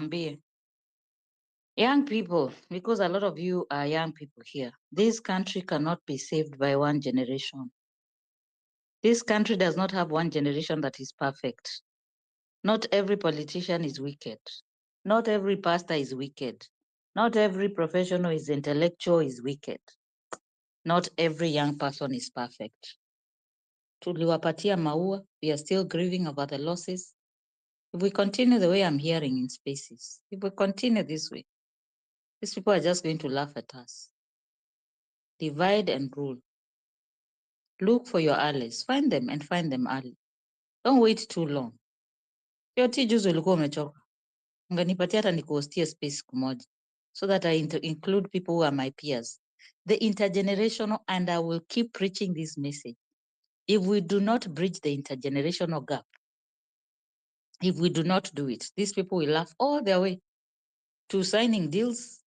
niwaambie. Young people, because a lot of you are young people here, this country cannot be saved by one generation. This country does not have one generation that is perfect. Not every politician is wicked. Not every pastor is wicked. Not every professional is intellectual is wicked. Not every young person is perfect. Tuliwapatia maua, we are still grieving about the losses. If we continue the way I'm hearing in spaces, if we continue this way, these people are just going to laugh at us. Divide and rule. Look for your allies. Find them and find them early. Don't wait too long. Yote juzi ulikuwa umechoka. Unganipatia hata nikuhostia space siku moja. So that I include people who are my peers. The intergenerational, and I will keep preaching this message. If we do not bridge the intergenerational gap, if we do not do it, these people will laugh all their way to signing deals.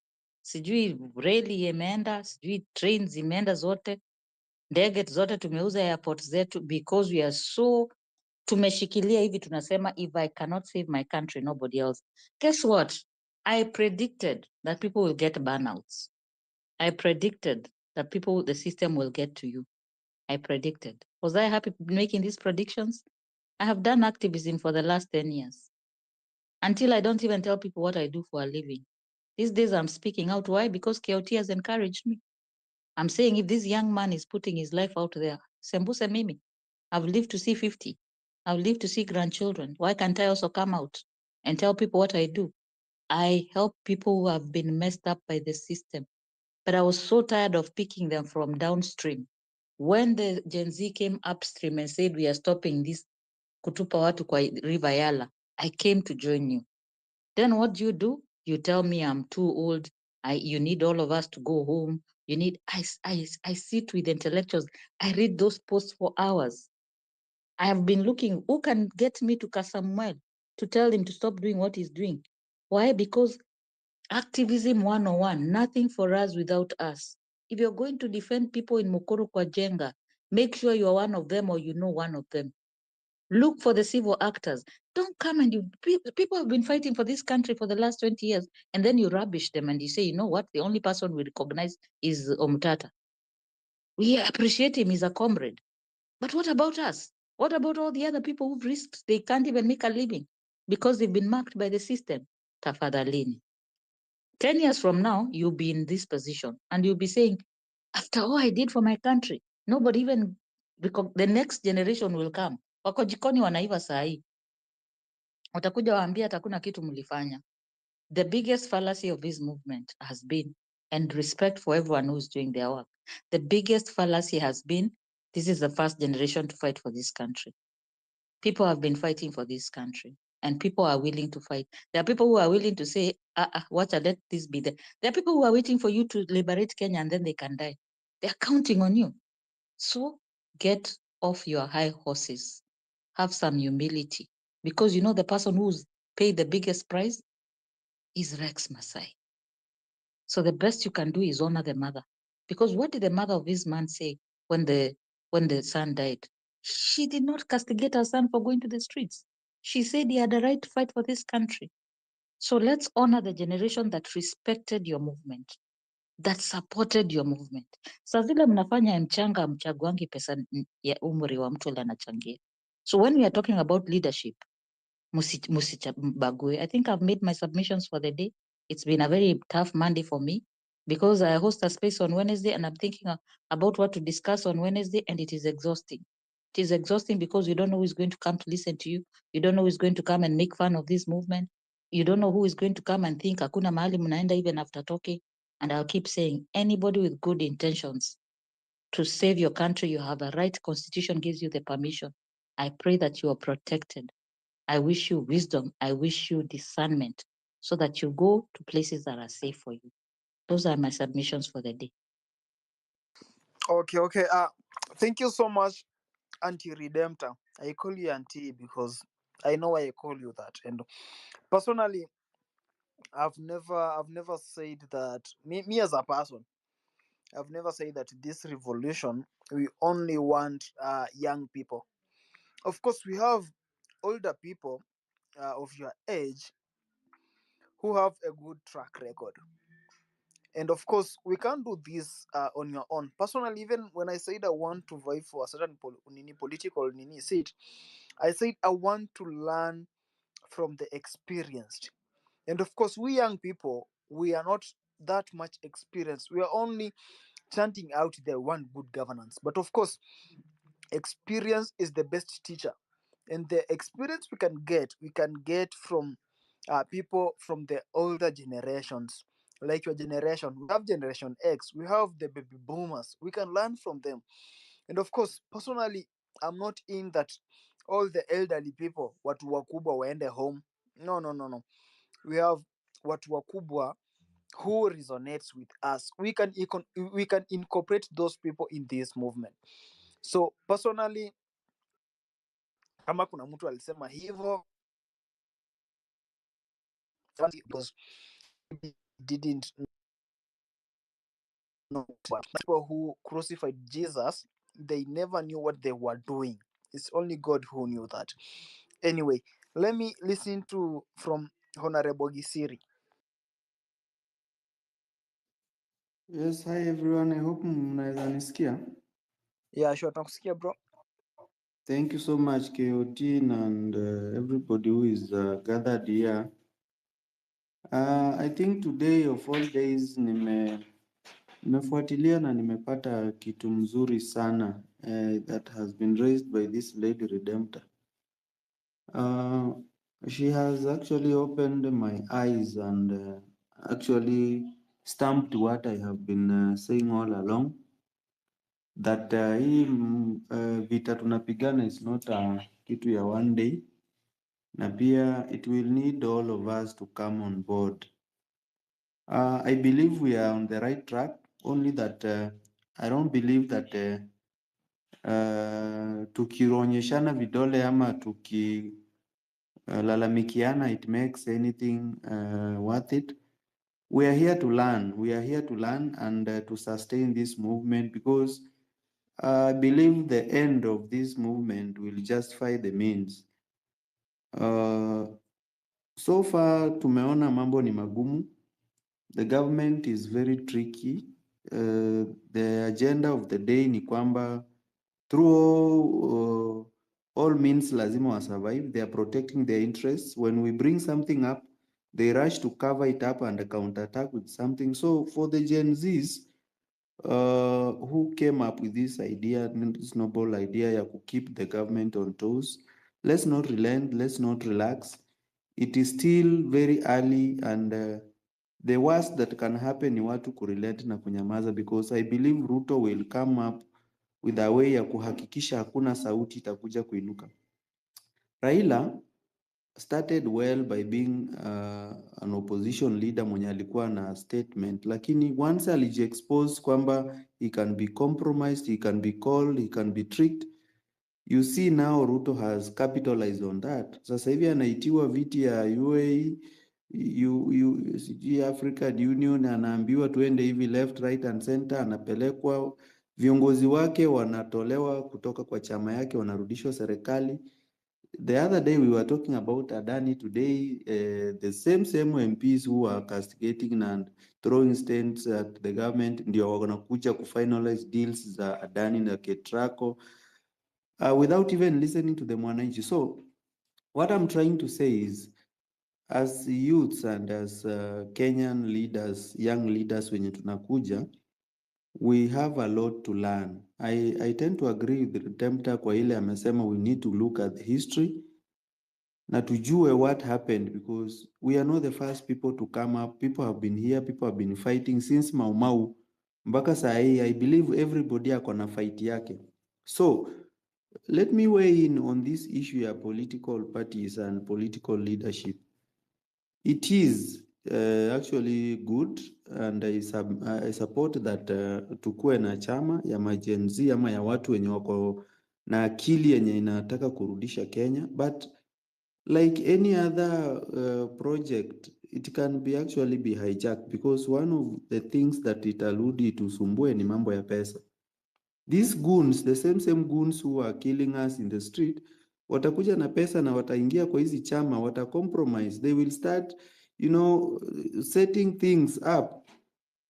Sijui reli imeenda, sijui trains zimeenda zote, ndege zote tumeuza airport zetu because we are so tumeshikilia hivi tunasema if I cannot save my country nobody else. Guess what? I predicted that people will get burnouts. I predicted that the system will get to you. I predicted. Was I happy making these predictions? I have done activism for the last 10 years. Until I don't even tell people what I do for a living. These days I'm speaking out. Why? Because KOT has encouraged me. I'm saying if this young man is putting his life out there, sembuse mimi. I've lived to see 50. I've lived to see grandchildren. Why can't I also come out and tell people what I do? I help people who have been messed up by the system. But I was so tired of picking them from downstream. When the Gen Z came upstream and said we are stopping this kutupa watu kwa River Yala, I came to join you. Then what do? You tell me I'm too old. You need all of us to go home. You need. I sit with intellectuals. I read those posts for hours. I have been looking who can get me to Kasamuel to tell him to stop doing what he's doing. Why? Because activism 101, nothing for us without us. If you're going to defend people in Mukuru kwa Jenga, make sure you're one of them or you know one of them. Look for the civil actors. Don't come and people have been fighting for this country for the last 20 years, and then you rubbish them and you say, you know what, the only person we recognize is Omtata. We appreciate him, he's a comrade. But what about us? What about all the other people who've risked? They can't even make a living because they've been marked by the system. Tafadhalini. 10 years from now, you'll be in this position and you'll be saying, after all I did for my country, nobody even, because the next generation will come. Wako jikoni wanaiva saa hii. Watakuja waambia hata hakuna kitu mlifanya. The biggest fallacy of this movement has been, and respect for everyone who's doing their work, the biggest fallacy has been, this is the first generation to fight for this country. People have been fighting for this country and people are willing to fight. There are people who are willing to say, let this be there. There are people who are waiting for you to liberate Kenya and then they can die. They're counting on you. So get off your high horses. Have some humility. Because you know the person who's paid the biggest price is Rex Masai. So the best you can do is honor the mother. Because what did the mother of this man say when the son died? She did not castigate her son for going to the streets. She said he had a right to fight for this country. So let's honor the generation that respected your movement, that supported your movement. Saa zile mnafanya mchanga mchaguangi pesa ya umri wa mtu anachangia. So when we are talking about leadership, musichabague. I think I've made my submissions for the day. It's been a very tough Monday for me because I host a space on Wednesday and I'm thinking about what to discuss on Wednesday, and it is exhausting. It is exhausting because you don't know who is going to come to listen to you. You don't know who is going to come and make fun of this movement. You don't know who is going to come and think hakuna mahali mnaenda even after talking. And I'll keep saying, anybody with good intentions to save your country, you have a right. Constitution gives you the permission. I pray that you are protected. I wish you wisdom. I wish you discernment so that you go to places that are safe for you. Those are my submissions for the day. Okay. Thank you so much, Auntie Redemptor. I call you Auntie because I know why I call you that. And personally, I've never said that me as a person, I've never said that this revolution we only want young people. Of course, we have older people of your age who have a good track record. And of course, we can't do this on your own. Personally, even when I said I want to vie for a certain political seat, I said I want to learn from the experienced. And of course, we young people, we are not that much experienced. We are only chanting out there one good governance. But of course, experience is the best teacher. And the experience we can get from people from the older generations, like your generation. We have Generation X, we have the baby boomers. We can learn from them. And of course, personally, I'm not in that all the elderly people, watu wakubwa waende home. No, no, no, no. We have watu wakubwa who resonates with us. We can incorporate those people in this movement. So personally, kama kuna mtu alisema hivyo, because didn't know what people who crucified Jesus, they never knew what they were doing. It's only God who knew that. Anyway, let me listen to from Honorable Gisiri. Yes, hi everyone. I hope mnaweza nisikia. Yeah, sure, tunakusikia bro. Thank you so much KOT and everybody who is gathered here. I think today of all days nimefuatilia na nimepata kitu mzuri sana that has been raised by this lady Redemptor. She has actually opened my eyes and actually stamped what I have been saying all along. That hii vita tunapigana is not kitu ya one day, na pia it will need all of us to come on board. I believe we are on the right track, only that I don't believe that tukionyeshana vidole ama tukilalamikiana it makes anything worth it. We are here to learn. We are here to learn and to sustain this movement, because I believe the end of this movement will justify the means. So far tumeona mambo ni magumu. The government is very tricky. The agenda of the day ni kwamba through all means lazima wa survive. They are protecting their interests. When we bring something up, they rush to cover it up and counterattack with something. So for the Gen Zs, who came up with this idea, this noble idea ya to keep the government on toes, let's not relent, let's not relax. It is still very early, and the worst that can happen ni watu kurelent na kunyamaza, because I believe Ruto will come up with a way ya kuhakikisha hakuna sauti itakuja kuinuka. Raila started well by being an opposition leader mwenye alikuwa na statement, lakini once alijiexpose kwamba he can be compromised, he can be called, he can be tricked, you see now Ruto has capitalized on that. Sasa hivi anaitiwa viti ya UAE, African Union, anaambiwa tuende hivi left, right and center, anapelekwa, viongozi wake wanatolewa kutoka kwa chama yake, wanarudishwa serikali. The other day we were talking about Adani. Today the same MPs who are castigating and throwing stains at the government ndio wanakuja kufinalize deals za Adani na Ketraco without even listening to the mwananchi. So what I'm trying to say is, as youths and as Kenyan leaders, young leaders wenye tunakuja, we have a lot to learn. I tend to agree with the Redemptor kwa ile amesema we need to look at the history na tujue what happened, because we are not the first people to come up. People have been here, people have been fighting since Mau Mau mpaka saa hii. I believe everybody ako na fight yake. So let me weigh in on this issue ya political parties and political leadership. It is actually good, and I support that tukue na chama ya majenzi ama ya watu wenye wako na akili yenye inataka kurudisha Kenya, but like any other project, it can be actually be hijacked, because one of the things that itarudi tusumbue ni mambo ya pesa. These goons, the same goons who are killing us in the street, watakuja na pesa na wataingia kwa hizi chama, wata compromise. They will start setting things up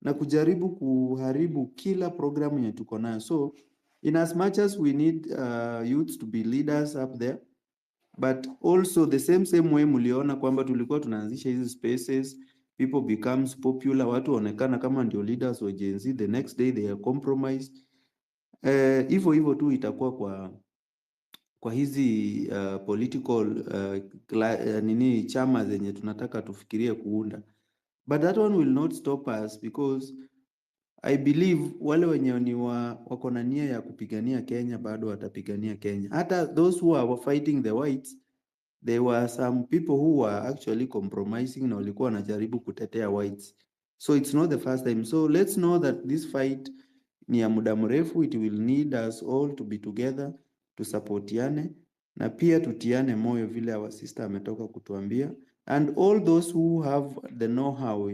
na kujaribu kuharibu kila programu yenye tuko nayo. So in as much as we need youths to be leaders up there, but also the same way mliona kwamba tulikuwa tunaanzisha hizi spaces, people becomes popular, watu onekana kama ndio leaders wa Gen Z, the next day they are compromised. Hivyo tu itakuwa kwa hizi political chama zenye tunataka tufikirie kuunda, but that one will not stop us because I believe wale wenye ni wako na nia ya kupigania Kenya bado watapigania Kenya. Hata those who are fighting the whites, there were some people who were actually compromising na walikuwa wanajaribu kutetea whites. So it's not the first time. So let's know that this fight ni ya muda mrefu. It will need us all to be together, tusupportiane na pia tutiane moyo vile our sister ametoka kutuambia, and all those who have the know-how,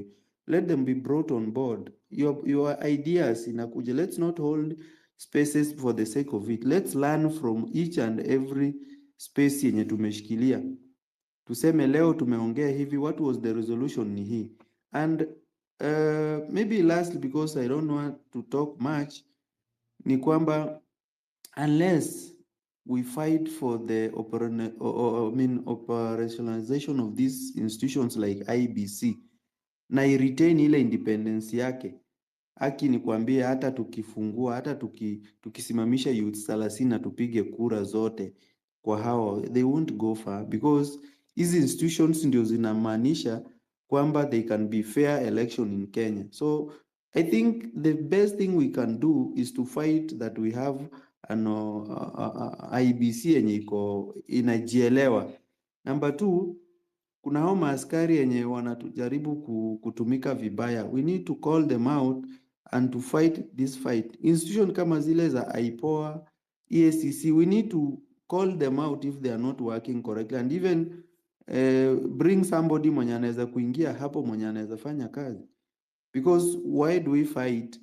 let them be brought on board. Your ideas inakuja. Let's not hold spaces for the sake of it. Let's learn from each and every space yenye tumeshikilia. Tuseme leo tumeongea hivi, what was the resolution ni hii. And maybe lastly, because I don't want to talk much, ni kwamba unless we fight for the operationalization of these institutions like IBC na retain ile independence yake, haki ni kuambia, hata tukifungua, hata tukisimamisha youth 30 na tupige kura zote kwa hao, they won't go far, because hizi institutions ndio zinamaanisha kwamba they can be fair election in Kenya. So I think the best thing we can do is to fight that we have IBC yenye iko inajielewa. Number 2, kuna hao maaskari yenye wanatujaribu kutumika vibaya. We need to call them out and to fight this fight. Institution kama zile za IPOA, EACC, we need to call them out if they are not working correctly, and even bring somebody mwenye anaweza kuingia hapo, mwenye anaweza fanya kazi. Because why do we fight?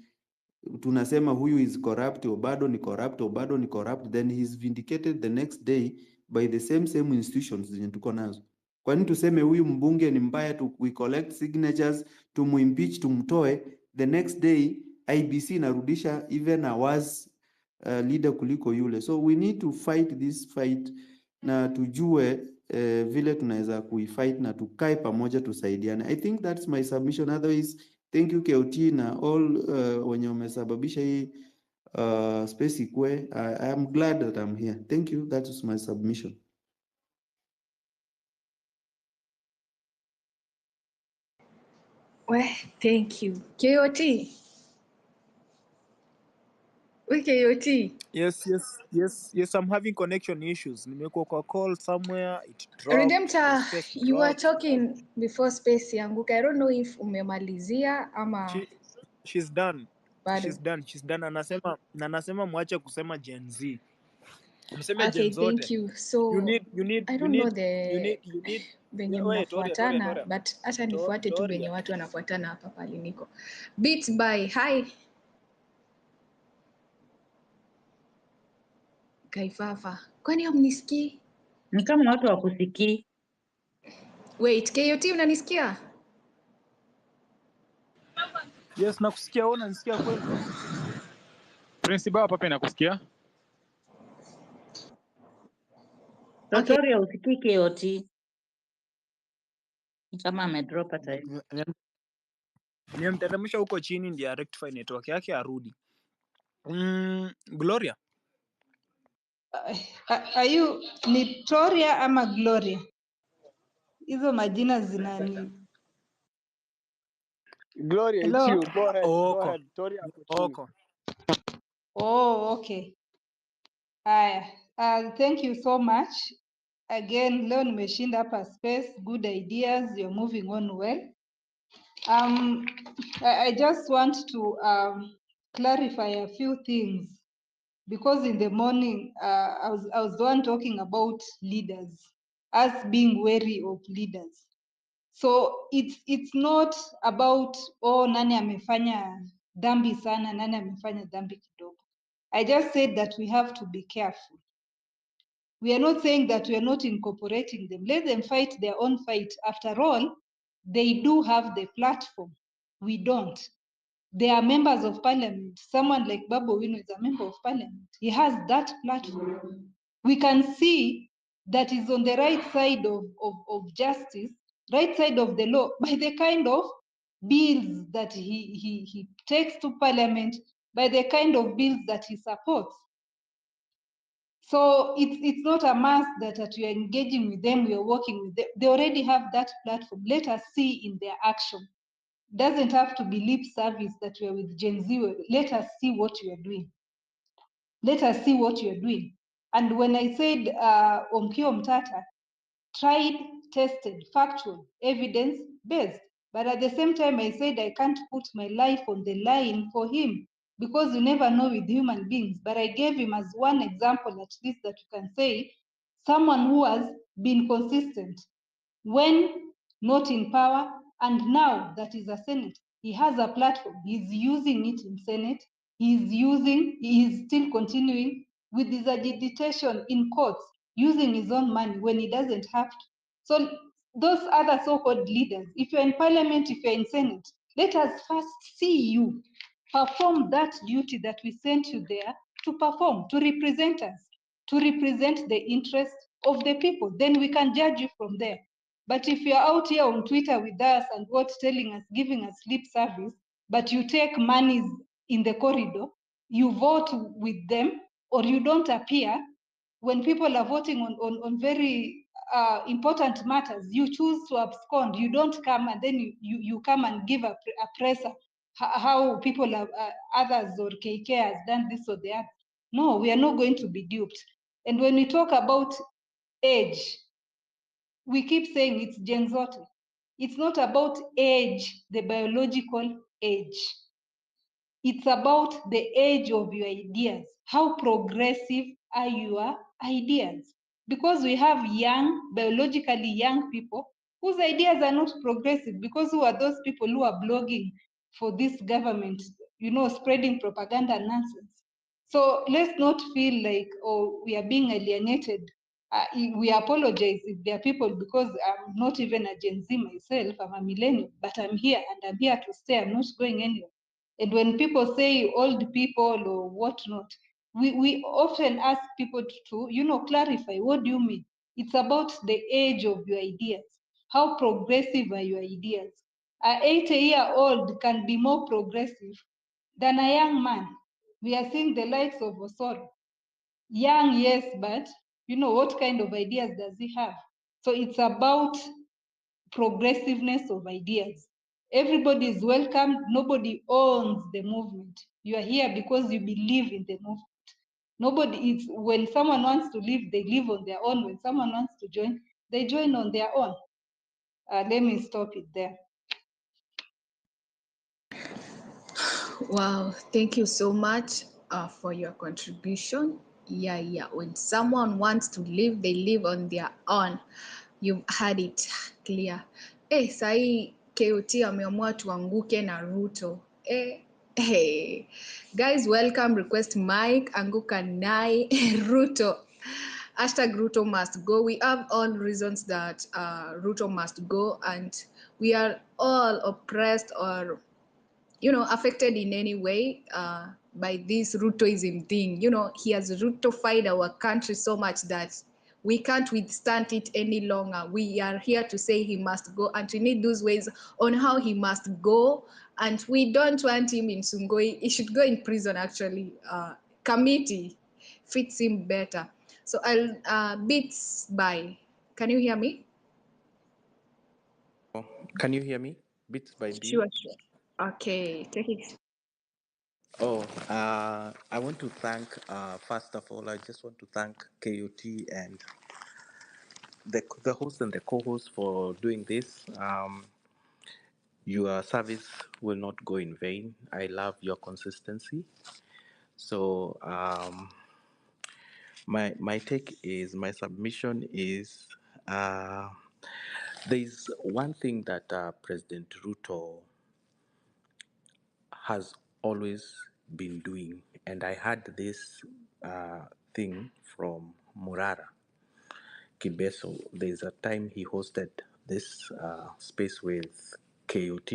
Tunasema huyu is corrupt, or bado ni corrupt, or bado ni corrupt, then he is vindicated the next day by the same institutions zenye tuko nazo. Kwa nini tuseme huyu mbunge ni mbaya, we collect signatures, tumuimpeach, tumtoe, the next day IBC inarudisha even a worse leader kuliko yule. So we need to fight this fight na tujue vile tunaweza kuifight na tukae pamoja tusaidiane. I think that's my submission. Otherwise, thank you KOT na all wenye wamesababisha hii space ikue. I am glad that I'm here. Thank you. That is my submission. Well, thank you. KOT. We KOT. Yes, I'm having connection issues. Nimekuwa kwa call somewhere, it dropped. Redemptor, the space you were dropped. talking before space yanguka. I don't know if umemalizia ama She's done. bado. She's done. Anasema mwache kusema Gen Z. Mseme Okay, Gen zote. thank you. So I don't know the benye mnafuatana, but acha nifuate tu benye watu wanafuatana hapa pali niko. Beats by hi. Kaifafa. Kwani hamnisikii? Ni kama watu wakusikii. Wait, KOT unanisikia? Yes, nakusikia. Wewe unanisikia kweli? Principal hapa pia nakusikia. Tutorial usikii KOT. Ni kama amedrop hata hivi. Nimemteremsha huko chini ndio rectify network yake arudi. Gloria. Are you Victoria ama Gloria? Hizo majina zinani. Gloria, Hello? it's you. Go ahead. Oko. Go ahead. Victoria. Oko. Oh, okay. Thank you so much. Again, leo nimeshinda hapa space, good ideas, you're moving on well. I just want to clarify a few things, because in the morning I was the one talking about leaders, us being wary of leaders. So it's not about nani amefanya dhambi sana, nani amefanya dhambi kidogo. I just said that we have to be careful. We are not saying that we are not incorporating them. Let them fight their own fight. After all, They do have the platform. We don't. They are members of parliament. Someone like Babu Owino is a member of parliament. He has that platform. We can see that he's on the right side of justice, right side of the law, by the kind of bills that he takes to parliament, by the kind of bills that he supports. So it's not a must that we are engaging with them, we are working with them. They already have that platform. Let us see in their action. Doesn't have to be lip service that we are with Gen Z. Let us see what you are doing. Let us see what you are doing. And when I said Omkio Mtata, tried, tested, factual, evidence-based. But at the same time, I said I can't put my life on the line for him because you never know with human beings. But I gave him as one example at least that you can say, someone who has been consistent when not in power, and now that is a Senate, he has a platform. He's using it in Senate. He is still continuing with his agitation in courts, using his own money when he doesn't have to. So those other so-called leaders, if you're in parliament, if you're in Senate, let us first see you perform that duty that we sent you there to perform, to represent us, to represent the interest of the people. Then we can judge you from there. But if you're out here on Twitter with us and what telling us, giving us lip service, but you take monies in the corridor, you vote with them, or you don't appear, when people are voting on very important matters, you choose to abscond, you don't come, and then you come and give a presser how people are, others or KK has done this or that. No, we are not going to be duped. And when we talk about age, we keep saying it's Gen Zote. It's not about age, the biological age. It's about the age of your ideas. How progressive are your ideas? Because we have young, biologically young people whose ideas are not progressive, because who are those people who are blogging for this government, spreading propaganda and nonsense. So let's not feel like, oh, we are being alienated. We apologize if there are people, because I'm not even a Gen Z myself, I'm a millennial, but I'm here and I'm here to stay, I'm not going anywhere. And when people say old people or whatnot, we often ask people to clarify, what do you mean? It's about the age of your ideas. How progressive are your ideas? An 80-year-old can be more progressive than a young man. We are seeing the likes of Osoro. Young, yes, but what kind of ideas does he have? So it's about progressiveness of ideas. Everybody is welcome. Nobody owns the movement. You are here because you believe in the movement. Nobody is, when someone wants to live, they live on their own. When someone wants to join, they join on their own. Let me stop it there. Wow, thank you so much for your contribution. Yeah. When someone wants to live, they live on their own. You've had it clear. Sahi KOT ameamua tuanguke na Ruto. Hey. Guys, welcome. Request Mike, anguka nai Ruto. Hashtag Ruto must go. We have all reasons that Ruto must go, and we are all oppressed or affected in any way by this Rutoism thing. He has Rutofied our country so much that we can't withstand it any longer. We are here to say he must go, and we need those ways on how he must go. And we don't want him in Sungoi. He should go in prison, actually. Committee fits him better. So I'll Beats by. Can you hear me? Can you hear me? Bits by B. Sure. Okay, take it. I want to thank, first of all, I just want to thank KOT and the host and the co-host for doing this. Your service will not go in vain. I love your consistency. So my take is, my submission is, there's one thing that President Ruto has always been doing, and I had this thing from Murara Kibeso. There's a time he hosted this space with KOT,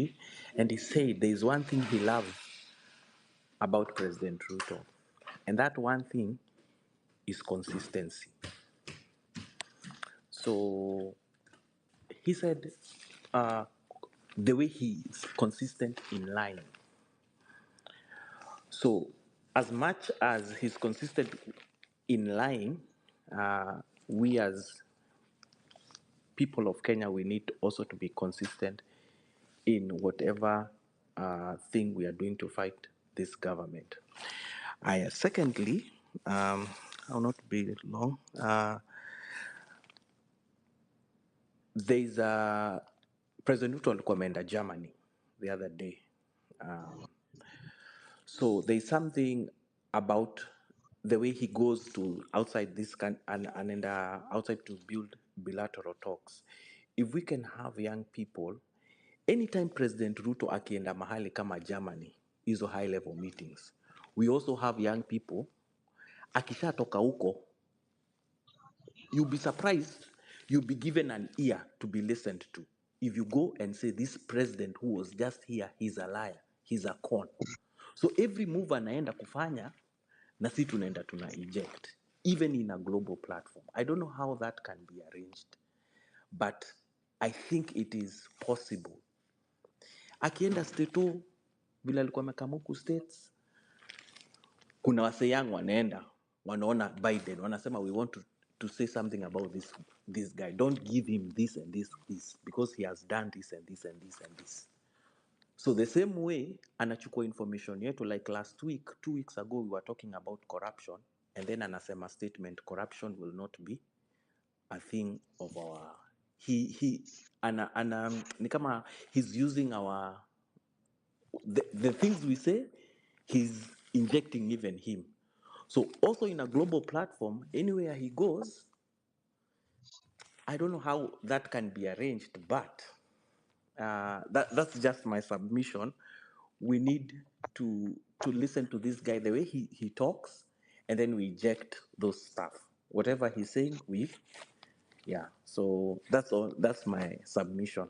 and he said there's one thing he loves about President Ruto, and that one thing is consistency. So he said the way he is consistent in lying. So as much as he's consistent in lying, we as people of Kenya, we need also to be consistent in whatever thing we are doing to fight this government. Secondly, I'll not be long. There's a President Ruto alikuwa ameenda Germany the other day. So there's something about the way he goes to outside this and outside to build bilateral talks. If we can have young people, anytime President Ruto akienda mahali kama Germany, hizo high level meetings, we also have young people, akishatoka huko, you'll be surprised, you'll be given an ear to be listened to. If you go and say, this president who was just here, he's a liar, he's a con. So every move anaenda kufanya, na si tunaenda tuna eject, even in a global platform. I don't know how that can be arranged, but I think it is possible. Akienda state tu, vile alikuwa amekama huku states, kuna wase young wanaenda, wanaona Biden, wanasema we want to say something about this guy. Don't give him this and this, because he has done this and this and this and this. So the same way, anachukua information yetu, like last week, 2 weeks ago, we were talking about corruption, and then anasema statement, corruption will not be a thing of our, ni kama he's using our, the things we say, he's injecting even him. So also in a global platform, anywhere he goes, I don't know how that can be arranged, but that's just my submission. We need to listen to this guy, the way he talks, and then we eject those stuff. Whatever he's saying, yeah. So that's all. That's my submission.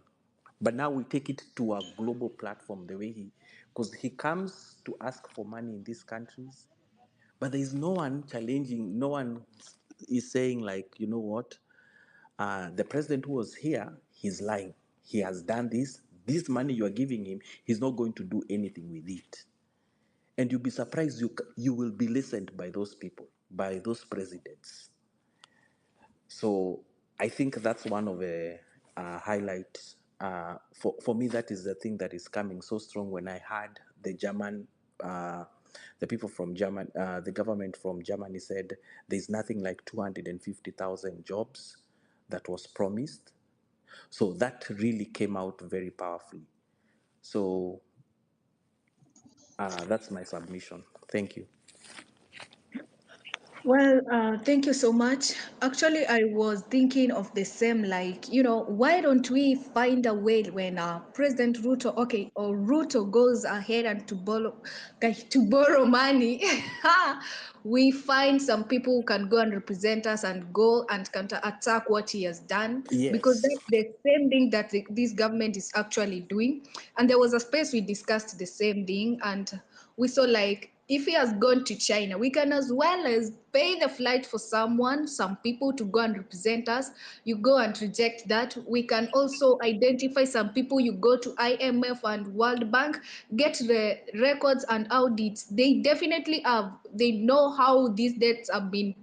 But now we take it to a global platform, the way because he comes to ask for money in these countries, but there is no one challenging, no one is saying like, you know what, the president who was here, he's lying. He has done this. This money you are giving him, he's not going to do anything with it. And you'll be surprised you will be listened by those people, by those presidents. So I think that's one of the highlights. For me, that is the thing that is coming so strong when I heard the German, the people from Germany, the government from Germany said there's nothing like 250,000 jobs that was promised. So that really came out very powerfully. So that's my submission. Thank you. Well, thank you so much. Actually, I was thinking of the same, like, why don't we find a way when President Ruto, or Ruto goes ahead and to borrow money, we find some people who can go and represent us and go and counter-attack what he has done, because Yes. that's the same thing that this government is actually doing. And there was a space we discussed the same thing, and we saw like, if he has gone to China, we can as well as pay the flight for some people to go and represent us. You go and reject that. We can also identify some people, you go to IMF and World Bank, get the records and audits. They definitely have, they know how these debts have been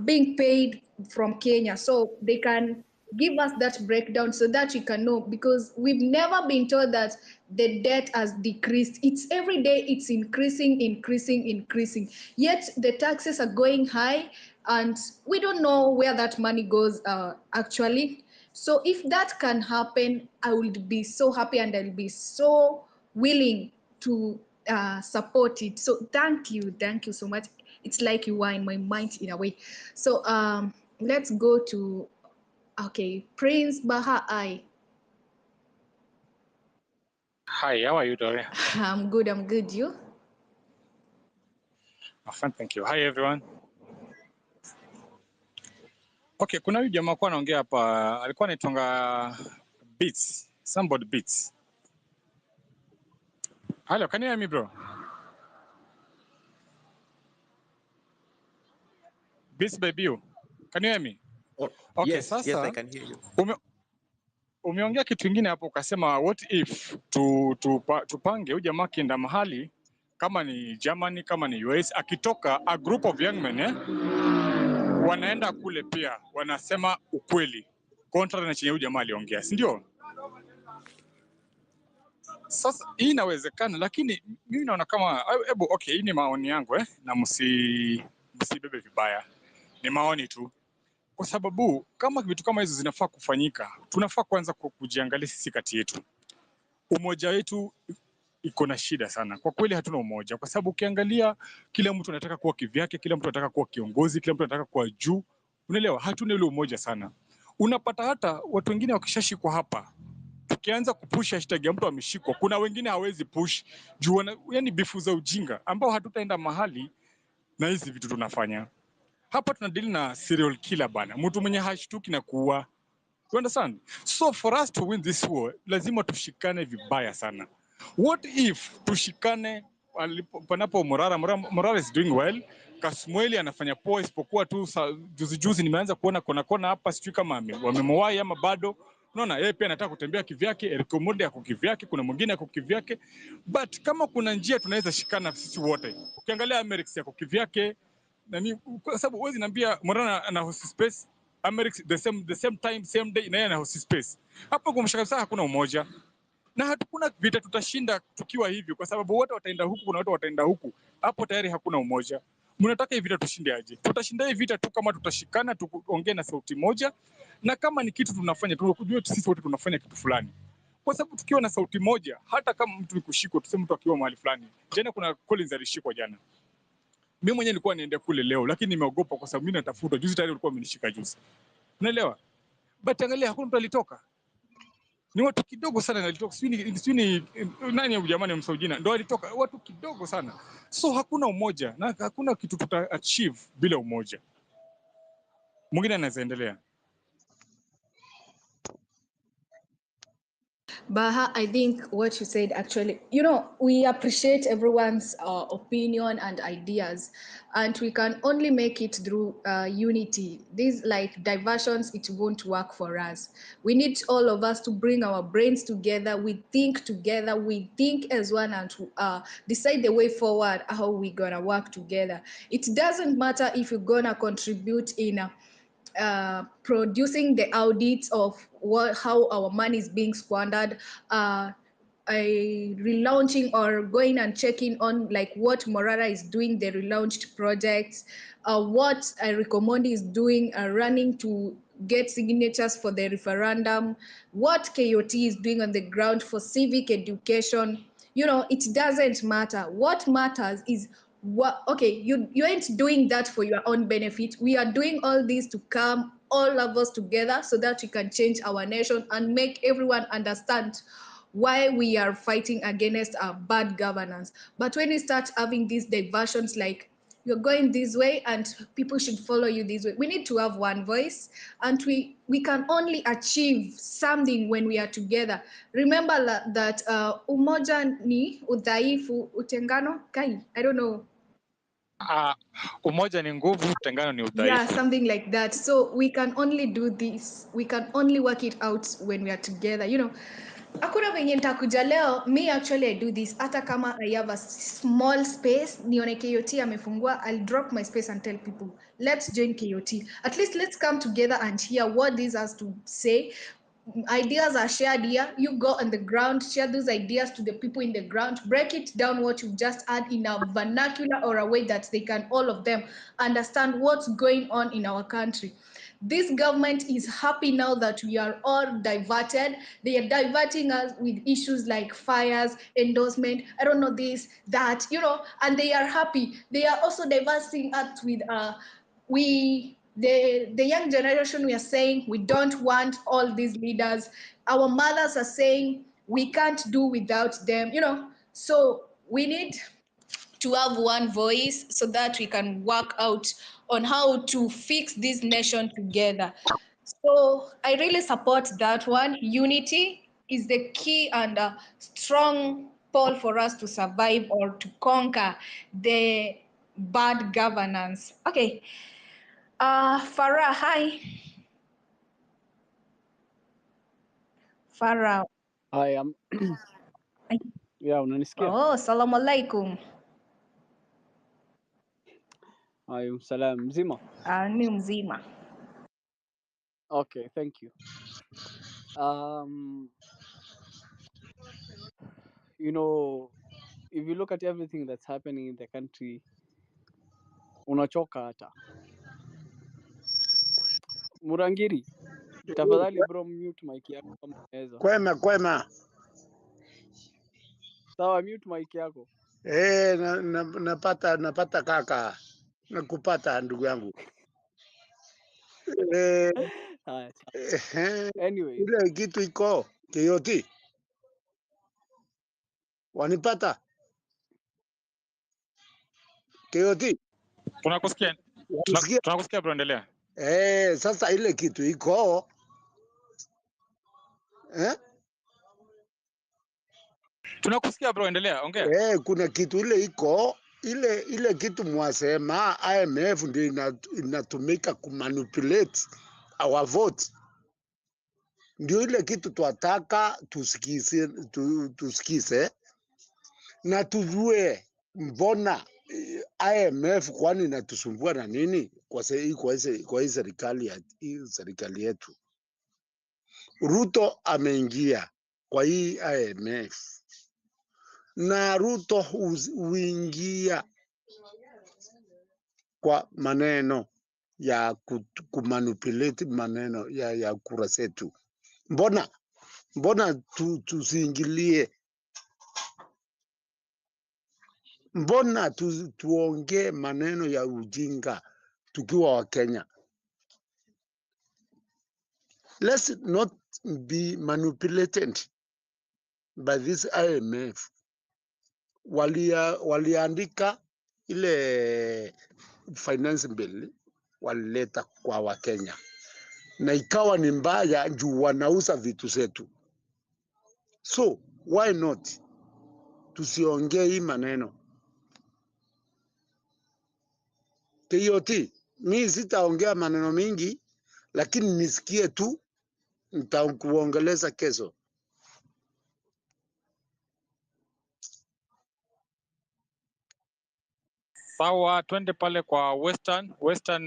being paid from Kenya. So they can give us that breakdown so that we can know, because we've never been told that the debt has decreased. It's every day it's increasing. Yet the taxes are going high and we don't know where that money goes actually. So if that can happen, I would be so happy and I'll be so willing to support it. So thank you so much. It's like you are in my mind in a way. So let's go to Prince Bahai. Hi, how are you doing? I'm good. You? I'm fine, thank you. Hi, everyone. Okay, kuna huyu jamaa kwa anaongea hapa, alikuwa anaitwanga Beats, somebody Beats. Hello, can you hear me bro? Beats baby you. Can you hear me? Oh, Okay, yes, I sasa can hear you. umeongea kitu kingine hapo ukasema what if tupange huyu jamaa kienda mahali kama ni Germany kama ni US akitoka a group of young men wanaenda kule pia wanasema ukweli contrary na chenye huyu jamaa aliongea, si ndio? Sasa hii inawezekana, lakini mimi naona kama hebu okay, hii ni maoni yangu na msibebe vibaya, ni maoni tu, kwa sababu kama vitu kama hizo zinafaa kufanyika, tunafaa kwanza kujiangalia sisi kati yetu. Umoja wetu iko na shida sana kwa kweli, hatuna umoja, kwa sababu ukiangalia kila mtu anataka kuwa kivyake, kila mtu anataka kuwa kiongozi, kila mtu anataka kuwa juu, unaelewa? Hatuna ile umoja sana. Unapata hata watu wengine wakishashikwa hapa, tukianza kupush hashtag ya mtu ameshikwa, kuna wengine hawezi push juu yani bifu za ujinga ambao hatutaenda mahali na hizi vitu tunafanya hapa. Tunadili na serial killer bana, mtu mwenye hashtuki na kuua. You understand? So for us to win this war, lazima tushikane vibaya sana. What if tushikane panapo Morara is doing well, Kasmueli anafanya poa, isipokuwa tu juzi nimeanza kuona kona hapa, sijui kama wamemwai ama bado. Unaona, yeye pia anataka kutembea kivyake, Eric Omondi ako kivyake, kuna mwingine ako kivyake. But kama kuna njia tunaweza shikana sisi wote. Ukiangalia Amerix yako kivyake, nani, kwa sababu huwezi niambia Morana ana host space, Amerix the same time same day na yeye ana host space. Hapo kwa mshaka hakuna umoja. Na hatukuna vita tutashinda tukiwa hivi, kwa sababu wote wataenda huku, kuna watu wataenda huku. Hapo tayari hakuna umoja. Mnataka hivi vita tushinde aje? Tutashinda hivi vita tu kama tutashikana, tuongee na sauti moja, na kama ni kitu tunafanya tunakujua sisi wote tunafanya kitu fulani. Kwa sababu tukiwa na sauti moja, hata kama mtu kushikwa, tuseme mtu akiwa mahali fulani. Jana kuna Collins alishikwa jana. Mimi mwenyewe nilikuwa niende kule leo, lakini nimeogopa kwa sababu mimi natafuta. Juzi tayari ulikuwa umenishika juzi. Unaelewa? But angalia, hakuna mtu alitoka. Ni watu kidogo sana walitoka. Sijui nani ya jamani msaujina ndio walitoka, watu kidogo sana. So hakuna umoja na hakuna kitu tuta achieve bila umoja. Mwingine anaweza endelea. Baha, I think what you said actually, we appreciate everyone's opinion and ideas, and we can only make it through unity. These like diversions, it won't work for us. We need all of us to bring our brains together. We think together, we think as one, and decide the way forward, how we're gonna work together. It doesn't matter if you're gonna contribute in producing the audits of how our money is being squandered, relaunching or going and checking on like what Morara is doing, the relaunched projects, what Recommend is doing, running to get signatures for the referendum, what KOT is doing on the ground for civic education. It doesn't matter. What matters is okay, you ain't doing that for your own benefit. We are doing all this to come all of us together so that we can change our nation and make everyone understand why we are fighting against bad governance. But when you start having these diversions, like you're going this way and people should follow you this way, we need to have one voice, and we can only achieve something when we are together. Remember that umoja ni udhaifu, utengano kai, I don't know. Umoja ni nguvu, utengano ni udhaifu. Yeah, something like that. So we can only do this, we can only work it out when we are together. Hakuna venye nitakuja leo. Me actually I do this hata kama I have a small space, nione KOT amefungua, I'll drop my space and tell people, let's join KOT. At least let's come together and hear what this has to say. Ideas are shared here. You go on the ground, share those ideas to the people in the ground, break it down what you've just had in a vernacular or a way that they can, all of them, understand what's going on in our country. This government is happy now that we are all diverted. They are diverting us with issues like fires, endorsement, I don't know, this, that, and they are happy. They are also diverting us with the young generation. We are saying we don't want all these leaders. Our mothers are saying we can't do without them, so we need to have one voice so that we can work out on how to fix this nation together. So I really support that one. Unity is the key and a strong pole for us to survive or to conquer the bad governance. Okay. Farah, hi. Farah. I am yeah, unanisikia? Oh, salamu alaikum. Salam mzima. Ni mzima. Okay, thank you. You know, if you look at everything that's happening in the country, unachoka hata. Murangiri, tafadhali bro, mute mic yako kama unaweza. Kwema. Sawa, mute mic yako. Napata kaka. Nakupata ndugu yangu. Haya, sawa. Anyway, Ile kitu iko Kiyoti. Wanipata? Kiyoti. Tunakusikia. Wanisikia? Tunakusikia bro, endelea. Sasa ile kitu iko Tunakusikia bro, endelea, ongea. Kuna kitu ile iko ile kitu mwasema IMF ndio inatumika kumanipulate our vote. Ndio ile kitu twataka tusikize na tujue mbona IMF kwani inatusumbua na nini kwa hii serikali yetu. Ruto ameingia kwa hii IMF na Ruto huingia kwa maneno ya kumanipulate maneno ya kura zetu. Mbona tusiingilie? Mbona tuongee maneno ya ujinga tukiwa wa Kenya? Let's not be manipulated by this IMF. Waliandika ile finance bill walileta kwa Wakenya na ikawa ni mbaya juu wanauza vitu zetu. So why not tusiongee hii maneno? KOT, mi sitaongea maneno mingi, lakini nisikie tu, nitakuongeleza kesho. Sawa, twende pale kwa Western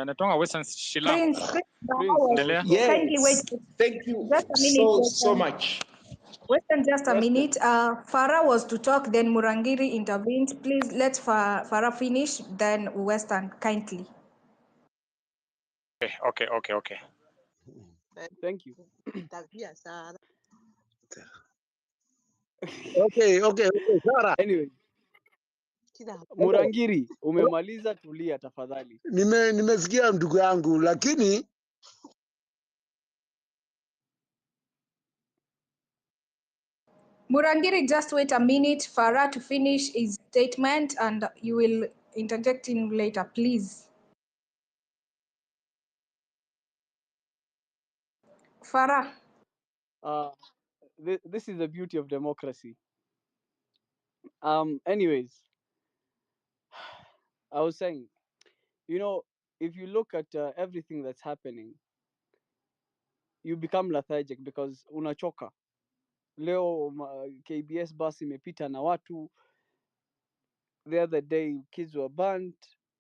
natonga Western Shilango. Endelea. Kindly wait. Thank you Just a minute, so much. Western, just a minute. Farah was to talk, then Murangiri intervened. Please let Farah finish, then Western, kindly. Okay. thank you. Okay, Sara. Anyway, Murangiri, umemaliza, tulia tafadhali. Nimesikia ndugu yangu, lakini Murangiri, just wait a minute. Farah to finish his statement, and you will interject in later, please. Farah. This is the beauty of democracy. Anyways, I was saying, you know, if you look at everything that's happening, you become lethargic because unachoka. Leo KBS bus imepita na watu. The other day kids were burnt.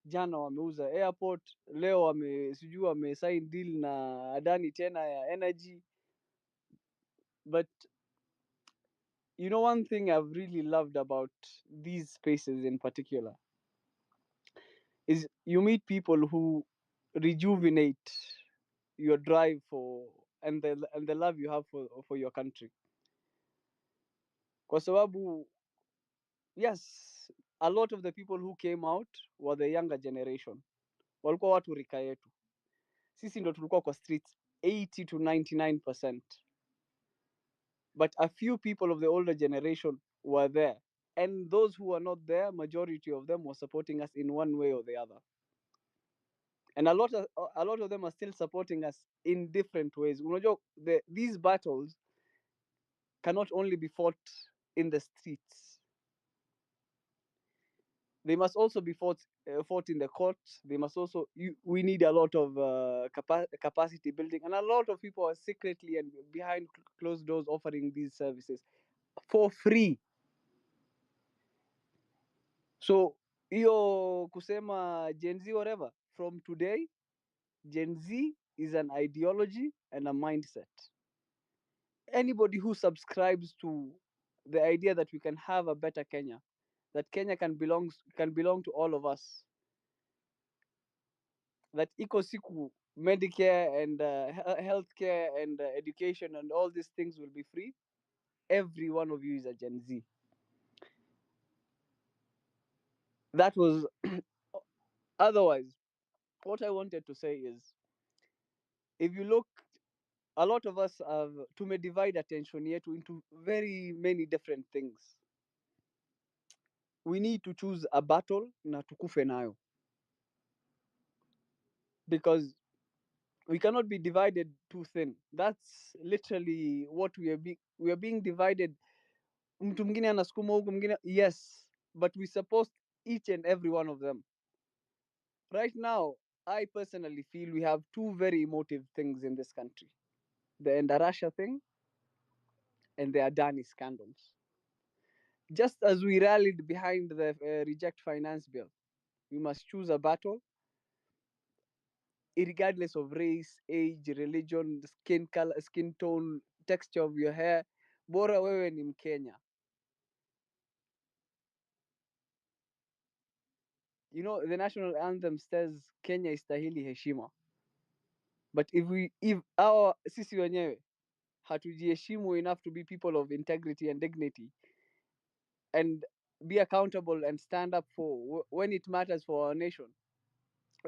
Jana wameuza airport. Leo sijui wamesign deal na Adani tena ya energy. But you know, one thing I've really loved about these spaces in particular is you meet people who rejuvenate your drive for and the love you have for your country. Kwa sababu, yes, a lot of the people who came out were the younger generation. Walikuwa watu rika yetu. Sisi ndo tulikuwa kwa streets 80 to 99%. But a few people of the older generation were there And those who are not there, majority of them were supporting us in one way or the other. And a lot of them are still supporting us in different ways. Unajua, these battles cannot only be fought in the streets. They must also be fought in the courts. They must also. We need a lot of capacity building, and a lot of people are secretly and behind closed doors offering these services for free. So hiyo kusema Gen Z whatever, from today, Gen Z is an ideology and a mindset. Anybody who subscribes to the idea that we can have a better Kenya, that Kenya can belong to all of us, that iko siku Medicare and healthcare and education and all these things will be free, every one of you is a Gen Z. That was otherwise. What I wanted to say is, if you look, a lot of us have divide attention yetu into very many different things. We need to choose a battle na tukufe nayo, because we cannot be divided too thin. That's literally what we are being divided. Mtu mwingine anasukuma huku mwingine, yes, but we support each and every one of them. Right now, I personally feel we have two very emotive things in this country: the Endarasha thing and the Adani scandals. Just as we rallied behind the reject finance bill, we must choose a battle regardless of race, age, religion, skin color, skin tone, texture of your hair. Bora wewe ni Mkenya. You know, the national anthem says Kenya istahili heshima. But if our sisi wenyewe hatujiheshimu enough to be people of integrity and dignity and be accountable and stand up for when it matters for our nation,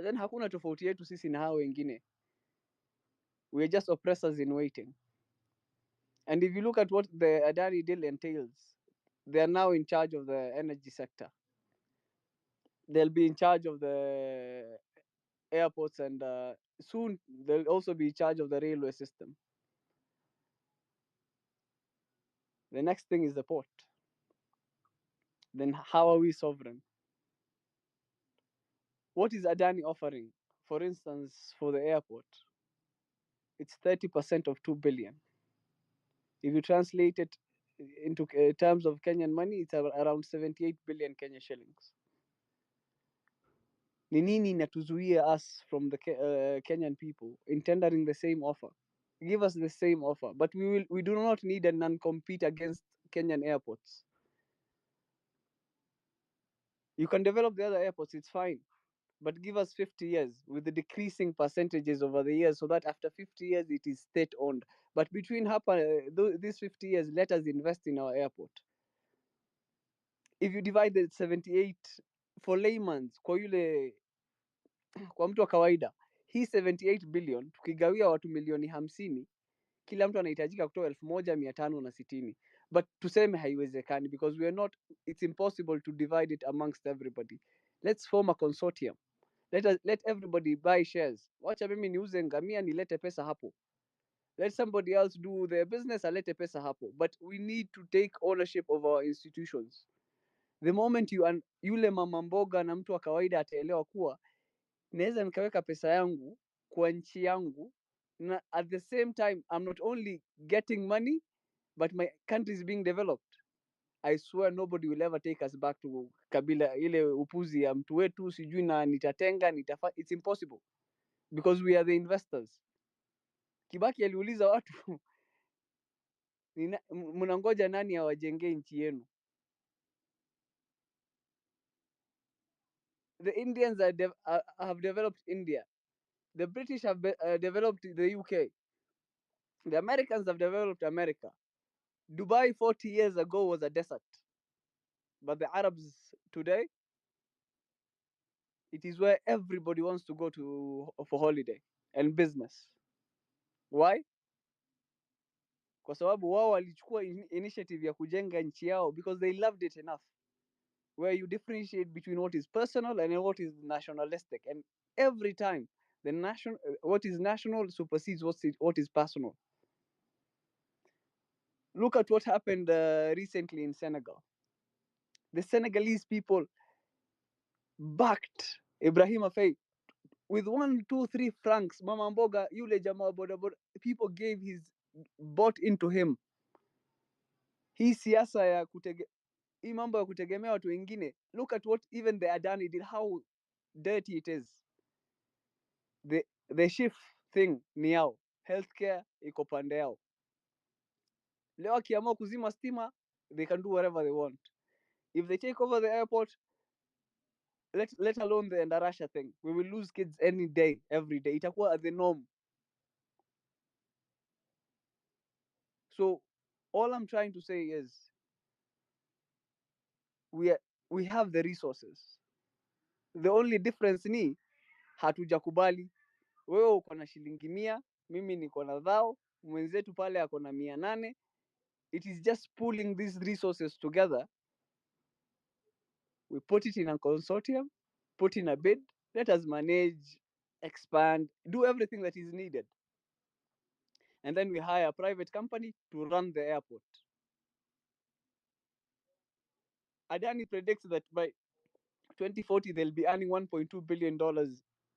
then hakuna tofauti yetu sisi na hao wengine. We are just oppressors in waiting. And if you look at what the Adani deal entails, they are now in charge of the energy sector. They'll be in charge of the airports, and soon they'll also be in charge of the railway system. The next thing is the port. Then how are we sovereign? What is Adani offering? For instance, for the airport, it's 30% of 2 billion. If you translate it into terms of Kenyan money, it's around 78 billion Kenya shillings. Ni nini inatuzuia us from the Kenyan people in tendering the same offer? Give us the same offer, but we do not need a non-compete against Kenyan airports. You can develop the other airports, it's fine, but give us 50 years with the decreasing percentages over the years, so that after 50 years it is state-owned. But between these 50 years, let us invest in our airport. If you divide the 78 for laymen, kwa mtu wa kawaida, hii 78 billion tukigawia watu milioni 50, kila mtu anahitajika kutoa 1560. But tuseme haiwezekani, because we are not, it's impossible to divide it amongst everybody. Let's form a consortium. Let everybody buy shares. Wacha mimi niuze ngamia nilete pesa hapo. Let somebody else do their business alete pesa hapo. But we need to take ownership of our institutions. The moment yule mama mboga na mtu wa kawaida ataelewa kuwa naweza nikaweka pesa yangu kwa nchi yangu, na at the same time I'm not only getting money but my country is being developed, I swear nobody will ever take us back to kabila ile upuzi ya mtu wetu sijui na nitatenga it's impossible, because we are the investors. Kibaki aliuliza watu mnangoja nani awajengee nchi yenu? The Indians have developed India. The British have developed the UK. The Americans have developed America. Dubai 40 years ago was a desert. But the Arabs today, it is where everybody wants to go to for holiday and business. Why? kwa sababu wao walichukua initiative ya kujenga nchi yao because they loved it enough, where you differentiate between what is personal and what is nationalistic, and every time the what is national supersedes what is personal. Look at what happened recently in Senegal. The Senegalese people backed Ibrahim Afei with 1, 2, 3 francs. Mama mboga yule jamaa boda boda, people gave bought into him. Hii siasa ya hii mambo ya kutegemea watu wengine. Look at what even the Adani did, how dirty it is. The shift thing ni yao, healthcare iko pande yao. Leo akiamua kuzima stima, they can do whatever they want. If they take over the airport, let alone the Endarasha thing, we will lose kids any day, every day. Itakuwa the norm. So all I'm trying to say is we have the resources. The only difference ni hatujakubali. Wewe uko na shilingi 100, mimi niko na 1,000, mwenzetu pale ako na 800. It is just pulling these resources together. We put it in a consortium, put in a bid, let us manage, expand, do everything that is needed. And then we hire a private company to run the airport. Adani predicts that by 2040, they'll be earning $1.2 billion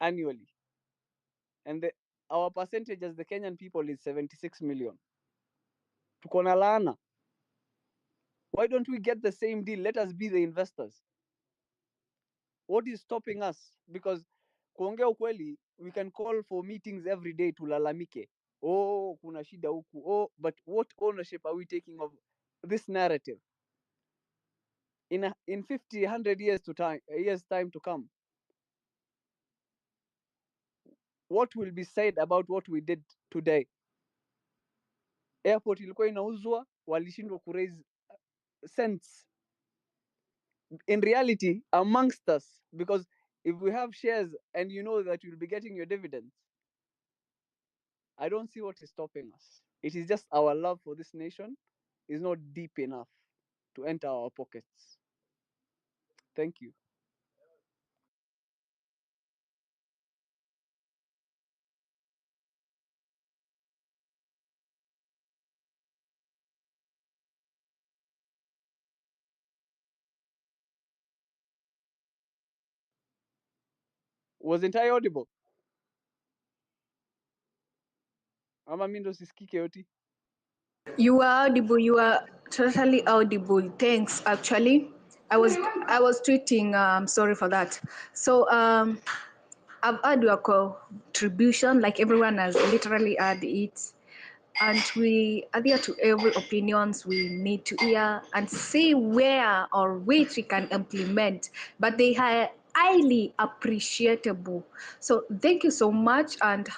annually. And our percentage as the Kenyan people is 76 million. Tuko na laana. Why don't we get the same deal? Let us be the investors. What is stopping us? Because kuongea ukweli, we can call for meetings every day tulalamike. Oh, kuna shida huku. Oh, but what ownership are we taking of this narrative? In 50, 100 years time to come, what will be said about what we did today? Airport ilikuwa inauzwa, walishindwa kuraise cents. In reality, amongst us, because if we have shares and you know that you'll be getting your dividends, I don't see what is stopping us. It is just our love for this nation is not deep enough to enter our pockets. Thank you. Wasn't I audible? Ama mimi ndo sisikike yoti? You are audible. You are totally audible. Thanks. Actually, I was tweeting. Sorry for that. So I've heard your contribution. Like everyone has literally heard it, and we adhere to every opinions we need to hear and see where or which we can implement. But they are highly appreciable. So thank you so much, and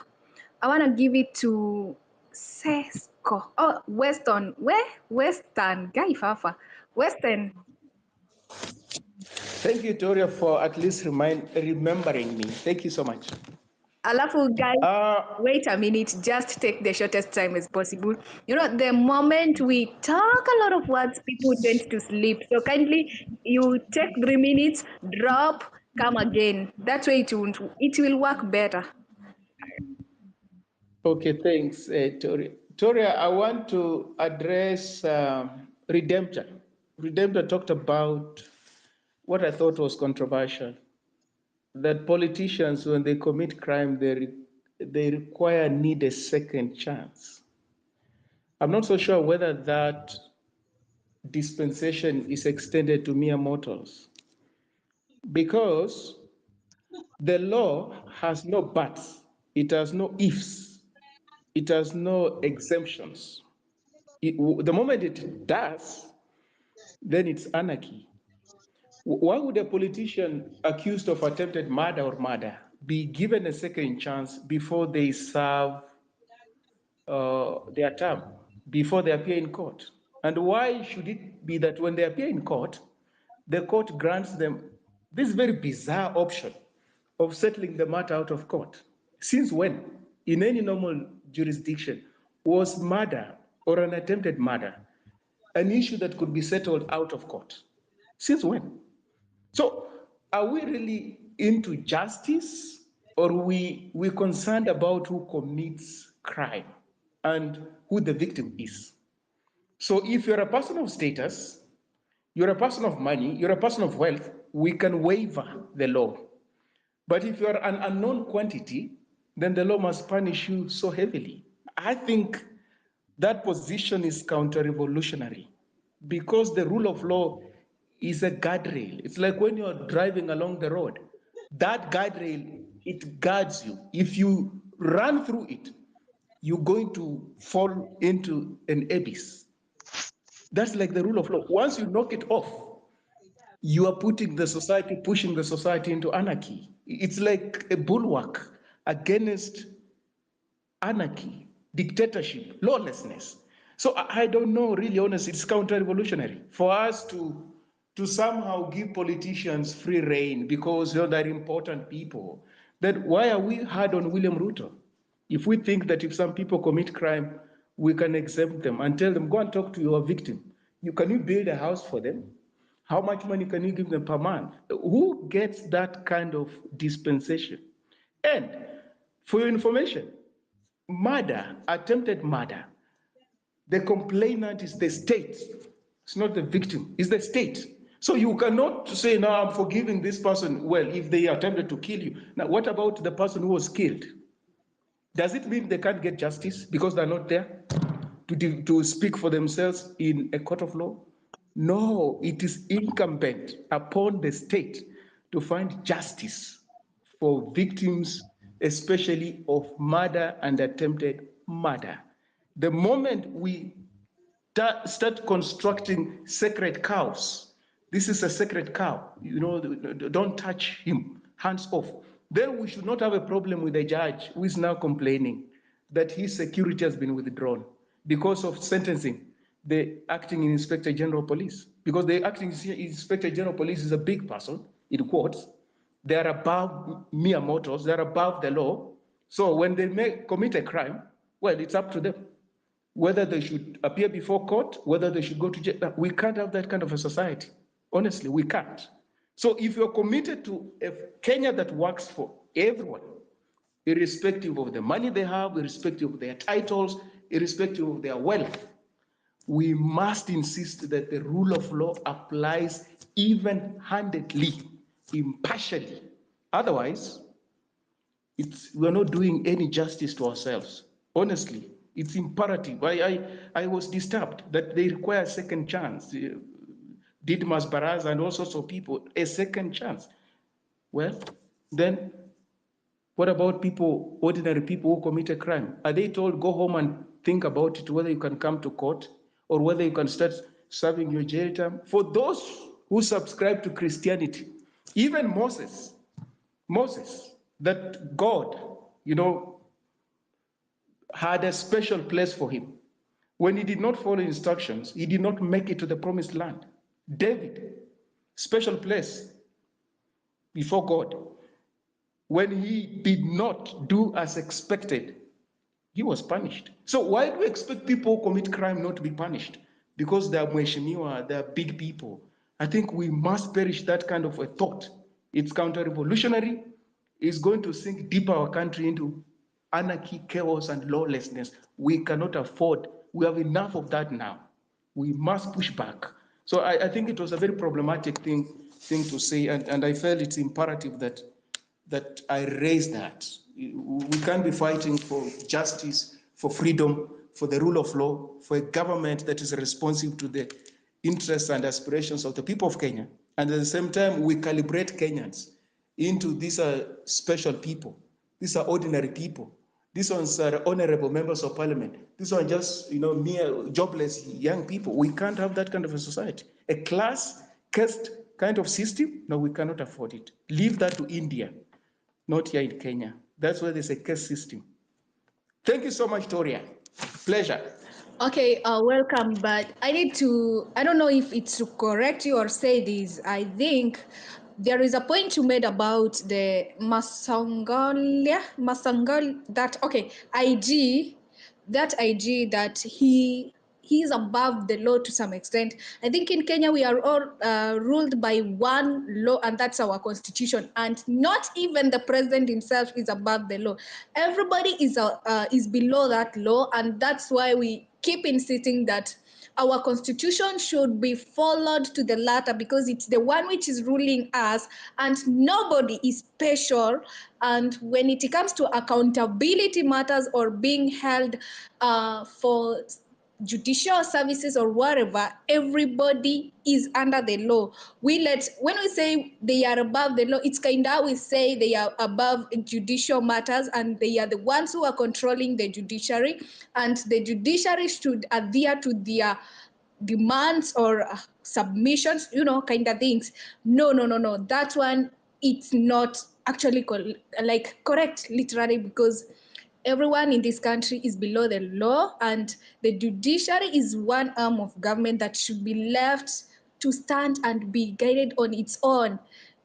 I want to give it to Sesco. Oh, Western. Where? Western. Guy Fafa. Western. Thank you, Toria, for at least remembering me. Thank you so much. Alafu, guys, wait a minute. Just take the shortest time as possible. You know, the moment we talk a lot of words, people tend to sleep. So kindly, you take 3 minutes, drop, come again. That way it will work better. Okay, thanks, Toria. Toria, I want to address Redemptor. Redemptor talked about what I thought was controversial, that politicians, when they commit crime, they need a second chance. I'm not so sure whether that dispensation is extended to mere mortals, because the law has no buts, it has no ifs, it has no exemptions. The moment it does, then it's anarchy. Why would a politician accused of attempted murder or murder be given a second chance before they serve their term, before they appear in court? And why should it be that when they appear in court, the court grants them this very bizarre option of settling the matter out of court? Since when, in any normal jurisdiction, was murder or an attempted murder an issue that could be settled out of court? Since when? So are we really into justice, or we concerned about who commits crime and who the victim is? So if you're a person of status, you're a person of money, you're a person of wealth, we can waiver the law. But if you're an unknown quantity, then the law must punish you so heavily. I think that position is counter-revolutionary, because the rule of law is a guardrail. It's like when you're driving along the road, that guardrail, it guards you. If you run through it, you're going to fall into an abyss. That's like the rule of law. Once you knock it off, you are pushing the society into anarchy. It's like a bulwark against anarchy, dictatorship, lawlessness. So I don't know, really honestly, it's counter-revolutionary for us to somehow give politicians free rein because they're important people. Then why are we hard on William Ruto? If we think that if some people commit crime, we can exempt them and tell them, go and talk to your victim. Can you build a house for them? How much money can you give them per month? Who gets that kind of dispensation? And for your information, murder, attempted murder, the complainant is the state. It's not the victim, it's the state. So you cannot say, no, I'm forgiving this person. Well, if they attempted to kill you. Now, what about the person who was killed? Does it mean they can't get justice because they're not there to speak for themselves in a court of law? No, it is incumbent upon the state to find justice for victims, especially of murder and attempted murder. The moment we start constructing sacred cows, this is a sacred cow, don't touch him, hands off, then we should not have a problem with the judge who is now complaining that his security has been withdrawn because of sentencing the acting inspector general police. Because the acting inspector general police is a big person, in quotes. They are above mere mortals, they are above the law. So when they commit a crime, well, it's up to them whether they should appear before court, whether they should go to jail. We can't have that kind of a society. Honestly, we can't. So if you're committed to a Kenya that works for everyone, irrespective of the money they have, irrespective of their titles, irrespective of their wealth, we must insist that the rule of law applies even-handedly, impartially. Otherwise, we're not doing any justice to ourselves. Honestly, it's imperative. I was disturbed that they require a second chance. Didmas Baraza and all sorts of people, a second chance. Well, then what about people, ordinary people who commit a crime? Are they told, go home and think about it, whether you can come to court or whether you can start serving your jail term? For those who subscribe to Christianity, even Moses, that God, had a special place for him. When he did not follow instructions, he did not make it to the promised land. David, special place before God. When he did not do as expected, he was punished. So why do we expect people who commit crime not to be punished? Because they are mheshimiwa, they are big people. I think we must perish that kind of a thought. It's counter-revolutionary. It's going to sink deeper our country into anarchy, chaos, and lawlessness. We cannot afford. We have enough of that now. We must push back. So I think it was a very problematic thing to say, and I felt it's imperative that I raise that. We can't be fighting for justice, for freedom, for the rule of law, for a government that is responsive to the interests and aspirations of the people of Kenya. And at the same time, we calibrate Kenyans into these are special people. These are ordinary people. These ones are honorable members of parliament. These are just, mere jobless young people. We can't have that kind of a society. A class-caste kind of system, no, we cannot afford it. Leave that to India, not here in Kenya. That's where there's a caste system. Thank you so much, Toria. Pleasure. Okay, welcome, but I don't know if it's to correct you or say this. I think there is a point you made about the Masangal, that, okay, IG that he he is above the law to some extent. I think in Kenya we are all ruled by one law, and that's our constitution. And not even the president himself is above the law. Everybody is below that law, and that's why we keep insisting that our constitution should be followed to the latter, because it's the one which is ruling us, and nobody is special. And when it comes to accountability matters or being held for judicial services or whatever, everybody is under the law. When we say they are above the law, it's kind of we say they are above judicial matters, and they are the ones who are controlling the judiciary, and the judiciary should adhere to their demands or submissions, kind of things. No. That one, it's not actually correct literally, because everyone in this country is below the law, and the judiciary is one arm of government that should be left to stand and be guided on its own,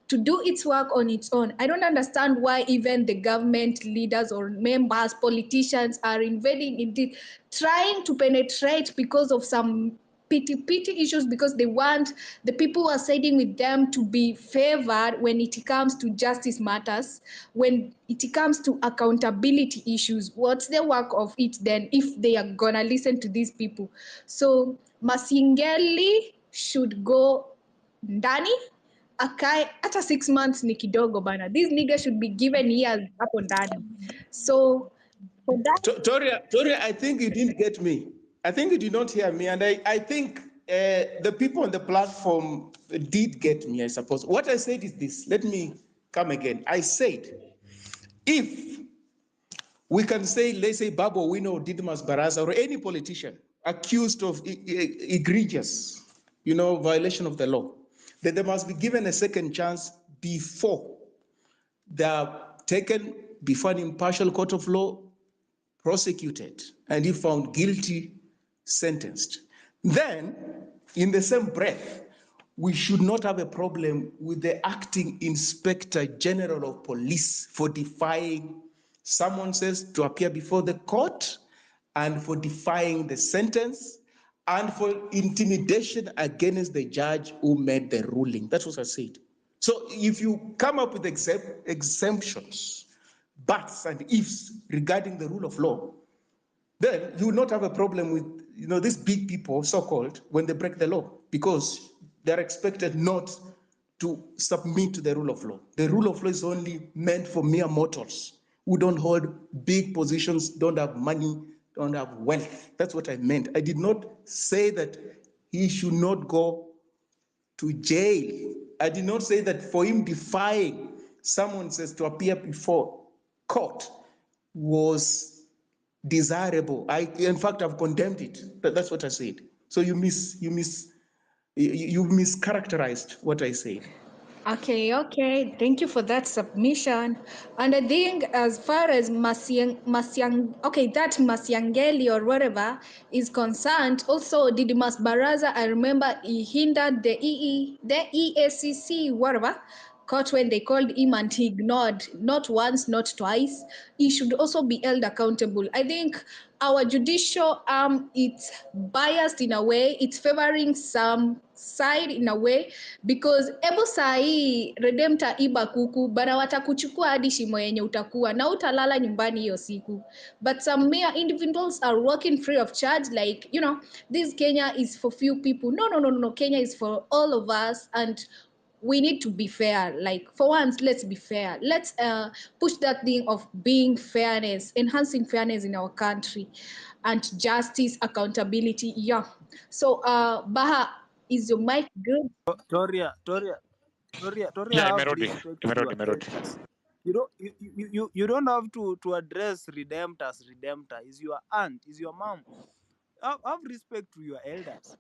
to do its work on its own. I don't understand why even the government leaders or members, politicians are invading indeed, trying to penetrate because of some petty issues, because they want the people who are siding with them to be favored when it comes to justice matters, when it comes to accountability issues. What's the work of it then if they are gonna listen to these people? So Masingeli should go ndani, akae hata 6 months ni kidogo bana. These niggas should be given years hapo ndani. So for that, Toria, I think you didn't get me. I think you did not hear me, and I think the people on the platform did get me, I suppose. What I said is this. Let me come again. I said, if we can say, let's say, Babu Owino, Didmus Barasa, or any politician accused of egregious, violation of the law, that they must be given a second chance before they are taken before an impartial court of law, prosecuted, and if found guilty, sentenced. Then, in the same breath, we should not have a problem with the acting inspector general of police for defying someone says to appear before the court, and for defying the sentence, and for intimidation against the judge who made the ruling. That's what I said. So if you come up with exemptions, buts and ifs regarding the rule of law, then you will not have a problem with these big people, so-called, when they break the law, because they're expected not to submit to the rule of law. The rule of law is only meant for mere mortals who don't hold big positions, don't have money, don't have wealth. That's what I meant. I did not say that he should not go to jail. I did not say that for him defying someone says to appear before court was desirable. In fact, I've condemned it. That's what I said. So you mischaracterized what I said. Okay. Thank you for that submission. And I think as far as that Masiangeli or whatever is concerned, also Didmus Baraza, I remember he hindered the EACC, whatever, court when they called him, and he ignored, not once, not twice. He should also be held accountable. I think our judicial arm, it's biased in a way, it's favoring some side in a way, because ebu sahi redempta iba kuku bana watakuchukua hadi shimo yenye utakuwa na utalala nyumbani hiyo siku. But some mere individuals are working free of charge, like, this Kenya is for few people. No, Kenya is for all of us, and we need to be fair. Like, for once, let's be fair. Let's push that thing of being fairness, enhancing fairness in our country, and justice, accountability. Yeah. So, Baha, is your mic good? Toria Yeah, have imerudi. respect to your elders. You don't have to address redemptor is your aunt, is your mom. Have respect to your elders.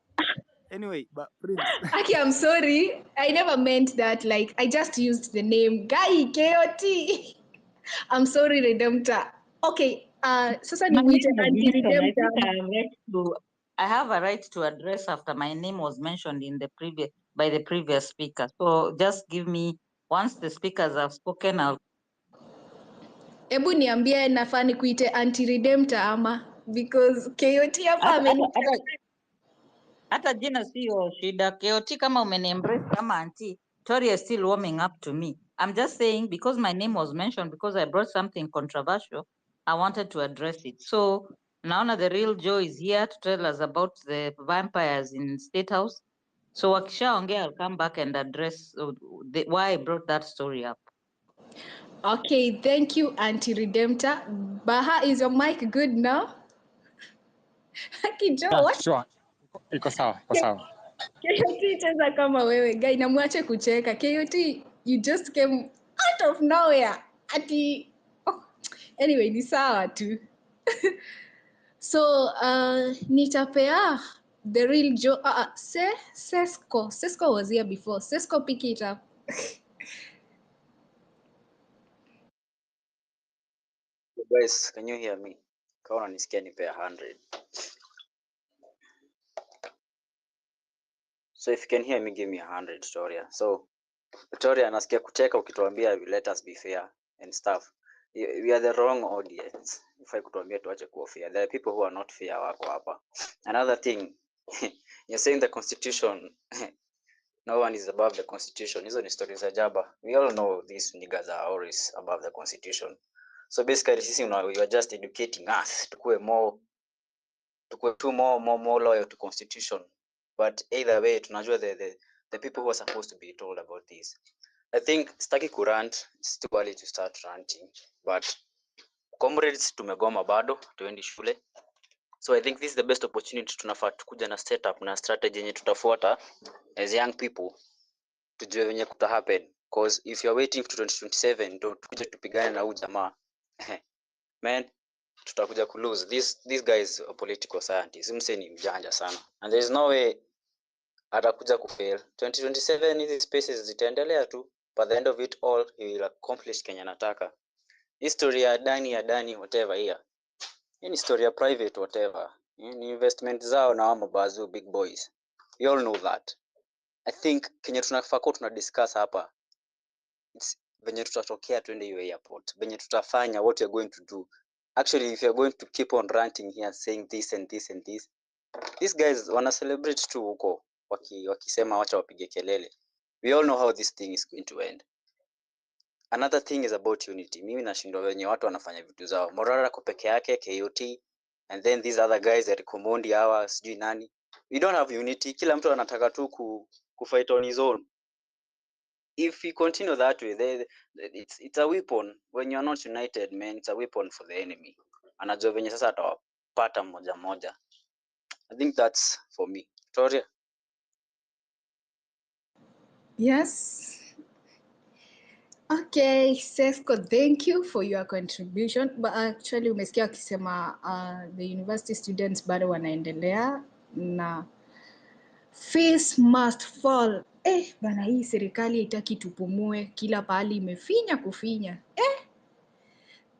Anyway, but Prince. Aki, I'm sorry. I never meant that. Like, I just used the name Guy KOT. I'm sorry, Redemptor. Okay. Sasa My nimuite name was mentioned. I think anti-Redemptor. I have a right to address after my name was mentioned by the previous speaker. So just give me, once the speakers have spoken, I'll. Ebu niambie nafaa nikuite anti-Redemptor ama, because KOT hapa ameniita. Hata jina sio shida. KOT kama umeniembrace kama auntie, Tori is still warming up to me. I'm just saying because my name was mentioned, because I brought something controversial, I wanted to address it. So naona the real Joe is here to tell us about the vampires in State House. So wakishaongea, I'll come back and address why I brought that story up. Okay, thank you, Auntie Redemptor. Baha, is your mic good now? Joe, Yeah, what? sure. Iko sawa, iko sawa. KOT cheza kama wewe guy, na muache kucheka. KOT, you just came out of nowhere. Ati oh, anyway, ni sawa tu. So nitapea the real Joe. Sesco was here before. Sesco, pick it up. Guys, can you hear me? Kama unanisikia nipe 100. So if you can hear me, give me 100, Victoria. So Victoria, nasikia kucheka ukituambia let us be fair and stuff. We are the wrong audience. If I kutuambia tuache kuwa fair. There are people who are not fair wako hapa. Another thing, you're saying the constitution, no one is above the constitution. Hizo ni stories za jaba. We all know these niggas are always above the constitution. So basically sisi you are just educating us tukue more loyal to constitution, but either way tunajua the people who are supposed to be told about this. I think sitaki kurant, it's too early to start ranting, but comrades tumegoma bado tuendi shule, so I think this is the best opportunity tunafaa tukuja na setup na strategy yenye tutafuata as young people tujue venye kuta happen, because if you are waiting for 2027 ndio tukuje tupigane na huyu jamaa man, tutakuja ku lose. This guy is a political scientist. Mse ni mjanja sana. And there is no way atakuja kufail. 2027 hizi spaces zitaendelea tu. By the end of it all, he will accomplish Kenya nataka. History ya Dani whatever here. Hii ni story ya private whatever. Ni investment zao na wamo bazu big boys. We all know that. I think Kenya tunafaa kuwa tuna discuss hapa. It's venye tutatokea twende hiyo airport. Venye tutafanya what we are going to do. Actually, if you're going to keep on ranting here saying this and this and this, these guys wana celebrate tu huko wakisema wacha wapige kelele. We all know how this thing is going to end. Another thing is about unity. Mimi nashindwa wenye watu wanafanya vitu zao. Morara kwa peke yake, KOT, and then these other guys Eric Omondi hawa sijui nani. We don't have unity. Kila mtu anataka tu kufight on his own. If we continue that way, it's a weapon. When you're not united, man, it's a weapon for the enemy. Anajua venye sasa atawapata moja moja. I think that's for me. Victoria? Yes. Okay, Sesco, thank you for your contribution. But actually umesikia wakisema the university students bado wanaendelea na fees must fall. Bana, hii serikali haitaki tupumue, kila pahali imefinya kufinya.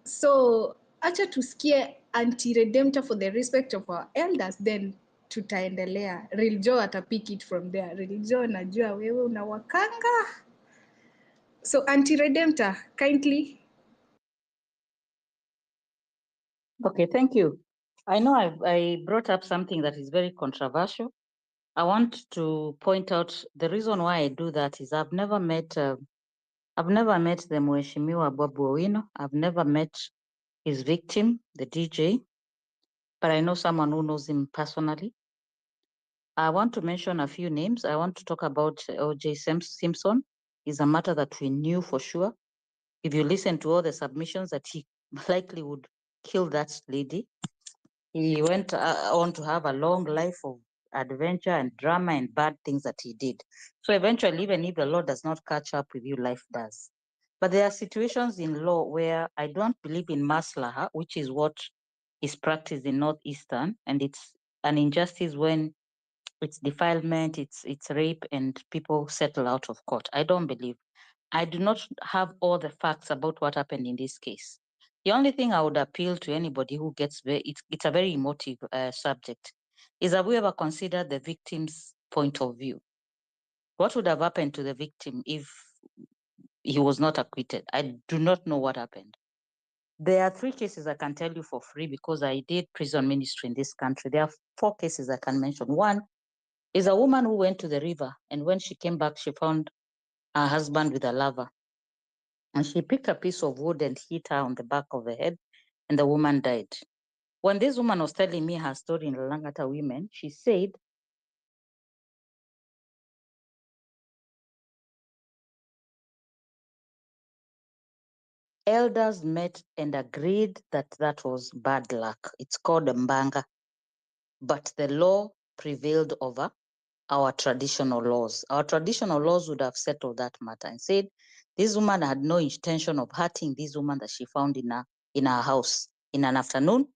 So acha tusikie Auntie Redemptor for the respect of our elders, then tutaendelea. Real Joe atapick it from there. Real Joe, najua wewe unawakanga. So Auntie Redemptor, kindly. Okay, thank you. I know I brought up something that is very controversial. I want to point out the reason why I do that is I've never met the Mheshimiwa Bob Owino. I've never met his victim, the DJ, but I know someone who knows him personally. I want to mention a few names. I want to talk about O.J. Simpson. It's a matter that we knew for sure. If you listen to all the submissions that he likely would kill that lady. He went on to have a long life of adventure and drama and bad things that he did. So eventually, even if the law does not catch up with you, life does. But there are situations in law where I don't believe in maslaha, which is what is practiced in Northeastern, and it's an injustice when it's defilement, it's rape, and people settle out of court. I don't believe. I do not have all the facts about what happened in this case. The only thing I would appeal to anybody who gets it's a very emotive subject, is have we ever considered the victim's point of view? What would have happened to the victim if he was not acquitted? I do not know what happened. There are 3 cases I can tell you for free because I did prison ministry in this country. There are 4 cases I can mention. One is a woman who went to the river, and when she came back, she found her husband with a lover. And she picked a piece of wood and hit her on the back of the head, and the woman died. When this woman was telling me her story in Langata Women, she said, elders met and agreed that that was bad luck. It's called a mbanga. But the law prevailed over our traditional laws. Our traditional laws would have settled that matter and said this woman had no intention of hurting this woman that she found in her house in an afternoon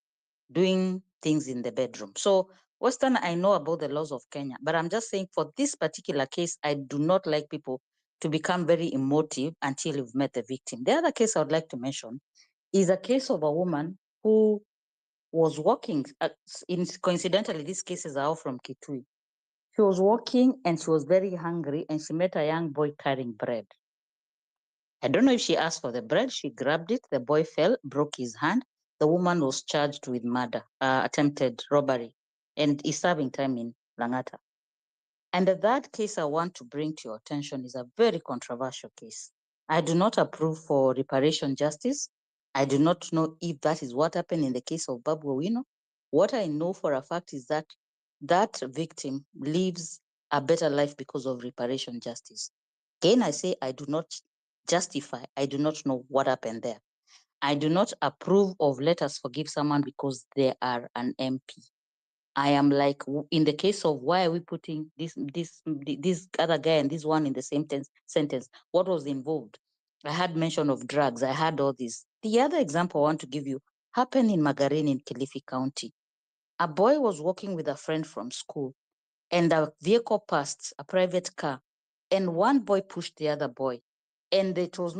doing things in the bedroom. So Western, I know about the laws of Kenya, but I'm just saying for this particular case, I do not like people to become very emotive until you've met the victim. The other case I would like to mention is a case of a woman who was walking, coincidentally, these cases are all from Kitui. She was walking and she was very hungry and she met a young boy carrying bread. I don't know if she asked for the bread. She grabbed it. The boy fell, broke his hand. The woman was charged with murder, attempted robbery, and is serving time in Langata. And that case I want to bring to your attention is a very controversial case. I do not approve for reparation justice. I do not know if that is what happened in the case of Babu Owino. What I know for a fact is that that victim lives a better life because of reparation justice. Again, I say I do not justify, I do not know what happened there. I do not approve of let us forgive someone because they are an MP. I am like, in the case of why are we putting this other guy and this one in the same sentence? What was involved? I had mention of drugs. I had all this. The other example I want to give you happened in Magarini in Kilifi County. A boy was walking with a friend from school and a vehicle passed, a private car, and one boy pushed the other boy. And it was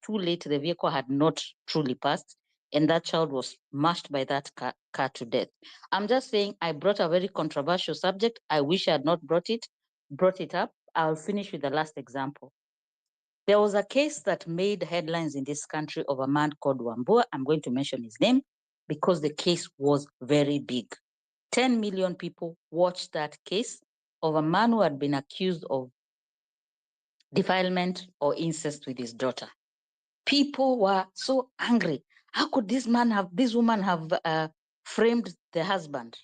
too late. The vehicle had not truly passed, and that child was mashed by that car to death. I'm just saying I brought a very controversial subject. I wish I had not brought it up. I'll finish with the last example. There was a case that made headlines in this country of a man called Wambua. I'm going to mention his name because the case was very big. 10 million people watched that case of a man who had been accused of defilement or incest with his daughter. People were so angry. How could this woman have framed the husband?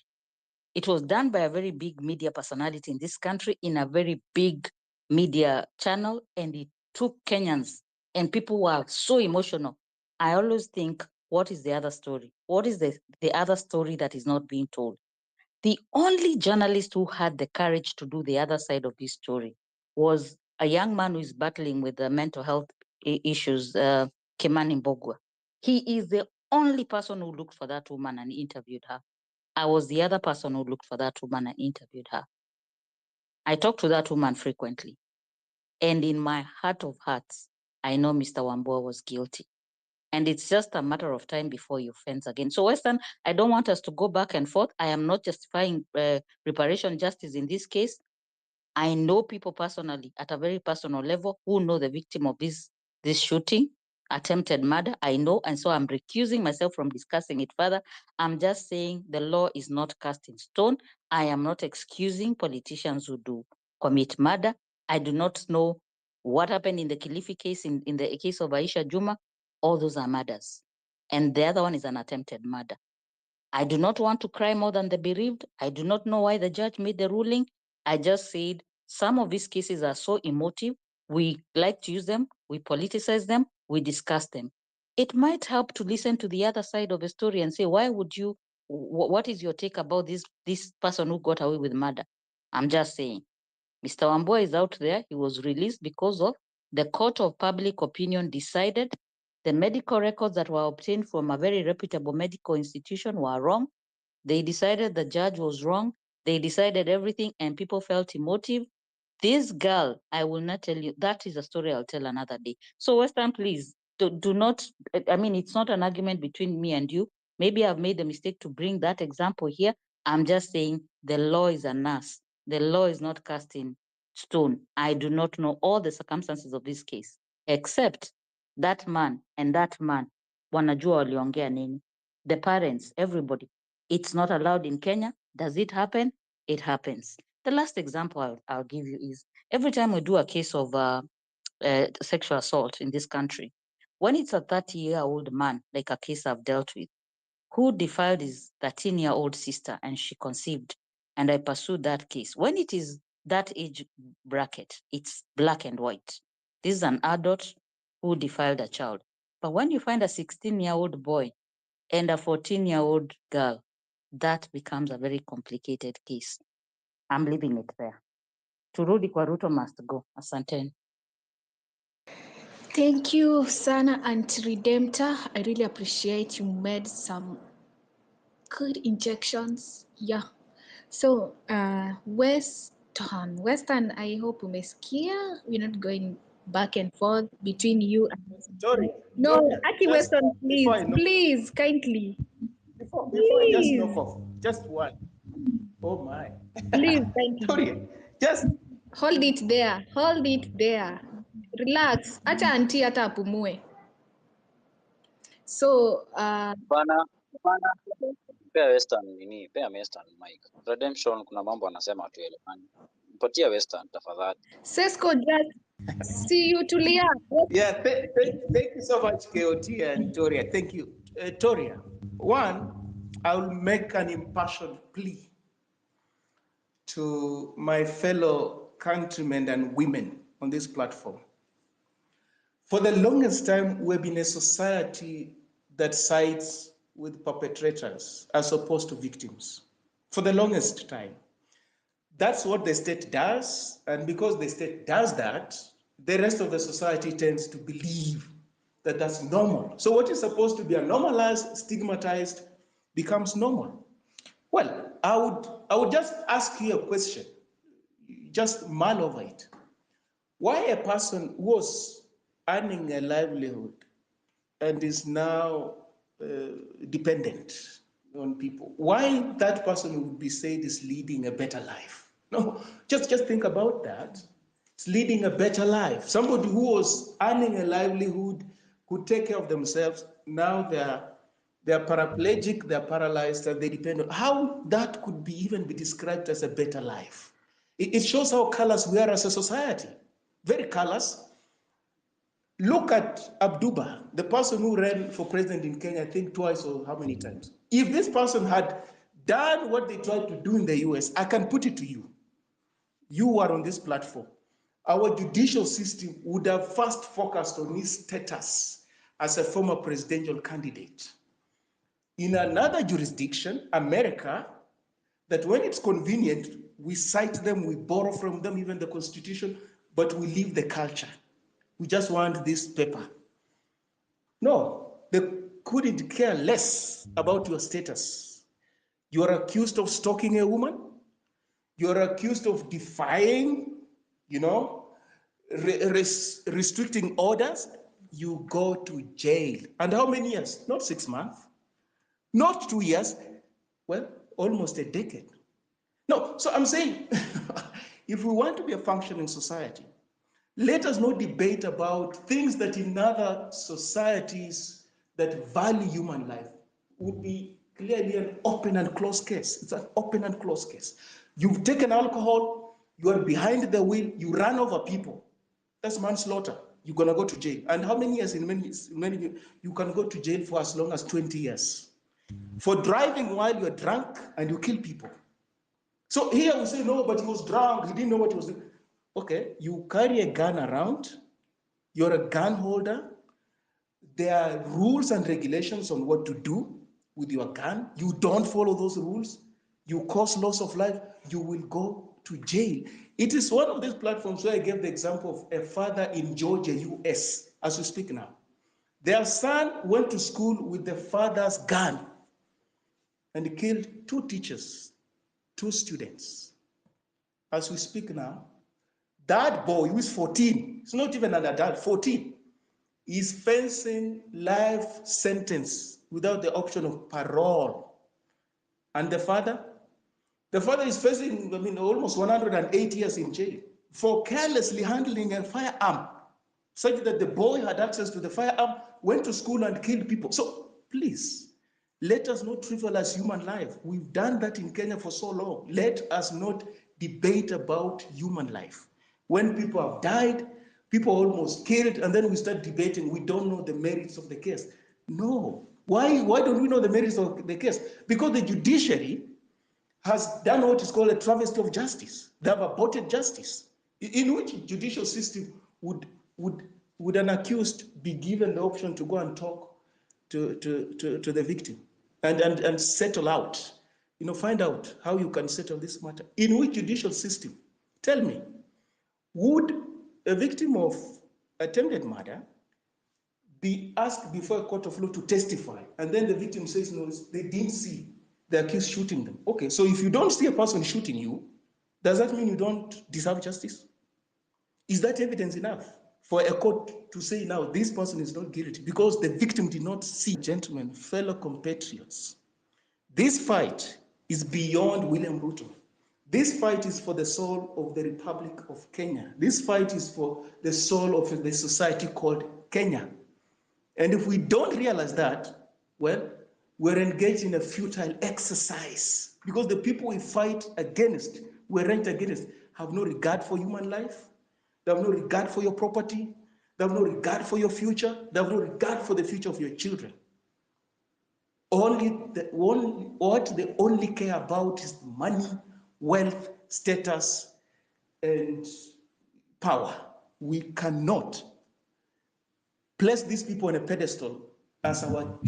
It was done by a very big media personality in this country in a very big media channel, and it took Kenyans, and people were so emotional. I always think, what is the other story? What is the other story that is not being told? The only journalist who had the courage to do the other side of this story was a young man who is battling with the mental health issues, Kimani Mbogwa. He is the only person who looked for that woman and interviewed her. I was the other person who looked for that woman and interviewed her. I talked to that woman frequently. And in my heart of hearts, I know Mr. Wambua was guilty. And it's just a matter of time before you fence again. So Western, I don't want us to go back and forth. I am not justifying reparation justice in this case. I know people personally at a very personal level who know the victim of this shooting, attempted murder. I know, and so I'm recusing myself from discussing it further. I'm just saying the law is not cast in stone. I am not excusing politicians who do commit murder. I do not know what happened in the Kilifi case, in the case of Aisha Juma. All those are murders. And the other one is an attempted murder. I do not want to cry more than the bereaved. I do not know why the judge made the ruling. I just said some of these cases are so emotive. We like to use them, we politicize them, we discuss them. It might help to listen to the other side of the story and say, why would you, what is your take about this person who got away with murder? I'm just saying. Mr. Wambua is out there. He was released because of the court of public opinion decided the medical records that were obtained from a very reputable medical institution were wrong. They decided the judge was wrong. They decided everything and people felt emotive. This girl, I will not tell you, that is a story I'll tell another day. So Western, please, do not, I mean, it's not an argument between me and you. Maybe I've made a mistake to bring that example here. I'm just saying the law is a nurse. The law is not cast in stone. I do not know all the circumstances of this case, except that man and that man, wanajua waliongea nini. The parents, everybody. It's not allowed in Kenya. Does it happen? It happens. The last example I'll give you is every time we do a case of sexual assault in this country, when it's a 30-year-old man, like a case I've dealt with, who defiled his 13-year-old sister and she conceived, and I pursued that case. When it is that age bracket, it's black and white. This is an adult who defiled a child. But when you find a 16-year-old boy and a 14-year-old girl, that becomes a very complicated case. I'm leaving it there. Turudi kwa Ruto must go. Asanteni. Thank you, Sana Anti-Redemptor. I really appreciate you made some good injections. Yeah. So, Western, I hope umesikia. We're not going back and forth between you and Sorry, no, Gloria, Aki just Western, before please, I knock, please, kindly, before I just knock please, off, just one. Oh my. please, kindly. Gloria, just Hold it there. Hold it there. Relax. Acha auntie hata apumue. So, Bana, bana, pea Western nini, pea Western mic. Redemption kuna mambo anasema tuelewani. Mpatia Western tafadhali. Sesco, just see you Tulia. yeah, thank you so much, KOT and Toria. Thank you. Toria, one, I'll make an impassioned plea to my fellow countrymen and women on this platform. For the longest time, we've been a society that sides with perpetrators as opposed to victims. For the longest time. That's what the state does, and because the state does that, the rest of the society tends to believe that that's normal. So what is supposed to be a normalized, stigmatized, becomes normal. Well, I would just ask you a question, just mull over it. Why a person who was earning a livelihood and is now dependent on people, why that person would be said is leading a better life? No, just think about that. It's leading a better life. Somebody who was earning a livelihood could take care of themselves. Now they're paraplegic, they're paralyzed, and they depend on how that could be even be described as a better life. It shows how callous we are as a society. Very callous. Look at Abduba, the person who ran for president in Kenya, I think twice or how many times. If this person had done what they tried to do in the US, I can put it to you. You are on this platform. Our judicial system would have first focused on his status as a former presidential candidate. In another jurisdiction, America, that when it's convenient, we cite them, we borrow from them, even the Constitution, but we leave the culture. We just want this paper. No, they couldn't care less about your status. You are accused of stalking a woman. You are accused of defying, restricting orders. You go to jail. And how many years? Not 6 months, not 2 years. Well, almost a decade. No, so I'm saying, if we want to be a functioning society, let us not debate about things that in other societies that value human life would be clearly an open and closed case. It's an open and closed case. You've taken alcohol, you are behind the wheel, you run over people. That's manslaughter. You're gonna go to jail. And how many years? In many, you can go to jail for as long as 20 years. For driving while you're drunk and you kill people. So here we say, no, but he was drunk, he didn't know what he was doing. Okay, you carry a gun around, you're a gun holder, there are rules and regulations on what to do with your gun. You don't follow those rules, you cause loss of life, you will go to jail. It is one of these platforms where I gave the example of a father in Georgia, US, as we speak now. Their son went to school with the father's gun and killed 2 teachers, 2 students. As we speak now, that boy who is 14, it's not even an adult, 14, is facing life sentence without the option of parole. And the father? The father is facing, almost 108 years in jail for carelessly handling a firearm, such that the boy had access to the firearm, went to school and killed people. So please, let us not trivialize human life. We've done that in Kenya for so long. Let us not debate about human life. When people have died, people are almost killed, and then we start debating, we don't know the merits of the case. No. Why don't we know the merits of the case? Because the judiciary has done what is called a travesty of justice. They have aborted justice. In which judicial system would an accused be given the option to go and talk to the victim and settle out, find out how you can settle this matter? In which judicial system? Tell me, would a victim of attempted murder be asked before a court of law to testify, and then the victim says no, they didn't see the accused shooting them? Okay, so if you don't see a person shooting you, does that mean you don't deserve justice? Is that evidence enough for a court to say now this person is not guilty because the victim did not see? Gentlemen, fellow compatriots, this fight is beyond William Ruto. This fight is for the soul of the Republic of Kenya. This fight is for the soul of the society called Kenya. And if we don't realize that, well, we're engaged in a futile exercise because the people we fight against, we're ranked against, have no regard for human life. They have no regard for your property. They have no regard for your future. They have no regard for the future of your children. What they only care about is money, wealth, status, and power. We cannot place these people on a pedestal as our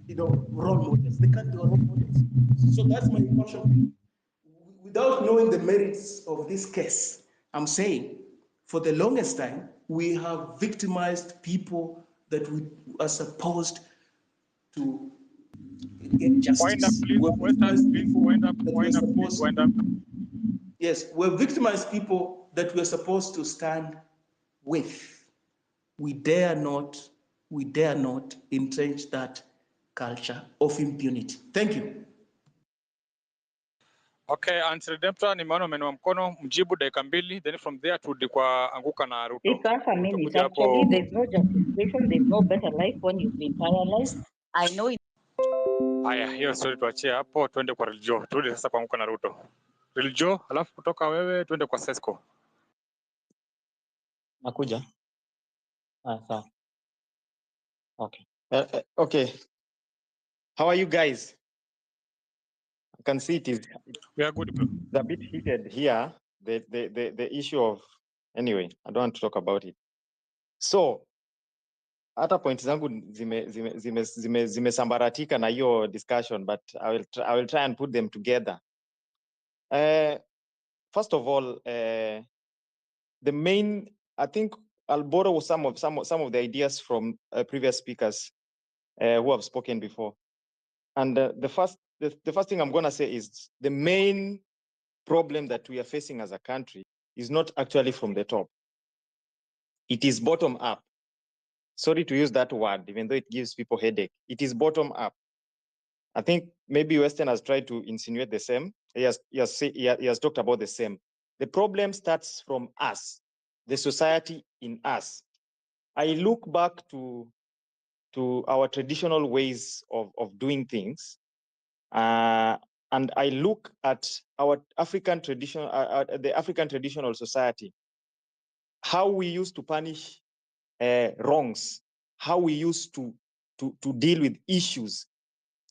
role models. They can't be our role models. So that's my caution. Without knowing the merits of this case, I'm saying for the longest time, we have victimized people that we are supposed to get justice. Wind up, please. Wind up. Yes, we're victimized people that we're supposed to stand with. We dare not entrench that culture of impunity. Thank you. Okay, Answer Depta, nimeona umeinua mkono, mjibu dakika 2, then from there turudi kwa Anguka na Ruto. It's half a minute. Actually, there's no justification, there's no better life when you've been paralyzed. I know it. Haya, hiyo story tuachie hapo, twende kwa Religio. Turudi sasa kwa Anguka na Ruto. Religio, alafu kutoka wewe twende kwa Sesco. Nakuja. Sawa. Okay. Okay. How are you guys? I can see We are good, bro. It's a bit heated here. The issue of, anyway, I don't want to talk about it. So, hata point zangu zimesambaratika na hiyo discussion, but I will try and put them together. First of all, the main, I think I'll borrow some of the ideas from previous speakers who have spoken before. And the first thing I'm going to say is the main problem that we are facing as a country is not actually from the top. It is bottom up. Sorry to use that word, even though it gives people headache. It is bottom up. I think maybe Western has tried to insinuate the same. He has talked about the same. The problem starts from us, the society in us. I look back to our traditional ways of doing things, and I look at our African tradition, the African traditional society, how we used to punish wrongs, how we used to deal with issues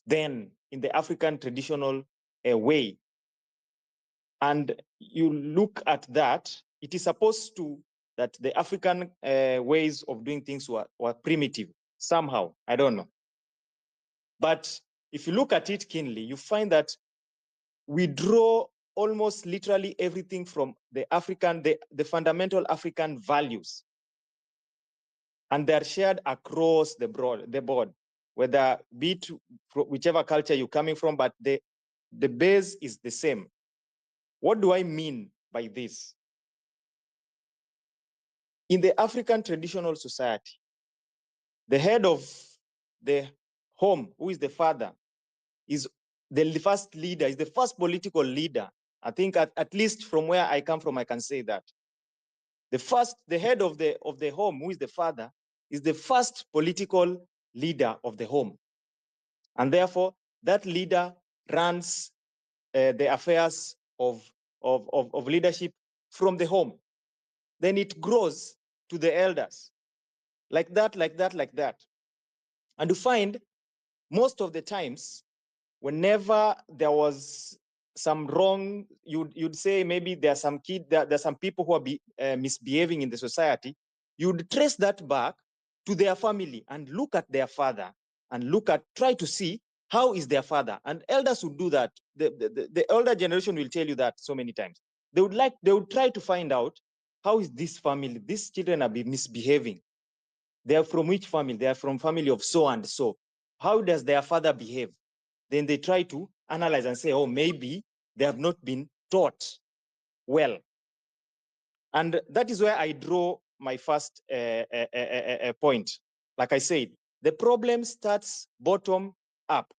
then in the African traditional way. And you look at that, it is supposed to that the African ways of doing things were primitive somehow, I don't know. But if you look at it keenly, you find that we draw almost literally everything from the African, the fundamental African values. And they're shared across the board, whether be it whichever culture you're coming from, but the base is the same. What do I mean by this? In the African traditional society, the head of the home, who is the father, is the first leader, is the first political leader. I think at least from where I come from, I can say that. The head of the home, who is the father, is the first political leader of the home. And therefore, that leader runs the affairs of of leadership from the home. Then it grows to the elders, like that, like that, like that. And you find most of the times, whenever there was some wrong, you'd say maybe there are some there's some people who are misbehaving in the society. You'd trace that back to their family and look at their father and try to see how is their father. And elders would do that. The elder generation will tell you that so many times. They would try to find out how is this family, these children are misbehaving. They are from which family? They are from family of so and so. How does their father behave? Then they try to analyze and say, oh, maybe they have not been taught well. And that is where I draw my first point. Like I said, the problem starts bottom up.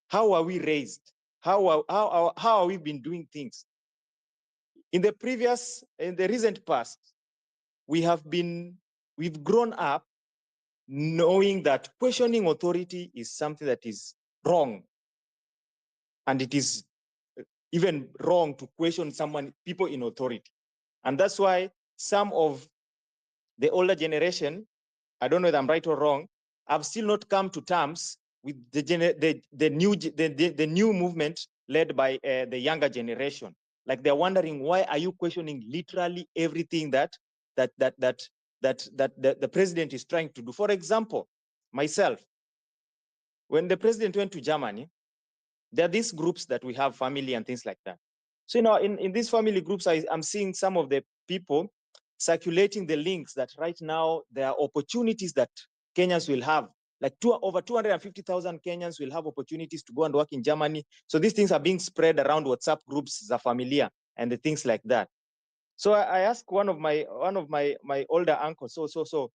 How are we raised? How are we been doing things? In the recent past, we've grown up knowing that questioning authority is something that is wrong. And it is even wrong to question people in authority. And that's why some of the older generation, I don't know if I'm right or wrong, have still not come to terms with the new movement led by the younger generation. Like they're wondering, why are you questioning literally everything that the president is trying to do? For example, myself, when the president went to Germany, there are these groups that we have, family and things like that. So, in these family groups, I'm seeing some of the people circulating the links that right now there are opportunities that Kenyans will have. Like over 250,000 Kenyans will have opportunities to go and work in Germany. So these things are being spread around WhatsApp groups, the familia, and the things like that. So I asked one of my older uncles, so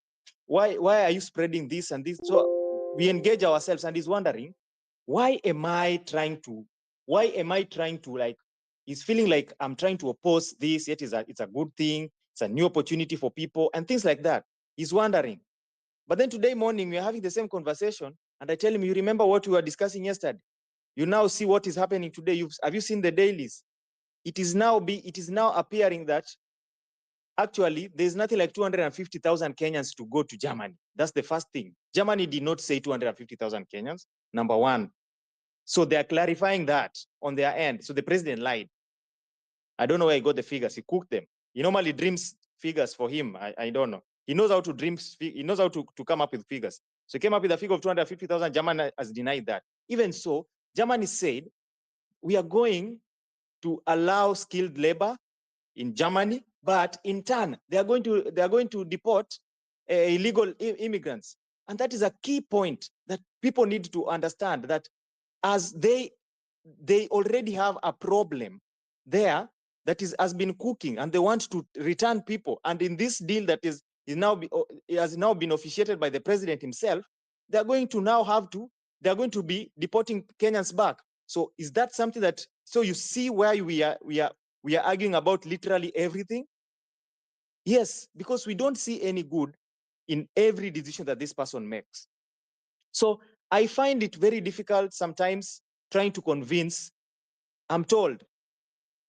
why are you spreading this and this? So we engage ourselves, and he's wondering, why am I trying to like, he's feeling like I'm trying to oppose this, yet it's a good thing, it's a new opportunity for people and things like that. He's wondering. But then today morning, we're having the same conversation, and I tell him, you remember what we were discussing yesterday? You now see what is happening today. Have you seen the dailies? It is now appearing that actually there's nothing like 250,000 Kenyans to go to Germany. That's the first thing. Germany did not say 250,000 Kenyans, number one. So they're clarifying that on their end. So the president lied. I don't know where he got the figures. He cooked them. He normally dreams figures for him. I don't know. He knows how to dream. He knows how to come up with figures. So he came up with a figure of 250,000. Germany has denied that. Even so, Germany said, we are going to allow skilled labor in Germany, but in turn, they are going to deport illegal immigrants. And that is a key point that people need to understand, that as they already have a problem there that has been cooking, and they want to return people. And in this deal that has now been officiated by the president himself, they're going to be deporting Kenyans back. So is that something that, so you see why we are arguing about literally everything? Yes, because we don't see any good in every decision that this person makes. So I find it very difficult sometimes trying to convince. I'm told,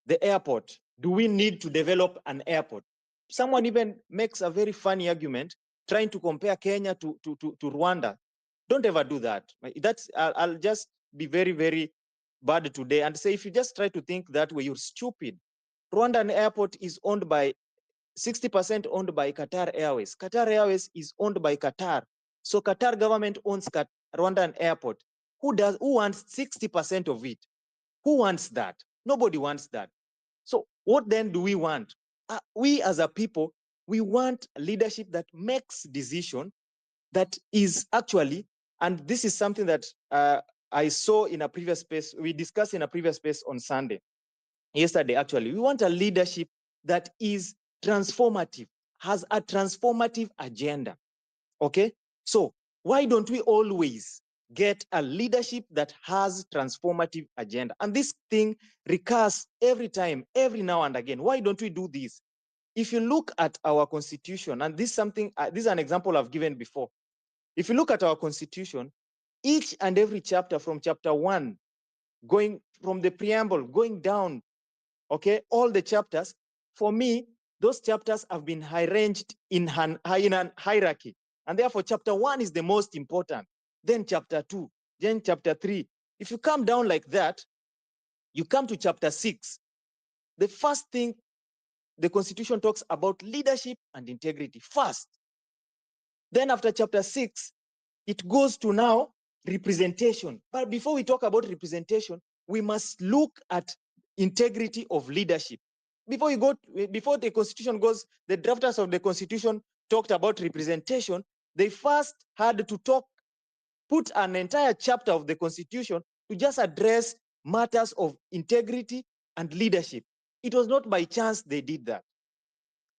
the airport, do we need to develop an airport? Someone even makes a very funny argument trying to compare Kenya to Rwanda. Don't ever do that. I'll just be very, very bad today and say, if you just try to think that way, you're stupid. Rwandan airport is owned by 60% owned by Qatar Airways. Qatar Airways is owned by Qatar. So Qatar government owns Rwandan airport. Who wants 60% of it? Who wants that? Nobody wants that. So what then do we want? We as a people, we want leadership that makes decision that is actually, and this is something that I saw in a previous space, we discussed in a previous space on Sunday, yesterday actually. We want a leadership that is transformative, has a transformative agenda, okay? So why don't we always get a leadership that has transformative agenda? And this thing recurs every time, every now and again. Why don't we do this? If you look at our constitution, and this is an example I've given before. If you look at our constitution, each and every chapter from chapter 1, going from the preamble, going down okay, all the chapters, for me, those chapters have been arranged in an hierarchy. And therefore, chapter 1 is the most important, then chapter 2, then chapter 3. If you come down like that, you come to chapter 6. The first thing, the Constitution talks about leadership and integrity first. Then after chapter 6, it goes to now representation. But before we talk about representation, we must look at integrity of leadership. Before the Constitution goes, the drafters of the Constitution talked about representation. They first had to put an entire chapter of the Constitution to just address matters of integrity and leadership. It was not by chance they did that.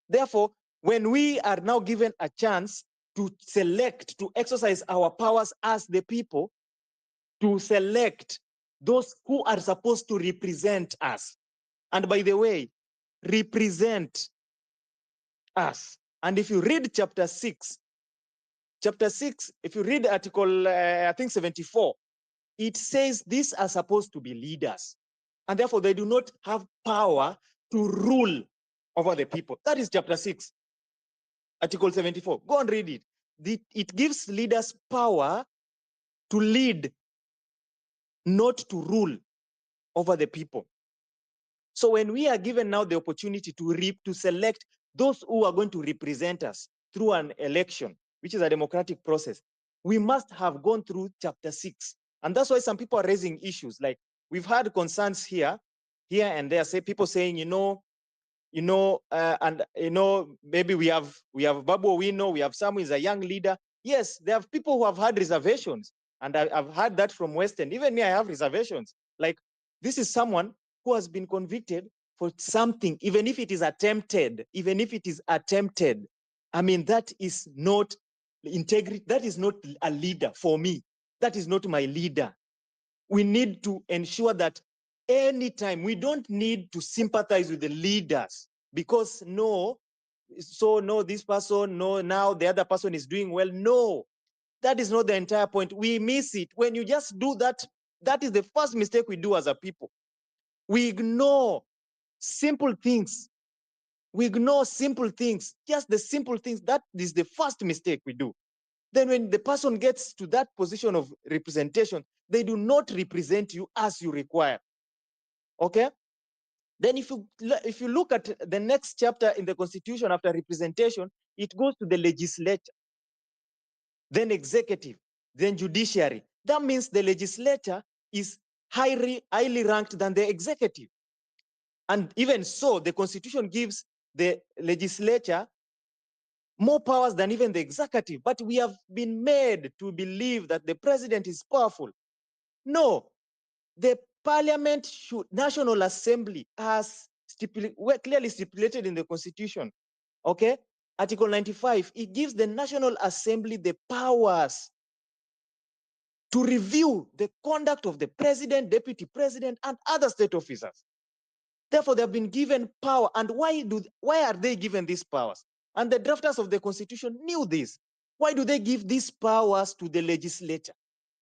Therefore, when we are now given a chance to select, to exercise our powers as the people, to select those who are supposed to represent us. And by the way, represent us. And if you read chapter 6, if you read article, I think 74, it says these are supposed to be leaders. And therefore, they do not have power to rule over the people. That is chapter 6. Article 74. Go and read it. It gives leaders power to lead, not to rule over the people. So when we are given now the opportunity to select those who are going to represent us through an election, which is a democratic process, we must have gone through chapter 6. And that's why some people are raising issues. Like we've had concerns here and there, people saying, maybe we have Babu Owino, we have someone who is a young leader. Yes, there are people who have had reservations, and I've heard that from Western. Even me, I have reservations. Like this is someone who has been convicted for something, even if it is attempted. I mean, that is not integrity. That is not a leader for me. That is not my leader. We need to ensure that anytime we don't need to sympathize with the leaders because this person, now the other person is doing well. No, that is not the entire point. We miss it. When you just do that, that is the first mistake we do as a people. We ignore simple things. Just the simple things. That is the first mistake we do. Then when the person gets to that position of representation, they do not represent you as you require. Okay? Then if you look at the next chapter in the Constitution after representation, it goes to the legislature, then executive, then judiciary. That means the legislature is highly ranked than the executive. And even so, the Constitution gives the legislature more powers than even the executive. But we have been made to believe that the president is powerful. No, the parliament National Assembly has clearly stipulated in the Constitution, okay? Article 95, it gives the National Assembly the powers to review the conduct of the president, deputy president, and other state officers. Therefore, they have been given power. And why are they given these powers? And the drafters of the Constitution knew this. Why do they give these powers to the legislature?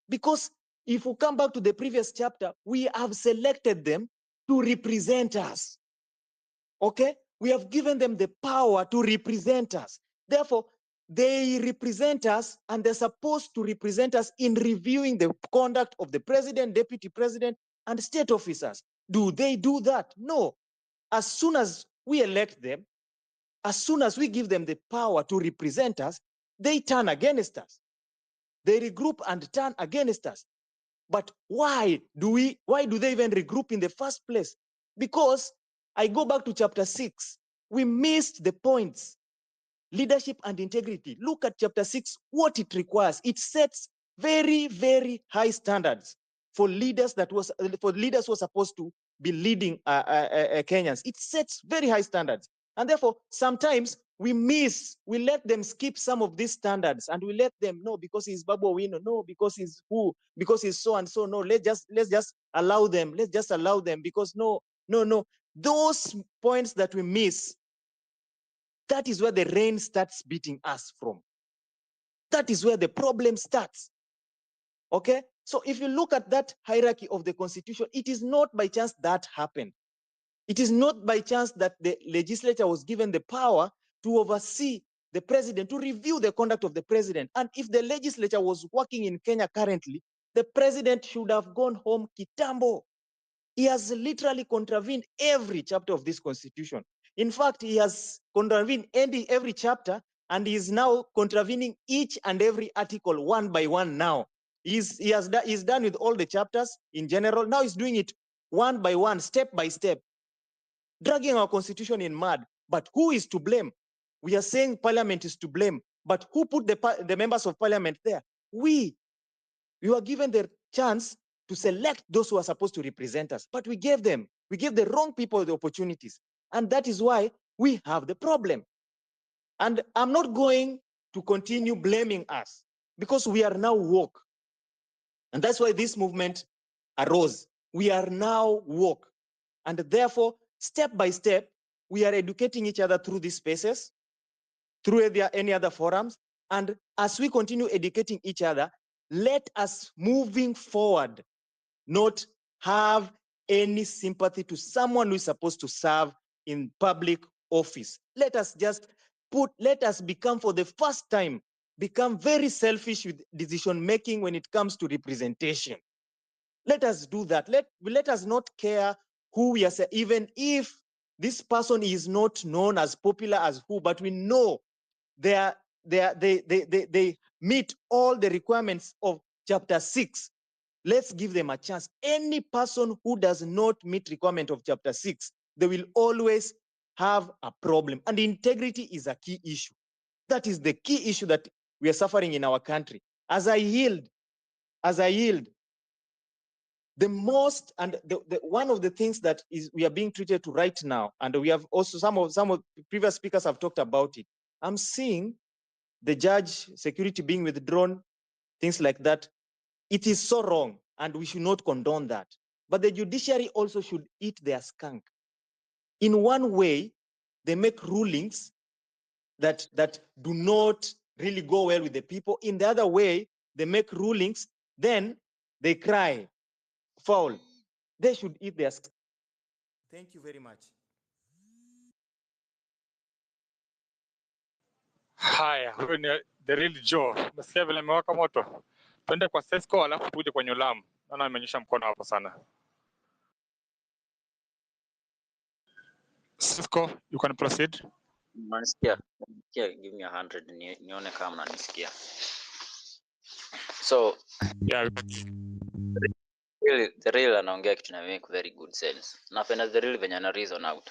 Because if we come back to the previous chapter, we have selected them to represent us. Okay? We have given them the power to represent us. Therefore, they represent us and they're supposed to represent us in reviewing the conduct of the president, deputy president, and state officers. Do they do that? No. As soon as we elect them, as soon as we give them the power to represent us, they turn against us. They regroup and turn against us. But why do they even regroup in the first place? Because I go back to chapter 6. We missed the points. Leadership and integrity. Look at chapter 6, what it requires. It sets very, very high standards for leaders who are supposed to be leading Kenyans. It sets very high standards. And therefore, sometimes we let them skip some of these standards and we let them know because he's Babu Owino, no, because he's who, because he's so and so, no, let's just allow them. Let's just allow them because no. Those points that we miss, that is where the rain starts beating us from. That is where the problem starts. Okay? So if you look at that hierarchy of the Constitution, it is not by chance that happened. It is not by chance that the legislature was given the power to oversee the president, to review the conduct of the president. And if the legislature was working in Kenya currently, the president should have gone home kitambo. He has literally contravened every chapter of this constitution. In fact, he has contravened every chapter, and he is now contravening each and every article one by one now. He's done with all the chapters in general. Now he's doing it one by one, step by step, dragging our constitution in mud. But who is to blame? We are saying parliament is to blame. But who put the members of parliament there? We were given the chance to select those who are supposed to represent us, but we gave the wrong people the opportunities. And that is why we have the problem. And I'm not going to continue blaming us, because we are now woke. And that's why this movement arose. We are now woke. And therefore, step by step, we are educating each other through these spaces, through any other forums. And as we continue educating each other, let us moving forward not have any sympathy to someone who is supposed to serve in public office. Let us become, for the first time, become very selfish with decision making when it comes to representation. Let us do that. Let us not care who we are, even if this person is not known as popular as who, but we know they meet all the requirements of chapter 6. Let's give them a chance. Any person who does not meet requirement of chapter 6, they will always have a problem. And integrity is a key issue. That is the key issue that we are suffering in our country. As I yield, the most, and one of the things that we are being treated to right now, and we have also some of previous speakers have talked about it. I'm seeing the judge security being withdrawn, things like that. It is so wrong, and we should not condone that. But the judiciary also should eat their skunk. In one way, they make rulings that do not really go well with the people. In the other way, they make rulings, then they cry foul. They should eat their skunk. Thank you very much. Haya, huyu ni the real Joe. Umesikia vile imewaka moto? Twende kwa Sesco alafu tuje kwenye Ulamu. Naona amenyosha mkono hapo sana. Sesco, you can proceed. Unanisikia? Give me 100 nione kama unanisikia. So, Yeah. The real anaongea kitu na make very good sense. Napenda the real venye ana reason out.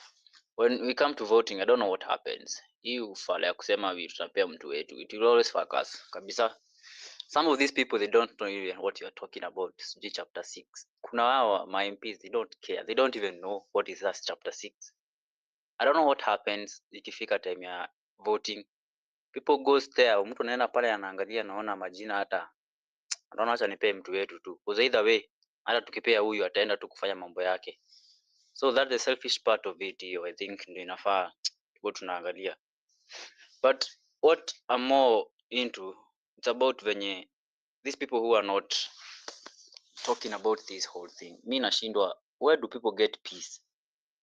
When we come to voting, I don't know what happens. Hii ufala ya kusema tutapea mtu wetu, it will always fuck us kabisa. Some of these people, they don't know even what you are talking about. Sijui chapter 6. Kuna wao my MPs, they don't care, they don't even know what is that chapter 6. I don't know what happens ikifika time ya voting. People goes there, mtu anaenda pale anaangalia, naona majina, hata anaona acha nipee mtu wetu tu, because either way hata tukipea huyu ataenda tu kufanya mambo yake. So that's the selfish part of it. I think ndio inafaa tuko tunaangalia. But what I'm more into, it's about venye these people who are not talking about this whole thing. Mi nashindwa, where do people get peace?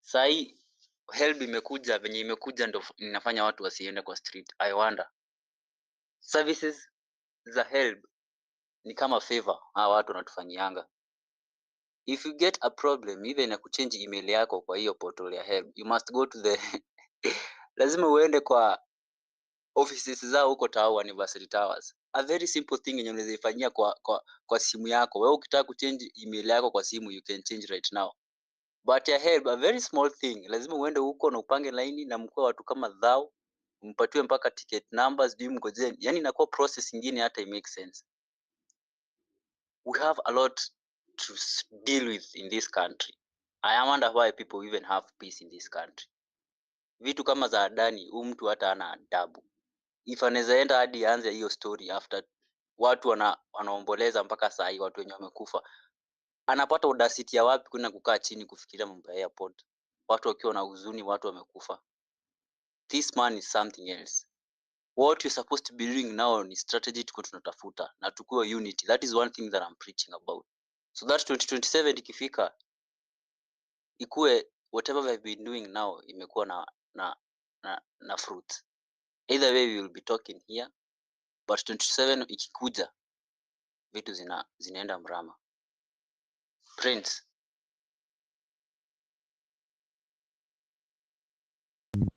Sai help imekuja, venye imekuja ndo inafanya watu wasiende kwa street. I wonder. Services za help ni kama favor hawa watu wanatufanyianga. If you get a problem, even ya kuchange email yako kwa hiyo portal ya help, you must go to the lazima uende kwa offices zao huko Tower, University Towers. A very simple thing yenye unaweza ifanyia kwa simu yako. Wewe ukitaka kuchange email yako kwa simu, you can change right now. But ya help, a very small thing, lazima uende huko na upange line na mkuu watu kama dhao, mpatiwe mpaka ticket numbers, ndio mngojeni. Yani inakuwa process nyingine hata it makes sense. We have a lot to deal with in this country. I wonder why people even have peace in this country. Vitu kama za Adani, mtu hata ana adabu. If anaweza enda hadi anze hiyo story after watu wanaomboleza mpaka saa hii watu wenye wamekufa. Anapata audacity ya wapi kuna kukaa chini kufikiria mambo ya airport? Watu wakiwa na huzuni, watu wamekufa. This man is something else. What you're supposed to be doing now ni strategy tuko tunatafuta na tukue unity. That is one thing that I'm preaching about. So that 2027 ikifika ikue whatever we've been doing now imekuwa na fruit. Either way we will be talking here, but 27 ikikuja vitu zinaenda mrama. Prince.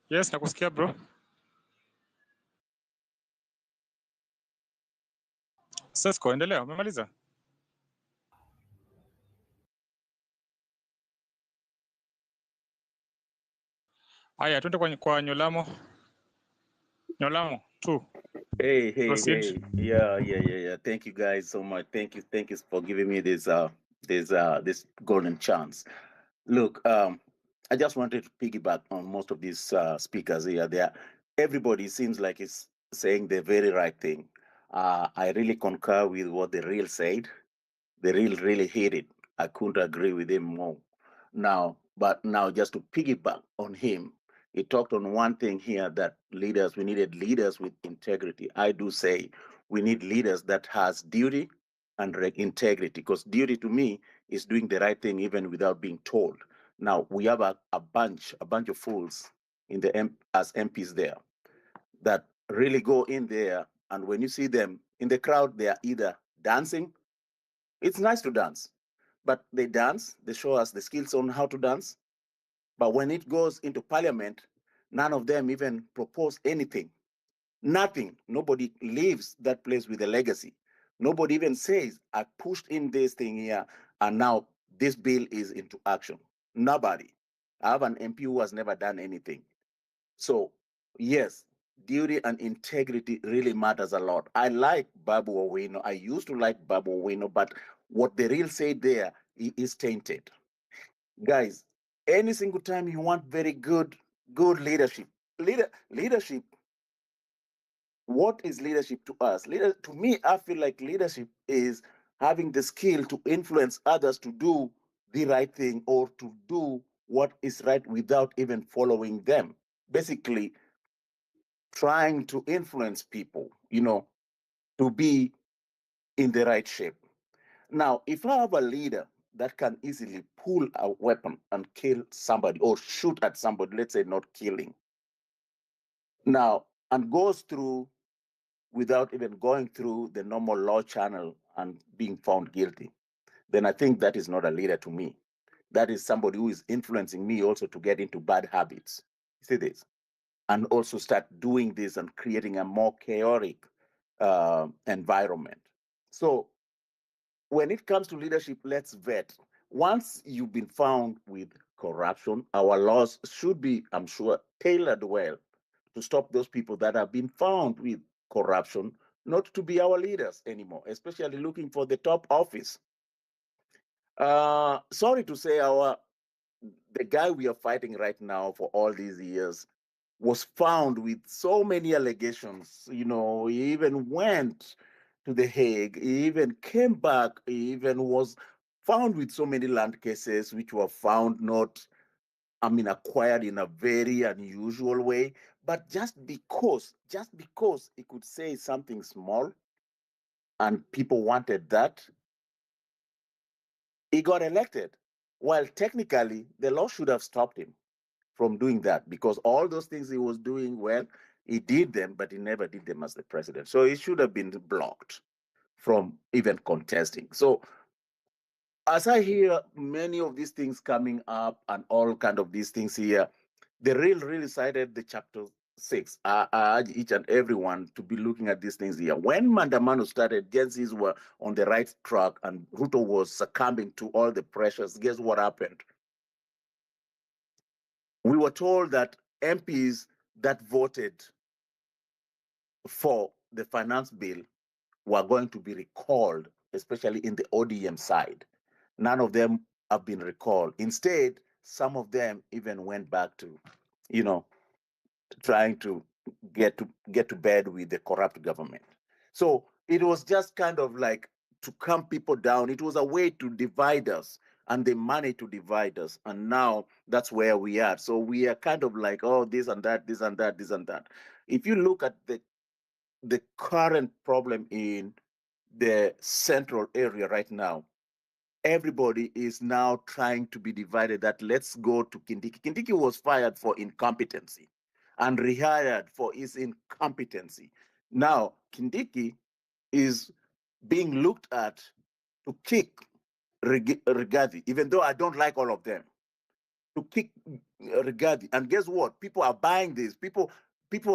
Yes, nakusikia bro. Sesko, endelea, umemaliza? Haya, twende kwa Nyolamo. Nyolamo, tu. Proceed. Hey. Yeah. Thank you guys so much. Thank you for giving me this golden chance. Look, I just wanted to piggyback on most of these speakers here. Everybody seems like is saying the very right thing. I really concur with what the real said. The real really hit it. I couldn't agree with him more. But now just to piggyback on him, he talked on one thing here that we needed leaders with integrity. I do say we need leaders that has duty and integrity, because duty to me is doing the right thing even without being told. Now we have a bunch of fools as MPs there that really go in there, and when you see them in the crowd, they are either dancing. It's nice to dance, but they dance, they show us the skills on how to dance. But when it goes into parliament, none of them even propose anything. Nothing. Nobody leaves that place with a legacy. Nobody even says, I pushed in this thing here, and now this bill is into action. Nobody. I have an MP who has never done anything. So, yes, duty and integrity really matters a lot. I like Babu Owino. I used to like Babu Owino, but what the real say there is tainted. Guys, any single time you want very good leadership, leadership, what is leadership to us? To me, I feel like leadership is having the skill to influence others to do the right thing or to do what is right without even following them. Basically, trying to influence people, to be in the right shape. Now, if I have a leader that can easily pull a weapon and kill somebody or shoot at somebody, let's say not killing, now, and goes through without even going through the normal law channel and being found guilty, then I think that is not a leader to me. That is somebody who is influencing me also to get into bad habits. See this? And also start doing this and creating a more chaotic environment. So when it comes to leadership, let's vet. Once you've been found with corruption, our laws should be, I'm sure, tailored well to stop those people that have been found with corruption not to be our leaders anymore, especially looking for the top office. Sorry to say, the guy we are fighting right now for all these years was found with so many allegations. He even went to The Hague. He even came back. He even was found with so many land cases, which were found not, acquired in a very unusual way. But just because he could say something small and people wanted that, he got elected. While technically, the law should have stopped him from doing that, because all those things he was doing, well, he did them, but he never did them as the president. So he should have been blocked from even contesting. So as I hear many of these things coming up and all kind of these things here, the really cited the chapter 6. I urge each and everyone to be looking at these things here. When Mandamano started, Gen Zs were on the right track and Ruto was succumbing to all the pressures. Guess what happened? We were told that MPs that voted for the finance bill were going to be recalled, especially in the ODM side. None of them have been recalled. Instead, some of them even went back to, trying to get to bed with the corrupt government. So it was just kind of like to calm people down. It was a way to divide us and the money to divide us. And now that's where we are. So we are kind of like, oh, this and that, this and that, this and that. If you look at the current problem in the central area right now, everybody is now trying to be divided, that let's go to Kindiki. Kindiki was fired for incompetency and rehired for his incompetency. Now, Kindiki is being looked at to kick Rigathi, even though I don't like all of them, to kick Rigathi. And guess what? People are buying this. People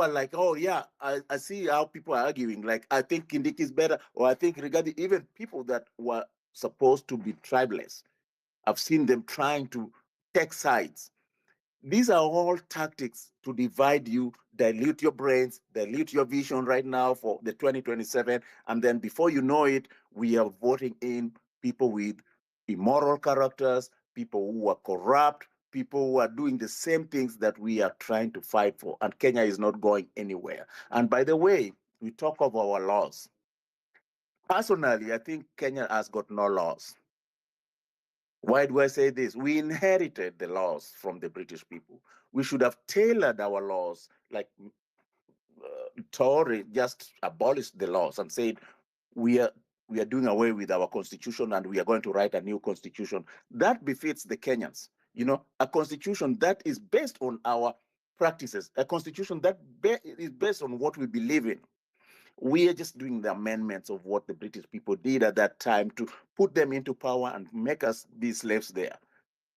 are like, oh yeah, I see how people are arguing. Like, I think Kindiki is better, or I think Rigathi. Even people that were supposed to be tribeless, I've seen them trying to take sides. These are all tactics to divide you, dilute your brains, dilute your vision right now for the 2027. And then before you know it, we are voting in people with immoral characters, people who are corrupt, people who are doing the same things that we are trying to fight for. And Kenya is not going anywhere. And by the way, we talk of our laws. Personally, I think Kenya has got no laws. Why do I say this? We inherited the laws from the British people. We should have tailored our laws, like Tory just abolished the laws and said, we are doing away with our constitution and we are going to write a new constitution. That befits the Kenyans. You know, a constitution that is based on our practices, a constitution that is based on what we believe in. We are just doing the amendments of what the British people did at that time to put them into power and make us be slaves there.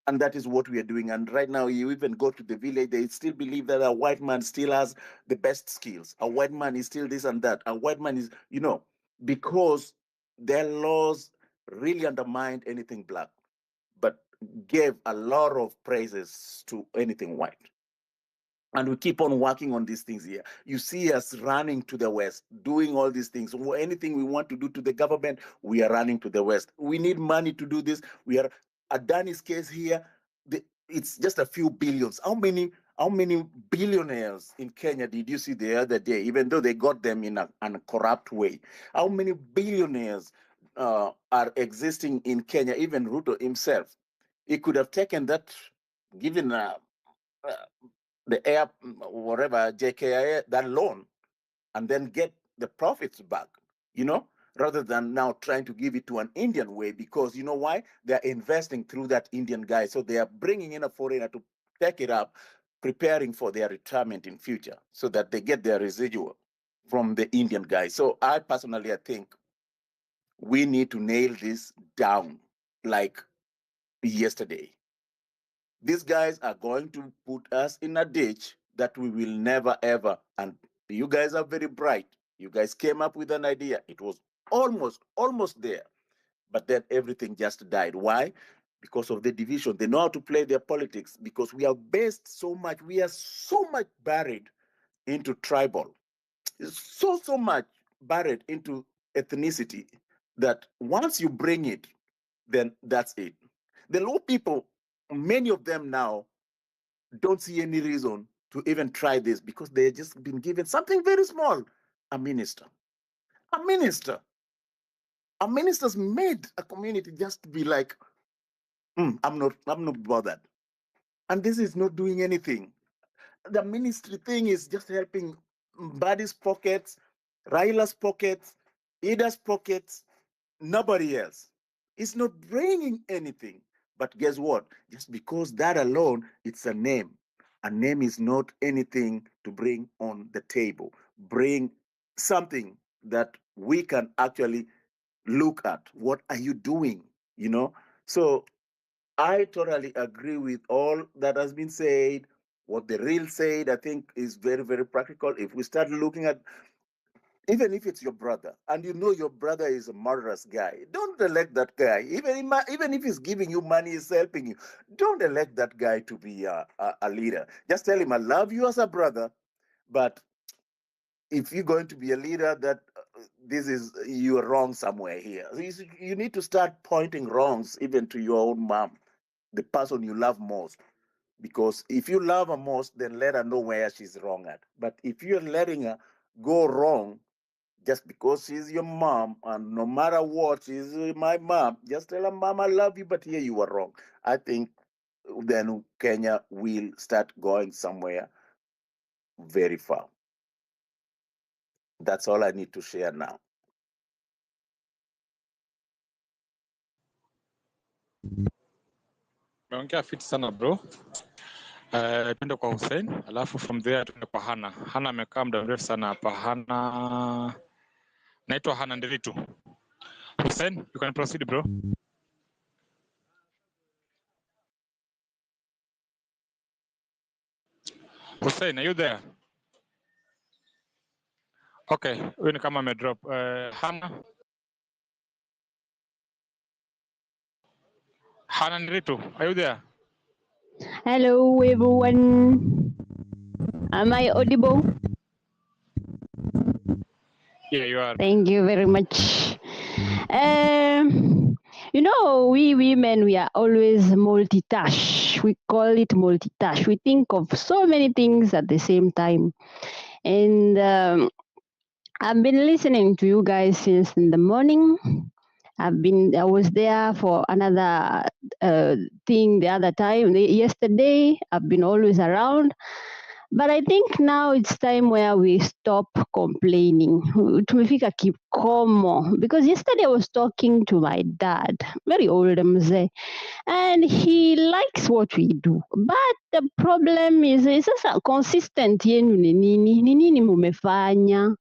And that is what we are doing. And right now, you even go to the village, they still believe that a white man still has the best skills. A white man is still this and that. A white man is, you know, because their laws really undermined anything black, but gave a lot of praises to anything white. And we keep on working on these things here. You see us running to the West, doing all these things. Anything we want to do to the government, we are running to the West. We need money to do this. We are, Adani's case here, it's just a few billions. How many billionaires in Kenya did you see the other day, even though they got them in a corrupt way? How many billionaires are existing in Kenya, even Ruto himself? He could have taken that, given the air, whatever, JKIA, that loan, and then get the profits back, you know, rather than now trying to give it to an Indian way, because you know why? They're investing through that Indian guy. So they are bringing in a foreigner to take it up, preparing for their retirement in future so that they get their residual from the Indian guy. So I personally, I think we need to nail this down like yesterday. These guys are going to put us in a ditch that we will never ever. And you guys are very bright. You guys came up with an idea. It was almost there. But then everything just died. Why? Because of the division. They know how to play their politics, because we are based so much. We are so much buried into tribal. So much buried into ethnicity that once you bring it, then that's it. The low people, many of them now don't see any reason to even try this, because they just been given something very small, a minister. A minister. A minister's made a community just to be like, I'm not bothered. And this is not doing anything. The ministry thing is just helping Mbadi's pockets, Raila's pockets, Ida's pockets, nobody else. It's not bringing anything. But guess what? Just because that alone, it's a name. A name is not anything to bring on the table. Bring something that we can actually look at. What are you doing? You know? So I totally agree with all that has been said. What the real said, I think, is very, very practical. If we start looking at, even if it's your brother, and you know your brother is a murderous guy, don't elect that guy. Even if he's giving you money, he's helping you, don't elect that guy to be a leader. Just tell him, I love you as a brother, but if you're going to be a leader, that you're wrong somewhere here. You need to start pointing wrongs even to your own mom, the person you love most. Because if you love her most, then let her know where she's wrong at. But if you're letting her go wrong just because she's your mom, and no matter what, she's my mom, just tell her, Mom, I love you, but here you are wrong. I think then Kenya will start going somewhere very far. That's all I need to share now. Umeongea fiti sana bro. Tuende kwa Hussein, alafu from there tuende kwa Hana. Hana amekaa muda mrefu sana hapa. Hana, naitwa Hana Nderitu. Hussein, you can proceed bro. Hussein, are you there? Okay, huyu ni kama amedrop. Hana. Hana Nderitu, are you there? Hello everyone. Am I audible? Yeah, you are. Thank you very much. You know, we women, we are always multitask. We call it multitask. We think of so many things at the same time. And I've been listening to you guys since in the morning. I was there for another thing the other time, yesterday. I've been always around. But I think now it's time where we stop complaining. Tumefika kikomo. Because yesterday I was talking to my dad, very old mzee, and he likes what we do. But the problem is sasa consistent yenu ni nini mumefanya?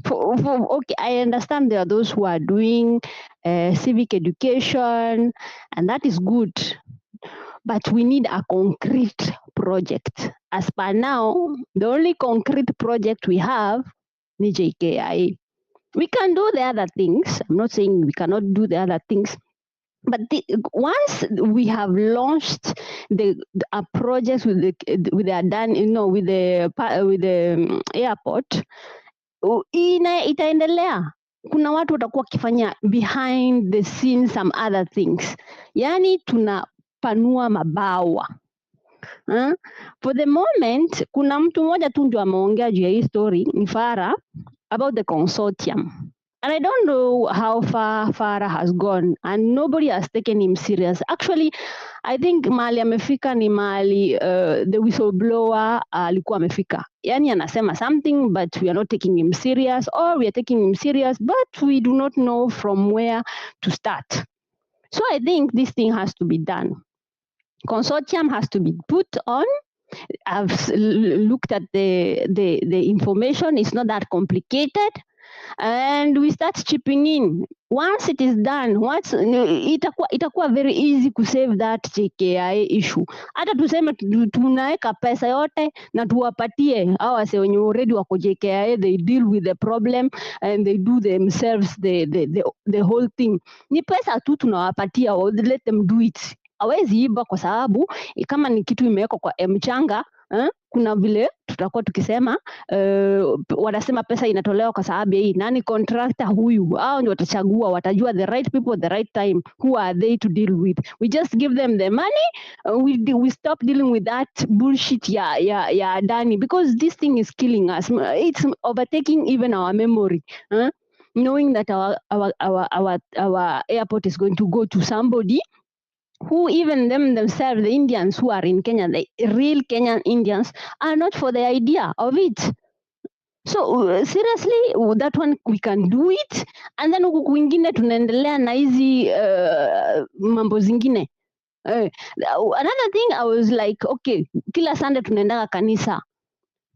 Okay, I understand there are those who are doing civic education, and that is good. But we need a concrete project. As per now, the only concrete project we have is JKIA. We can do the other things. I'm not saying we cannot do the other things. But once we have launched a project with the airport, itaendelea. Kuna watu watakuwa wakifanya behind the scenes some other things. Yani tunapanua mabawa. For the moment, kuna mtu mmoja tu ndio ameongea juu ya hii story, ni Farah, about the consortium. And I don't know how far Farah has gone, and nobody has taken him serious. Actually, I think mahali amefika ni mahali the whistleblower alikuwa amefika. Yani anasema something, but we are not taking him serious, or we are taking him serious, but we do not know from where to start. So I think this thing has to be done. Consortium has to be put on. I've looked at the information. It's not that complicated. And we start chipping in. Once it is done, itakuwa very easy to save that JKIA issue. Hata tuseme tunaweka pesa yote na tuwapatie hao wase wenye already wako JKIA, they deal with the problem and they do themselves the whole thing. Ni pesa tu tunawapatia, let them do it. Hawezi iba kwa sababu kama ni kitu imewekwa kwa mchanga, kuna vile tutakuwa tukisema wanasema pesa inatolewa kwa sababu hii nani contractor huyu, hao ndio watachagua, watajua the right people the right time, who are they to deal with. We just give them the money. We stop dealing with that bullshit ya Adani, because this thing is killing us. It's overtaking even our memory. Knowing that our airport is going to go to somebody who even themselves, the Indians who are in Kenya, the real Kenyan Indians, are not for the idea of it. So seriously, that one we can do it, and then huku kwingine tunaendelea na hizi mambo zingine. Another thing, I was like, okay, kila Sunday tunaendaga kanisa.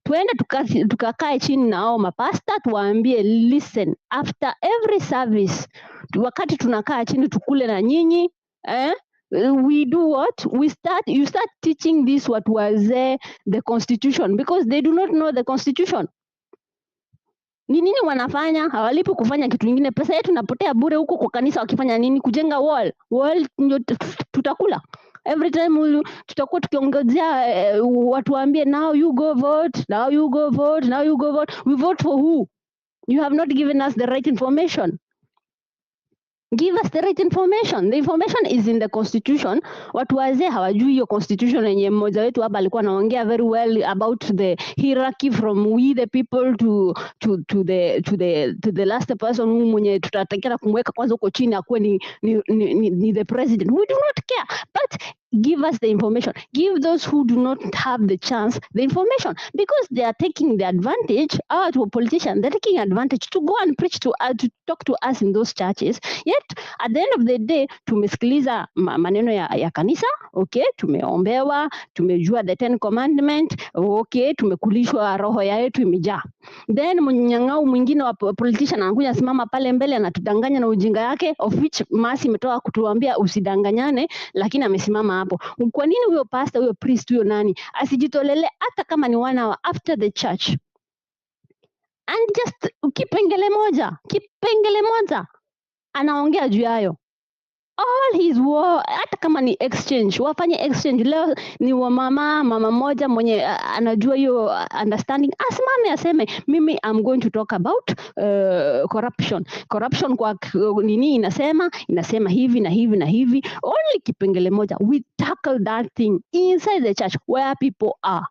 Tuende tukakae chini na hao mapasta tuwaambie, listen, after every service, wakati tunakaa chini tukule na nyinyi, we do what? You start teaching this what was the constitution, because they do not know the constitution. Ni nini wanafanya? Hawalipi kufanya kitu kingine. Pesa yetu napotea bure huko kwa kanisa wakifanya nini? Kujenga wall ndio tutakula. Every time tutakuwa tukiongezea watu waambie, now you go vote, now you go vote, now you go vote. We vote for who? You have not given us the right information. Give us the right information. The information is in the constitution. Watu wazee hawajui hiyo constitution yenye mmoja wetu hapa alikuwa anaongea very well about the hierarchy from we the people to the last person mwenye tutatakana kumweka kwanza huko chini akuwe ni the president. We do not care. But give us the information. Give those who do not have the chance the information, because they are taking the advantage. Our politicians, they're taking advantage to go and preach to talk to us in those churches. Yet at the end of the day, tumesikiliza maneno ya kanisa, okay, tumeombewa, tumejua the 10 commandment, okay, tumekulishwa roho yetu imejaa. Then mnyang'au mwingine wa politician anakuja simama pale mbele anatudanganya na ujinga yake, of which Masi imetoka kutuambia usidanganyane, lakini amesimama hapo. Kwa nini huyo pastor, huyo priest, huyo nani asijitolele hata kama ni 1 hour after the church and just kipengele moja anaongea juu yayo? All his war, hata kama ni exchange, wafanye exchange. Leo ni wa mama moja mwenye anajua hiyo understanding, asimame aseme mimi I'm going to talk about corruption kwa nini inasema hivi na hivi na hivi. Only kipengele moja, we tackle that thing inside the church where people are,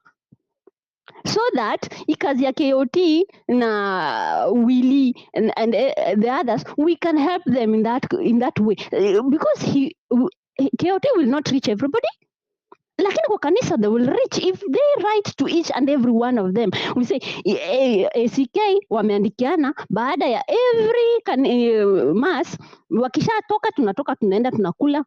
so that ikazi ya KOT na Willy and the others, we can help them in that way, because KOT will not reach everybody, lakini kwa kanisa they will reach if they write to each and every one of them. We say ACK wameandikiana baada ya every mass, wakishatoka tunatoka tunaenda tunakula.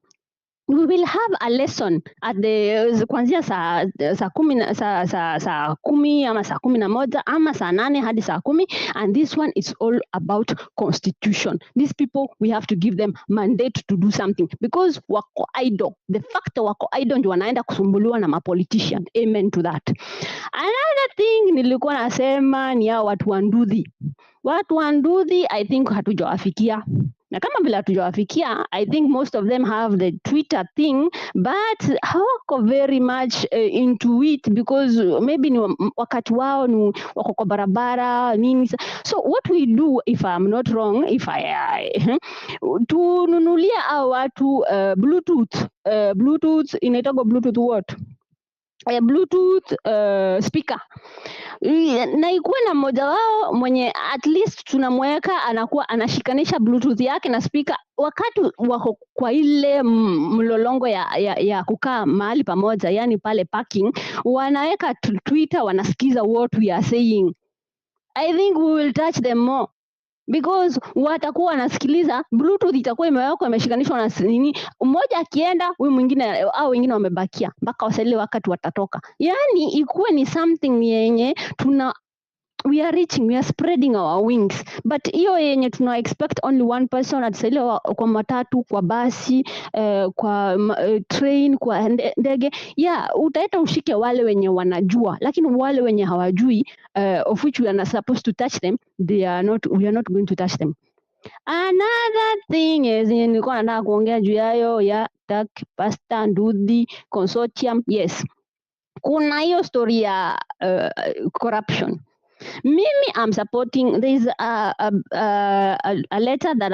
We will have a lesson at the kuanzia saa 10 ama saa 11 ama saa 8 hadi saa 10, and this one is all about constitution. These people, we have to give them mandate to do something, because wako idle. The fact wako idle ndio wanaenda kusumbuliwa na mapolitician. Amen to that. Another thing nilikuwa nasema ni hao watu wa Ndudhi, I think hatujawafikia. Na kama vile hatujawafikia, I think most of them have the Twitter thing, but hawako very much into it, because maybe ni wakati wao ni wako kwa barabara nini. So what we do, if I'm not wrong, tununulia hao watu Bluetooth inaitwa Bluetooth what? Bluetooth speaker, na ikuwe na mmoja wao mwenye at least tunamweka anakuwa anashikanisha Bluetooth yake na speaker wakati wako kwa ile mlolongo ya kukaa mahali pamoja, yani pale parking, wanaweka Twitter, wanasikiza what we are saying. I think we will touch them more, because watakuwa wanasikiliza, Bluetooth itakuwa imewekwa imeshikanishwa na nini, mmoja akienda huyu mwingine au wengine wamebakia mpaka wasalie wakati watatoka. Yani ikuwe ni something yenye we are reaching, we are spreading our wings, but hiyo yenye tuna expect only one person atasalia kwa matatu, kwa basi, kwa train, kwa ndege, utaeta ushike wale wenye wanajua, lakini wale wenye hawajui, of which we are not supposed to touch them, we are not going to touch them. Another thing is, nilikuwa nataka kuongea juu yayo ya TAC, Pastor Ndudhi consortium. Yes, kuna hiyo story ya corruption. Mimi I'm supporting, there is a letter that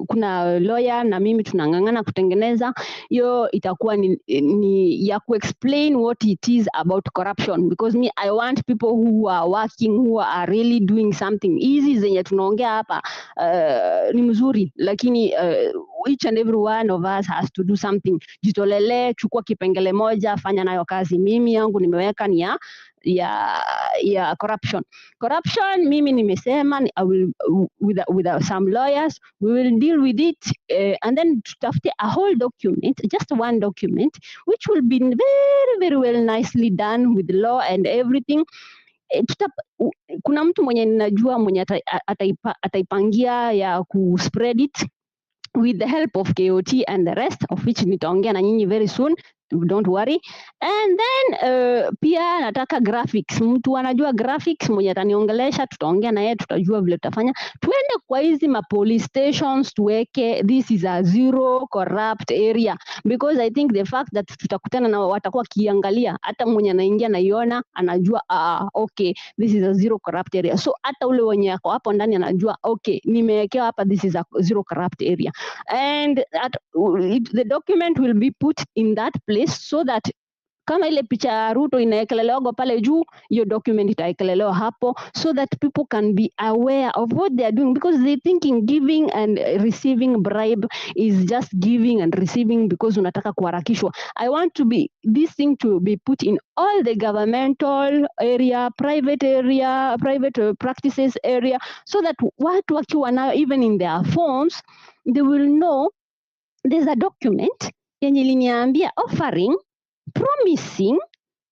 kuna lawyer na mimi tunang'ang'ana kutengeneza hiyo, itakuwa ni ya explain what it is about corruption, because I want people who are working, who are really doing something. Easy zenye tunaongea hapa ni mzuri, lakini each and every one of us has to do something. Jitolele, chukua kipengele moja, fanya nayo kazi. Mimi yangu nimeweka ni ya corruption. Mimi nimesema I will with some lawyers we will deal with it, and then tutafute a whole document, just one document, which will be very very well nicely done with law and everything. Kuna mtu mwenye ninajua mwenye ataipangia ya kuspread it with the help of KOT and the rest, of which nitaongea na nyinyi very soon, don't worry. And then pia nataka graphics, mtu anajua graphics mwenye ataniongelesha, tutaongea na yeye, tutajua vile tutafanya. Tuende kwa hizi police stations tuweke this is a zero corrupt area, because I think the fact that tutakutana na watakuwa kiangalia, hata mwenye anaingia naiona anajua okay, this is a zero corrupt area. So hata ule wenye ako hapo ndani anajua okay, nimewekewa hapa this is a zero corrupt area, and the document will be put in that place so that Kama ile picha ya Ruto inaekelelewa pale juu, your document itaekelelewa hapo, so that people can be aware of what they are doing, because they thinking giving and receiving bribe is just giving and receiving because unataka kuharakishwa. I want to be this thing to be put in all the governmental area, private practices area, so that watu wakiwa nayo even in their phones, they will know there's a document yenye liniambia offering, promising,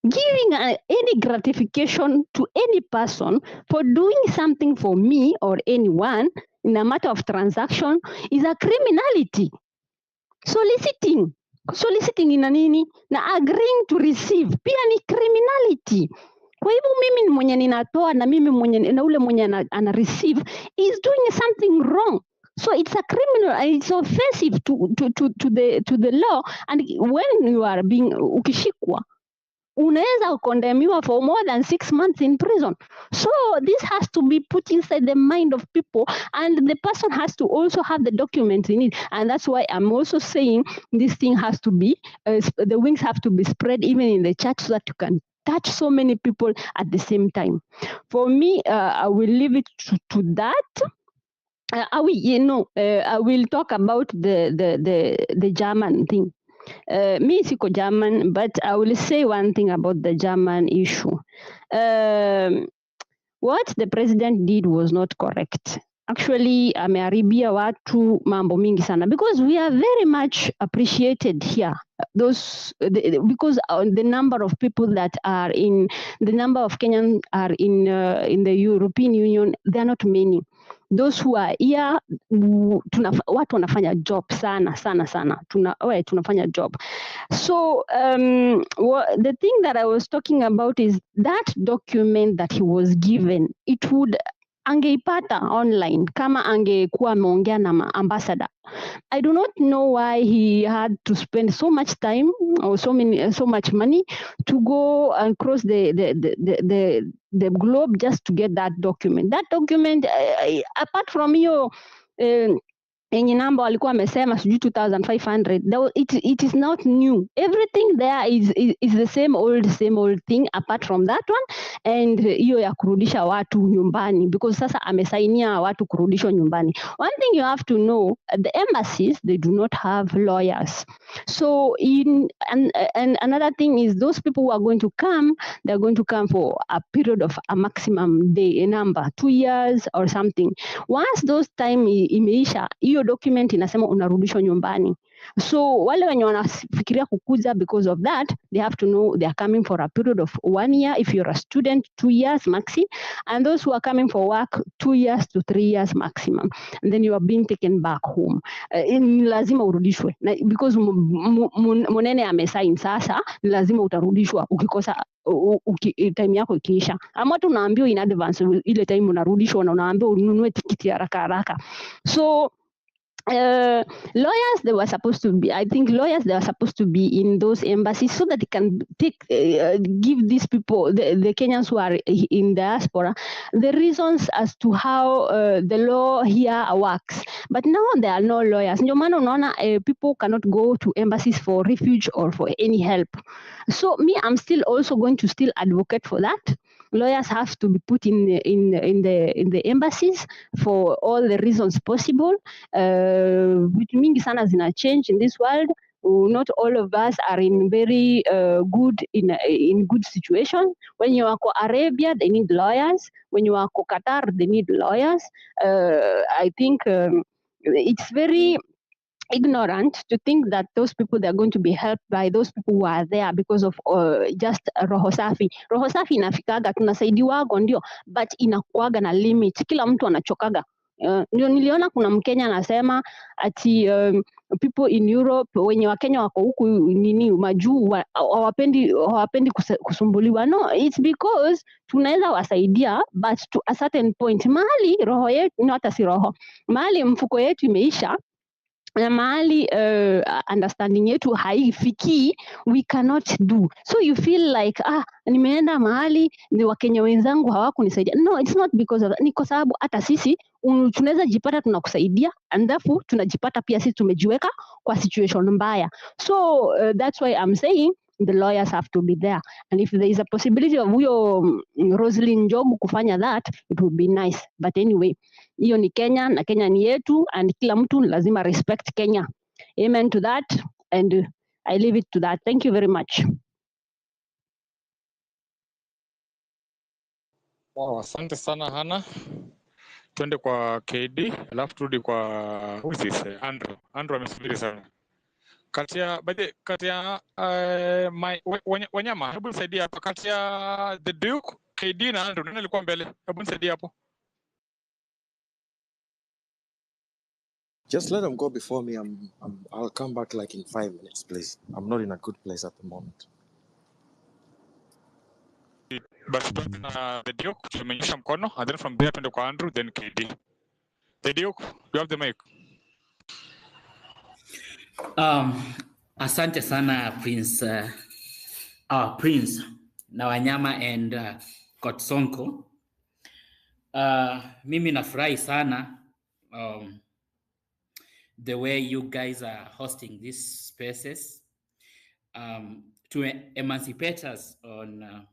giving any gratification to any person for doing something for me or anyone in a matter of transaction is a criminality. Soliciting ina nini? Na agreeing to receive pia ni criminality. Kwa hivyo mimi ni mwenye ninatoa na mimi mwenye na ule mwenye ana receive is doing something wrong. So it's a criminal, it's offensive to the law, and when you are being ukishikwa unaweza condemniwa for more than 6 months in prison. So this has to be put inside the mind of people, and the person has to also have the documents in it. And that's why I'm also saying this thing has to be, the wings have to be spread even in the church, so that you can touch so many people at the same time. For me, I will leave it to that. I will talk about the German thing. Me siko German, but I will say one thing about the German issue. What the president did was not correct. Actually, ameharibia watu mambo mingi sana, because we are very much appreciated here. Because the number of people that are in, the number of Kenyans are in the European Union, they are not many. Those who are here, watu wanafanya job sana. Tunafanya job. So the thing that I was talking about is that document that he was given, it would angeipata online kama angekuwa ameongea na ambassador. I do not know why he had to spend so much time or so much money to go and cross the globe just to get that document. That document, apart from hiyo yenye namba walikuwa wamesema sijui 2500, it is not new. Everything there is the same old thing apart from that one, and hiyo ya kurudisha watu nyumbani, because sasa amesainia watu kurudishwa nyumbani. One thing you have to know, the embassies, they do not have lawyers. So and another thing is, those people who are going to come, they're going to come for a period of a maximum day, a number 2 years or something. Once those time imeisha, hiyo document inasema unarudishwa nyumbani. So wale wenye wanafikiria kukuja because of that, they have to know they are coming for a period of 1 year. If you're a student, 2 years maxi, and those who are coming for work, 2 years to 3 years maximum, and then you are being taken back home. Lazima urudishwe because Monene amesign, sasa lazima utarudishwa ukikosa time yako ikiisha. Ama tunaambiwa in advance ile time unarudishwa, na unaambiwa ununue tikiti haraka. So lawyers, they were supposed to be, I think lawyers, they were supposed to be in those embassies, so that they can give these people, the Kenyans who are in diaspora, the reasons as to how the law here works. But now there are no lawyers. Ndio maana unaona people cannot go to embassies for refuge or for any help. So me, I'm still also going to still advocate for that. Lawyers have to be put in the embassies for all the reasons possible. Vitu mingi sana zina change in this world. Not all of us are in very good in good situation. When you are Arabia, they need lawyers. When you are Qatar, they need lawyers. I think it's very ignorant to think that those people, they are going to be helped by those people who are there because of just roho safi. Roho safi inafikaga, tunasaidiwago ndio, but inakuaga na limit. Kila mtu anachokaga. Ndio niliona kuna Mkenya anasema ati people in Europe, wenye Wakenya wako huku nini majuu hawapendi kusumbuliwa. No, it's because tunaweza wasaidia, but to a certain point, mahali roho yetu, hata si roho, mahali mfuko yetu imeisha, na mahali understanding yetu haifiki, we cannot do. So you feel like nimeenda mahali ni Wakenya wenzangu hawakunisaidia. No, it's not because of that. Ni kwa sababu hata sisi tunaweza jipata tunakusaidia, and therefore tunajipata pia sisi tumejiweka kwa situation mbaya. So that's why I'm saying the lawyers have to be there. And if there is a possibility of huyo Roslyn Job kufanya that, it would be nice. But anyway, hiyo ni Kenya na Kenya ni yetu, and kila mtu lazima respect Kenya. Amen to that, and I leave it to that. Thank you very much. Wow, asante sana Hana. Twende kwa KD, alafu turudi kwa who is this? Andrew. Andrew amesubiri sana. Kati ya Wanyama, hebu nisaidie hapa kati ya the Duke, KD na Andrew, nani alikuwa mbele? Hebu nisaidie hapo. Just let them go before me. I'll come back like in 5 minutes, please. I'm not in a good place at the moment. Basi tuanze na the Duke, tumenyesha mkono, and then from there twende kwa Andrew, then KD. The Duke, you have the mic. Asante sana Prince Prince na Wanyama and Kotsonko. Mimi nafurahi sana the way you guys are hosting these spaces to emancipate us on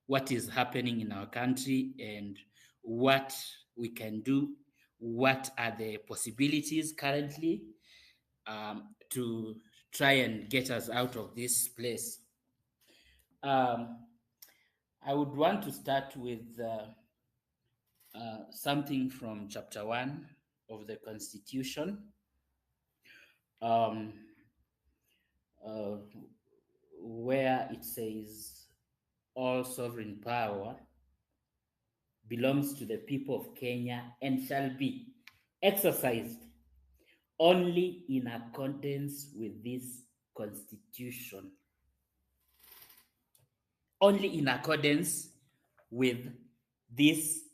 what is happening in our country and what we can do, what are the possibilities currently to try and get us out of this place. I would want to start with something from chapter 1 of the Constitution, where it says, all sovereign power belongs to the people of Kenya and shall be exercised only in accordance with this Constitution. Only in accordance with this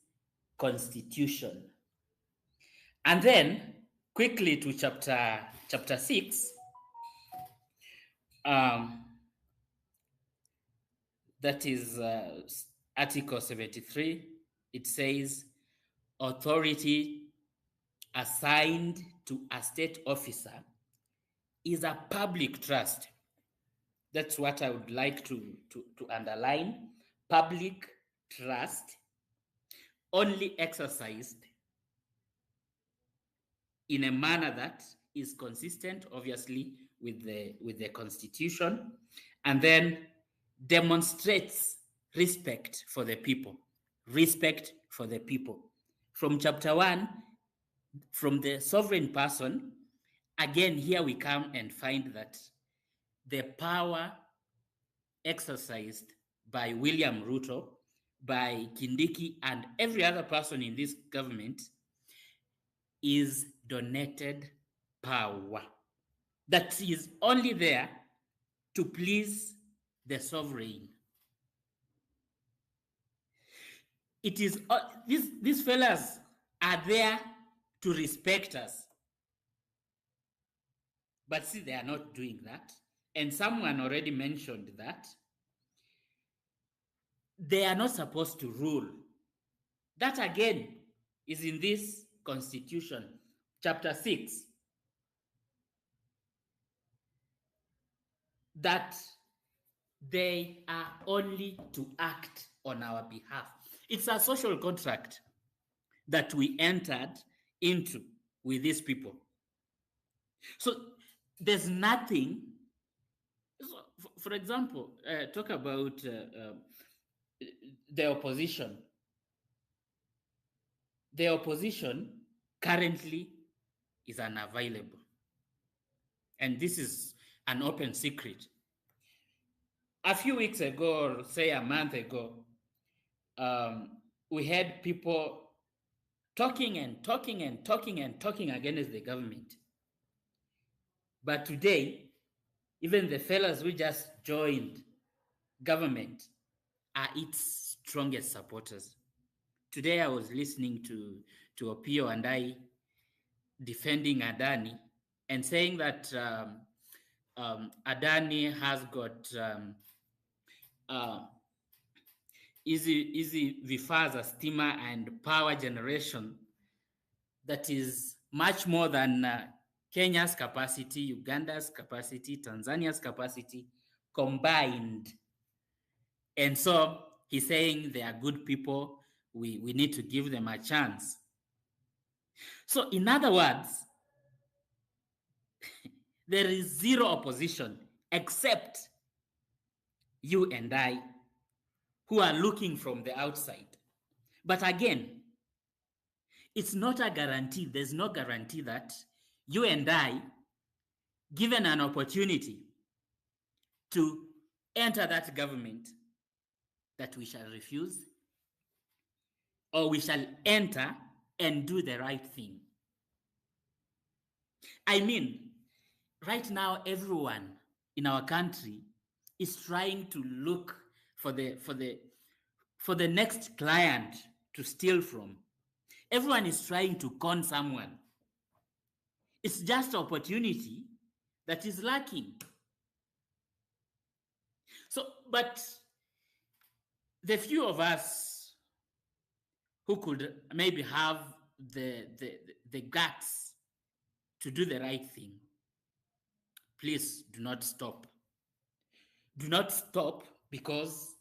Constitution. And then quickly to chapter 6, that is Article 73. It says, authority assigned to a state officer is a public trust. That's what I would like to underline. Public trust, only exercised in a manner that is consistent, obviously, with the Constitution, and then demonstrates respect for the people. Respect for the people. From chapter 1, from the sovereign person, again, here we come and find that the power exercised by William Ruto, by Kindiki, and every other person in this government is donated power that is only there to please the sovereign. It is these fellas are there to respect us, but see, they are not doing that. And someone already mentioned that they are not supposed to rule. That again is in this Constitution, chapter 6, that they are only to act on our behalf. It's a social contract that we entered into with these people. So there's nothing, for example, talk about the opposition. The opposition currently is unavailable. And this is an open secret. A few weeks ago, or say a month ago, we had people talking against the government. But today, even the fellas who just joined government are its strongest supporters. Today I was listening to Opio and I defending Adani and saying that Adani has got easy vifaa za stima and power generation that is much more than Kenya's capacity, Uganda's capacity, Tanzania's capacity, combined. And so he's saying they are good people. We need to give them a chance. So in other words, there is zero opposition except you and I, who are looking from the outside. But again, it's not a guarantee. There's no guarantee that you and I, given an opportunity to enter that government, that we shall refuse, or we shall enter and do the right thing. I mean, right now, everyone in our country is trying to look for the next client to steal from. Everyone is trying to con someone. It's just opportunity that is lacking. So, but the few of us who could maybe have the guts to do the right thing, please do not stop. Do not stop, because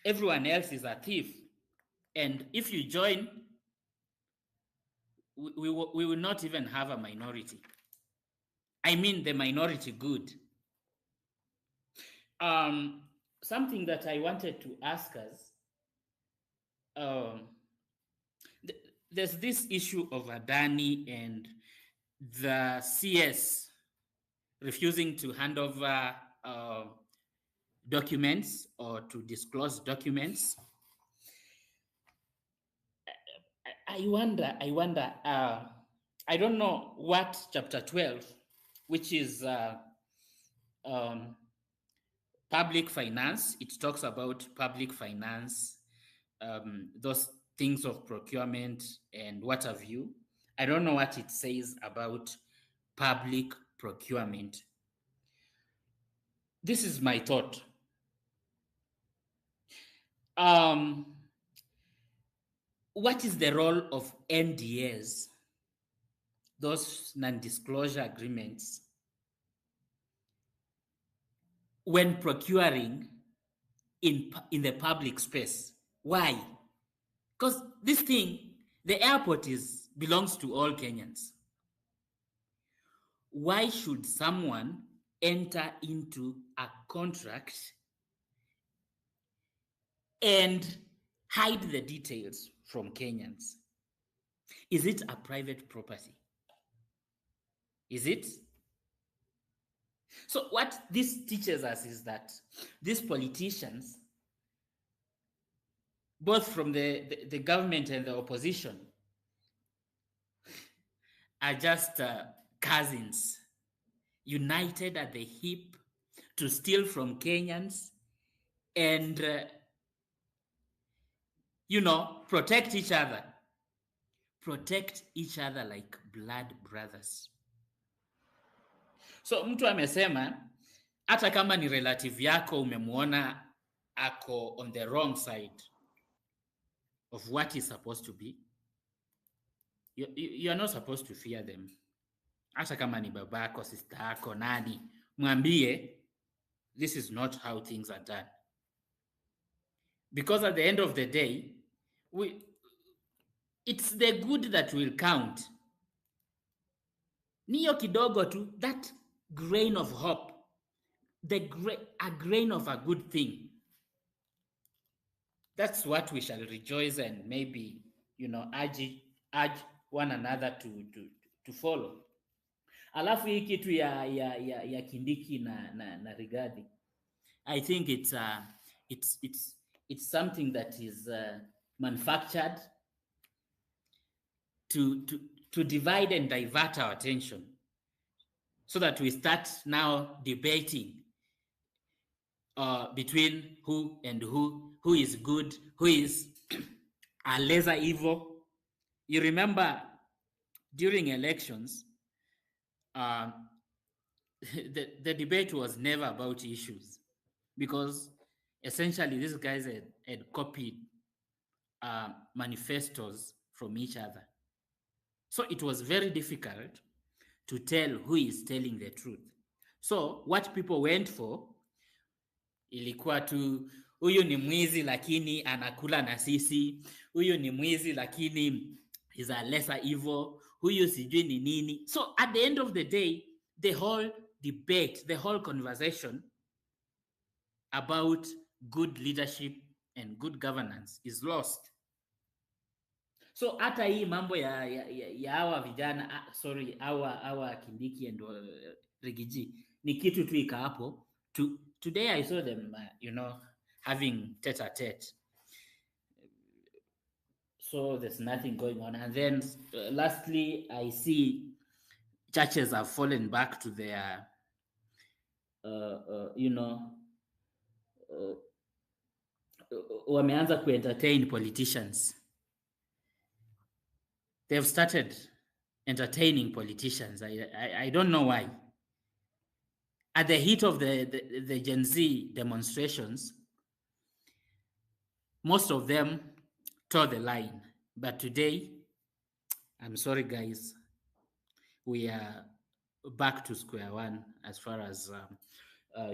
everyone else is a thief. And if you join, we will not even have a minority. I mean the minority good. Something that I wanted to ask us, there's this issue of Adani and the CS refusing to hand over documents or to disclose documents. I wonder, I don't know what chapter 12, which is public finance, it talks about public finance, those things of procurement and what have you. I don't know what it says about public procurement. This is my thought. What is the role of NDAs, those non-disclosure agreements, when procuring in the public space? Why? Because this thing, the airport belongs to all Kenyans. Why should someone enter into a contract and hide the details from Kenyans? Is it a private property? Is it? So what this teaches us is that these politicians, both from the government and the opposition, are just cousins, united at the hip to steal from Kenyans and, protect each other. Protect each other like blood brothers. So mtu amesema, hata kama ni relative yako umemwona ako on the wrong side of what is supposed to be, you are not supposed to fear them. Hata kama ni babako, sister yako, nani, mwambie, this is not how things are done. Because at the end of the day, it's the good that will count. Niyo kidogo tu, that grain of hope, a grain of a good thing. That's what we shall rejoice and maybe, urge one another to follow. Alafu hii kitu ya Kindiki na Rigathi, I think it's something that is manufactured to divide and divert our attention, so that we start now debating between who and who is good, who is a lesser evil. You remember during elections, the debate was never about issues, because essentially these guys had copied manifestos from each other. So it was very difficult to tell who is telling the truth. So what people went for ilikuwa tu huyu ni mwizi lakini anakula na sisi, huyu ni mwizi lakini is a lesser evil, huyu sijui ni nini. So at the end of the day, the whole debate, the whole conversation about good leadership and good governance is lost. So hata hii mambo ya hawa vijana hawa Kindiki and Rigiji ni kitu tu ika hapo. Today I saw them having tete-a-tete. So there's nothing going on. And then lastly, I see churches have fallen back to their wameanza ku-entertain politicians. They've started entertaining politicians. I don't know why. At the heat of the Gen Z demonstrations, most of them toe the line. But today, I'm sorry guys, we are back to square one as far as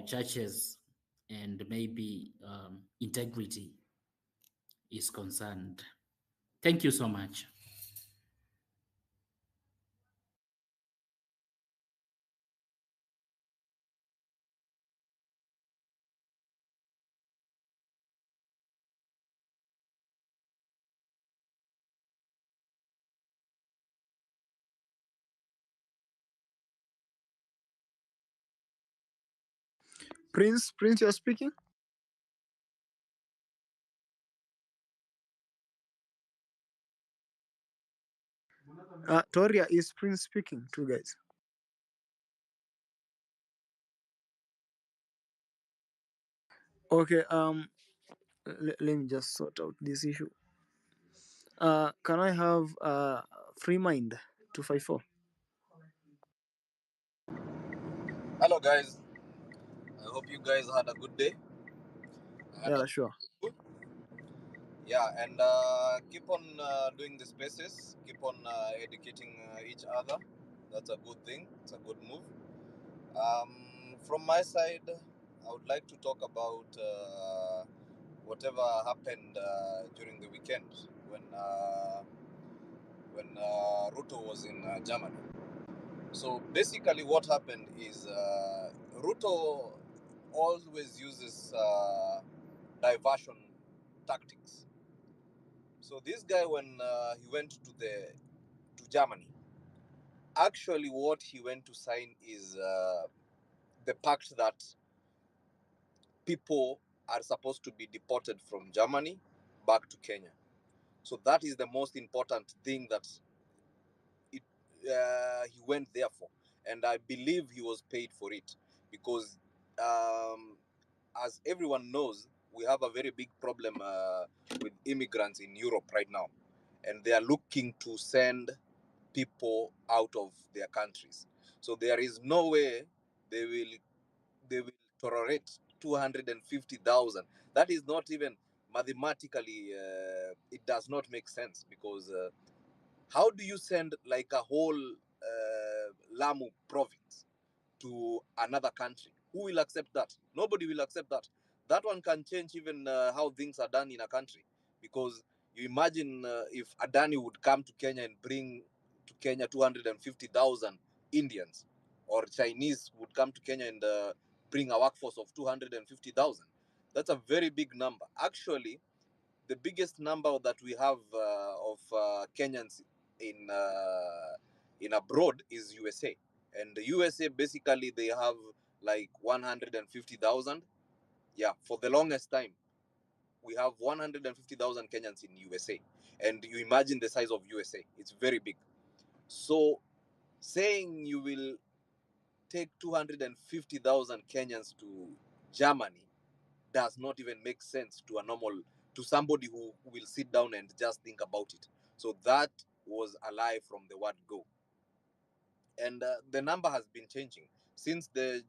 churches and maybe integrity is concerned. Thank you so much. Prince, you're speaking? Toria, is Prince speaking too, guys? Okay, let me just sort out this issue. Can I have Free Mind 254? Hello guys, I hope you guys had a good day. Yeah, sure. Yeah, and keep on doing the spaces, keep on educating each other. That's a good thing, it's a good move. From my side, I would like to talk about whatever happened during the weekend when Ruto was in Germany. So basically what happened is Ruto always uses diversion tactics. So this guy, when he went to Germany, actually what he went to sign is the pact that people are supposed to be deported from Germany back to Kenya. So that is the most important thing that he went there for, and I believe he was paid for it because, as everyone knows, we have a very big problem with immigrants in Europe right now, and they are looking to send people out of their countries. So there is no way they will tolerate 250,000. That is not even mathematically. It does not make sense because. How do you send like a whole Lamu province to another country? Who will accept that? Nobody will accept that. That one can change even how things are done in a country. Because you imagine if Adani would come to Kenya and bring to Kenya 250,000 Indians, or Chinese would come to Kenya and bring a workforce of 250,000. That's a very big number. Actually, the biggest number that we have of Kenyans in abroad is USA, and the USA basically they have like 150,000. Yeah, for the longest time we have 150,000 Kenyans in USA, and you imagine the size of USA; it's very big. So saying you will take 250,000 Kenyans to Germany does not even make sense to somebody who will sit down and just think about it. So that was a lie from the word go. And the number has been changing since the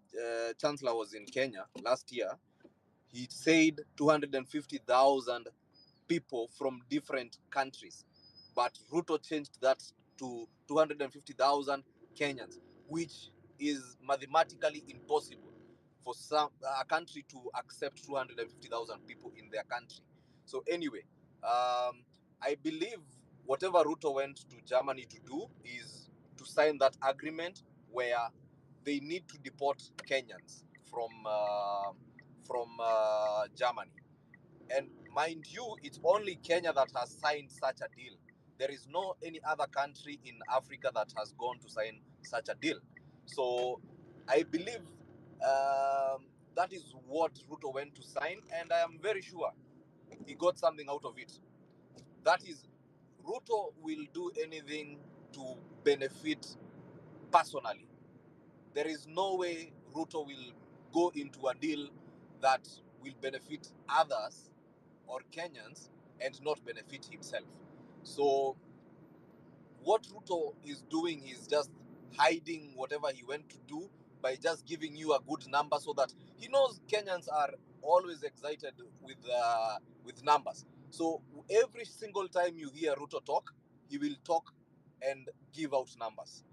chancellor was in Kenya last year. He said 250,000 people from different countries, but Ruto changed that to 250,000 Kenyans, which is mathematically impossible for a country to accept 250,000 people in their country. So anyway, I believe whatever Ruto went to Germany to do is to sign that agreement where they need to deport Kenyans from Germany. And mind you, it's only Kenya that has signed such a deal. There is no any other country in Africa that has gone to sign such a deal. So I believe that is what Ruto went to sign, and I am very sure he got something out of it. That is, Ruto will do anything to benefit personally. There is no way Ruto will go into a deal that will benefit others or Kenyans and not benefit himself. So what Ruto is doing is just hiding whatever he went to do by just giving you a good number, so that he knows Kenyans are always excited with numbers. So every single time you hear Ruto talk, he will talk and give out numbers.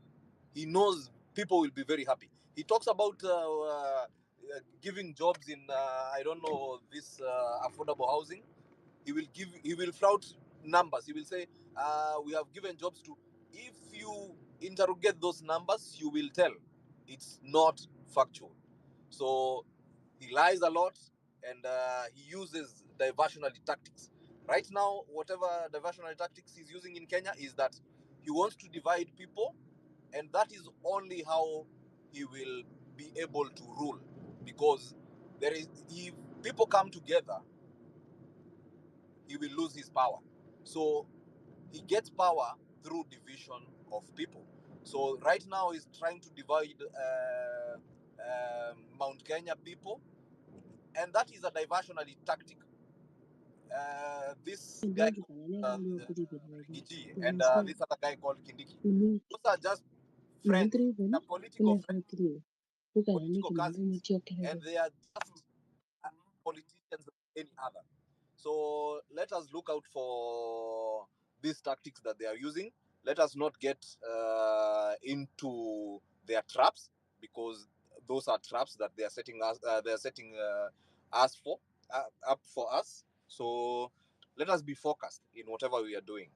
He knows people will be very happy. He talks about giving jobs in I don't know, this affordable housing. He will flout numbers. He will say we have given jobs to. If you interrogate those numbers, you will tell it's not factual. So he lies a lot, and he uses diversionary tactics. Right now, whatever diversionary tactics he's using in Kenya is that he wants to divide people, and that is only how he will be able to rule, because if people come together, he will lose his power. So he gets power through division of people. So right now he's trying to divide Mount Kenya people, and that is a diversionary tactic. This guy Gigi and this other guy called Kindiki, those are just friends, they're political friends, political cousins, and they are just politicians like any other. So let us look out for these tactics that they are using. Let us not get into their traps, because those are traps that they are setting us. They are setting us for up for us. So let us be focused in whatever we are doing.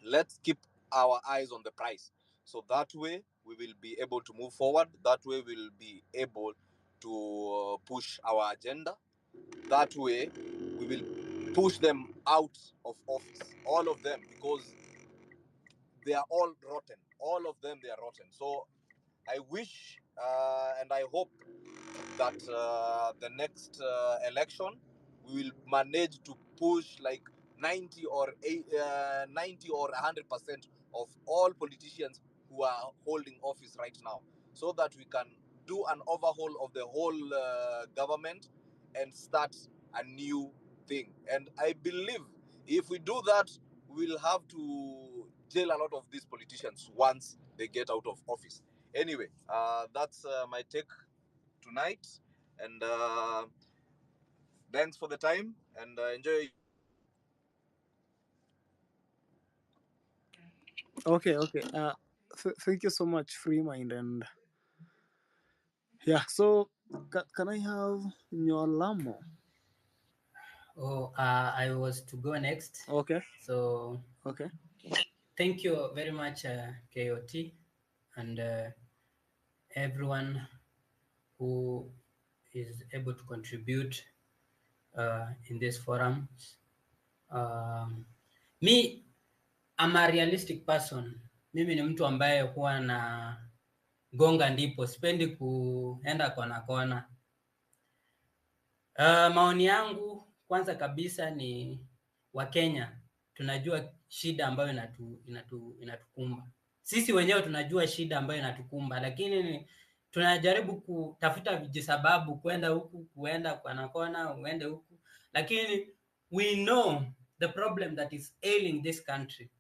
Let's keep our eyes on the prize. So that way we will be able to move forward. That way we will be able to push our agenda. That way we will push them out of office, all of them, because they are all rotten. All of them, they are rotten. So I wish and I hope that the next election we will manage to push like 90 or 100% of all politicians who are holding office right now, so that we can do an overhaul of the whole government and start a new thing. And I believe if we do that, we'll have to jail a lot of these politicians once they get out of office. Anyway, that's my take tonight, and thanks for the time, and enjoy. Okay. Thank you so much, Free Mind, and yeah. So can I have Nyolamo? Oh, I was to go next. Okay. So Okay. thank you very much, KOT, and everyone who is able to contribute in this forum. Me, I'm a realistic person. Mimi ni mtu ambaye huwa na gonga ndipo, sipendi kuenda kona kona. Maoni yangu kwanza kabisa ni Wakenya tunajua shida ambayo inatukumba. Sisi wenyewe tunajua shida ambayo inatukumba, lakini tunajaribu kutafuta vijisababu, kwenda huku, kuenda kona kona, uende huku. Lakini we know the problem that is ailing this country.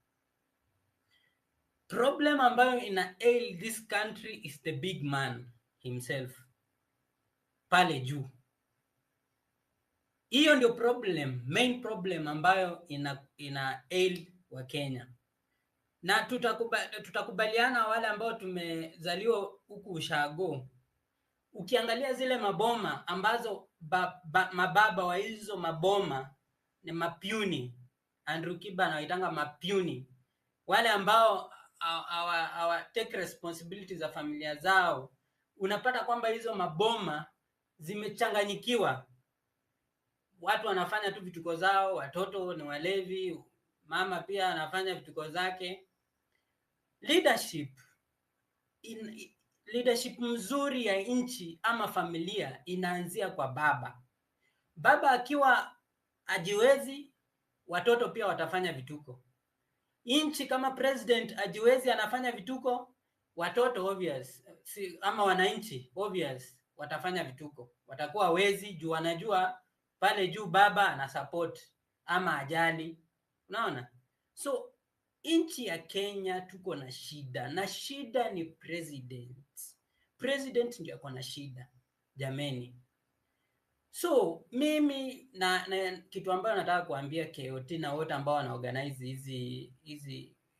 Problem ambayo ina ail this country is the big man himself. Pale juu. Hiyo ndio main problem ambayo ina ail wa Kenya. Na tutakubaliana wale ambao tumezaliwa huku ushago. Ukiangalia zile maboma ambazo mababa wa hizo maboma ni mapyuni, Andrew Kiba anaitanga mapyuni, wale ambao hawa take responsibility za familia zao, unapata kwamba hizo maboma zimechanganyikiwa. Watu wanafanya tu vituko zao, watoto ni walevi, mama pia anafanya vituko zake. Leadership mzuri ya nchi ama familia inaanzia kwa baba. Baba akiwa ajiwezi, watoto pia watafanya vituko. Nchi kama president ajiwezi, anafanya vituko, watoto obvious, ama wananchi obvious watafanya vituko, watakuwa wezi juu wanajua pale juu baba ana support ama ajali. Unaona? So nchi ya Kenya tuko na shida, na shida ni president ndio ako na shida jameni. So mimi na kitu ambayo nataka kuambia KOT na wote ambao wanaorganize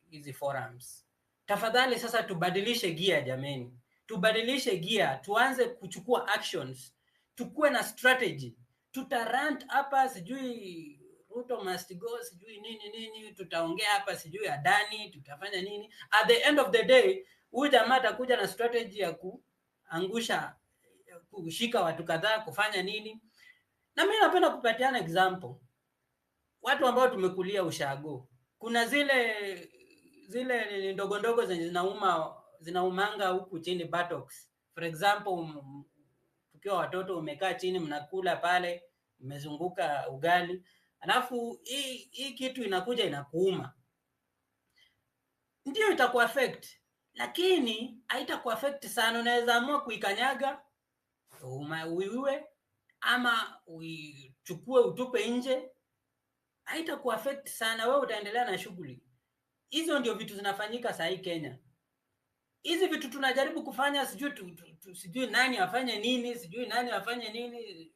hizi forums, tafadhali sasa tubadilishe gear jameni, tubadilishe gear, tuanze kuchukua actions, tukue na strategy. Tutarant hapa sijui Ruto must go sijui nini, tutaongea hapa sijui Adani, tutafanya nini. At the end of the day huyu jamaa atakuja na strategy ya kuangusha, kushika watu kadhaa, kufanya nini. Na mimi napenda kupatiana example. Watu ambao tumekulia ushago, kuna zile ndogo ndogo zenye zinaumanga huku chini buttocks. For example, tukiwa watoto umekaa chini mnakula pale, mmezunguka ugali, alafu hii kitu inakuja inakuuma. Ndio itakuaffect, lakini haitakuaffect sana. Unaweza amua kuikanyaga uiwe, ama uichukue utupe nje, haitakuaffect sana, wewe utaendelea na shughuli. Hizo ndio vitu zinafanyika saa hii Kenya. Hizi vitu tunajaribu kufanya, sijui nani afanye nini, sijui nani afanye nini,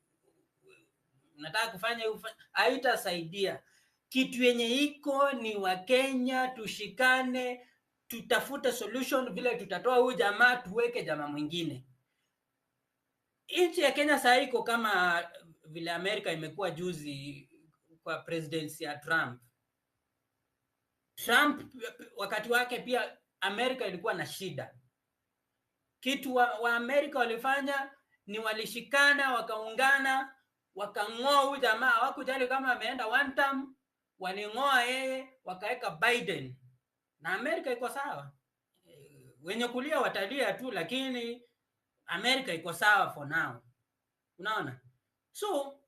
nataka kufanya haitasaidia. Kitu yenye iko ni Wakenya tushikane, tutafute solution vile tutatoa huyu jamaa, tuweke jamaa mwingine. Nchi ya Kenya saa iko kama vile Amerika imekuwa juzi kwa presidency ya Trump. Wakati wake pia Amerika ilikuwa na shida. Kitu wa Amerika walifanya ni walishikana, wakaungana, wakang'oa huyu jamaa. Hawakujali kama ameenda one term, waling'oa yeye, wakaweka Biden. Na Amerika iko sawa. Wenye kulia watalia tu, lakini Amerika iko sawa for now. Unaona? So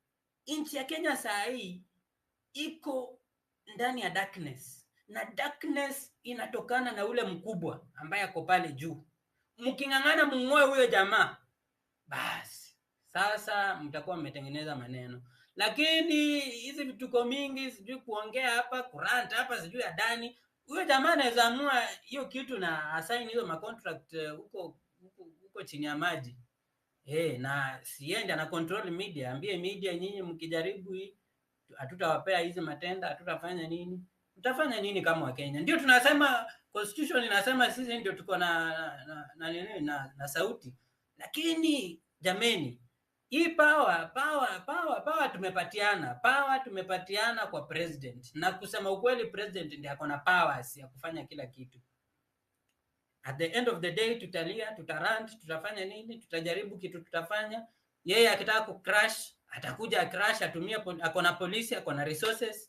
nchi ya Kenya saa hii iko ndani ya darkness, na darkness inatokana na ule mkubwa ambaye ako pale juu. Mkingangana mng'oe huyo jamaa, basi sasa mtakuwa mmetengeneza maneno. Lakini hizi vituko mingi, sijui kuongea hapa, kurant hapa, sijui Adani, huyo jamaa anaweza amua hiyo kitu na assign hizo ma contract huko chini ya maji. Na siende na control media, ambie media, nyinyi mkijaribu hii hatutawapea hizi matenda, hatutafanya nini. Mtafanya nini kama Wakenya? Ndio tunasema constitution inasema sisi ndio tuko na sauti. Lakini jameni, hii power tumepatiana kwa president. Na kusema ukweli, president ndiye ako na powers ya kufanya kila kitu. At the end of the day tutalia, tutarant, tutafanya nini, tutajaribu kitu tutafanya. Yeye akitaka kucrash, atakuja crash, atumie, ako na polisi, ako na resources.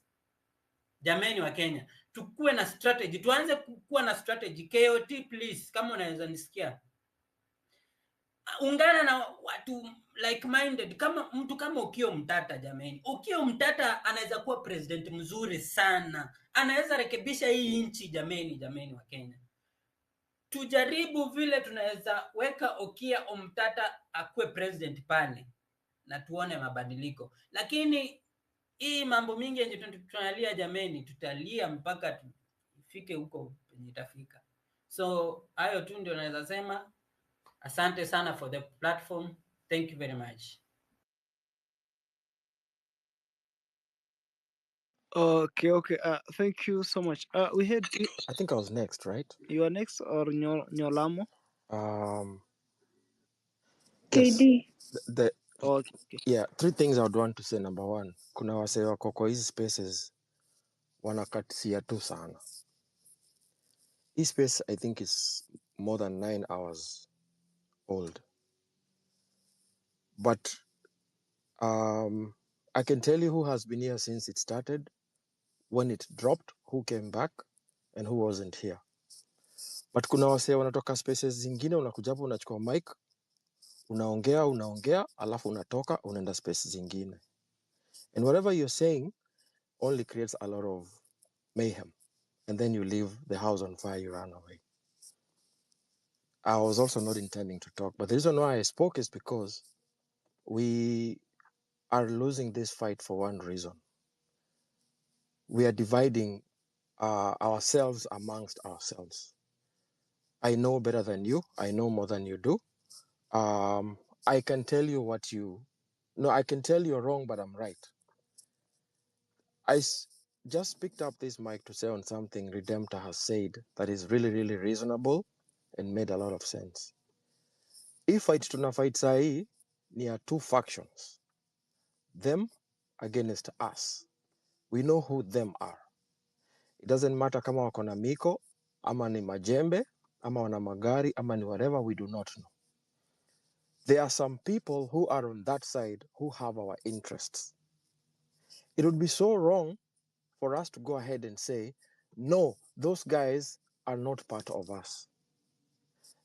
Jameni wa Kenya, tukue na strategy, tuanze kuwa na strategy. KOT please, kama unaweza nisikia, ungana na watu like minded, kama mtu kama Ukio Mtata. Jameni, Ukio Mtata anaweza kuwa president mzuri sana, anaweza rekebisha hii nchi. Jameni wa Kenya, tujaribu vile tunaweza weka Okia Omtata akue president pale na tuone mabadiliko. Lakini hii mambo mingi yenye tunalia jameni, tutalia mpaka tufike huko penye itafika. So hayo tu ndio naweza sema. Asante sana for the platform. Thank you very much. Okay. Thank you so much. We had. I think I was next, right? You are next, or Nyolamo? KD. Okay. Yeah, three things I would want to say. Number one, kuna wasee wako kwa hizi spaces wanakatisia tu sana. Hii space I think is more than 9 hours old. But I can tell you who has been here since it started, when it dropped, who came back and who wasn't here. But kuna wasee wanatoka spaces zingine, unakuja hapo unachukua mic, unaongea, alafu unatoka unaenda spaces zingine. And whatever you're saying only creates a lot of mayhem. And then you leave the house on fire, you run away. I was also not intending to talk, but the reason why I spoke is because we are losing this fight for one reason. We are dividing ourselves amongst ourselves. I know better than you. I know more than you do. I can tell you I can tell you're wrong, but I'm right. Just picked up this mic to say on something Redemptor has said that is really, really reasonable and made a lot of sense. If fight tuna fight sahi ni ya two factions, them against us. We know who them are. It doesn't matter kama wako na miko, ama ni majembe, ama wana magari, ama ni whatever, we do not know. There are some people who are on that side who have our interests. It would be so wrong for us to go ahead and say, no, those guys are not part of us.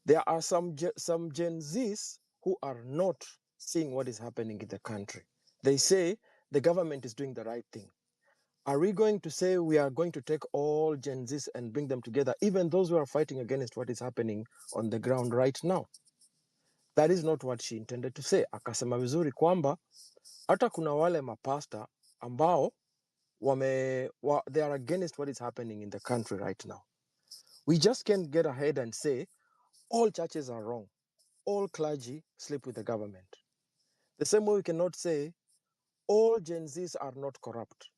There are some Gen Zs who are not seeing what is happening in the country. They say the government is doing the right thing. Are we going to say we are going to take all Gen Zs and bring them together, even those who are fighting against what is happening on the ground right now? That is not what she intended to say. Akasema vizuri kwamba hata kuna wale mapasta ambao they are against what is happening in the country right now. We just can't get ahead and say all churches are wrong, all clergy sleep with the government. The same way we cannot say all Gen Zs are not corrupt.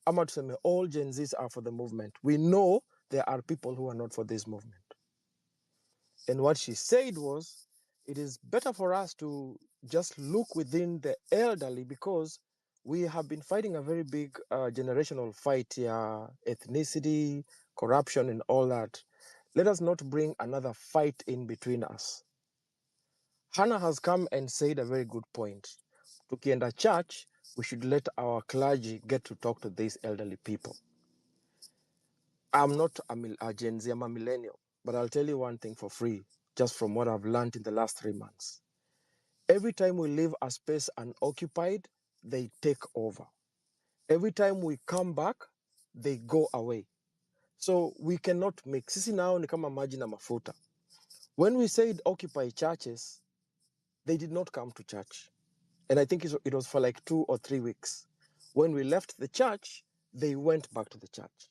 Ama tuseme all Gen Zs are for the movement. We know there are people who are not for this movement. And what she said was, it is better for us to just look within the elderly, because we have been fighting a very big generational fight here, ethnicity, corruption, and all that. Let us not bring another fight in between us. Hannah has come and said a very good point. Tukienda church, we should let our clergy get to talk to these elderly people. I'm not a Gen Z, I'm a millennial, but I'll tell you one thing for free, just from what I've learned in the last 3 months. Every time we leave a space unoccupied, they take over. Every time we come back, they go away. So we cannot make. Sisi nao ni kama maji na mafuta. When we said occupy churches, they did not come to church. And I think it was for like 2 or 3 weeks. When we left the church, they went back to the church.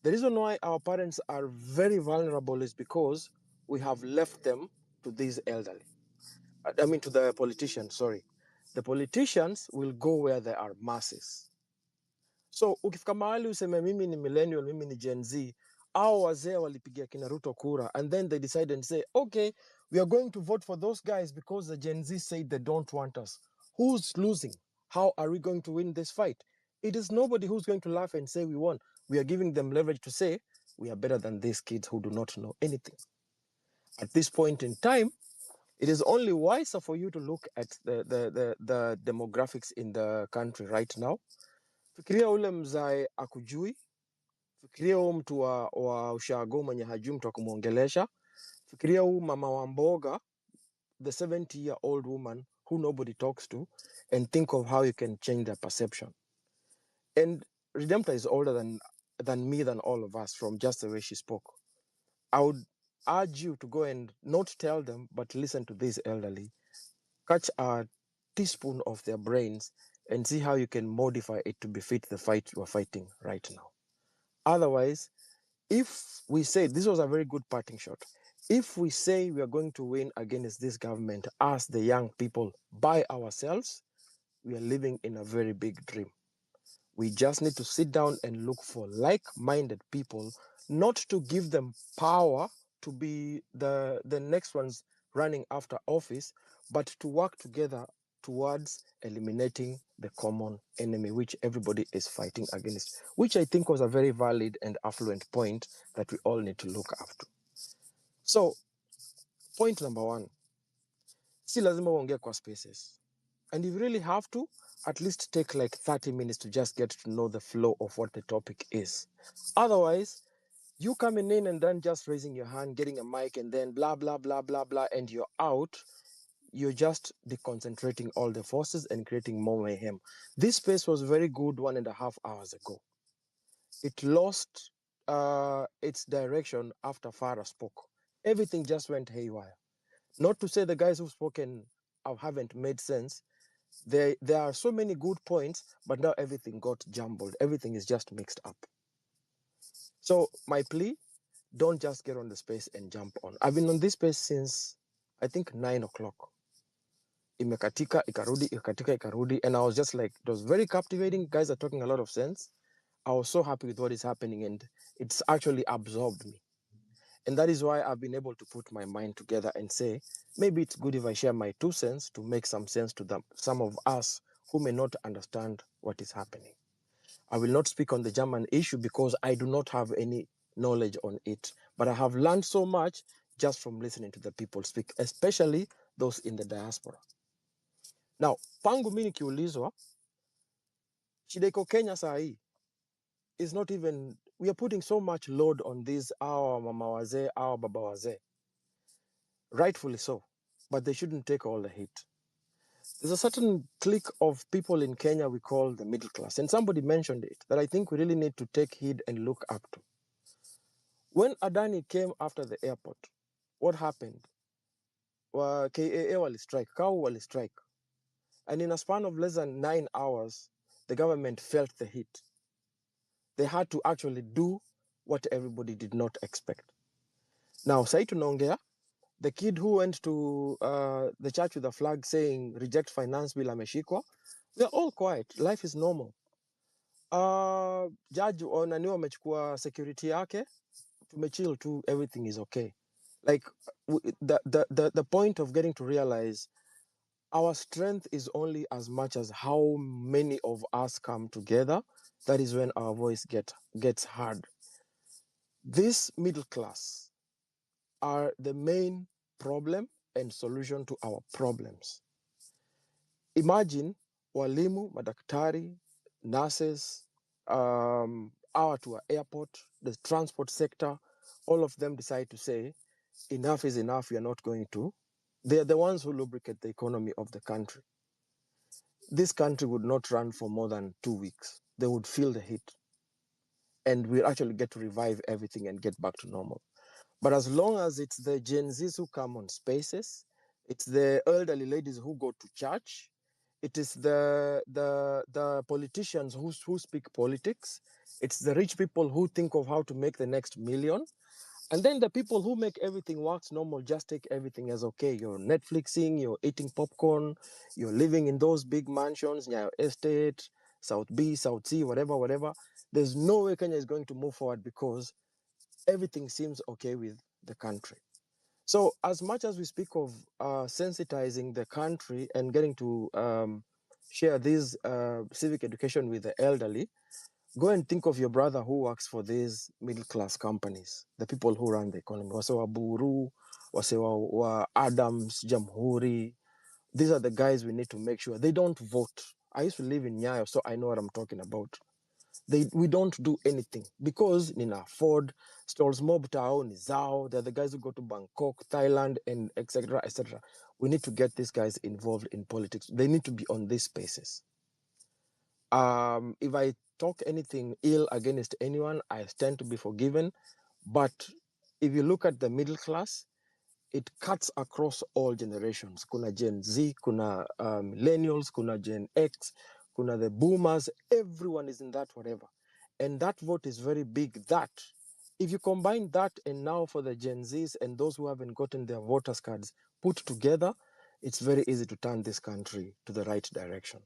The reason why our parents are very vulnerable is because we have left them to these elderly. I mean, to the politicians, sorry. The politicians will go where there are masses. So, ukifika mahali useme mimi ni millennial, mimi ni Gen Z, au wazee walipigia kina Ruto kura, and then they decide and say, okay, we are going to vote for those guys because the Gen Z said they don't want us. Who's losing? How are we going to win this fight? It is nobody who's going to laugh and say we won. We are giving them leverage to say we are better than these kids who do not know anything. At this point in time, it is only wiser for you to look at the demographics in the country right now. Fikiria ule mzae akujui, fikiria huu mtu wa ushago mwenye hajui mtu akumuongelesha, fikiria huu mama wa mboga, the 70-year-old woman who nobody talks to, and think of how you can change their perception. And Redemptor is older than me, than all of us, from just the way she spoke. I would urge you to go and not tell them, but listen to this elderly. Catch a teaspoon of their brains and see how you can modify it to befit the fight you are fighting right now. Otherwise, if we say, this was a very good parting shot, if we say we are going to win against this government as the young people by ourselves, we are living in a very big dream. We just need to sit down and look for like-minded people, not to give them power to be the next ones running after office, but to work together towards eliminating the common enemy, which everybody is fighting against, which I think was a very valid and affluent point that we all need to look after. So, point number one, si lazima uongee kwa spaces. And if you really have to, at least take like 30 minutes to just get to know the flow of what the topic is. Otherwise, you coming in and then just raising your hand, getting a mic, and then blah, blah, blah, blah, blah, and you're out, you're just deconcentrating all the forces and creating more mayhem. This space was very good 1.5 hours ago. It lost its direction after Farah spoke. Everything just went haywire. Not to say the guys who've spoken haven't made sense. There are so many good points, but now everything got jumbled. Everything is just mixed up. So my plea, don't just get on the space and jump on. I've been on this space since, I think, 9 o'clock. Imekatika, ikarudi, and I was just like, it was very captivating. Guys are talking a lot of sense. I was so happy with what is happening, and it's actually absorbed me. And that is why I've been able to put my mind together and say, maybe it's good if I share my 2 cents to make some sense to them, some of us who may not understand what is happening. I will not speak on the German issue because I do not have any knowledge on it, but I have learned so much just from listening to the people speak, especially those in the diaspora. Now, pangu mimi nikiulizwa, shida iko Kenya saa hii is not even, we are putting so much load on these, our mama wazee, our baba wazee. Rightfully so, but they shouldn't take all the hit. There's a certain clique of people in Kenya we call the middle class, and somebody mentioned it, that I think we really need to take heed and look up to. When Adani came after the airport, what happened? KAA wali strike, KAU wali strike. And in a span of less than 9 hours, the government felt the heat. They had to actually do what everybody did not expect. Now, sai tunaongea, the kid who went to the church with the flag saying, reject finance bill ameshikwa, they're all quiet. Life is normal. Judge nani amechukua security yake, tumechill too, everything is okay. Like the point of getting to realize our strength is only as much as how many of us come together. That is when our voice gets heard. This middle class are the main problem and solution to our problems. Imagine walimu, madaktari, nurses, our to our airport, the transport sector, all of them decide to say, enough is enough, we are not going to. They are the ones who lubricate the economy of the country. This country would not run for more than 2 weeks. They would feel the heat. And we'll actually get to revive everything and get back to normal. But as long as it's the Gen Zs who come on spaces, it's the elderly ladies who go to church, it is the politicians who speak politics, it's the rich people who think of how to make the next million, and then the people who make everything works normal just take everything as okay. You're Netflixing, you're eating popcorn, you're living in those big mansions, Nyayo Estate, South B, South C, whatever. There's no way Kenya is going to move forward because everything seems okay with the country. So as much as we speak of sensitizing the country and getting to share this civic education with the elderly, go and think of your brother who works for these middle class companies, the people who run the economy. Wase wa Buru, wase wa Adams, Jamhuri. These are the guys we need to make sure they don't vote. I used to live in Nyayo, so I know what I'm talking about. We don't do anything because Nina Ford, Stolz Mob Town, Zao, they're the guys who go to Bangkok, Thailand, and etc. etc. We need to get these guys involved in politics. They need to be on these spaces. If I talk anything ill against anyone, I stand to be forgiven. But if you look at the middle class, it cuts across all generations. Kuna Gen Z, kuna Millenials, kuna Gen X, kuna the boomers. Everyone is in that whatever. And that vote is very big. That if you combine that and now for the Gen Zs and those who haven't gotten their voters cards put together, it's very easy to turn this country to the right direction.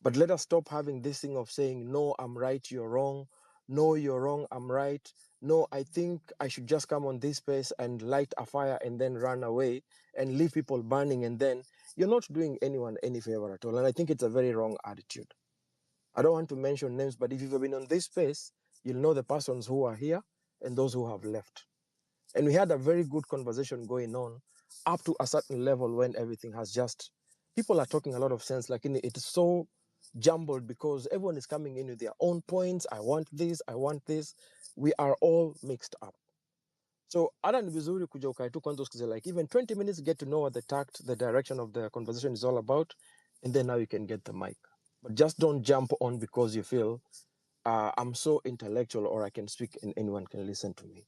But let us stop having this thing of saying, no, I'm right, you're wrong. No, you're wrong, I'm right. no, I think I should just come on this space and light a fire and then run away and leave people burning, and then you're not doing anyone any favor at all. And I think it's a very wrong attitude. I don't want to mention names, but if you've been on this space, you'll know the persons who are here and those who have left. And we had a very good conversation going on up to a certain level when everything has just, people are talking a lot of sense, like it's so jumbled because everyone is coming in with their own points. I want this, I want this. We are all mixed up. So hata ni vizuri kuja ukae tu kwanza usikize, like even 20 minutes, get to know what the tact, the direction of the conversation is all about, and then now you can get the mic. But just don't jump on because you feel I'm so intellectual or I can speak and anyone can listen to me.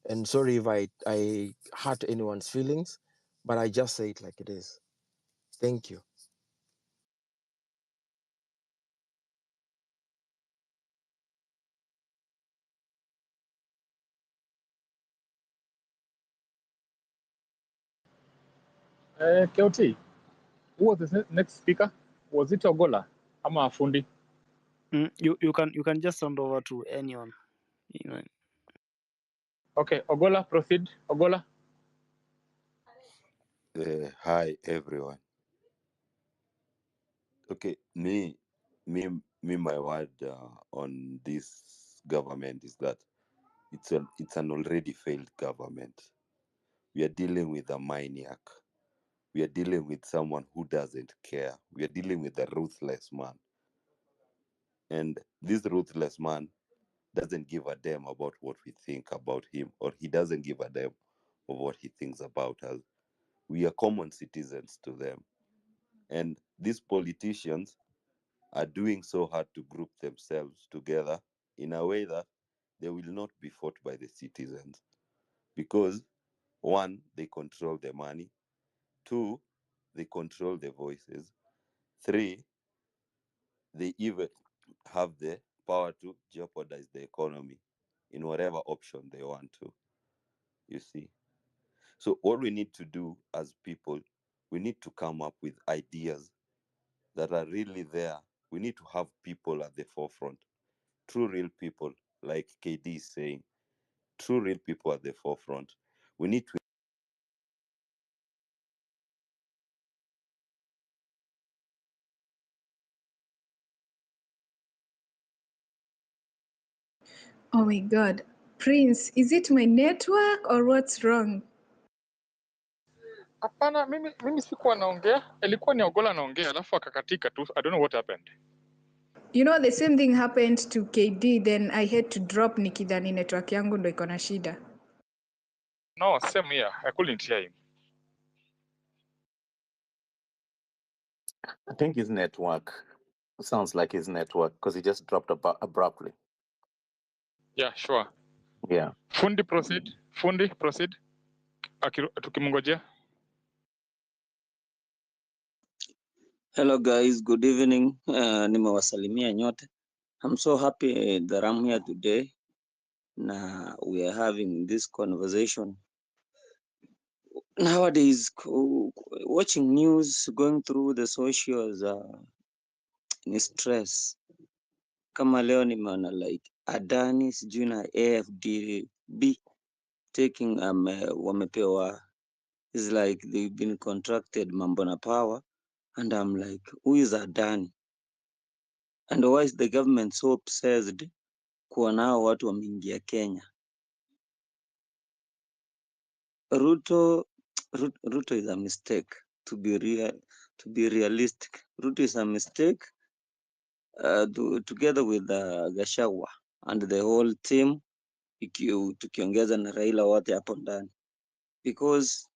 And sorry if I hurt anyone's feelings, but I just say it like it is. Thank you. KOT, who was the next speaker? Was it Ogola ama Fundi? You can just hand over to anyone. You know. Okay, Ogola, proceed. Ogola. Hi everyone. Okay, my word on this government is that it's an already failed government. We are dealing with a maniac. We are dealing with someone who doesn't care. We are dealing with a ruthless man. And this ruthless man doesn't give a damn about what we think about him, or he doesn't give a damn of what he thinks about us. We are common citizens to them. And these politicians are doing so hard to group themselves together in a way that they will not be fought by the citizens. Because, one, they control the money. Two, they control the voices. Three, they even have the power to jeopardize the economy in whatever option they want to, you see. So what we need to do as people, we need to come up with ideas that are really there. We need to have people at the forefront, true real people, like KD is saying, true real people at the forefront. We need to Oh my God. Prince, is it my network or what's wrong? Hapana, mimi sikuwa naongea, ilikuwa ni Ogola naongea alafu akakatika tu. I don't know what happened. You know, the same thing happened to KD, then I had to drop nikidhani network yangu ndo iko na shida. No, same here. I couldn't hear him. I think his network sounds like his network because he just dropped abruptly. Yeah, sure. Yeah. Fundi, proceed. Fundi, proceed. Tukimngojea. Hello guys, good evening. Nimewasalimia nyote. I'm so happy that I'm here today. Now we are having this conversation. Nowadays, watching news, going through the socials, ni stress. Kama leo nimeona like Adani sijui na AFDB taking wamepewa, is like they've been contracted mambo na power, and I'm like, who is Adani? And why is the government so obsessed kuwa nao watu wameingia Kenya? Ruto is a mistake, to be realistic. Ruto is a mistake, together with Gachagua and the whole team, tukiongeza na Raila wote hapo ndani, because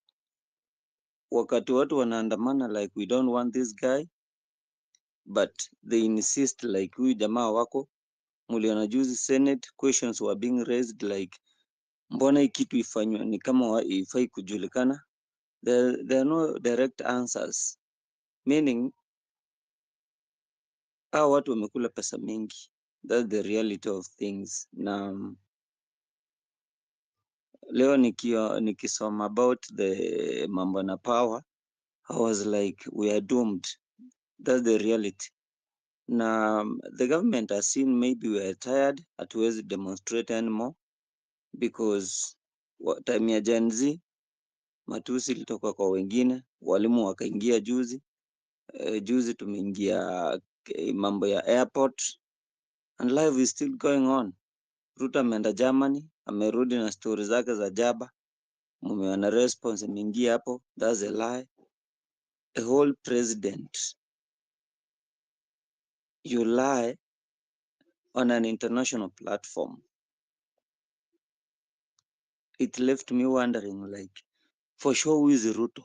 wakati watu wanaandamana like we don't want this guy, but they insist like huyu jamaa wako, muliona juzi Senate questions were being raised like mbona hii kitu ifanywa ni kama ifai kujulikana. There are no direct answers, meaning hao watu wamekula pesa mingi. That's the reality of things. Na leo nikisoma about the mambo na power, I was like, we are doomed. That's the reality. Na the government has seen maybe we are tired, hatuwezi demonstrate anymore. because time ya Gen Z matusi ilitoka kwa wengine, walimu wakaingia juzi. Juzi tumeingia mambo ya airport and life is still going on. Ruto ameenda Germany, amerudi na story zake za jaba. Mumeona response imeingia hapo, that's a lie. A whole president, you lie on an international platform. It left me wondering, like, for sure, who is Ruto?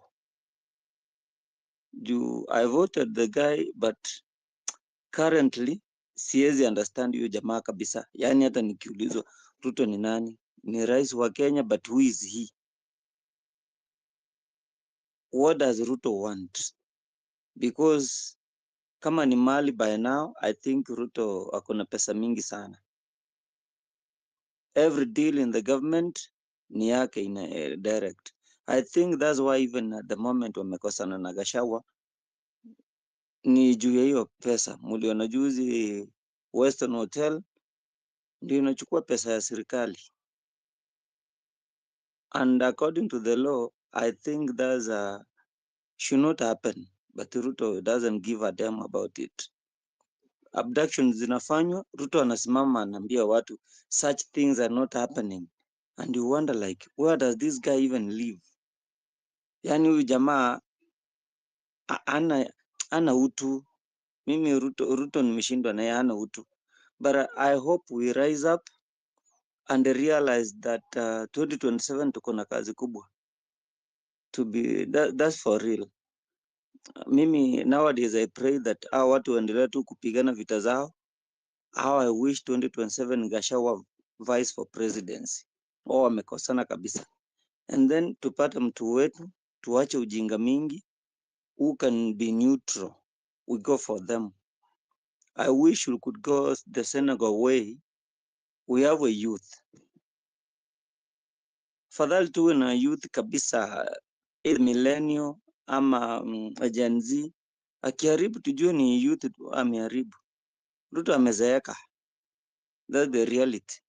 I voted the guy, but currently siwezi understand huyo jamaa kabisa. Yani hata nikiulizwa Ruto ni nani? Ni rais wa Kenya, but who is he? What does Ruto want? Because kama ni mali by now, I think Ruto akona pesa mingi sana. Every deal in the government ni yake in direct. I think that's why even at the moment wamekosana na Gachagua ni juu ya hiyo pesa. Muliona juzi Western Hotel ndio inachukua pesa ya serikali. And according to the law, I think that should not happen. But Ruto doesn't give a damn about it. Abductions zinafanywa, Ruto anasimama anaambia watu such things are not happening. And you wonder like, where does this guy even live? Yani huyu jamaa ana utu. Mimi Ruto nimeshindwa na yeye hana utu. But I hope we rise up and realize that 2027 tuko na kazi kubwa. That's for real. Mimi nowadays I pray that hao watu waendelee tu kupigana vita zao. How I wish 2027 Gachagua vice for presidency. Wamekosana kabisa. And then tupate mtu wetu, tuache ujinga mingi, who can be neutral. We go for them. I wish we could go the Senegal way. We have a youth. Fadhali tuwe na youth kabisa, millennial ama Gen Z. Akiharibu tujue ni youth ameharibu. Ruto amezeeka. That's the reality.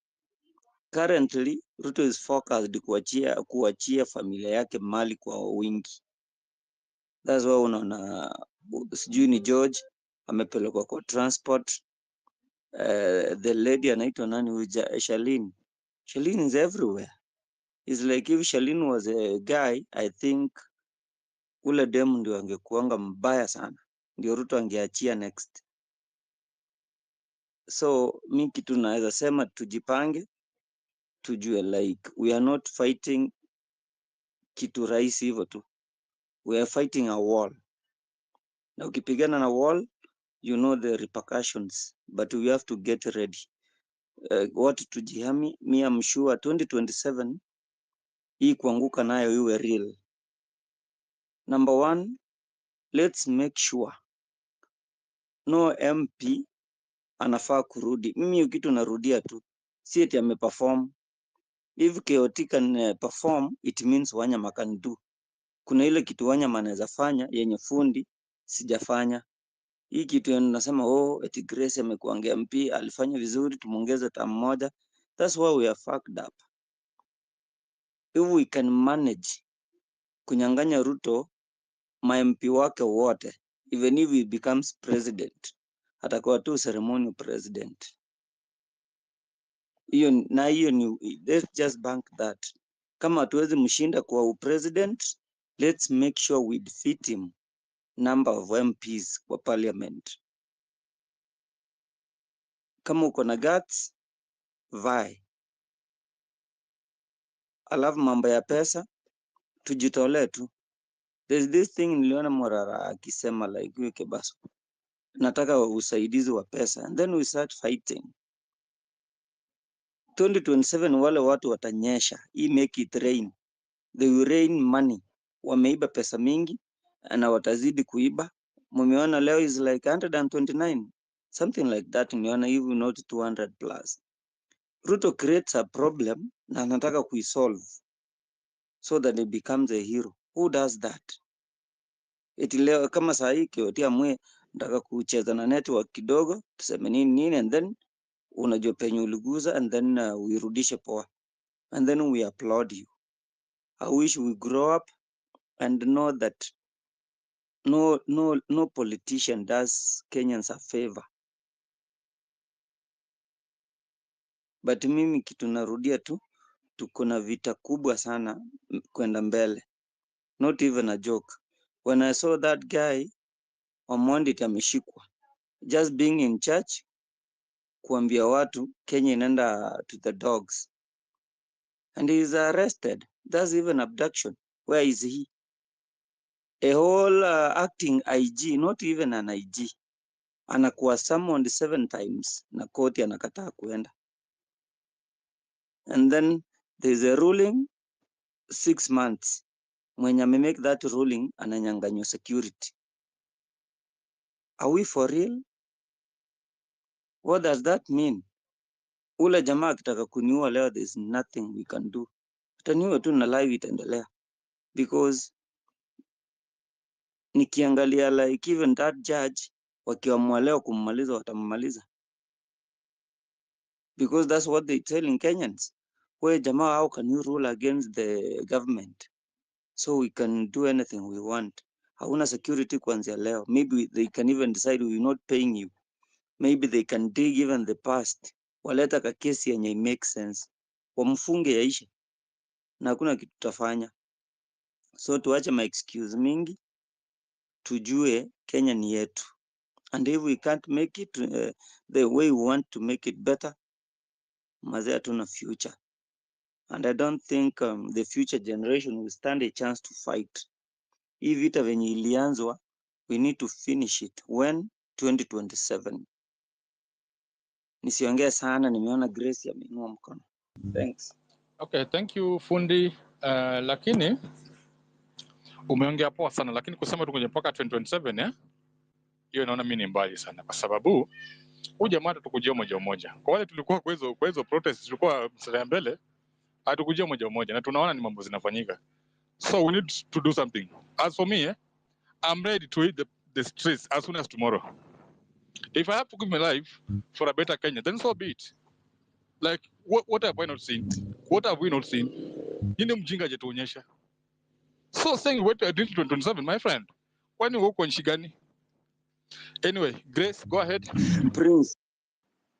Currently, Ruto is focused kuachia familia yake mali kwa wingi. That's why unaona sijui ni George amepelekwa kwa transport. The lady anaitwa nani, Shalini. Shalini is everywhere. It's like if Shalini was a guy, I think ule demu ndio angekuanga mbaya sana, ndio Ruto angeachia next. So mi kitu naweza sema tujipange, tujue like we are not fighting kitu rahisi hivyo tu. We are fighting a wall. Na ukipigana na wall, you know the repercussions, but we have to get ready. Watu tujihami, mi am sure 2027 hii kuanguka nayo iwe real. Number one, let's make sure no MP anafaa kurudi. Mimi kitu narudia tu, si eti ameperform. If KOT can perform, it means Wanyama can do. Kuna ile kitu Wanyama anaweza fanya yenye fundi sijafanya. Hii kitu nasema eti Grace amekuangia MP alifanya vizuri, tumuongeze tamu moja. That's why we are fucked up. If we can manage kunyang'anya Ruto ma MP wake wote, even if he becomes president, atakuwa tu ceremonial president. Hiyo ni let's just bank that. Kama hatuwezi mshinda kwa president, let's make sure we defeat him number of MPs kwa parliament. Kama uko na guts, vai. Alafu mambo ya pesa tujitolee tu. There's this thing niliona Morara akisema like weke basi, nataka usaidizi wa pesa, and then we start fighting. 2027 wale watu watanyesha, make it rain. They will rain money. Wameiba pesa mingi na watazidi kuiba. Mumeona leo is like 129, something like that. Niona even not 200 plus. Ruto creates a problem na anataka kuisolve so that it becomes a hero. Who does that? Eti leo kama saa hii KOT amue nataka kucheza na network kidogo, tuseme nini and then unajua penye uliguza and then uirudishe poa. and then we applaud you. I wish we grow up and know that no politician does Kenyans a favor. But mimi kitu narudia tu, tuko na vita kubwa sana kwenda mbele. Not even a joke. When I saw that guy Omondi ameshikwa, just being in church kuambia watu Kenya inaenda to the dogs, and he is arrested. That's even abduction. Where is he? A whole acting IG, not even an IG, anakuwa summoned 7 times na koti anakataa kuenda, and then there's a ruling 6 months. Mwenye make that ruling ananyanganywa security. Are we for real? What does that mean? Ule jamaa akitaka kuniua leo, there's nothing we can do. Ataniua tu na live itaendelea, because nikiangalia like even that judge wakiamua leo kummaliza watammaliza, because that's what they telling Kenyans. We jamaa, how can you rule against the government so we can do anything we want? Hauna security kuanzia leo. Maybe they can even decide we're not paying you. Maybe they can dig even the past, waleta ka kesi yenye make sense, wamfunge yaishe na hakuna kitu tutafanya. So tuache ma excuse mingi, tujue Kenya ni yetu, and if we can't make it the way we want to make it better, mazee hatuna future, and I don't think the future generation will stand a chance to fight. Hii vita venye ilianzwa, we need to finish it. When? 2027. Nisiongea sana, nimeona Grace ameinua mkono. Thanks. Okay, thank you fundi. Lakini umeongea poa sana, lakini kusema tu kwenye mpaka 2027 hiyo naona mimi ni mbali sana, kwa sababu huyu jamaa tukujia moja moja. Kwa wale tulikuwa kwa hizo protest, tulikuwa mstari mbele, hatukujia moja moja na tunaona ni mambo zinafanyika. So we need to do something. As for me, I'm ready to hit the streets as soon as tomorrow. If I have to give my life for a better Kenya, then so be it. Like, what have I not seen? What have we not seen? Nini mjinga hajatuonyesha? So saying wait until 2027, my friend. Kwani uko nchi gani? Anyway, Grace, go ahead. Prince.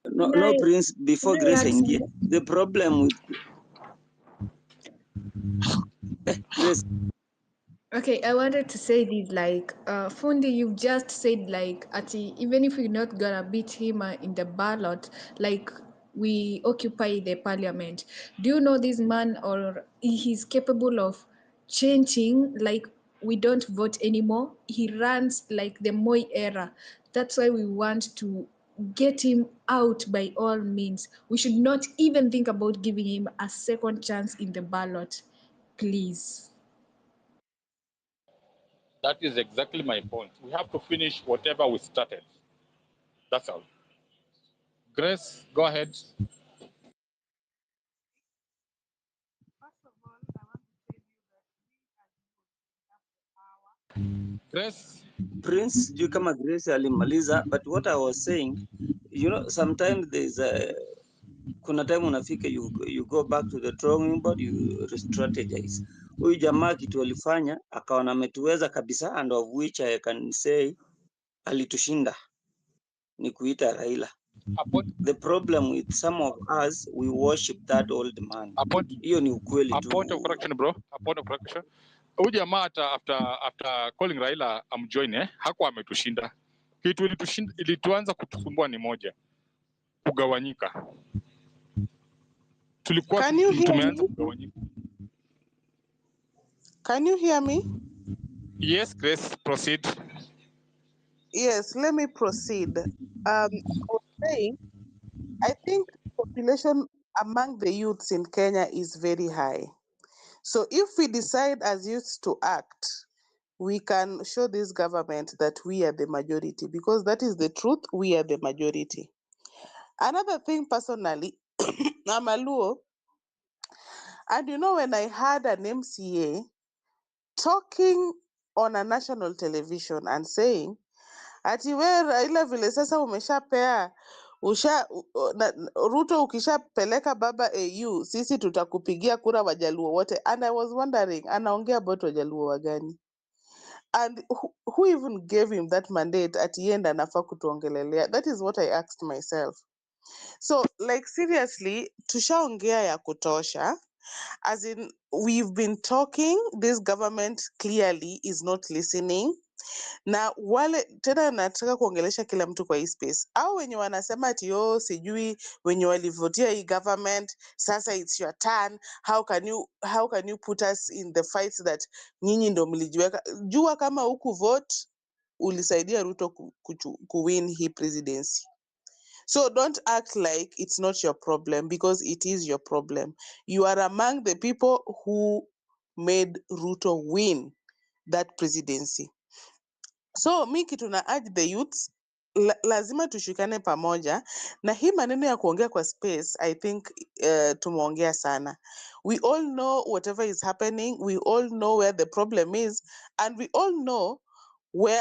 No, Prince, before Grace ingie. The problem with Grace. Okay, I wanted to say this, like, Fundi, you've just said, like, Ati, even if we're not gonna beat him in the ballot, like, we occupy the parliament. Do you know this man, or he's capable of changing, like, we don't vote anymore? He runs like the Moi era. That's why we want to get him out by all means. We should not even think about giving him a second chance in the ballot, please. That is exactly my point. We have to finish whatever we started. That's all. Grace, go ahead. Grace. Prince, sijui kama Grace alimaliza, but what I was saying, you know, sometimes there's kuna time unafika you go back to the drawing board, you strategize. Huyu jamaa kitu alifanya akaona ametuweza kabisa, and of which I can say alitushinda ni kuita Raila. The problem with some of us, we worship that old man. Hiyo ni ukweli tu. A point of correction, bro. A point of correction. Huyu jamaa after calling Raila amjoin, hakuwa ametushinda. Kitu ilituanza kutusumbua ni moja, kugawanyika. Tulikuwa tumeanza kugawanyika. Can you hear me? Yes, Grace, proceed. Yes, let me proceed. I was saying, I think population among the youths in Kenya is very high. So if we decide as youths to act, we can show this government that we are the majority, because that is the truth, we are the majority. Another thing, personally, I'm a Luo, and you know, when I had an MCA talking on a national television and saying, ati we Raila vile sasa umeshapea Ruto ukishapeleka baba AU, sisi tutakupigia kura Wajaluo wote. And I was wondering, anaongea about Wajaluo wagani? And who even gave him that mandate at the end anafaa kutuongelelea? That is what I asked myself. So like seriously, tushaongea ya kutosha. As in, we've been talking, this government clearly is not listening. Na wale tena nataka kuongelesha kila mtu kwa hii space. Au wenye wanasema ati sijui wenye walivotia hii government, sasa it's your turn. How can you put us in the fights that nyinyi ndo mlijiweka? Jua kama huku vote ulisaidia Ruto kuwin hii presidency. So don't act like it's not your problem, because it is your problem. You are among the people who made Ruto win that presidency. So mi kitu na urge the youths, lazima tushikane pamoja, na hii maneno ya kuongea kwa space, I think tumeongea sana. We all know whatever is happening, we all know where the problem is, and we all know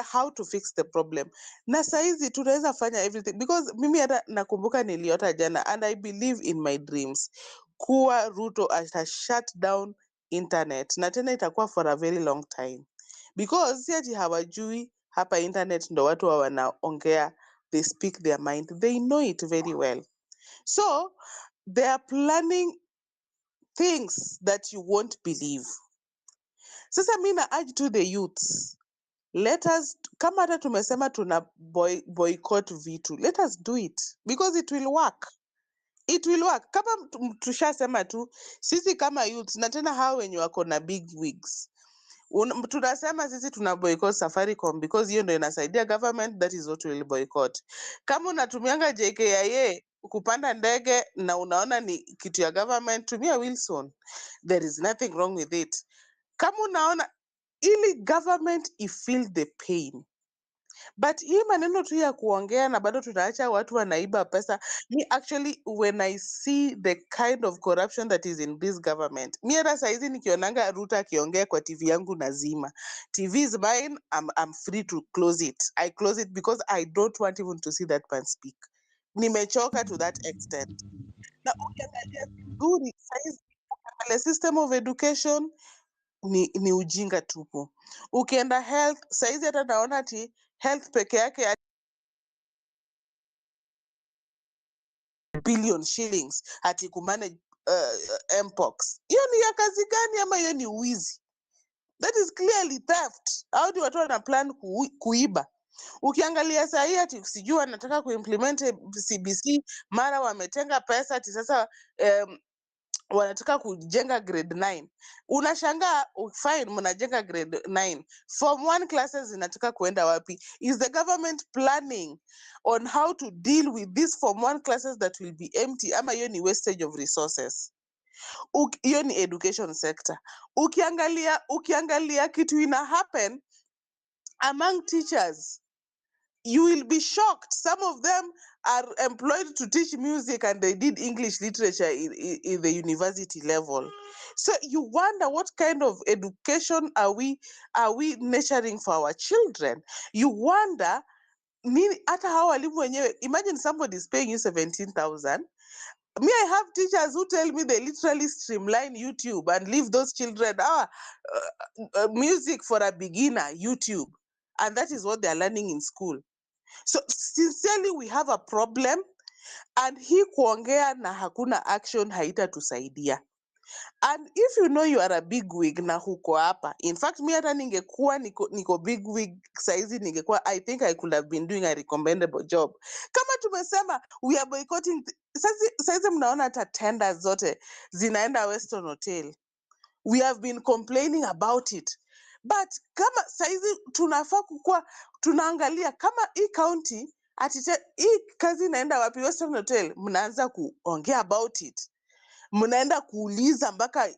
how to fix the problem. Na saizi tunaweza fanya everything, because mimi hata nakumbuka niliota jana, and I believe in my dreams kuwa Ruto ata shut down internet, na tena itakuwa for a very long time, because si ati hawajui hapa internet ndo watu wa wanaongea, they speak their mind, they know it very well. So they are planning things that you won't believe. Sasa mi na urge to the youths, let us, kama hata tumesema tuna boycott vitu, let us do it, because it will work. It will work. Kama tushasema tu sisi kama youths, na tena hao wenye wako na big wigs, tunasema sisi tuna boycott Safaricom because hiyo ndio inasaidia government, that is what will boycott. Kama unatumianga JKIA kupanda ndege na unaona ni kitu ya government, tumia Wilson, there is nothing wrong with it. Kama unaona ili government feel the pain, but hii maneno tu ya kuongea na bado tunaacha watu wanaiba pesa. Me actually, when I see the kind of corruption that is in this government, mi hata saizi nikionanga Ruto akiongea kwa TV yangu nazima. TV is mine, I'm free to close it. I close it because I don't want even to see that man speak. Nimechoka to that extent. Na ukiangalia vizuri saizi the system of education ni ujinga tupu. Ukienda health saizi hata naona ati health peke yake billion shillings ati kumanage mpox. Hiyo ni ya kazi gani, ama hiyo ni uwizi? That is clearly theft. How do watu wana plan kuiba? Ukiangalia saa hii ati sijui wanataka kuimplement CBC, mara wametenga pesa ati sasa wanataka kujenga grade 9. Unashangaa fine, mnajenga grade 9. Form 1 classes zinataka kuenda wapi? Is the government planning on how to deal with these Form 1 classes that will be empty, ama hiyo ni wastage of resources? Hiyo ni education sector. Ukiangalia kitu ina happen among teachers, you will be shocked. Some of them are employed to teach music and they did English literature in the university level. So you wonder what kind of education are we nurturing for our children? You wonder, hata hao walimu wenyewe, imagine somebody is paying you 17,000. Me, I have teachers who tell me they literally streamline YouTube and leave those children music for a beginner, YouTube. And that is what they are learning in school. So sincerely we have a problem, and hii kuongea na hakuna action haitatusaidia. And if you know you are a big wig na huko hapa, in fact mi hata ningekuwa niko big wig saizi ningekuwa, I think I could have been doing a recommendable job. Kama tumesema we are boycotting, saizi mnaona hata tenders zote zinaenda Western Hotel. We have been complaining about it. But kama saizi tunafaa kukua tunaangalia kama hii county hii kazi inaenda wapi, Western Hotel, mnaanza kuongea about it. Mnaenda kuuliza mpaka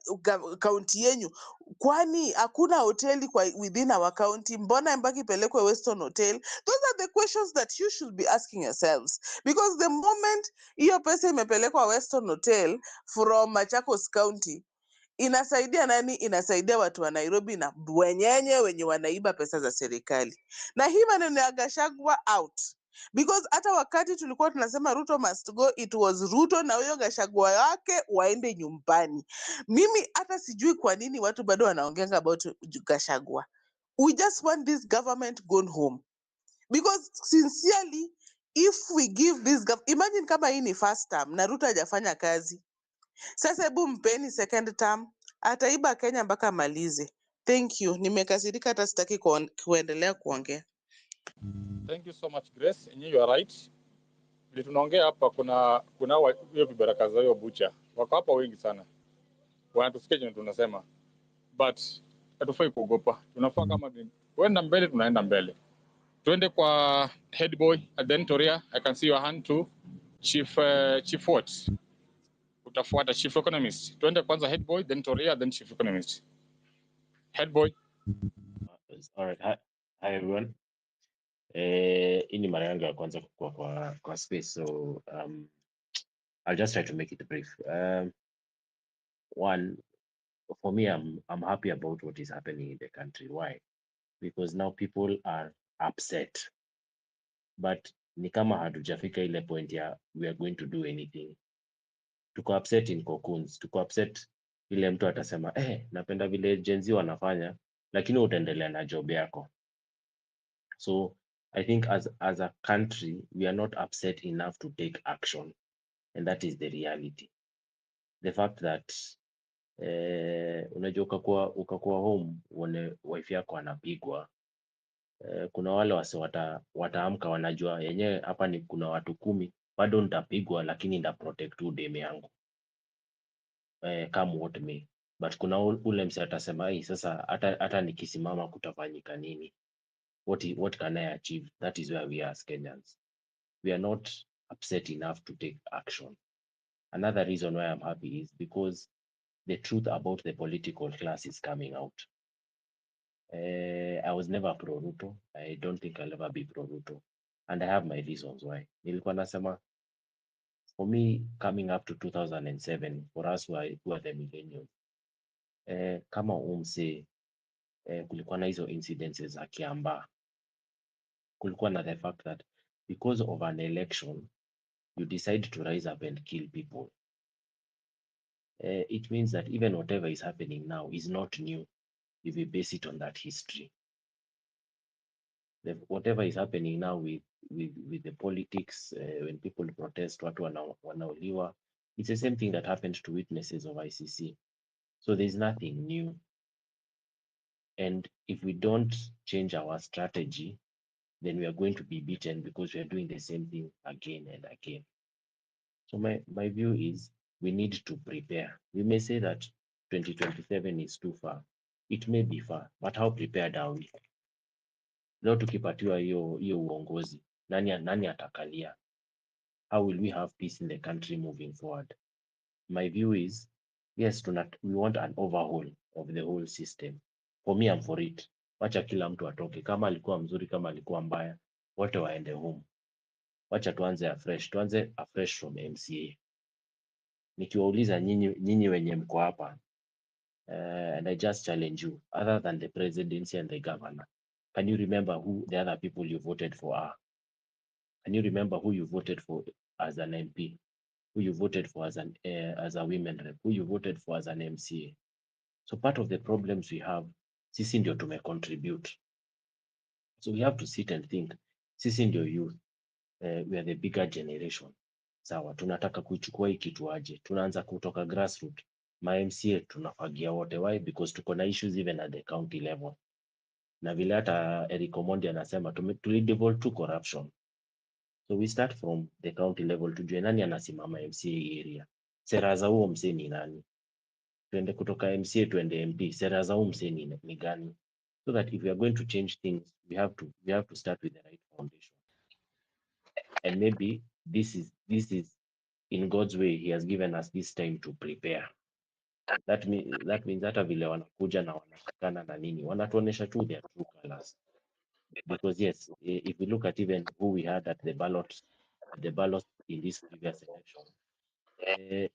county yenyu, kwani hakuna hoteli kwa within our county, mbona mpaka ipelekwe Western Hotel? Those are the questions that you should be asking yourselves, because the moment hiyo pesa imepelekwa Western Hotel from Machakos County, inasaidia nani? Inasaidia watu wa Nairobi na wenye wanaiba pesa za serikali. Na hii maneno ya Gachagua out. because hata wakati tulikuwa tunasema Ruto must go, it was Ruto na huyo Gachagua wake waende nyumbani. Mimi hata sijui kwa nini watu bado wanaongeanga about Gachagua. We just want this government gone home, because sincerely if we give this imagine kama hii ni first term na Ruto hajafanya kazi, sasa hebu mpeni second term, ataiba Kenya mpaka amalize. Thank you, nimekasirika hata sitaki kuendelea kuongea. Thank you so much Grace, and you are right. Vile tunaongea hapa kuna hiyo vibaraka za hiyo bucha wako hapa wengi sana, wanatusikia chenye tunasema, but hatufai kuogopa. Tunafaa kama kuenda mbele, tunaenda mbele. Tuende kwa head boy and then Toria. I can see your hand too. Chief what? Utafuata chief economist. Tuende kwanza head boy, then Toria, then chief economist. Head boy. All right. Hi everyone. Hii ni mara yangu ya kwanza kwa space, so I'll just try to make it brief. One, for me, I'm happy about what is happening in the country. Why? Because now people are upset, but ni kama hatujafika ile point ya we are going to do anything. Tuko upset in cocoons, tuko upset ile mtu atasema napenda vile Gen Z wanafanya, lakini utaendelea na job yako. So I think as a country, we are not upset enough to take action, and that is the reality. The fact that unajua ukakuwa home uone wife yako anapigwa, kuna wale wase wataamka wanajua yenyewe hapa ni kuna watu 10 bado nitapigwa, lakini nita protect deme yangu come what may. But kuna ule mse atasema sasa hata nikisimama kutafanyika nini? What can I achieve? That is where we are as Kenyans. We are not upset enough to take action. Another reason why I'm happy is because the truth about the political class is coming out. I was never pro-Ruto. I don't think I'll ever be pro-Ruto. And I have my reasons why. Nilikuwa nasema, for me, coming up to 2007, for us who are the millennials, kama umse, kulikuwa na hizo incidences za Kiambaa, kulikuwa na the fact that because of an election, you decide to rise up and kill people. It means that even whatever is happening now is not new if we base it on that history. Whatever is happening now with the politics, when people protest, watu wanauliwa, it's the same thing that happened to witnesses of ICC. So there's nothing new. And if we don't change our strategy, then we are going to be beaten because we are doing the same thing again and again. So my view is we need to prepare. We may say that 2027 is too far. It may be far, but how prepared are we? Leo tukipatiwa hiyo uongozi, nani atakalia? How will we have peace in the country moving forward? My view is, yes, we want an overhaul of the whole system. For me, I'm for it. Wacha kila mtu atoke. Kama alikuwa mzuri, kama alikuwa mbaya, wote waende home. Wacha tuanze afresh from MCA. Nikiwauliza nyinyi wenye mko hapa, and I just challenge you, other than the presidency and the governor, can you remember who the other people you voted for are? Can you remember who you voted for as an MP? Who you voted for as a women rep? Who you voted for as an MCA? So part of the problems we have, sisi ndio contribute. So we have to sit and think, sisi ndio youth, we are the bigger generation. Sawa, tunataka kuichukua hii kitu aje? Tunaanza kutoka grassroots. Ma MCA tunafagia wote. Why? Because tuko na issues even at the county level. Na vile hata Eric Omondi anasema tulidevolve to corruption. So we start from the county level, tujue nani anasimama MCA area. Sera za huo msee ni nani? Tuende kutoka MCA tuende MP, sera za huo msee ni gani? So that if we are going to change things, we have to start with the right foundation. And maybe this is in God's way, he has given us this time to prepare. That means hata vile wanakuja na wanashikana na nini, wanatuonesha tu their true colors. Because yes, if we look at even who we had at the ballot in this previous election,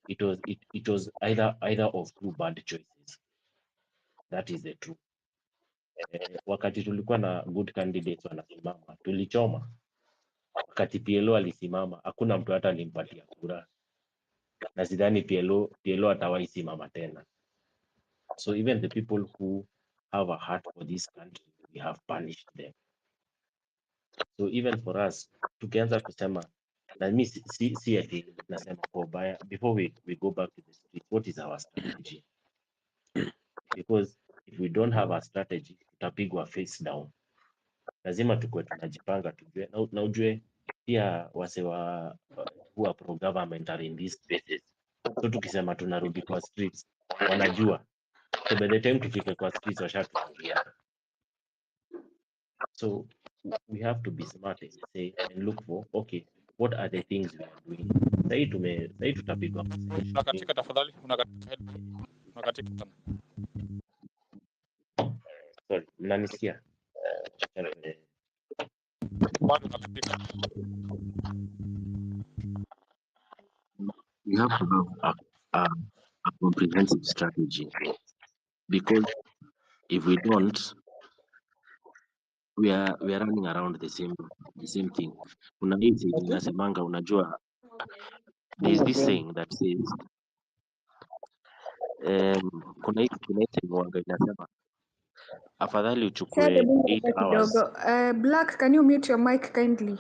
it was either of two bad choices. That is the truth. Wakati tulikuwa na good candidates wanasimama, tulichoma. wakati PLO alisimama hakuna mtu hata alimpatia kura, na sidhani PLO atawahi simama tena. So even the people who have a heart for this country, we have punished them. So even for us, tukianza kusema, na mimi si ati nasema kwa baya, before we go back to the street, what is our strategy? Because if we don't have a strategy, tutapigwa face down. Lazima tukue tunajipanga, tujue na ujue pia wase wa who are pro government are in these spaces. So tukisema tunarudi kwa streets, wanajua. So by the time tufike kwa streets washatuingia. So we have to be smart and say and look for, okay, what are the things we are doing? Sasa tutapigwa. Unakatika tafadhali, unakatika sana. Sorry, mnanisikia? Bado unakatika. We have to have a comprehensive strategy, because if we don't, we are running around the same thing. Kuna hizi inasemanga, unajua, there is this saying that says kuna hii mwanga inasema afadhali uchukue 8 hours. Black, can you mute your mic kindly?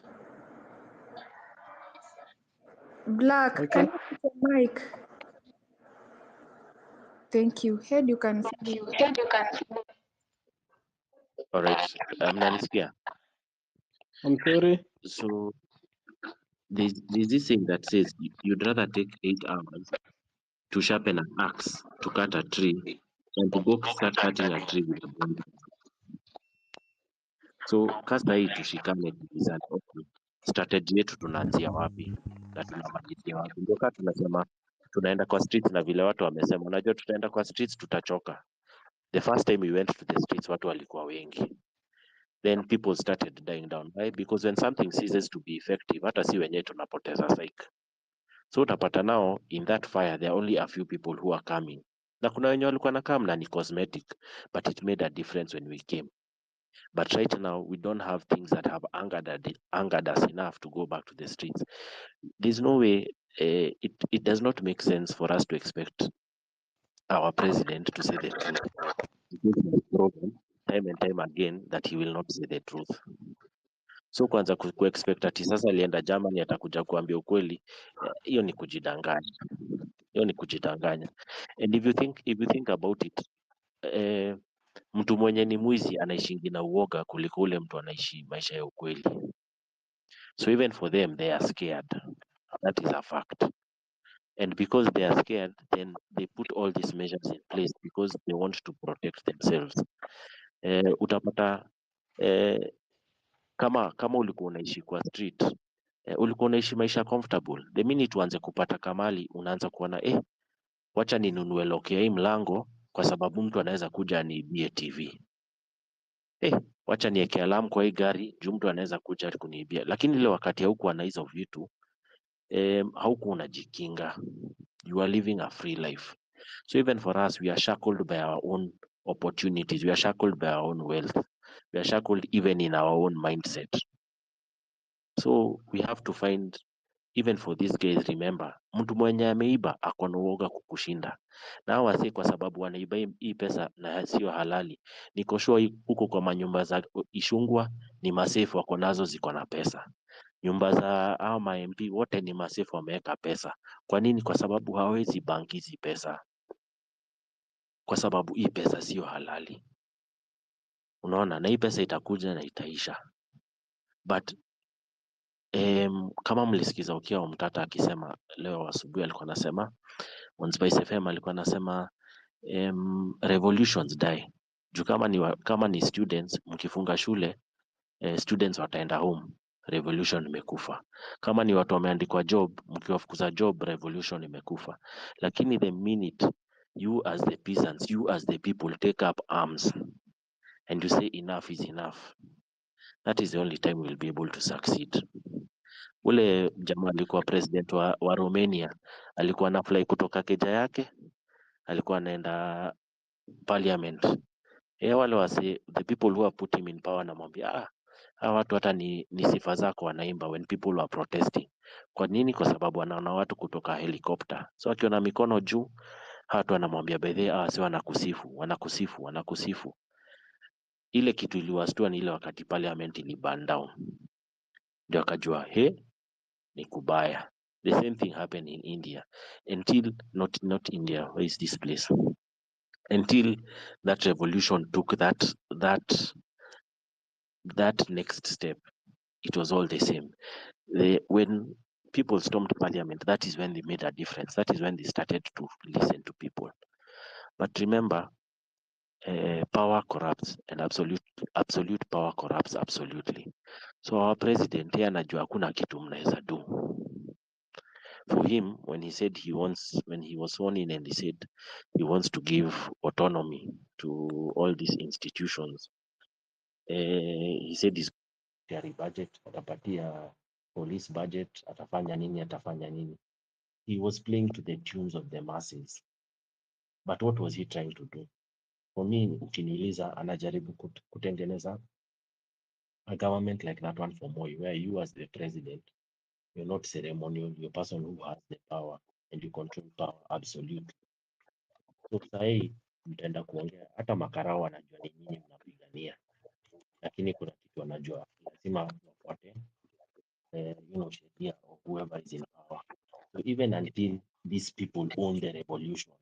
Black, Okay. can you mute your mic? Thank you. Head, you can. All right, mnanisikia? I'm sorry. So there's this saying that says you'd rather take 8 hours to sharpen an axe to cut a tree than to go start cutting a tree with a bone. So kasa hii tushikane, tubizane, okay, strategy yetu tunaanzia wapi na tunamalizia wapi? Ndio kama tunasema tunaenda kwa streets, na vile watu wamesema, unajua tutaenda kwa streets tutachoka. The first time we went to the streets watu walikuwa wengi, then people started dying down. Why? Because when something ceases to be effective, hata si wenyewe tunapoteza psyche. So utapata now in that fire there are only a few people who are coming, na kuna wenye walikuwa na come na ni cosmetic, but it made a difference when we came. But right now we don't have things that have angered us enough to go back to the streets. There's no way. It does not make sense for us to expect our president to say the truth. Proven time and time again that he will not say the truth. So kwanza kuexpect ati sasa alienda Germany atakuja kuambia ukweli, hiyo ni kujidanganya. Hiyo ni kujidanganya. And if you think about it, mtu mwenye ni mwizi anaishingi na uoga kuliko ule mtu anaishi maisha ya ukweli. So even for them they are scared. That is a fact. And because they are scared, then they put all these measures in place because they want to protect themselves. Utapata kama ulikuwa unaishi kwa street, ulikuwa unaishi maisha comfortable. The minute uanze kupata kamali, unaanza kuona wacha ninunue lock ya hii mlango kwa sababu mtu anaweza kuja aniibie TV. Wacha niweke alarm kwa hii gari juu mtu anaweza kuja kuniibia. Lakini ile wakati haukuwa na hizo vitu, haukuwa unajikinga. You are living a free life. So even for us, we are shackled by our own opportunities. We are shackled by our own wealth. We are shackled even in our own mindset. So we have to find, even for these guys, remember, mtu mwenye ameiba ako na uoga kukushinda. Na wasi kwa sababu wanaiba hii pesa na sio halali. Niko sure huko kwa manyumba za Ishungwa ni masefu wako nazo ziko na pesa. Nyumba za hao ma MP wote ni masefu wameweka pesa. Kwa nini? Kwa sababu hawezi banki hizi pesa. Kwa sababu hii pesa sio halali. Unaona, na hii pesa itakuja na itaisha. But kama mlisikiza ukiwa Mtata akisema leo asubuhi, alikuwa anasema on Spice FM, alikuwa anasema revolutions die. Juu kama ni students, mkifunga shule, students wataenda home, revolution imekufa. Kama ni watu wameandikwa job, mkiwafukuza job, revolution imekufa. Lakini the minute you as the peasants, you as the people take up arms and you say enough is enough, that is the only time we'll be able to succeed. Ule jamaa alikuwa president wa Romania, alikuwa na fly kutoka keja yake, alikuwa anaenda parliament. Wale wase, the people who have put him in power, namwambia Hawa watu hata ni sifa zako wanaimba when people were protesting. Kwa nini? Kwa sababu wanaona watu kutoka helikopta, so akiona mikono juu, hawa watu wanamwambia by the way, si wanakusifu. Ile kitu iliwastua ni ile wakati parliament ili burn down, ndio akajua ni kubaya. The same thing happened in India until not India, where is this place, until that revolution took that next step. It was all the same. When people stormed parliament, that is when they made a difference. That is when they started to listen to people. But remember, power corrupts, and absolute power corrupts absolutely. So our president, yeye anajua hakuna kitu mnaweza do. For him, when he was sworn in and he said he wants to give autonomy to all these institutions, he said he's carry budget, atapatia police budget, atafanya nini. He was playing to the tunes of the masses. But what was he trying to do? For me, ukiniuliza, anajaribu kutengeneza a government like that one for Moi, where you as the president, you're not ceremonial, you're a person who has the power and you control power absolutely. So sahii mtaenda kuongea, hata makarao wanajua ni nini mnapigania, lakini kuna kitu wanajua, lazima wafuate sheria of whoever is in power. So even until these people own the revolution,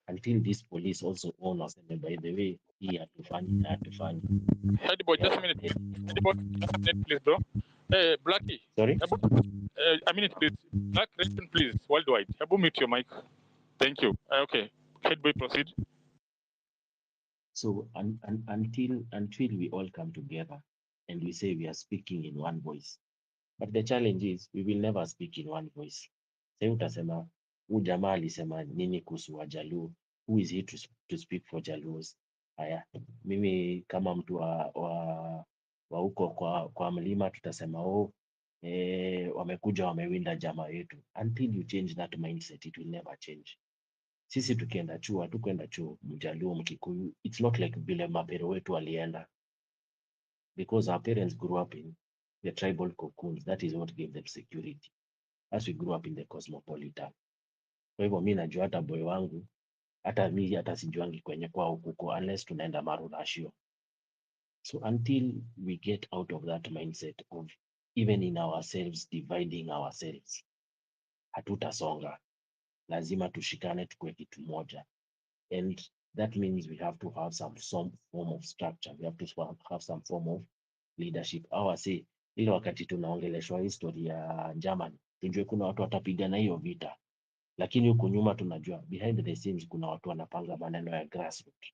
until this police also own us, and by the way, hii hatufanyi. Headboard, just a minute. Headboard, just a minute, please, bro. Hey, Blackie. Sorry? A minute, please. Black Nation, please, worldwide. Hebu mute your mic. Thank you. Okay. Headboy, proceed. So until we all come together and we say we are speaking in one voice. But the challenge is we will never speak in one voice. Sasa utasema huyu jamaa alisema nini kuhusu Wajaluo? Who is he to speak for Jaluos? Haya, mimi kama mtu wa huko kwa mlima tutasema wamekuja wamewinda jamaa yetu. Until you change that mindset, it will never change. Sisi tukienda chuo, hatukwenda chuo Mjaluo, Mkikuyu. It's not like vile mapero wetu walienda, because our parents grew up in the tribal cocoons. That is what gave them security. As we grew up in the cosmopolitan. Kwa hivyo mi najua hata boy wangu, hata sijuangi kwenye kwao kuko unless tunaenda marunashio. So until we get out of that mindset of even in ourselves dividing ourselves, hatutasonga. Lazima tushikane tukue kitu moja. And that means we have to have some form of structure. We have to have some form of leadership. Au say ile wakati tunaongeleshwa history ya Germany, tujue kuna watu watapigana hiyo vita, lakini huku nyuma tunajua behind the scenes kuna watu wanapanga maneno ya grassroots.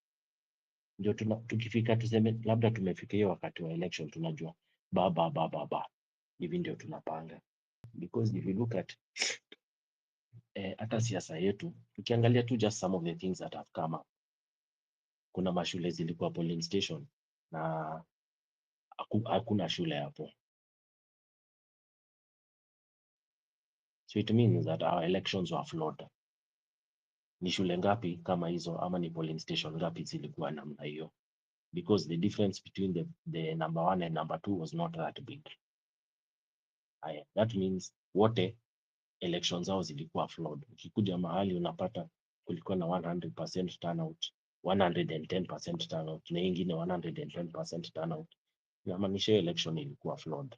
Ndio tukifika tuseme labda tumefika hiyo wakati wa election, tunajua ba hivi ndio tunapanga. Because if you look at hata siasa yetu, ukiangalia tu just some of the things that have come up, kuna mashule zilikuwa polling station na hakuna shule hapo. So it means that our elections were flawed. Ni shule ngapi kama hizo ama ni polling station ngapi zilikuwa namna hiyo? Because the difference between the number 1 and number 2 was not that big. That means wote elections zao zilikuwa flawed. Ukikuja mahali unapata kulikuwa na 100% turnout, 110% turnout, na ingine 110% turnout. Inamaanisha election ilikuwa flawed.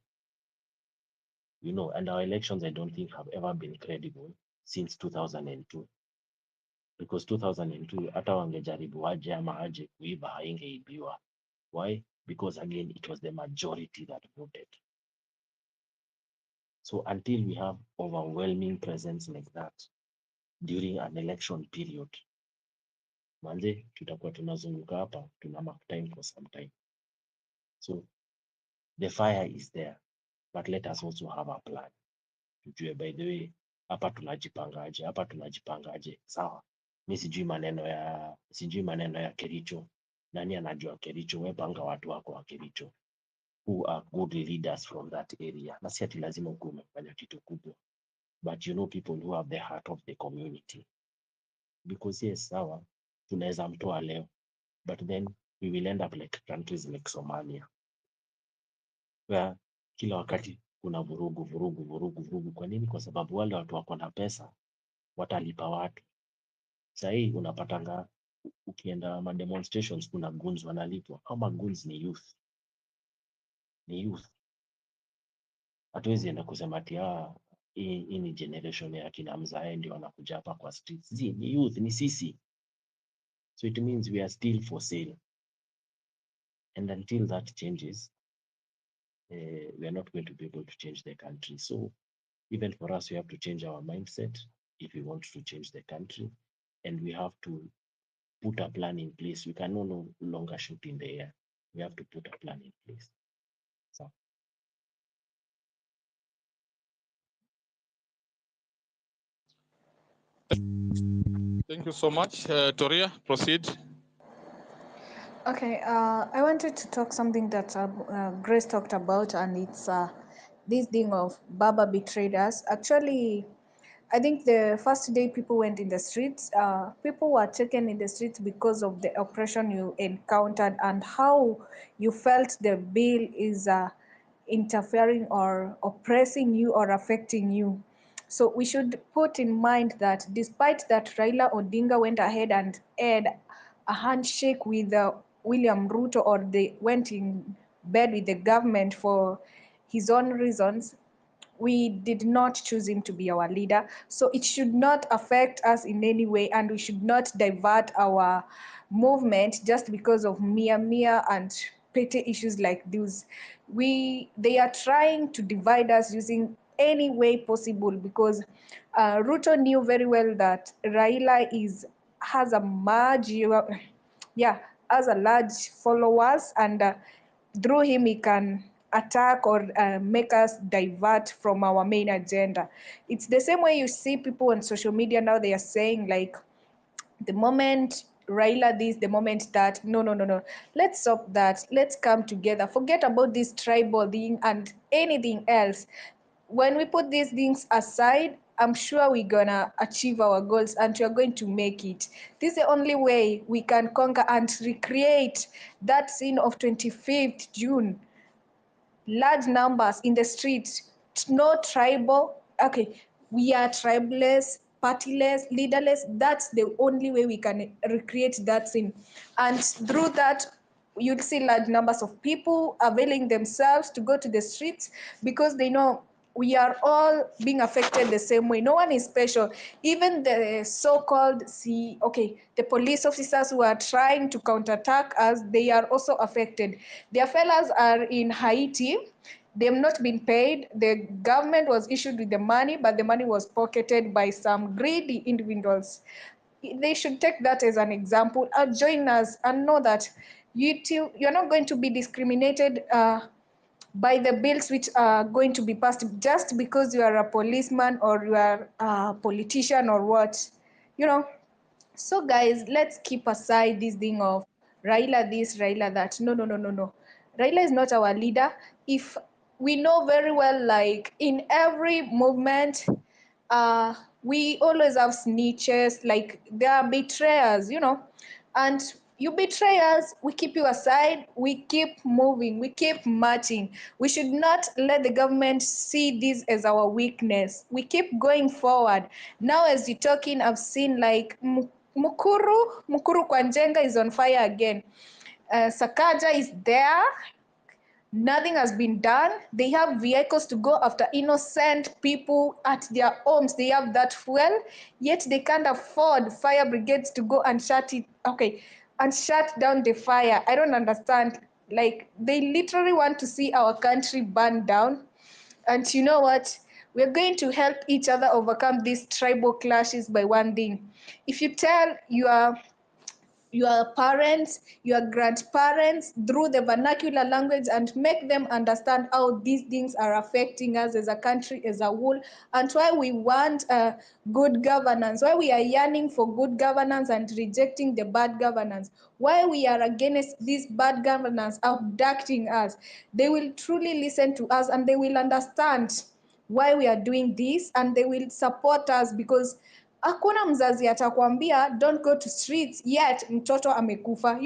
And our elections, I don't think, have ever been credible since 2002. Because 2002, hata wangejaribu aje ama aje kuiba, haingeibiwa. Why? Because again, it was the majority that voted. So until we have overwhelming presence like that during an election period, manze, tutakuwa tunazunguka hapa, tuna mark time for some time. So the fire is there, but let us also have a plan. Tujue, by the way, hapa tunajipangaje, sawa? Mi sijui maneno ya Kericho. Nani anajua Kericho? Wepanga watu wako wa Kericho who are good leaders from that area. Na si ati lazima ukuwe umefanya kitu kubwa, but people who have the heart of the community. Because yes, sawa, tunaweza mtoa leo, but then we will end up like countries like Somalia, where kila wakati kuna vurugu vurugu vurugu vurugu. Kwa nini? Kwa sababu wale watu wako na pesa watalipa watu. Sahii unapatanga ukienda ma demonstrations kuna goons wanalipwa. Ama goons ni youth. Ni youth. Hatuwezi enda kusema ati hii ni generation ya kina mzae ndio wanakuja hapa kwa streets. Ni youth, ni sisi. So it means we are still for sale. And until that changes, we are not going to be able to change the country. So even for us, we have to change our mindset if we want to change the country. And we have to put a plan in place. We can no longer shoot in the air. We have to put a plan in place. So. Thank you so much. Toria, proceed. Okay, I wanted to talk something that Grace talked about, and it's this thing of Baba betrayed us. Actually, I think the first day people went in the streets, people were taken in the streets because of the oppression you encountered and how you felt the bill is interfering or oppressing you or affecting you. So we should put in mind that despite that Raila Odinga went ahead and had a handshake with William Ruto, or they went in bed with the government for his own reasons, we did not choose him to be our leader. So it should not affect us in any way, and we should not divert our movement just because of mere and petty issues like these. They are trying to divide us using any way possible, because Ruto knew very well that Raila has a large followers, and through him he can attack or make us divert from our main agenda. It's the same way you see people on social media now, they are saying like, the moment Raila this, the moment that, no, let's stop that, let's come together, forget about this tribal thing and anything else. When we put these things aside, I'm sure we're gonna achieve our goals and we're going to make it. This is the only way we can conquer and recreate that scene of 25th June. Large numbers in the streets, no tribal. Okay, we are tribeless, partyless, leaderless. That's the only way we can recreate that scene. And through that, you'd see large numbers of people availing themselves to go to the streets because they know we are all being affected the same way. No one is special. Even the so-called the police officers who are trying to counterattack us, they are also affected. Their fellows are in Haiti. They have not been paid. The government was issued with the money, but the money was pocketed by some greedy individuals. They should take that as an example and join us and know that you're not going to be discriminated by the bills which are going to be passed just because you are a policeman or you are a politician or what, So guys, let's keep aside this thing of Raila this, Raila that. No. Raila is not our leader. If we know very well, like in every movement, we always have snitches, like there are betrayers, and you betray us, we keep you aside, we keep moving, we keep marching. We should not let the government see this as our weakness. We keep going forward. Now as you're talking, I've seen like Mukuru Kwanjenga is on fire again. Sakaja is there. Nothing has been done. They have vehicles to go after innocent people at their homes. They have that fuel, yet they can't afford fire brigades to go and shut down the fire. I don't understand. Like, they literally want to see our country burn down. And you know what? We're going to help each other overcome these tribal clashes by one thing. If you tell your parents, your grandparents through the vernacular language and make them understand how these things are affecting us as a country as a whole, and why we want good governance, why we are yearning for good governance and rejecting the bad governance, why we are against this bad governance abducting us. They will truly listen to us and they will understand why we are doing this, and they will support us, because hakuna mzazi atakwambia don't go to streets yet mtoto amekufa,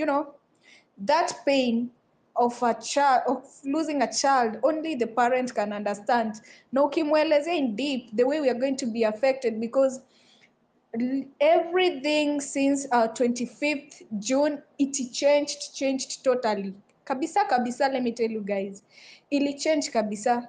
that pain of a child, of losing a child, only the parent can understand. Na ukimwelezea in deep the way we are going to be affected, because everything since 25th June, it changed totally. Kabisa, let me tell you guys. Ili change kabisa.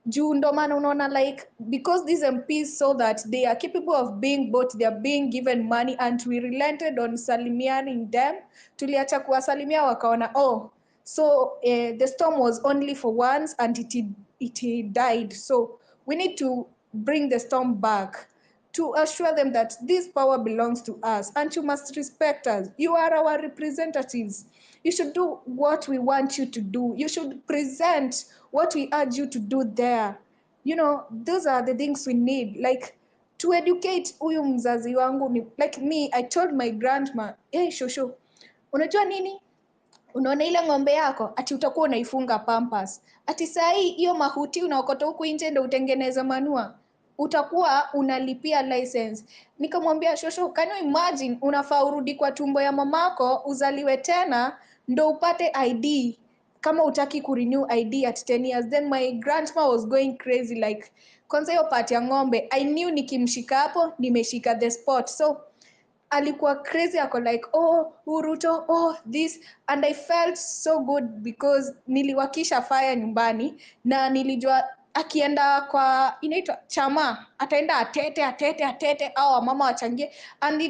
Juu ndo maana unaona, like, because these MPs saw that they are capable of being bought, they are being given money, and we relented on salimianing them. Tuliacha kuwasalimia wakaona, oh, so the storm was only for once and it died. So we need to bring the storm back to assure them that this power belongs to us and you must respect us. You are our representatives. You should do what we want you to do. You should present what we urge you to do there. You know, those are the things we need. Like, to educate huyu mzazi wangu, like me, I told my grandma, hey, shosho, unajua nini? Unaona ile ng'ombe yako ati utakuwa unaifunga pampers. Ati saa hii hiyo mahuti unaokota huku nje ndio utengeneze manua. Utakuwa unalipia license. Nikamwambia shosho, can you imagine unafaa urudi kwa tumbo ya mamako uzaliwe tena ndo upate ID kama utaki kurenew ID at 10 years. Then my grandma was going crazy, like, kwanza hiyo part ya ng'ombe I knew nikimshika hapo nimeshika the spot. So alikuwa crazy, ako like, oh Ruto, oh this, and I felt so good because niliwakisha fire nyumbani na nilijua akienda kwa inaitwa chama ataenda atete au mama wachangie, and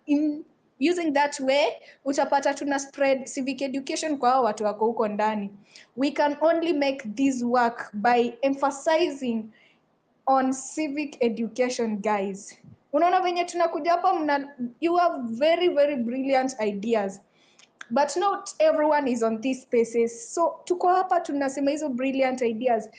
in using that way utapata tuna spread civic education kwa hao watu wako huko ndani. We can only make this work by emphasizing on civic education, guys. Unaona venye tunakuja hapa, you have very brilliant ideas, but not everyone is on these spaces. So tuko hapa tunasema hizo brilliant ideas,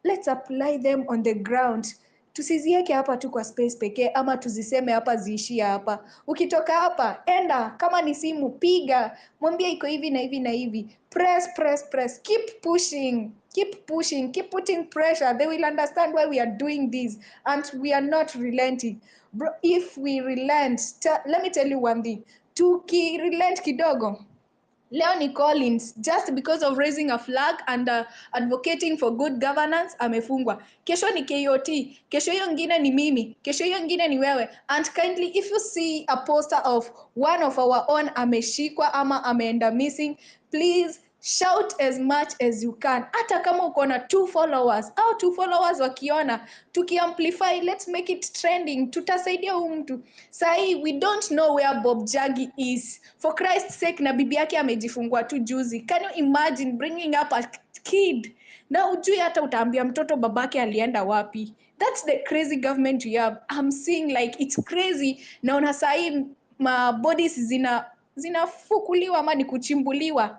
let's apply them on the ground. Tusizieke hapa tu kwa space pekee ama tuziseme hapa ziishie hapa. Ukitoka hapa enda, kama ni simu piga, mwambie iko hivi na hivi na hivi. Press, keep pushing, keep putting pressure. They will understand why we are doing this and we are not relenting. Bro, if we relent, let me tell you one thing. Relent kidogo, leo ni Collins, just because of raising a flag and advocating for good governance amefungwa. Kesho ni KOT, kesho hiyo ngine ni mimi, kesho hiyo ngine ni wewe. And kindly, if you see a poster of one of our own ameshikwa ama ameenda missing, please shout as much as you can. Hata kama uko na 2 followers au 2 followers wakiona, tukiamplify, let's make it trending. Tutasaidia huyu mtu. Sahi we don't know where Bob Jagi is. For Christ's sake, na bibi yake amejifungua tu juzi. Can you imagine bringing up a kid? Na ujui hata utaambia mtoto babake alienda wapi. That's the crazy government we have. I'm seeing like it's crazy. Naona sahi ma bodies zinafukuliwa ama ni kuchimbuliwa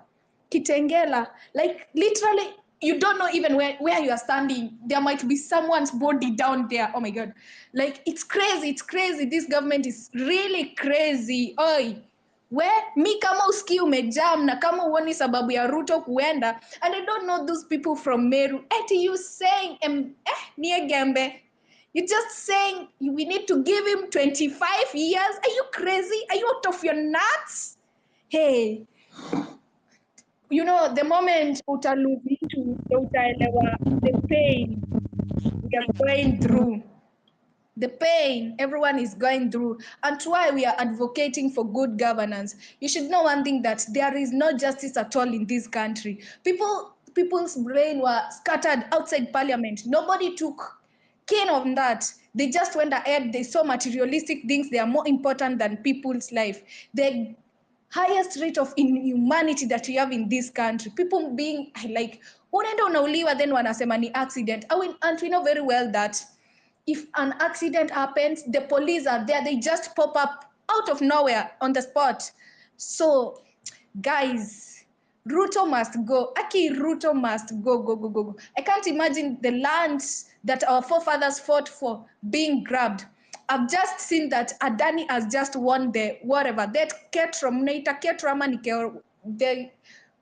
Kitengela, like literally you don't know even where you are standing. There might be someone's body down there. Oh my god, like it's crazy. This government is really crazy. Oi, where mi kama uski umejam na kama uoni sababu ya Ruto kuenda, and I don't know those people from Meru. You saying niye gembe, you're just saying we need to give him 25 years. Are you crazy? Are you out of your nuts? Hey, you know, the moment utalose into utaelewa the pain we are going through, the pain everyone is going through, and why we are advocating for good governance. You should know one thing, that there is no justice at all in this country. People's brain were scattered outside parliament. Nobody took care of that. They just went ahead. They saw materialistic things. They are more important than people's life. The highest rate of inhumanity that we have in this country, people being like, unaenda unauliwa then wanasema ni accident. And we know very well that if an accident happens, the police are there. They just pop up out of nowhere on the spot. So guys, Ruto must go. Ruto must go. I can't imagine the lands that our forefathers fought for being grabbed. I've just seen that Adani has just won the whatever, that Ketram, Naita Ketramani, the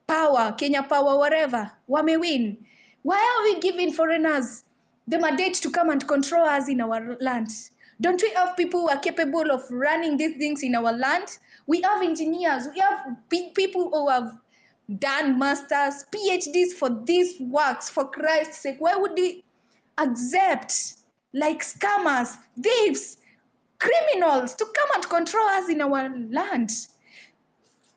power, Kenya power, whatever, wame-win. Why are we giving foreigners the mandate to come and control us in our lands? Don't we have people who are capable of running these things in our land? We have engineers, we have people who have done masters, PhDs for these works, for Christ's sake. Why would we accept like scammers, thieves, criminals to come and control us in our land?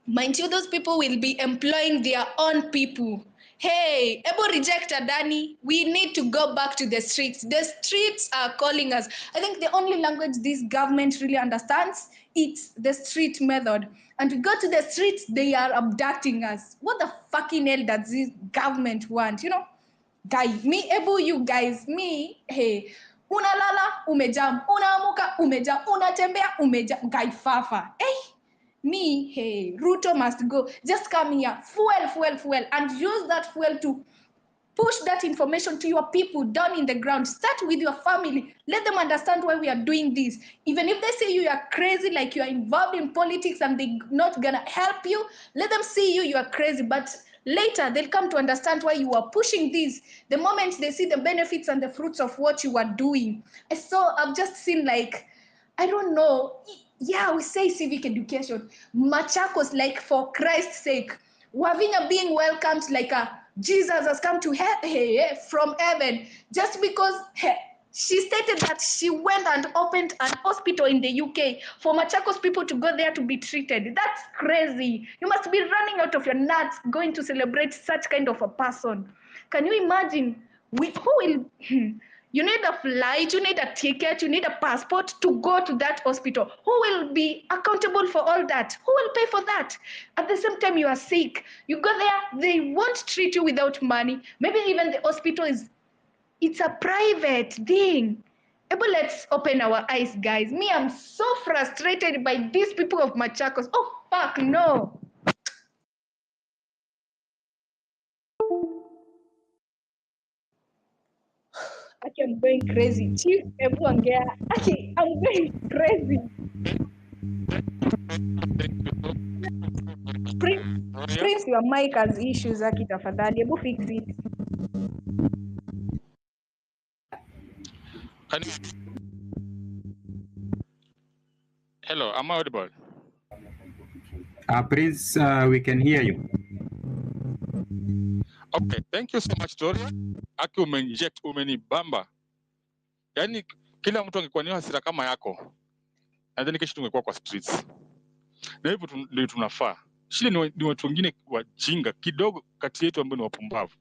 Mind you, those people will be employing their own people. Hey, Ebo reject Adani. We need to go back to the streets. The streets are calling us. I think the only language this government really understands, it's the street method. And we go to the streets, they are abducting us. What the fucking hell does this government want? You know, guys, me, Ebo, you guys, me, hey, unalala, umejam, unaamuka, umejam, unatembea, umejam, guy fafa. Hey, me, hey, Ruto must go. Just come here, fuel, and use that fuel to push that information to your people down in the ground. Start with your family. Let them understand why we are doing this. Even if they say you are crazy, like you are involved in politics and they're not gonna help you, let them see you are crazy. But later, they'll come to understand why you are pushing this. The moment they see the benefits and the fruits of what you are doing. I've just seen like, I don't know. Yeah, we say civic education. Machakos, like for Christ's sake. Wavinya being welcomed like a Jesus has come to from heaven just because she stated that she went and opened an hospital in the UK for Machakos people to go there to be treated. That's crazy. You must be running out of your nuts going to celebrate such kind of a person. Can you imagine? Who will... You need a flight, you need a ticket, you need a passport to go to that hospital. Who will be accountable for all that? Who will pay for that? At the same time, you are sick. You go there, they won't treat you without money. Maybe even the hospital it's a private thing. But let's open our eyes, guys. Me, I'm so frustrated by these people of Machakos. Oh, fuck, no. Actually, I'm going crazy. Chief, everyone get. Actually, I'm going crazy. Prince, your mic has issues. Aki, tafadhali, hebu fix it. Hello, am I audible? Prince, we can hear you. Okay, thank you so much, Tori. Aki umeinject, umenibamba. Yaani kila mtu angekuwa na hasira kama yako, nadhani kesho tungekuwa kwa streets. Na hivyo ndio tunafaa. Shida ni watu wengine wajinga kidogo kati yetu ambao ni wapumbavu.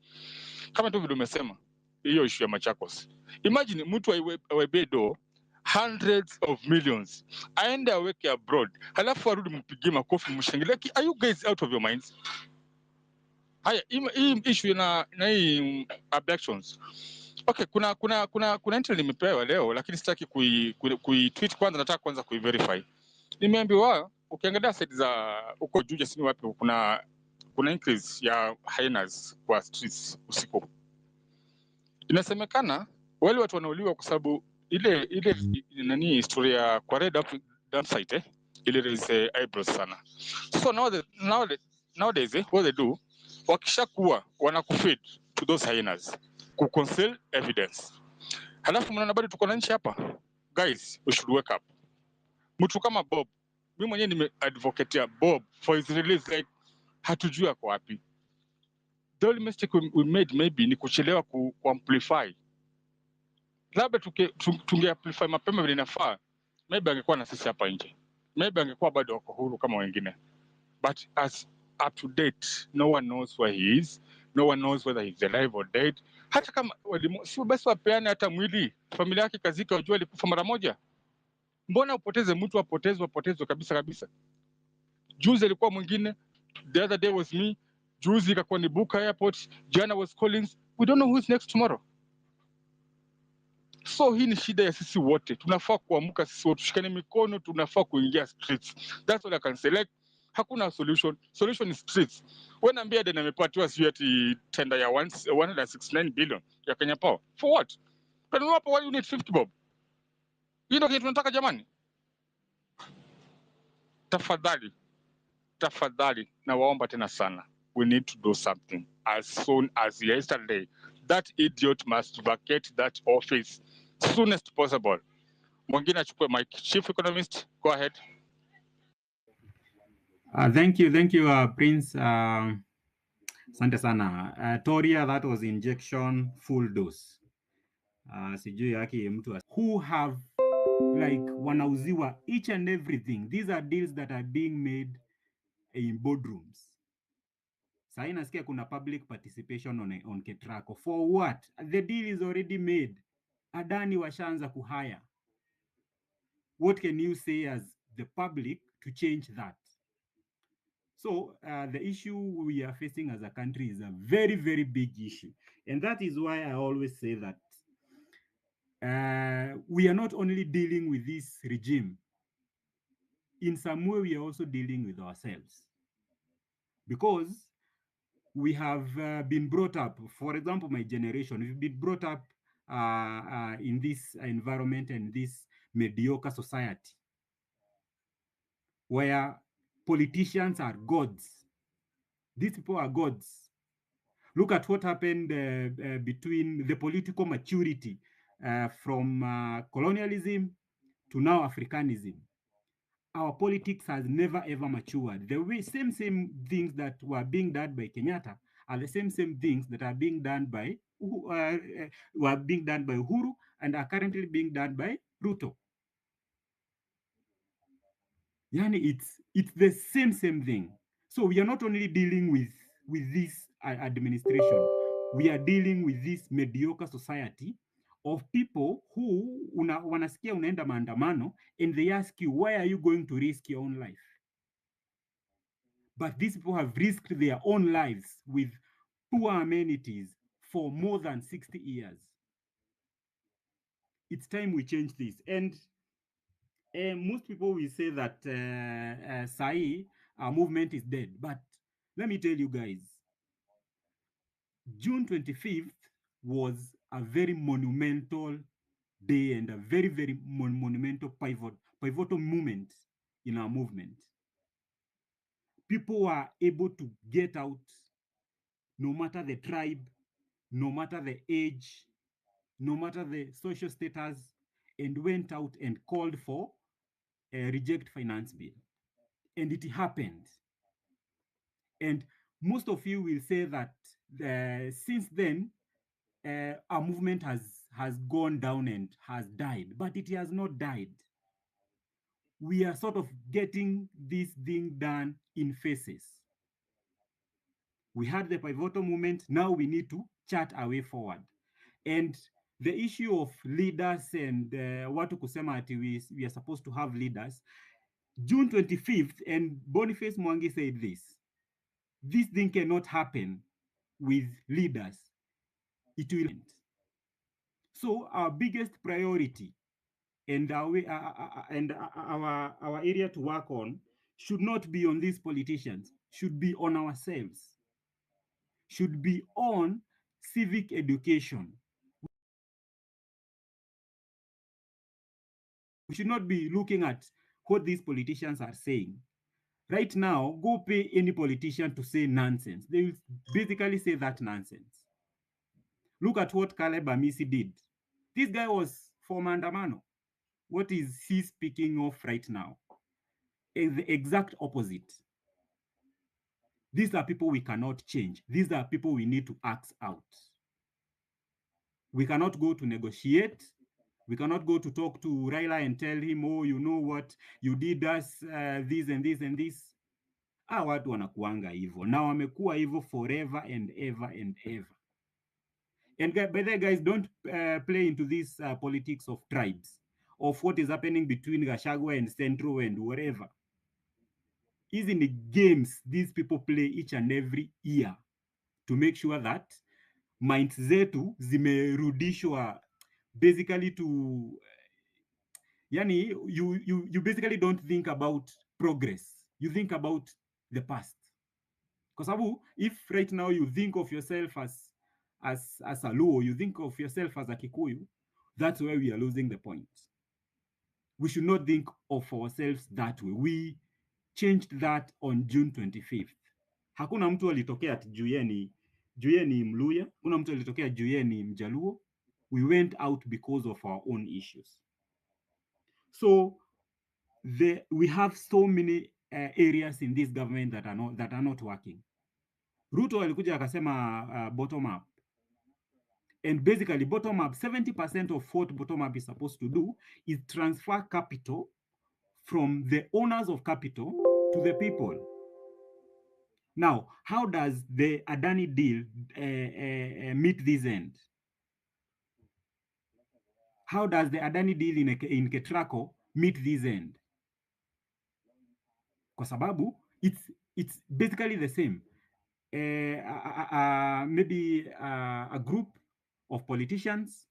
Kama tu vile umesema, hiyo issue ya Machakos. Imagine mtu aibe do hundreds of millions. Aende aweke abroad. Halafu arudi mpigie makofi mshangilie. Are you guys out of your minds? Haya, hii issue na hii abductions. Okay, kuna entry nimepewa leo lakini sitaki tweet kwanza, nataka kwanza verify. Nimeambiwa ukiangalia site za huko Juja sini wapi kuna increase ya hyenas kwa streets usiku. Inasemekana wale watu wanauliwa kwa sababu ile nani historia kwa red up dump site ile is eyebrows sana. So nowadays what they do, wakishakuwa wanakufeed to those hyenas ku conceal evidence. Halafu mnaona bado tuko na nchi hapa. Guys, we should wake up. Mtu kama Bob, mimi mwenyewe nimeadvocatea Bob for his release, like hatujui ako wapi. The only mistake we made maybe ni kuchelewa ku amplify. Labda tunge amplify mapema vile inafaa, maybe angekuwa na sisi hapa nje. Maybe angekuwa bado wako huru kama wengine. But as up to date, no one knows where he is. No one knows whether he's alive or dead. Hata kama sio basi wapeane hata mwili, familia yake kazika, wajua alikufa mara moja. Mbona upoteze mtu apotezwe kabisa? Juzi alikuwa mwingine, the other day was me, juzi ikakuwa ni Buka Airport, jana was Collins. We don't know who's next tomorrow. So hii ni shida ya sisi wote. Tunafaa kuamka sisi wote, tushikane mikono, tunafaa kuingia streets. That's all I can say. Like hakuna solution. Solution is streets. When ambia Dena amepatiwa sio ati tender ya 169 billion ya Kenya Power. For what? But wapo why you need 50 bob? Hii ndio kitu tunataka jamani. Tafadhali na waomba tena sana. We need to do something as soon as yesterday. That idiot must vacate that office soonest possible. Mwingine achukue mic. Chief Economist, go ahead. Thank you, Prince. Asante sana. Toria, that was injection full dose. Sijui yake mtu who have like wanauziwa each and everything. These are deals that are being made in boardrooms. Sasa nasikia kuna public participation on Ketraco. For what? The deal is already made. Adani washaanza kuhire. What can you say as the public to change that? So the issue we are facing as a country is a very, very big issue. And that is why I always say that we are not only dealing with this regime, in some way we are also dealing with ourselves. Because we have been brought up, for example, my generation, we've been brought up in this environment and this mediocre society where politicians are gods. These people are gods. Look at what happened between the political maturity from colonialism to now Africanism. Our politics has never ever matured. The way, same things that were being done by Kenyatta are the same things that are being done by Uhuru and are currently being done by Ruto. Yani it's the same thing. So we are not only dealing with this administration, we are dealing with this mediocre society of people who wanasikia unaenda maandamano and they ask you, why are you going to risk your own life? But these people have risked their own lives with poor amenities for more than 60 years. It's time we change this. And most people will say that our movement is dead. But let me tell you guys, June 25th was a very monumental day and a very, very monumental pivotal moment in our movement. People were able to get out, no matter the tribe, no matter the age, no matter the social status, and went out and called for a reject finance bill. And it happened. And most of you will say that since then, our movement has gone down and has died, but it has not died. We are sort of getting this thing done in phases. We had the pivotal movement, now we need to chart our way forward. And the issue of leaders and watu kusema ati we are supposed to have leaders, June 25th, and Boniface Mwangi said this thing cannot happen with leaders. It will end. So our biggest priority and our area to work on should not be on these politicians, should be on ourselves, should be on civic education. We should not be looking at what these politicians are saying. Right now, go pay any politician to say nonsense. They will basically say that nonsense. Look at what Caleb Amisi did. This guy was for Mandamano. What is he speaking of right now? The exact opposite. These are people we cannot change. These are people we need to axe out. We cannot go to negotiate. We cannot go to talk to Raila and tell him, oh, you know what, you did us this and this and this. Watu wanakuanga hivyo. Now wamekuwa hivyo forever and ever and ever. And by the way, guys, don't play into this politics of tribes, of what is happening between Gachagua and Centro and wherever. Is in the games these people play each and every year to make sure that minds zetu zimerudishwa basically to yani you basically don't think about progress, you think about the past. Because if right now you think of yourself as a Luo, you think of yourself as a Kikuyu, that's where we are losing the point. We should not think of ourselves that way. We changed that on June 25th. Hakuna mtu alitokea juu ni Mluya, hakuna mtu alitokea juu ni Mjaluo. We went out because of our own issues. So we have so many areas in this government that are not working. Ruto alikuja akasema bottom up. And basically bottom up, 70% of what bottom up is supposed to do is transfer capital from the owners of capital to the people. Now, how does the Adani deal meet this end? How does the Adani deal in Ketraco meet this end? Kwa sababu it's basically the same. Maybe a group of politicians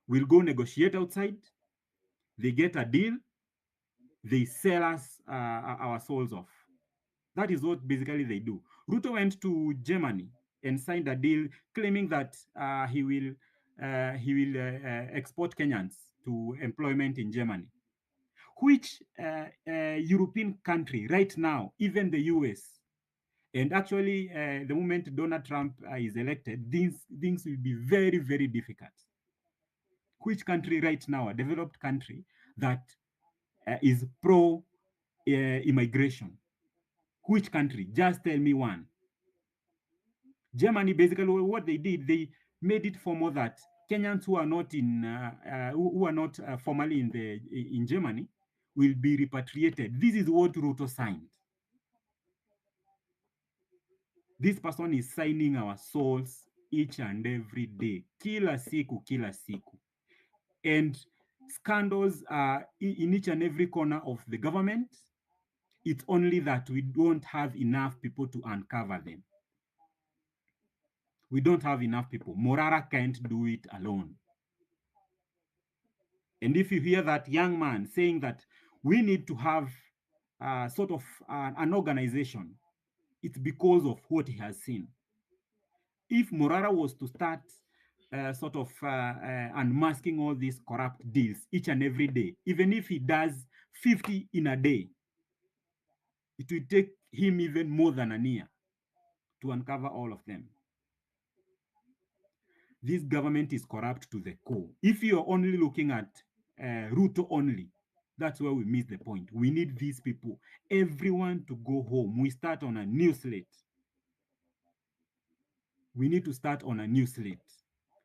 will go negotiate outside. They get a deal. They sell us our souls off. That is what basically they do. Ruto went to Germany and signed a deal claiming that he will export Kenyans to employment in Germany. Which European country right now, even the US, and actually the moment Donald Trump is elected, things will be very, very difficult. Which country right now, a developed country that is pro immigration? Which country? Just tell me one. Germany, basically, what they did, they made it formal that Kenyans who are not formally in Germany will be repatriated. This is what Ruto signed. This person is signing our souls each and every day, kila siku, kila siku. And scandals are in each and every corner of the government. It's only that we don't have enough people to uncover them. We don't have enough people. Morara can't do it alone. And if you hear that young man saying that we need to have sort of an organization, it's because of what he has seen. If Morara was to start unmasking all these corrupt deals each and every day, even if he does 50 in a day, it will take him even more than a year to uncover all of them. This government is corrupt to the core. If you're only looking at Ruto only, that's where we miss the point. We need these people, everyone to go home. We start on a new slate. We need to start on a new slate.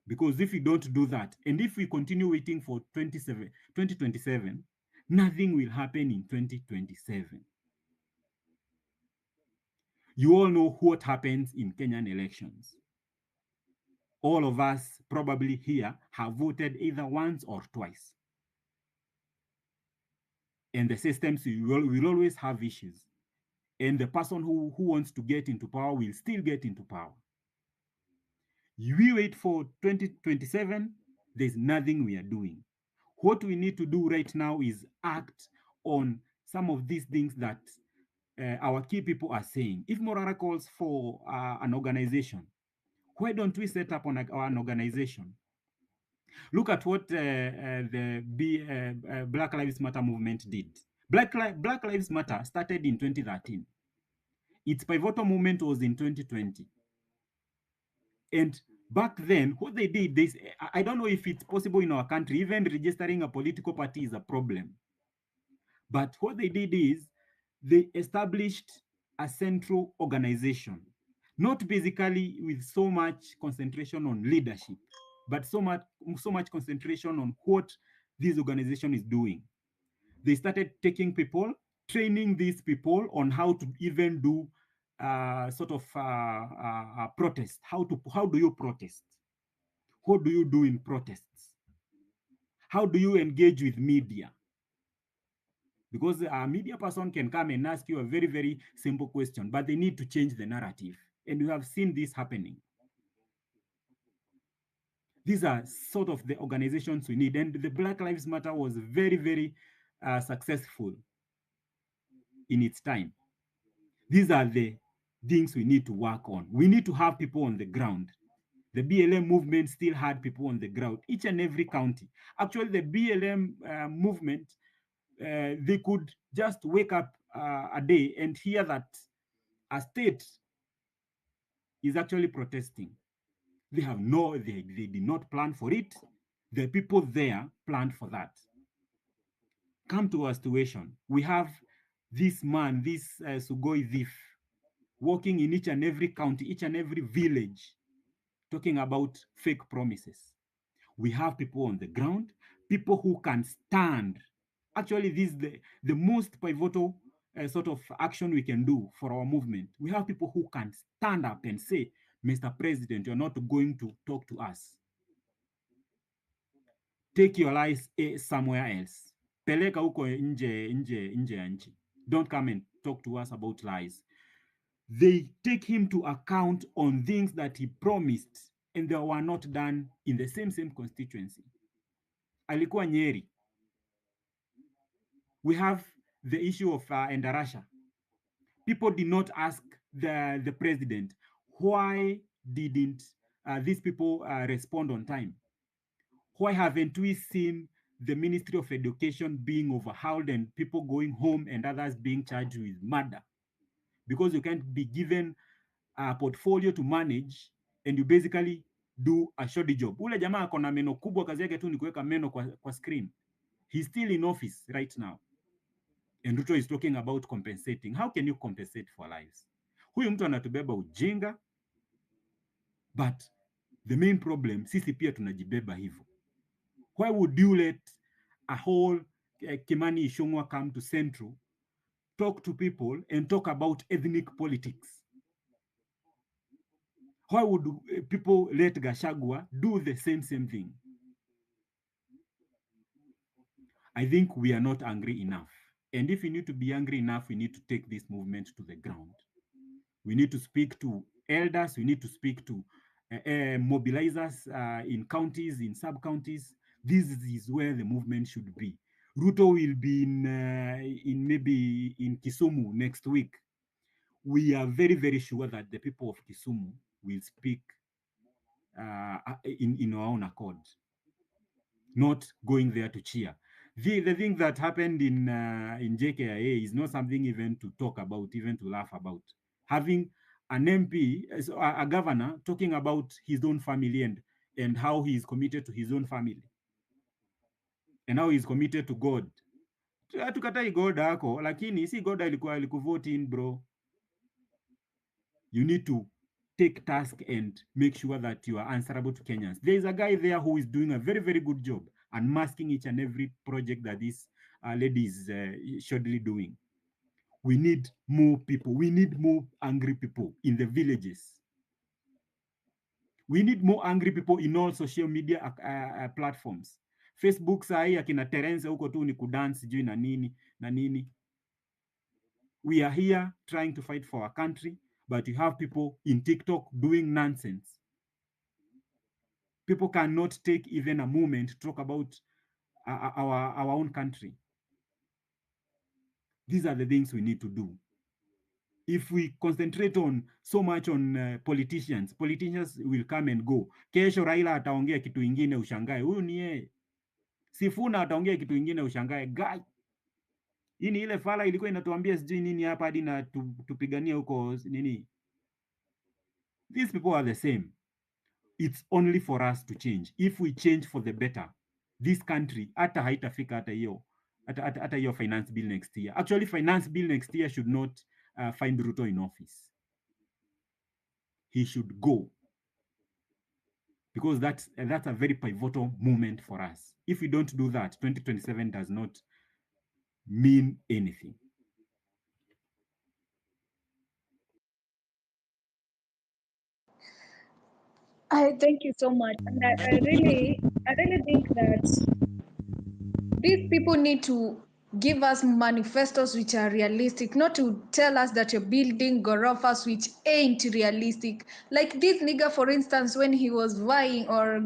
Because if we don't do that, and if we continue waiting for 2027, nothing will happen in 2027. You all know what happens in Kenyan elections. All of us probably here have voted either once or twice. And the systems will always have issues. And the person who wants to get into power will still get into power. We wait for 2027, there's nothing we are doing. What we need to do right now is act on some of these things that our key people are saying. If Morara calls for an organization, why don't we set up an organization? Look at what the Black Lives Matter movement did. Black Lives Matter started in 2013. Its pivotal movement was in 2020. And back then, what they did, I don't know if it's possible in our country, even registering a political party is a problem. But what they did is they established a central organization, not basically with so much concentration on leadership, but so much concentration on what this organization is doing. They started taking people, training these people on how to even do protest. How do you protest? What do you do in protests? How do you engage with media? Because a media person can come and ask you a very, very simple question, but they need to change the narrative. And we have seen this happening. These are sort of the organizations we need. And the Black Lives Matter was very, very successful in its time. These are the things we need to work on. We need to have people on the ground. The BLM movement still had people on the ground, each and every county. Actually, the BLM movement, they could just wake up a day and hear that a state is actually protesting. They did not plan for it. The people there planned for that. come to our situation. We have this man, this Sugoi thief, walking in each and every county, each and every village, talking about fake promises. We have people on the ground, people who can stand. Actually, this is the most pivotal sort of action we can do for our movement. We have people who can stand up and say, Mr. President, you're not going to talk to us. Take your lies somewhere else. Peleka huko nje ya nchi. Don't come and talk to us about lies. They take him to account on things that he promised and they were not done in the same constituency. Alikuwa Nyeri. We have the issue of Endarasha. People did not ask the president, why didn't these people respond on time? Why haven't we seen the Ministry of Education being overhauled and people going home and others being charged with murder? Because you can't be given a portfolio to manage and you basically do a shoddy job. Ule jamaa akona meno kubwa, kazi yake tu ni kuweka meno kwa screen. He's still in office right now. And Ruto is talking about compensating. How can you compensate for lives? Huyu mtu anatubeba ujinga, but the main problem, sisi pia tunajibeba hivyo. Why would you let a whole Kimani Ichung'wah come to Central, talk to people and talk about ethnic politics? Why would people let Gachagua do the same thing? I think we are not angry enough. And if we need to be angry enough, we need to take this movement to the ground. We need to speak to elders. We need to speak to mobilizers in counties, in sub-counties. This is where the movement should be. Ruto will be in maybe in Kisumu next week. We are very, very sure that the people of Kisumu will speak in our own accord, not going there to cheer. The thing that happened in JKIA is not something even to talk about, even to laugh about. Having an MP, a governor, talking about his own family and how he is committed to his own family and how he is committed to God. Hatukatai God ako, lakini si God alikuvote in, bro. You need to take task and make sure that you are answerable to Kenyans. There is a guy there who is doing a very, very good job unmasking each and every project that this lady is shoddily doing. We need more people. We need more angry people in the villages. We need more angry people in all social media platforms. Facebook sahi akina Terence huko tu ni kudance juu na nini. We are here trying to fight for our country, but you have people in TikTok doing nonsense. People cannot take even a moment to talk about our own country. These are the things we need to do. If we concentrate on so much on politicians will come and go. Kesho Raila ataongea kitu ingine ushangae. Huyu ni yeye. Sifuna ataongea kitu ingine ushangae. Guy. Hii ni ile fala ilikuwa inatuambia sijui nini hapa hadi na tupigania huko nini. These people are the same. It's only for us to change. If we change for the better, this country hata haitafika hata hiyo finance bill next year. Actually, finance bill next year should not find Ruto in office. He should go. Because that's a very pivotal moment for us. If we don't do that, 2027 does not mean anything. I thank you so much. And I really think that these people need to give us manifestos which are realistic, not to tell us that you're building gorofas which ain't realistic. Like this nigga, for instance, when he was vying or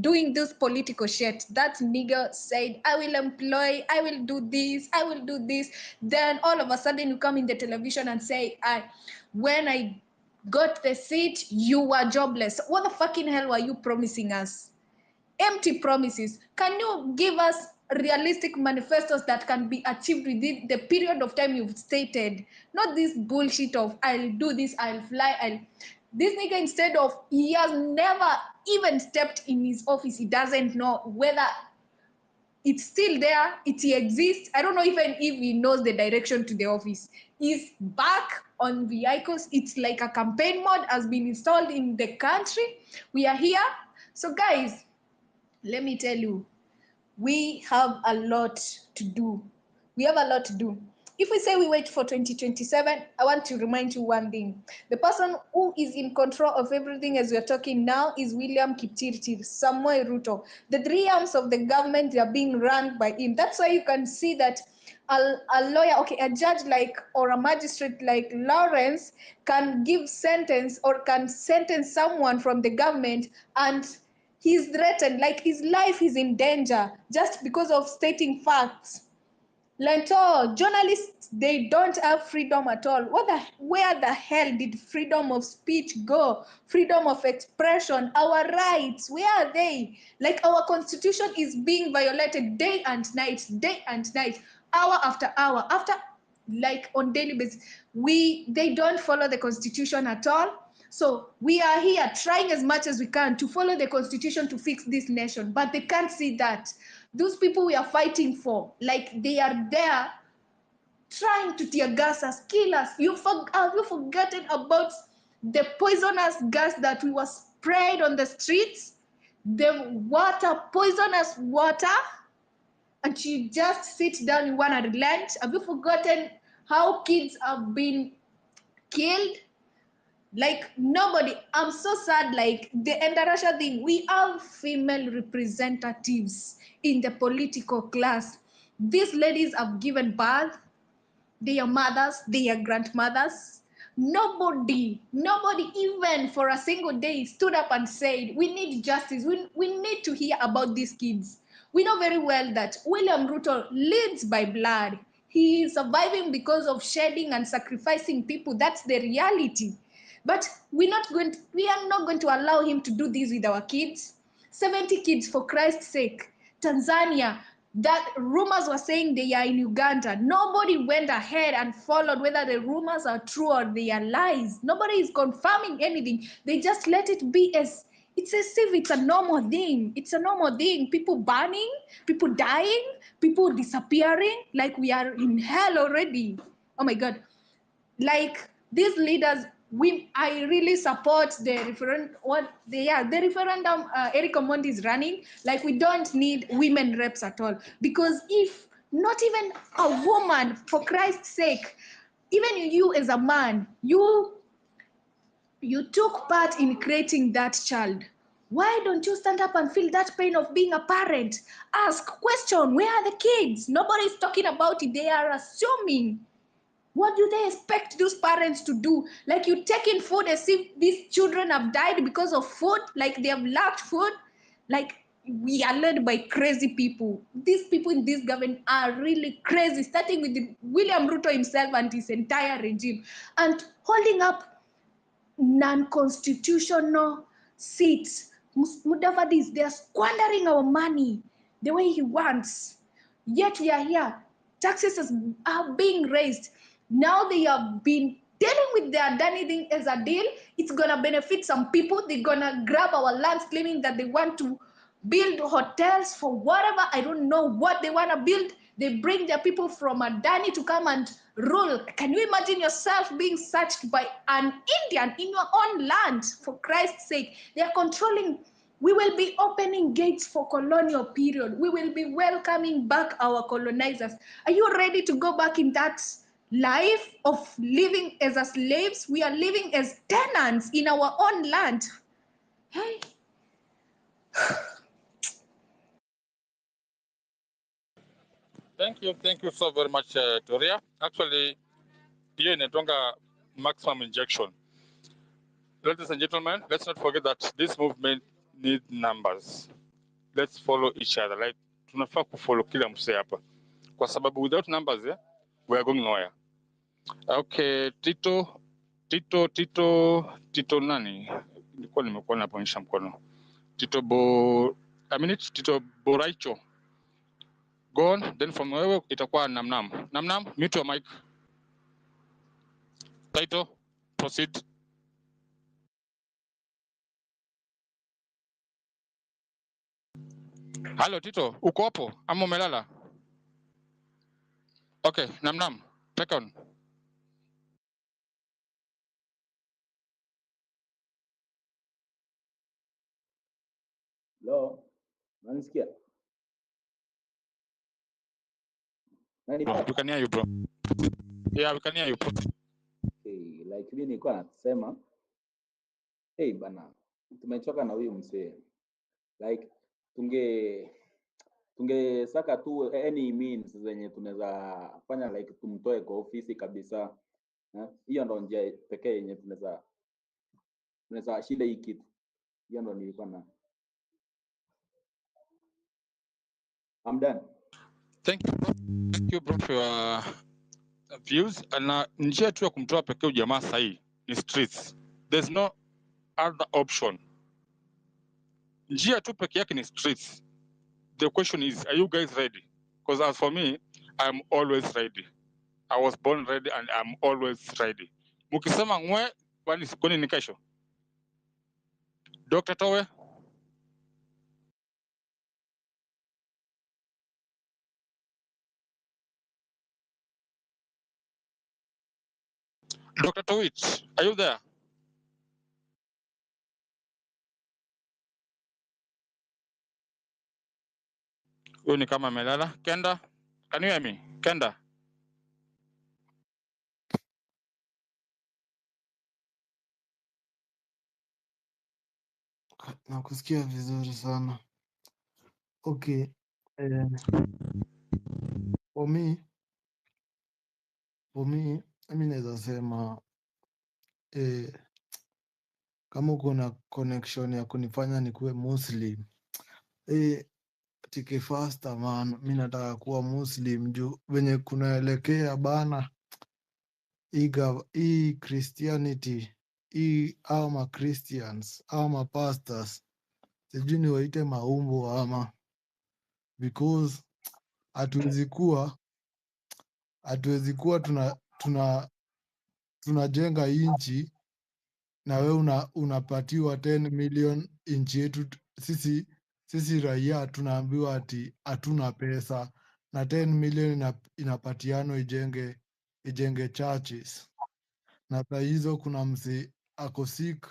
doing this political shit, that nigga said, I will employ, I will do this, I will do this. Then all of a sudden you come in the television and say, when I got the seat, you were jobless. What the fucking hell were you promising us? Empty promises. Can you give us realistic manifestos that can be achieved within the period of time you've stated? Not this bullshit of I'll do this, I'll fly, this nigga, instead of, he has never even stepped in his office. He doesn't know whether It's still there. It exists. I don't know even if he knows the direction to the office. He's back on vehicles. It's like a campaign mode has been installed in the country. We are here. So guys, let me tell you, we have a lot to do. We have a lot to do. If we say we wait for 2027, I want to remind you one thing. The person who is in control of everything as we're talking now is William Kipchirchir, Samoei Ruto. The three arms of the government are being run by him. That's why you can see that a lawyer, okay, a judge like, or a magistrate like Lawrence can give sentence or can sentence someone from the government, and he's threatened, like his life is in danger just because of stating facts. Lento, journalists, they don't have freedom at all. Where the hell did freedom of speech go? Freedom of expression, our rights, where are they? Like our constitution is being violated day and night, hour after hour, like on daily basis. They don't follow the constitution at all. So we are here trying as much as we can to follow the constitution to fix this nation, but they can't see that. Those people we are fighting for, like they are there trying to tear gas us, kill us. Have you forgotten about the poisonous gas that we were sprayed on the streets? The water, poisonous water, and you just sit down, you want to relent? Have you forgotten how kids have been killed? Like nobody. I'm so sad. Like the interracial thing, we have female representatives in the political class. These ladies have given birth. They are mothers, they are grandmothers. Nobody even for a single day stood up and said, we need justice. We need to hear about these kids. We know very well that William Ruto leads by blood. He is surviving because of shedding and sacrificing people. That's the reality. But we are not going to allow him to do this with our kids. 70 kids, for Christ's sake. Tanzania, that rumors were saying they are in Uganda. Nobody went ahead and followed whether the rumors are true or they are lies. Nobody is confirming anything. They just let it be as it's as if it's a normal thing. It's a normal thing. People burning, people dying, people disappearing, like we are in hell already. Oh my God. Like these leaders, I really support the referendum. The referendum Eric Omondi is running. Like we don't need women reps at all, because if not even a woman, for Christ's sake, even you as a man, you took part in creating that child. Why don't you stand up and feel that pain of being a parent? Ask, question, where are the kids? Nobody's talking about it. They are assuming. What do they expect those parents to do? Like you taking food as if these children have died because of food, like they have lacked food. Like we are led by crazy people. These people in this government are really crazy, starting with William Ruto himself and his entire regime, and holding up non-constitutional seats. Mudavadis, they are squandering our money the way he wants. Yet we are here. Taxes are being raised. Now they have been dealing with their Adani thing as a deal. It's going to benefit some people. They're going to grab our lands, claiming that they want to build hotels for whatever. I don't know what they want to build. They bring their people from Adani to come and rule. Can you imagine yourself being searched by an Indian in your own land? For Christ's sake, they are controlling. We will be opening gates for colonial period. We will be welcoming back our colonizers. Are you ready to go back in that life of living as slaves? We are living as tenants in our own land. Hey. Thank you so very much, Toria. Actually, hiyo inatonga maximum injection. Ladies and gentlemen, let's not forget that this movement needs numbers. Let's follow each other. Like tunafaa kufollow kila msee hapa, kwa sababu without numbers, we are going nowhere. Okay, Tito nani? Nilikuwa nimekuwa napoonyesha mkono. Tito Boraicho. Go on, then from wewe itakuwa Namnam. Namnam, mute your mic. Tito, proceed. Halo Tito, uko hapo ama umelala? Okay, namnam. Take on. Hello, unanisikia? We can hear you, bro. Yeah, we can hear you, bro. Okay, like mimi nilikuwa nasema bana, tumechoka na huyu mzee. Like tungesaka tu any means zenye tunaweza fanya like tumtoe kwa ofisi kabisa. Hiyo ndo njia pekee yenye tunaweza shinda hii kitu. Hiyo ndo nilikuwa na. I'm done. Thank you bro for your views. Na njia tu ya kumtoa pekee jamaa sahi ni streets. There's no other option. Njia tu pekee yake ni streets. The question is, are you guys ready? Because as for me, I'm always ready. I was born ready and I'm always ready. Mukisema ngwe, kwani ni kesho? Dr. Towe? Dr. Towich, are you there? Huyu ni kama amelala. Kenda, can you hear me? Kenda. Nakusikia vizuri sana. Okay. For me, mimi naweza sema kama uko na connection ya kunifanya nikuwe Muslim, tike faster man, mimi nataka kuwa Muslim juu venye kunaelekea bana, hii Christianity, au ma Christians au ma pastors, sijui ni waite maumbo ama, because hatuwezi kuwa tunajenga inchi na we unapatiwa 10 million inchi yetu. Sisi raia tunaambiwa ati hatuna pesa, na 10 million inapatiano ijenge churches, na saa hizo kuna msi ako sick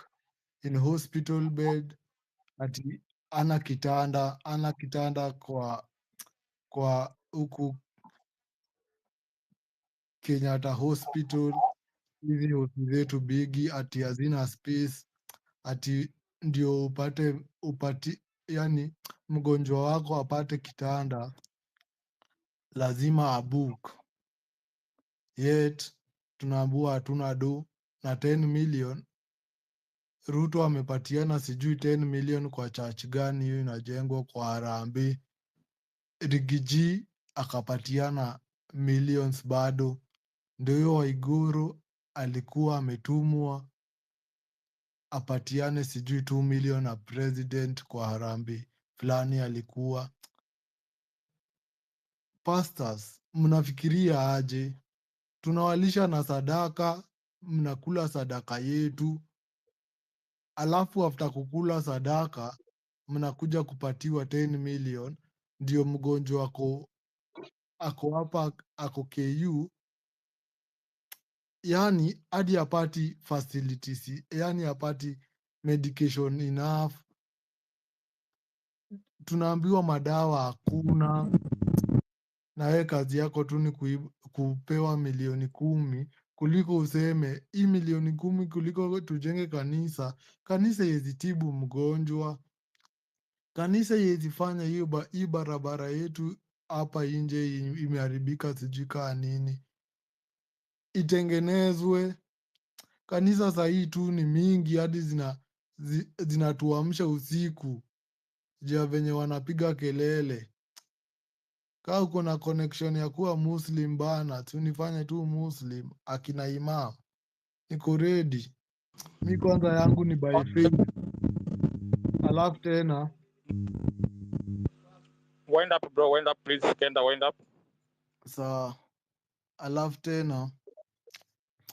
in hospital bed, ati ana kitanda kwa huku Kenyatta Hospital. Hizi hospitali zetu bigi ati hazina space, ati ndio upati, yani mgonjwa wako apate kitanda lazima abook, yet tunaambua hatuna do, na 10 million Ruto amepatiana sijui 10 million kwa church gani hiyo inajengwa kwa Harambee. Rigiji akapatiana millions bado. Ndio hiyo Waiguru alikuwa ametumwa apatiane sijui 2 million na president kwa Harambee fulani alikuwa. Pastors, mnafikiria aje? Tunawalisha na sadaka, mnakula sadaka yetu, alafu after kukula sadaka mnakuja kupatiwa 10 million ndio mgonjwa ako hapa ako KU, yani hadi apati facilities, yani apati medication enough. Tunaambiwa madawa hakuna, na we kazi yako tu ni kupewa milioni 10 kuliko useme hii milioni 10 kuliko tujenge kanisa. Kanisa yezitibu mgonjwa, kanisa yezifanya hii barabara yetu hapa nje imeharibika sijui kaa nini itengenezwe. Kanisa sahii tu ni mingi hadi zinatuamsha usiku jia venye wanapiga kelele. Kaa uko na connection ya kuwa Muslim bana, tunifanye tu Muslim akina Imam, niko ready. Mi kwanza yangu ni by faith, alafu tena Wind up bro, wind up please. Kenda, wind up. saa alafu tena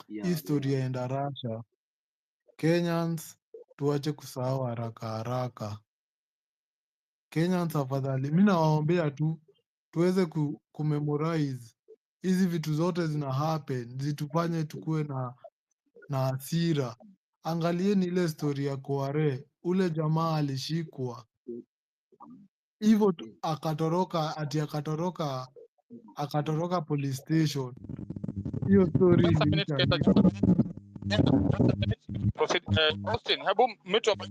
historia ya Russia. Kenyans tuache kusahau haraka haraka. Kenyans afadhali, mi nawaombea tu tuweze kumemorize hizi vitu zote zina happen, zitufanye tukuwe na hasira. Angalieni ile story ya Kware, ule jamaa alishikwa hivyo akatoroka, akatoroka police station. Hiyo story Just a minute, iliisha Keta. hivyo. Just a minute. Proceed. Austin, hebu mute your mic.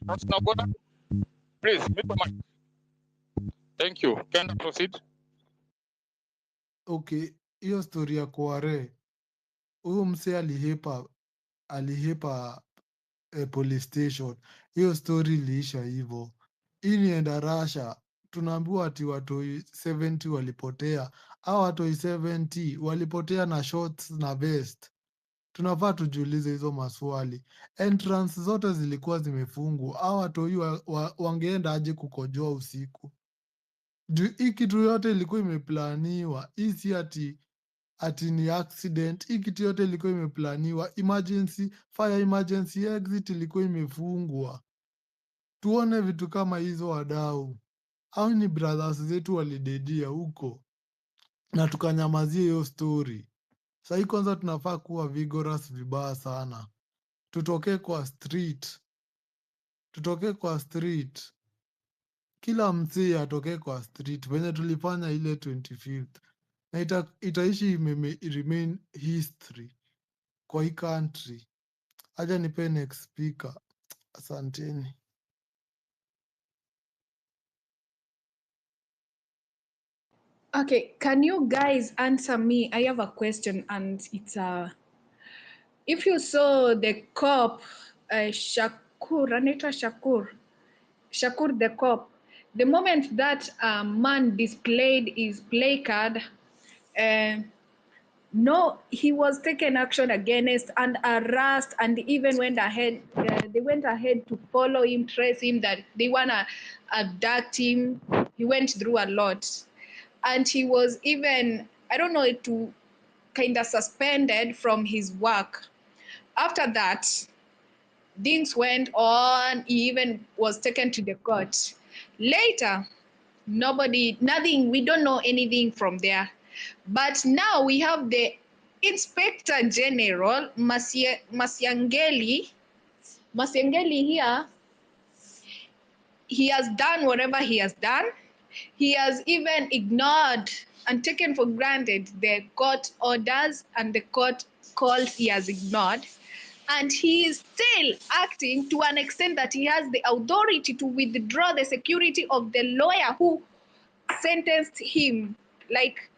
Austin Ogola, please mute your mic. Thank you. Can I proceed? Okay, hiyo story ya Kware, huyu msee alihepa police station. Hiyo story iliisha hivyo. Hii ni Endarasha, tunaambiwa ati watoi 70 walipotea. Au watoi 70 walipotea na shorts na vest. Tunafaa tujiulize hizo maswali. Entrance zote zilikuwa zimefungwa. Au watoi wangeenda aje kukojoa usiku? Hii kitu yote ilikuwa imeplaniwa. Hii si ati ni accident. Hii kitu yote ilikuwa imeplaniwa. Fire emergency exit ilikuwa imefungwa. Tuone vitu kama hizo wadau. Au ni brothers zetu walidedia huko na tukanyamazia hiyo story. Sahii kwanza tunafaa kuwa vigorous vibaya sana. Tutoke kwa street. Kila msee atoke kwa street venye tulifanya ile 25th, na itaishi remain history kwa hii country. Acha nipe next speaker. Asanteni. Okay, can you guys answer me? I have a question, and it's if you saw the cop, Shakur, Anita Shakur the cop, the moment that man displayed his placard, no, he was taken action against and harassed, and even went ahead. They went ahead to follow him, trace him, that they wanna abduct him. He went through a lot, and he was even, I don't know, to kind of suspended from his work. After that, things went on. He even was taken to the court. Later, nothing. We don't know anything from there. But now we have the Inspector General Masiangeli here. He has done whatever he has done. He has even ignored and taken for granted the court orders and the court calls he has ignored. And he is still acting to an extent that he has the authority to withdraw the security of the lawyer who sentenced him. Like,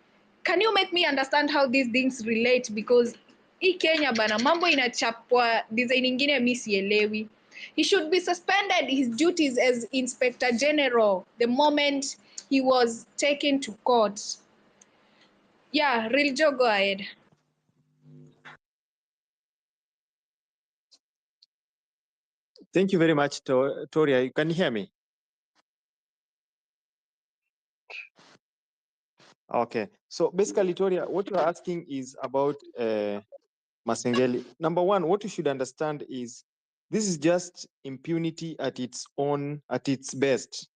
can you make me understand how these things relate? Because hii Kenya bana, mambo inachapwa design ingine mi sielewi. He should be suspended his duties as Inspector General the moment he was taken to court. Yeah, Real Joe, go ahead. Thank you very much, Toria. Can you hear me? Okay. So basically, Toria, what you're asking is about Masengeli. Number one, what you should understand is this is just impunity at its best,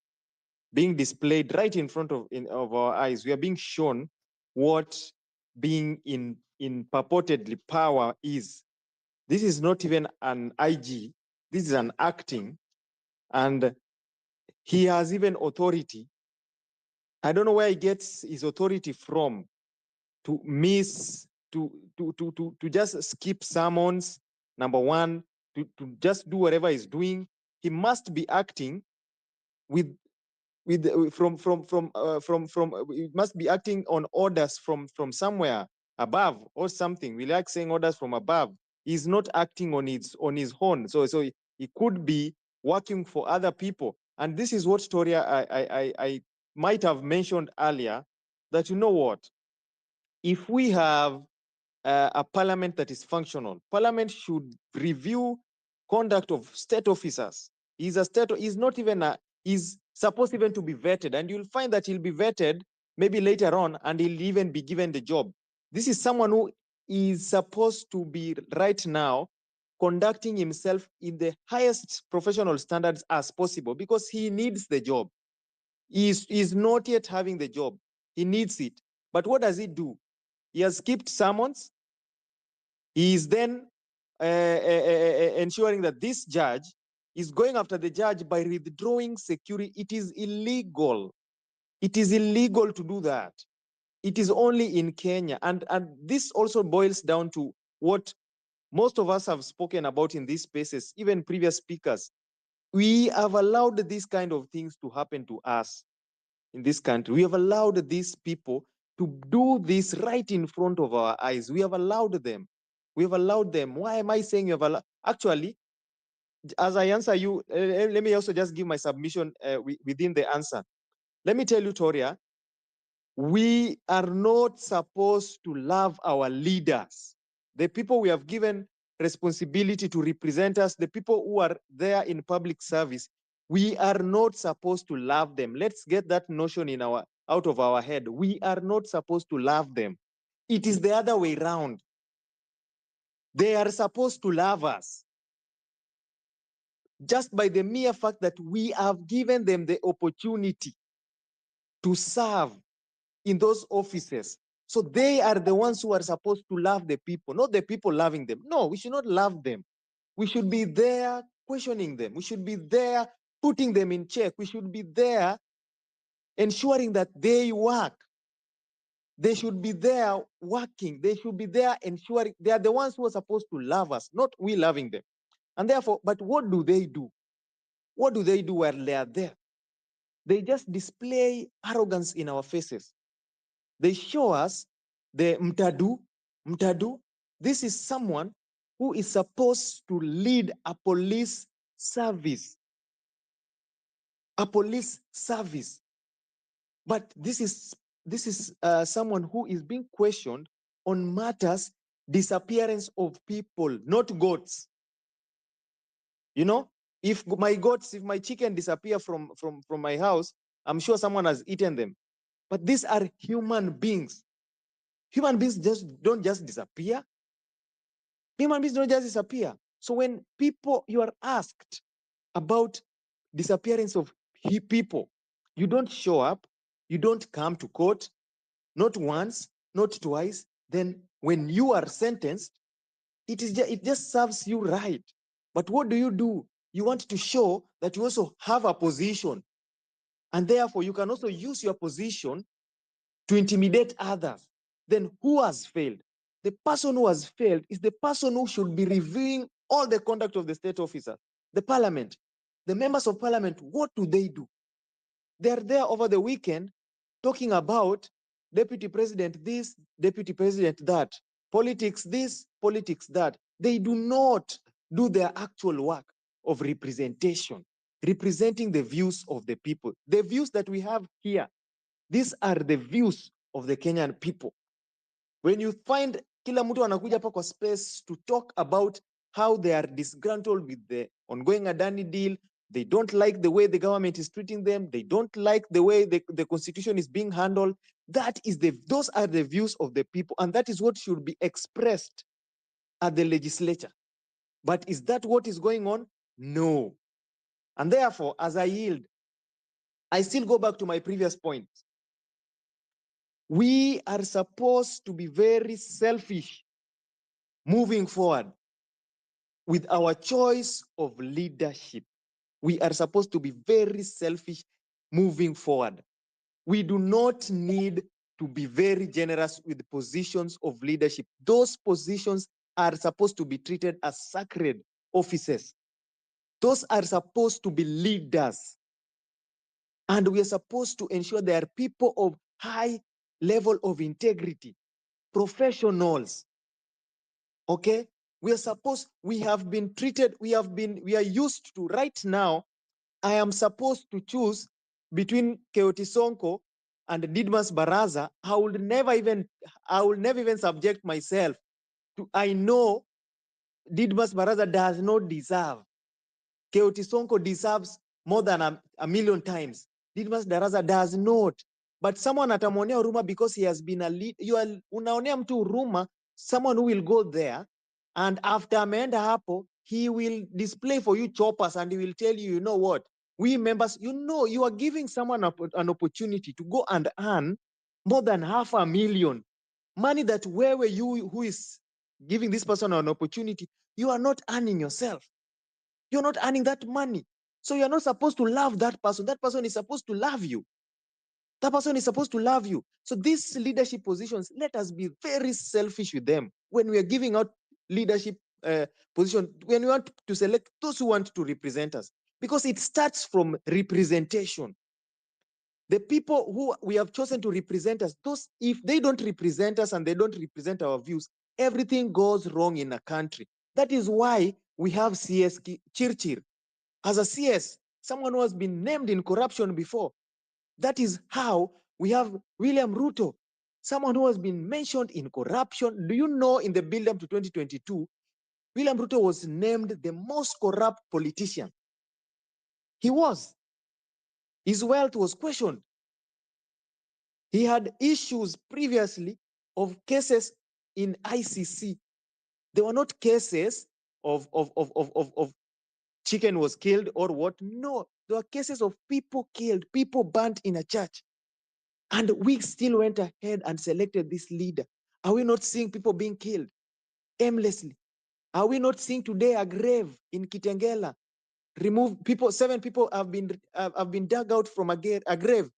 being displayed right in front of our eyes. We are being shown what being in purportedly power is. This is not even an IG. This is an acting, and he has even authority. I don't know where he gets his authority from to just skip sermons. Number one, to just do whatever he's doing. He must be acting it must be acting on orders from somewhere above or something. We like saying orders from above. He's not acting on his own. So he could be working for other people. And this is what Toria I might have mentioned earlier, that you know what, if we have a parliament that is functional, parliament should review conduct of state officers. He's not even he's supposed even to be vetted, and you'll find that he'll be vetted maybe later on, and he'll even be given the job. This is someone who is supposed to be right now conducting himself in the highest professional standards as possible, because he needs the job. He is not yet having the job. He needs it. But what does he do? He has skipped summons. He is then ensuring that this judge is going after the judge by withdrawing security. It is illegal. It is illegal to do that. It is only in Kenya. And this also boils down to what most of us have spoken about in these spaces, even previous speakers. We have allowed these kind of things to happen to us in this country. We have allowed these people to do this right in front of our eyes. We have allowed them. We have allowed them. Why am I saying you have allowed? Actually, as I answer you, let me also just give my submission within the answer. Let me tell you, Toria, we are not supposed to love our leaders. The people we have given responsibility to represent us, the people who are there in public service, we are not supposed to love them. Let's get that notion in out of our head. We are not supposed to love them. It is the other way around. They are supposed to love us. Just by the mere fact that we have given them the opportunity to serve in those offices. So they are the ones who are supposed to love the people, not the people loving them. No, we should not love them. We should be there questioning them. We should be there putting them in check. We should be there ensuring that they work. They should be there working. They should be there ensuring they are the ones who are supposed to love us, not we loving them. And therefore, but what do they do? What do they do while they are there? They just display arrogance in our faces. They show us the mtadu. This is someone who is supposed to lead a police service. A police service. But this is someone who is being questioned on matters, disappearance of people, not goats. You know, if my chicken disappear from my house, I'm sure someone has eaten them. But these are human beings. Human beings don't just disappear. Human beings don't just disappear. So when you are asked about disappearance of people, you don't show up, you don't come to court, not once, not twice. Then when you are sentenced, it just serves you right. But what do? You want to show that you also have a position, and therefore you can also use your position to intimidate others. Then who has failed? The person who has failed is the person who should be reviewing all the conduct of the state officer, the parliament, the members of parliament. What do? They're there over the weekend talking about deputy president this, deputy president that, politics this, politics that. They do not do their actual work of representation, representing the views of the people. The views that we have here, these are the views of the Kenyan people. When you find kila mtu anakuja hapa kwa space to talk about how they are disgruntled with the ongoing Adani deal, they don't like the way the government is treating them, they don't like the way the constitution is being handled, those are the views of the people, and that is what should be expressed at the legislature. But is that what is going on? No. And therefore, as I yield, I still go back to my previous point. We are supposed to be very selfish moving forward with our choice of leadership. We are supposed to be very selfish moving forward. We do not need to be very generous with positions of leadership. Those positions are supposed to be treated as sacred offices. Those are supposed to be leaders. And we are supposed to ensure they are people of high level of integrity, professionals. Okay? We are used to, right now, I am supposed to choose between Keoti Sonko and Didmas Baraza. I will never even subject myself to, I know Didmas Baraza does not deserve. Keoti Sonko deserves more than a million times. Didmas Baraza does not. But someone atamwonea huruma because he has been a lead. Unaonea mtu huruma, someone who will go there, and after ameenda hapo, he will display for you choppers and he will tell you, you know what? We members, you know, you are giving someone an opportunity to go and earn more than 500,000 money that where were you who is giving this person an opportunity, you are not earning yourself. You're not earning that money. So you're not supposed to love that person. That person is supposed to love you. That person is supposed to love you. So these leadership positions, let us be very selfish with them. When we are giving out leadership position, when we want to select those who want to represent us, because it starts from representation. The people who we have chosen to represent us, those, if they don't represent us and they don't represent our views, everything goes wrong in a country. That is why we have CS Chirchir as a CS, someone who has been named in corruption before. That is how we have William Ruto, someone who has been mentioned in corruption. Do you know, in the build-up to 2022, William Ruto was named the most corrupt politician. He was. His wealth was questioned. He had issues previously of cases in ICC. They were not cases of chicken was killed or what. No, there were cases of people killed, people burnt in a church. And we still went ahead and selected this leader. Are we not seeing people being killed aimlessly? Are we not seeing today a grave in Kitengela? Remove people, 7 people have been dug out from a grave.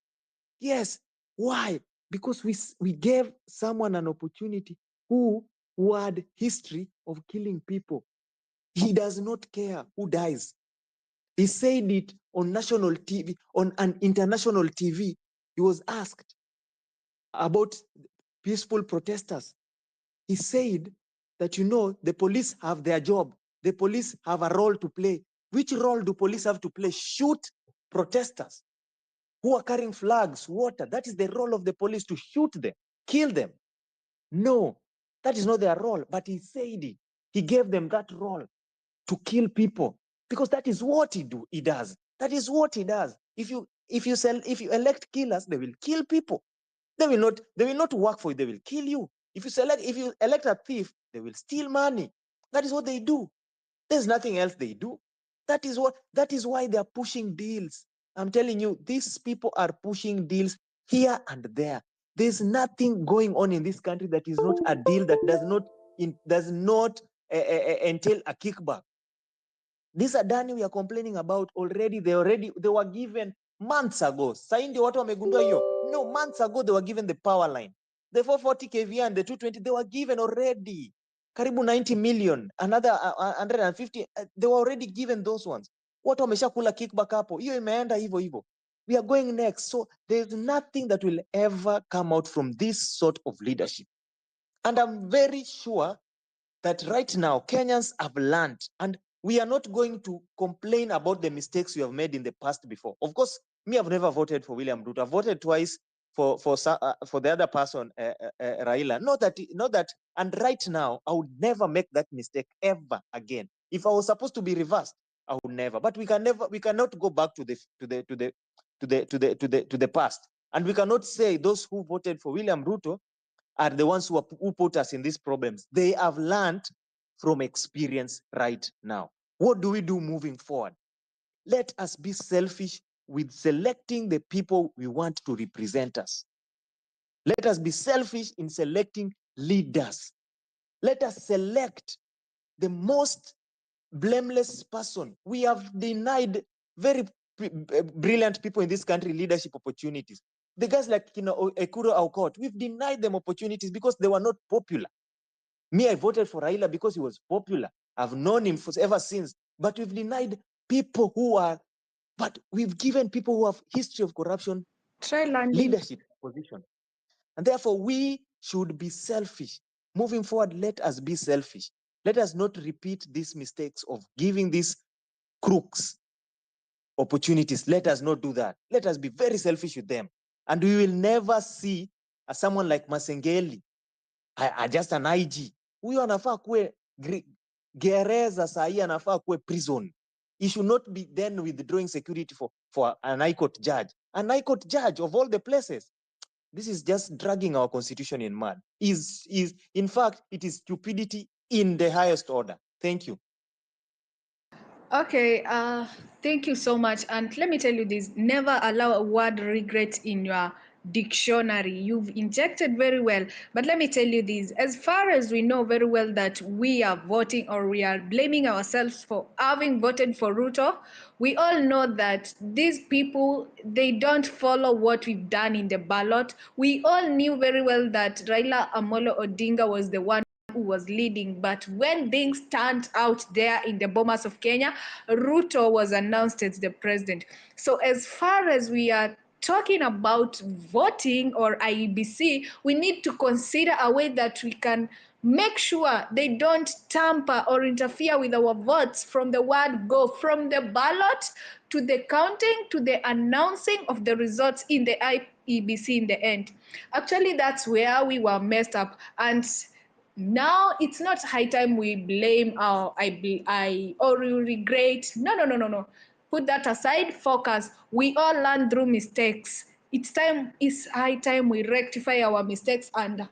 Yes. Why? Because we gave someone an opportunity who had history of killing people. He does not care who dies. He said it on national TV, on an international TV. He was asked about peaceful protesters. He said that, you know, the police have their job. The police have a role to play. Which role do police have to play? Shoot protesters who are carrying flags, water. That is the role of the police, to shoot them, kill them. No, that is not their role. But he said it. He gave them that role to kill people, because that is what he does. That is what he does. If you elect killers, they will kill people. They will not work for you, they will kill you. If you elect a thief, they will steal money. That is what they do. There's nothing else they do. That is why they are pushing deals. I'm telling you, these people are pushing deals here and there. There's nothing going on in this country that is not a deal, that does not entail a kickback. This Adani we are complaining about already, they were given months ago. Saindi watu wamegundua hiyo. No, months ago they were given the power line. The 440 kVA and the 220, they were given already. Karibu 90 million, another 150, they were already given those ones. Watu wameshakula kickback hapo. Hiyo imeenda hivyo hivyo. We are going next. So there's nothing that will ever come out from this sort of leadership. And I'm very sure that right now Kenyans have learned, and we are not going to complain about the mistakes we have made in the past before. Of course, me, I've never voted for William Ruto. I've voted twice for the other person, Raila. Not that, and right now I would never make that mistake ever again. If I was supposed to be reversed, I would never. But we cannot go back to the past, and we cannot say those who voted for William Ruto are the ones who put us in these problems. They have learned from experience right now. What do we do moving forward? Let us be selfish with selecting the people we want to represent us. Let us be selfish in selecting leaders. Let us select the most blameless person. We have denied very brilliant people in this country leadership opportunities. The guys like Ekuro Aukot, we've denied them opportunities because they were not popular. Me, I voted for Raila because he was popular. I've known him ever since. But we've denied people but we've given people who have history of corruption leadership position. And therefore, we should be selfish. Moving forward, let us be selfish. Let us not repeat these mistakes of giving these crooks opportunities. Let us not do that. Let us be very selfish with them. And we will never see someone like Masengeli, just an IG. Huyo anafaa kuwe gereza, sahi anafaa kuwe prison. He should not be then withdrawing security for an High Court judge. An High Court judge of all the places. This is just dragging our constitution in mud. In fact, it is stupidity in the highest order. Thank you. Okay, thank you so much. And let me tell you this, never allow a word regret in your dictionary. You've injected very well. But let me tell you this, as far as we know very well that we are voting or we are blaming ourselves for having voted for Ruto, we all know that these people, they don't follow what we've done in the ballot. We all knew very well that Raila Amolo Odinga was the one who was leading, but when things turned out there in the bomas of Kenya, Ruto was announced as the president. So as far as we are talking about voting or IEBC, we need to consider a way that we can make sure they don't tamper or interfere with our votes from the word go, from the ballot to the counting to the announcing of the results in the IEBC in the end. Actually, that's where we were messed up. And now it's not high time we blame or we regret. No. Put that aside, focus. We all learn through mistakes. It's high time we rectify our mistakes and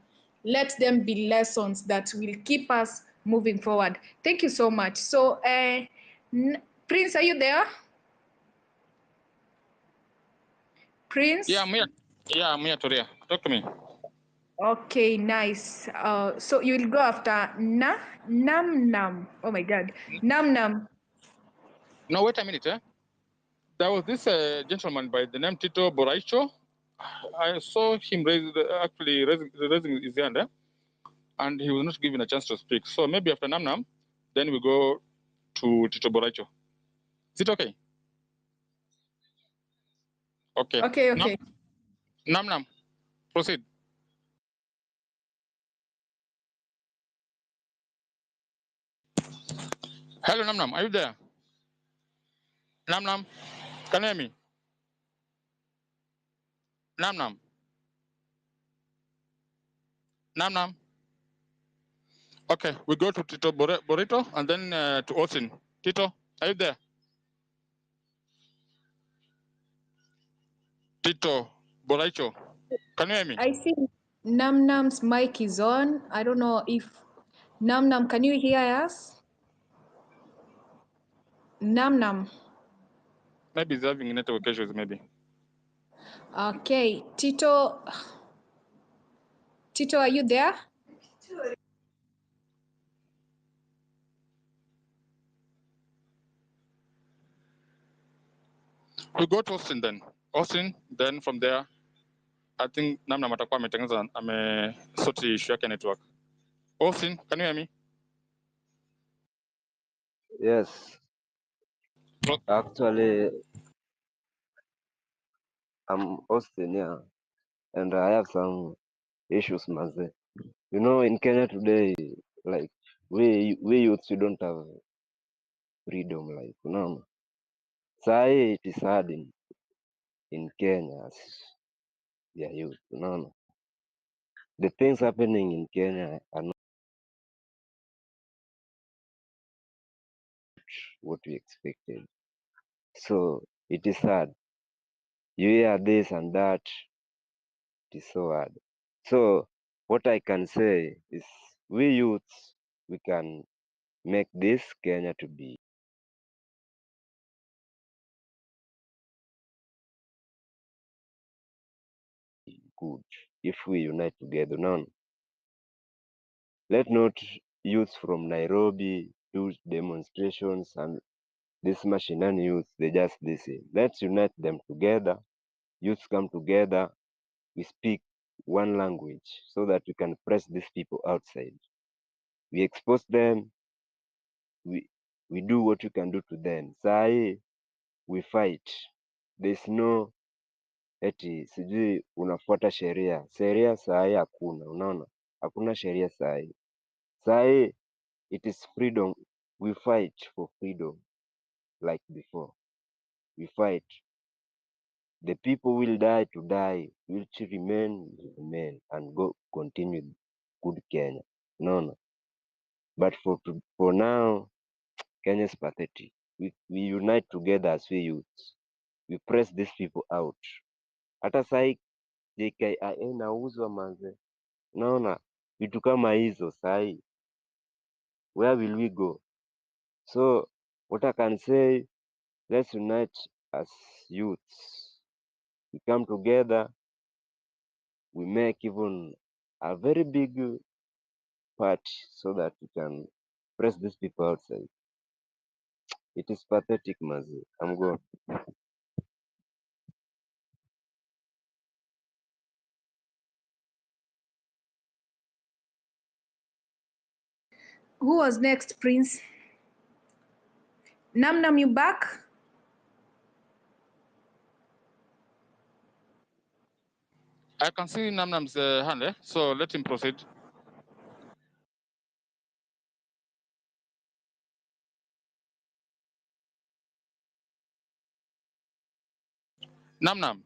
let them be lessons that will keep us moving forward. Thank you so much. So Prince, are you there? Prince? Yeah, I'm here, Toria. Talk to me. Okay, nice. So you will go after Nam. Oh my God, Nam. No, wait a minute. There was this gentleman by the name Tito Boraicho. I saw him raising his hand, and he was not given a chance to speak. So maybe after Nam, then we go to Tito Boraicho. Is it okay? Okay. Okay. Nam, proceed. Hello, Nam, are you there? Nam, can you hear me? Nam. Okay, we go to Tito Borito and then to Austin. Tito, are you there? Tito Boraicho, can you hear me? I see Nam's mic is on. I don't know if Nam, can you hear us? Nam. Maybe he's having network issues, maybe. Okay, Tito, are you there? We go to Austin then. Then from there, I think Namna atakuwa ametengeneza amesoti issue yake network. Austin, can you hear me? Yes, actually, I'm Austin, yeah, and I have some issues, Maze. You know, in Kenya today, like we youths, we don't have freedom, like you know. Say it is hard in Kenya as their youth, you know. The things happening in Kenya are not what we expected. So it is hard. You hear this and that, it is so hard. So what I can say is we youths, we can make this Kenya to be good if we unite together. Now, let not youths from Nairobi do demonstrations and this machinani youth, they just listen. Let's unite them together. Youths come together. We speak one language so that we can press these people outside. We expose them. We do what we can do to them. Sai, we fight. There's no eti sijui unafuata sheria sahi hakuna, unaona, hakuna sheria sahi. It is freedom. We fight for freedom like before. We fight. The people will die to die, will remain and go continue good Kenya, unaona. But for now, Kenya is pathetic. We unite together as we youths. We press these people out. Hata sahi JKIA inauzwa manze. Naona vitu kama hizo sahi. Where will we go? So What I can say, let's unite as youths. We come together, we make even a very big party so that we can press these people outside. It is pathetic, Mazi. I'm going. Who was next, Prince? Nam, you back? I can see Namnam's hand, so let him proceed. Namnam.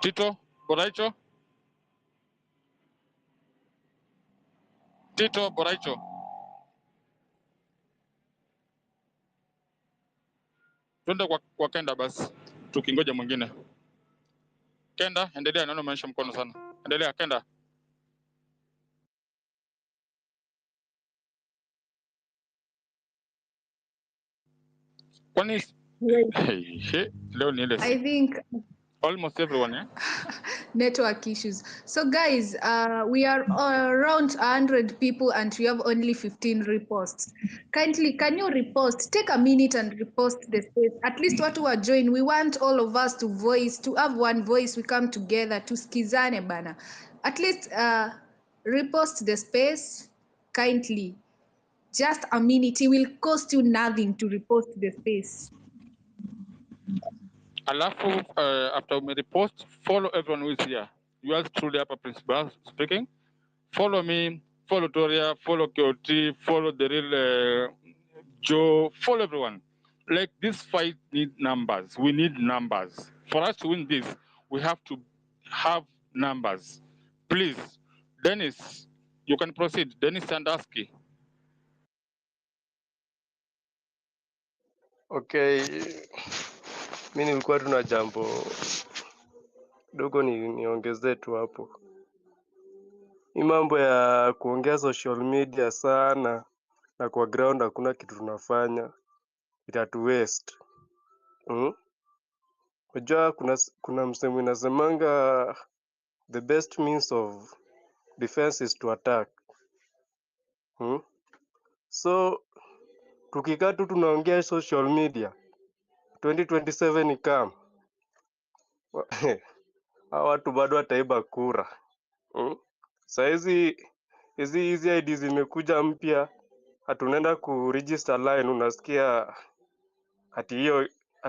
Tito, Boraicho. Tito, Boraicho. Twende kwa Kenda basi, tukingoja mwingine. Kenda, endelea, naona umeonyesha mkono sana. Endelea, Kenda. Kwani leo ni ile I think almost everyone, network issues. So guys, we are around 100 people and we have only 15 reposts. Kindly, can you repost? Take a minute and repost the space. At least what we are join. We want all of us to have one voice. We come together to skizane bana. At least repost the space kindly. Just a minute. It will cost you nothing to repost the space. Alafu, after we repost, follow everyone who is here. Yours truly, Upper Principal speaking. Follow me, follow Toria, follow Kyoti, follow the real Joe, follow everyone. Like this fight needs numbers. We need numbers. For us to win this, we have to have numbers. Please, Dennis, you can proceed. Dennis Sandaski. Okay, mi nilikuwa tuna jambo dogo niongezee tu hapo. Hii mambo ya kuongea social media sana na kwa ground hakuna kitu tunafanya, itatu waste. Unajua kuna msemo inasemanga the best means of defense is to attack. So tukikaa tu tunaongea social media 2027 ikam hawa watu bado wataiba kura. Saizi hizi ID zimekuja mpya, hatunaenda ku register line, unasikia hati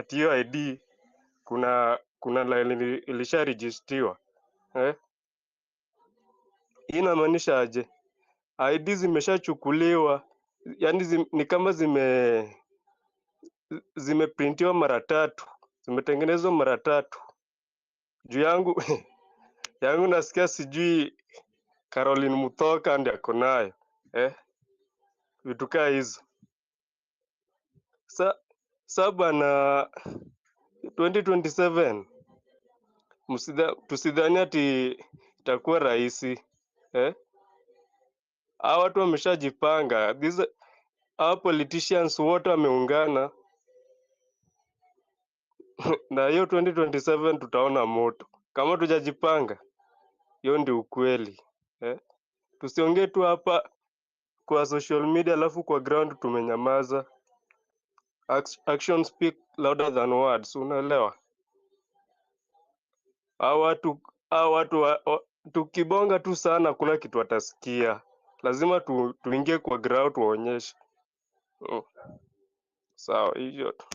hiyo ID kuna line ilisharegistiwa. Hii inamaanisha aje? ID zimeshachukuliwa, yani ni kama zimeprintiwa mara tatu, zimetengenezwa mara tatu. Juu yangu yangu nasikia sijui Caroline Mutoka ndiye ako nayo. Vitu kaa hizo. Sa bana 2027 tusidhani ati itakuwa rahisi. Hawa watu wameshajipanga. Hawa politicians wote wameungana na hiyo 2027 tutaona moto. Kama tujajipanga, hiyo ndio ukweli. Tusiongee tu hapa kwa social media alafu kwa ground tumenyamaza. Action speak louder than words, unaelewa? Hawa watu tukibonga tu sana kuna kitu watasikia. Lazima tuingie kwa ground tuwaonyeshe. Sawa, hivyo tu.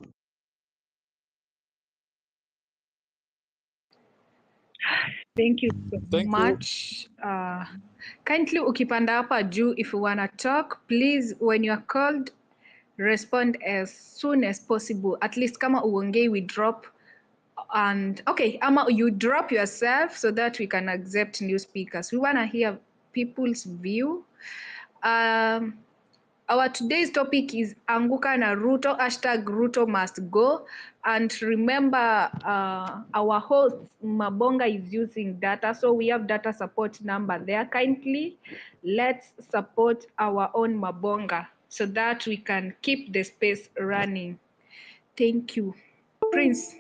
Thank you so much. Kindly ukipanda hapa juu, if you wanna talk, please when you are called, respond as soon as possible. At least kama uongei, we drop. And okay, ama you drop yourself so that we can accept new speakers. We wanna hear people's view. Our today's topic is Anguka na Ruto, #Ruto must go. And remember, our host Mabonga is using data, so we have data support number there. Kindly, let's support our own Mabonga so that we can keep the space running. Thank you. Prince.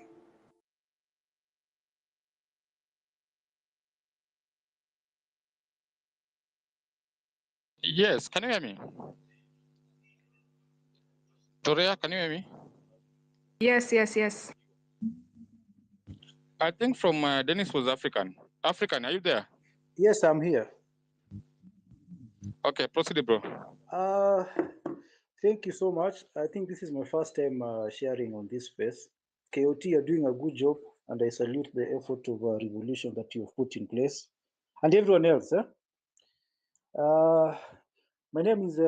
Yes, can you hear me? Toria, can you hear me? Yes, yes, yes. I think from Dennis was African. African, are you there? Yes, I'm here. Okay, proceed, bro. Thank you so much. I think this is my first time sharing on this space. KOT, you're doing a good job, and I salute the effort of revolution that you've put in place, and everyone else. My name is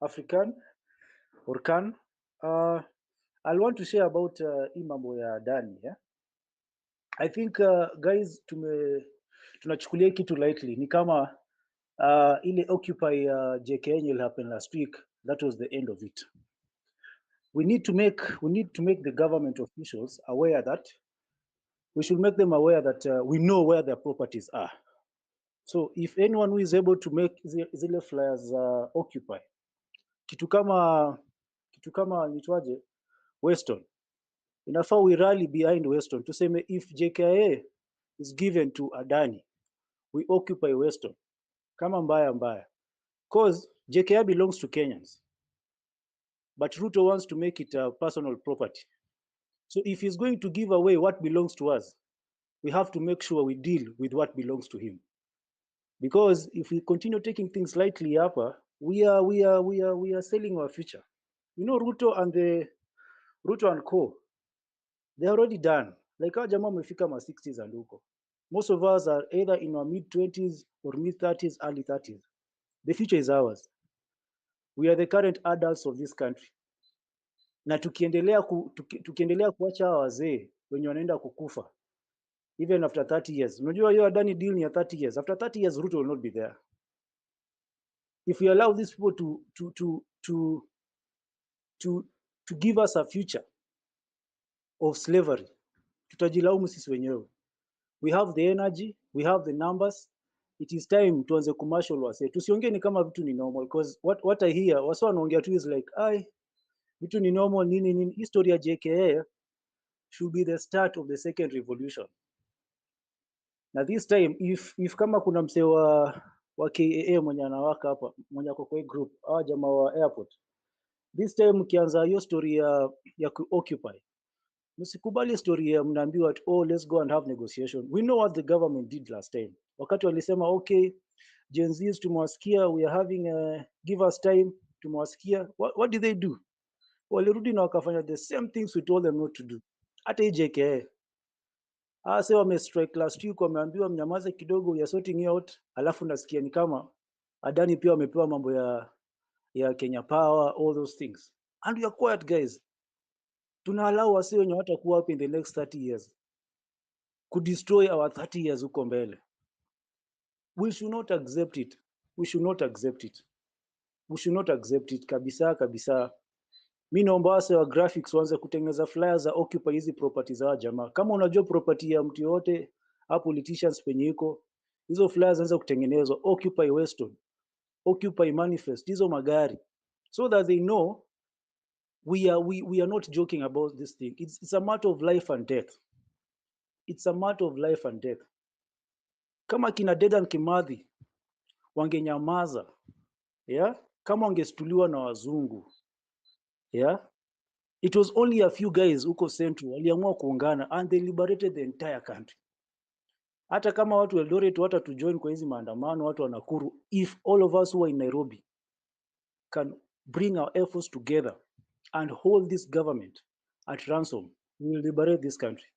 African or Khan. I'll want to share about imambo ya Dani. Yeah? I think guys, tunachukulia kitu lightly. Ni kama ile Occupy JKN will happen last week. That was the end of it. We need to make the government officials aware that we should make them aware that we know where their properties are. So if anyone who is able to make zile flyers Occupy kitu kama nitwaje Weston, inafaa we rally behind Weston tuseme if JKIA is given to Adani, we occupy Weston kama mbaya, because JKIA belongs to Kenyans, but Ruto wants to make it a personal property. So if he's going to give away what belongs to us, we have to make sure we deal with what belongs to him. Because if we continue taking things lightly hapa, we are selling our future. You know, Ruto and Co, they're already done. Like our jamaa wamefika ma 60s and huko. Most of us are either in our mid 20s or mid 30s, early 30s. The future is ours. We are the current adults of this country. Na tukiendelea kuacha hawa wazee wenye wanaenda kukufa even after 30 years. Unajua hiyo Adani deal ni ya 30 years. After 30 years Ruto will not be there. If we allow these people to give us a future of slavery, tutajilaumu sisi wenyewe. We have the energy, we have the numbers. It is time tuanze commercial wase. Tusiongee ni kama vitu ni normal, because what I hear wase wanaongea tu is like vitu ni normal nini. History ya JKA should be the start of the second revolution. Na this time if kama kuna msee wa KAA mwenye anawaka hapa, mwenye ako kwa group, hawa jamaa wa airport, this time mkianza hiyo story ya occupy, msikubali story ya mnaambiwa let's go and have negotiation. We know what the government did last time. Wakati walisema okay, Gen Zs tumewasikia, we are having give us time, tumewasikia. What did they do? Walirudi na wakafanya the same things we told them not to do. Hata hii JKA sasa wame strike last week, wameambiwa mnyamaze kidogo, we are sorting out. Alafu nasikia ni kama Adani pia wamepewa mambo ya Kenya Power, all those things, and we are quiet guys. Tuna allow wasi wenye watakuwa up in the next 30 years could destroy our 30 years huko mbele. We should not accept it. We should not accept it. We should not accept it kabisa. Mimi naomba wase wa graphics waanze kutengeneza flyers za occupy hizi properties za jamaa. Kama unajua property ya mtu yote au politicians penye iko, hizo flyers anza kutengenezwa, occupy Weston, occupy manifest hizo magari, so that they know we are not joking about this thing. It's a matter of life and death. It's a matter of life and death. Kama kina Dedan Kimathi wangenyamaza, kama wangestuliwa na wazungu, it was only a few guys huko Central waliamua kuungana and they liberated the entire country. Hata kama watu wa Eldoret wata to join kwa hizi maandamano, watu wa Nakuru, if all of us who are in Nairobi can bring our efforts together and hold this government at ransom, we will liberate this country.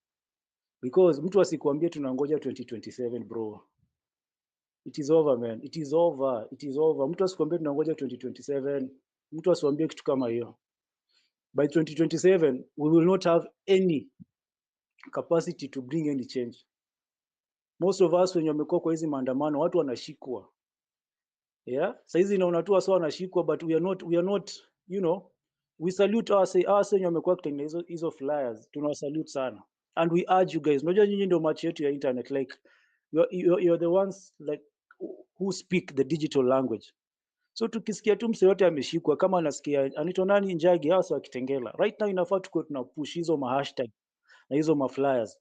Because mtu asikuambie tunangoja 2027 bro. It is over man. It is over. Mtu asikuambie tunangoja 2027. Mtu asiwaambie kitu kama hiyo. By 2027 we will not have any capacity to bring any change. Most of us wenye wamekuwa kwa hizi maandamano, watu wanashikwa. Yeah, saizi naona tu wasa wanashikwa, but we are not, you know, we salute our wenye wamekuwa kutengeneza hizo flyers, tunawasalute sana, and we urge you guys, unajua nyinyi ndio match yetu ya internet, like you're the ones like who speak the digital language. So tukisikia tu mse yote ameshikwa, kama anasikia anaitwa nani Njagi, hasa wakitengela, right now inafaa tuko tuna push hizo hashtag na hizo flyers,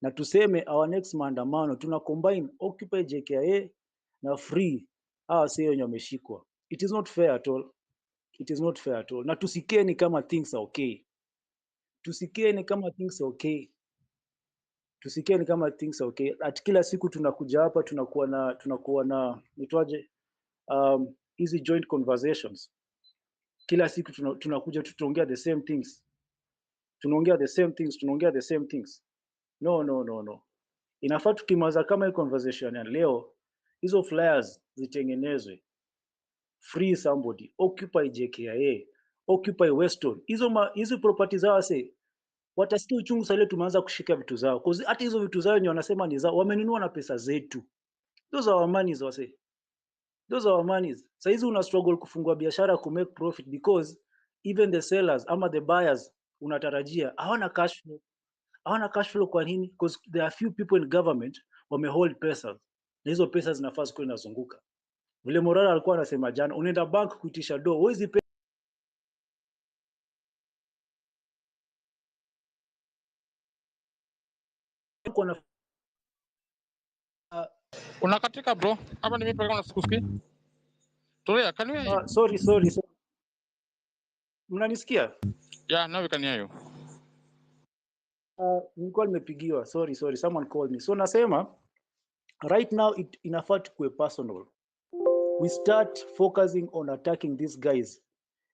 na tuseme our next maandamano tuna combine Occupy JKIA na free sio wenye wameshikwa. It is not fair at all. It is not fair at all. Na tusikeni kama things are okay. Tusikeni kama things are okay. Tusikeni kama things are okay. At kila siku tunakuja hapa tunakuwa na nitwaje easy joint conversations. Kila siku tunakuja tutaongea the same things. Tunaongea the same things. No. Inafaa tukimaza kama hii conversation ya leo, hizo flyers zitengenezwe. Free somebody, Occupy JKIA, Occupy Weston. Hizo properties zao wase watasikia uchungu sasa tumeanza kushika vitu zao. Cause hata hizo vitu zao wenye wanasema ni zao, wamenunua na pesa zetu. Those are our monies wase. Those are our monies. Sasa hizi una struggle kufungua biashara ku make profit because even the sellers ama the buyers unatarajia hawana cash flow. Hawana cash flow kwa nini? Because there are few people in government wamehold pesa. Na hizo pesa zinafaa zikuwe zinazunguka. Vile Morara alikuwa anasema jana, unaenda bank kuitisha do, huwezi pesa kwa Unakatika bro, hapa ni mimi pekee nasikusikii. Toria, can you hear you? sorry. Mnanisikia? Yeah, now we can hear you. Nilikuwa nimepigiwa. Sorry, someone called me. So nasema right now inafaa tukue personal. We start focusing on attacking these guys.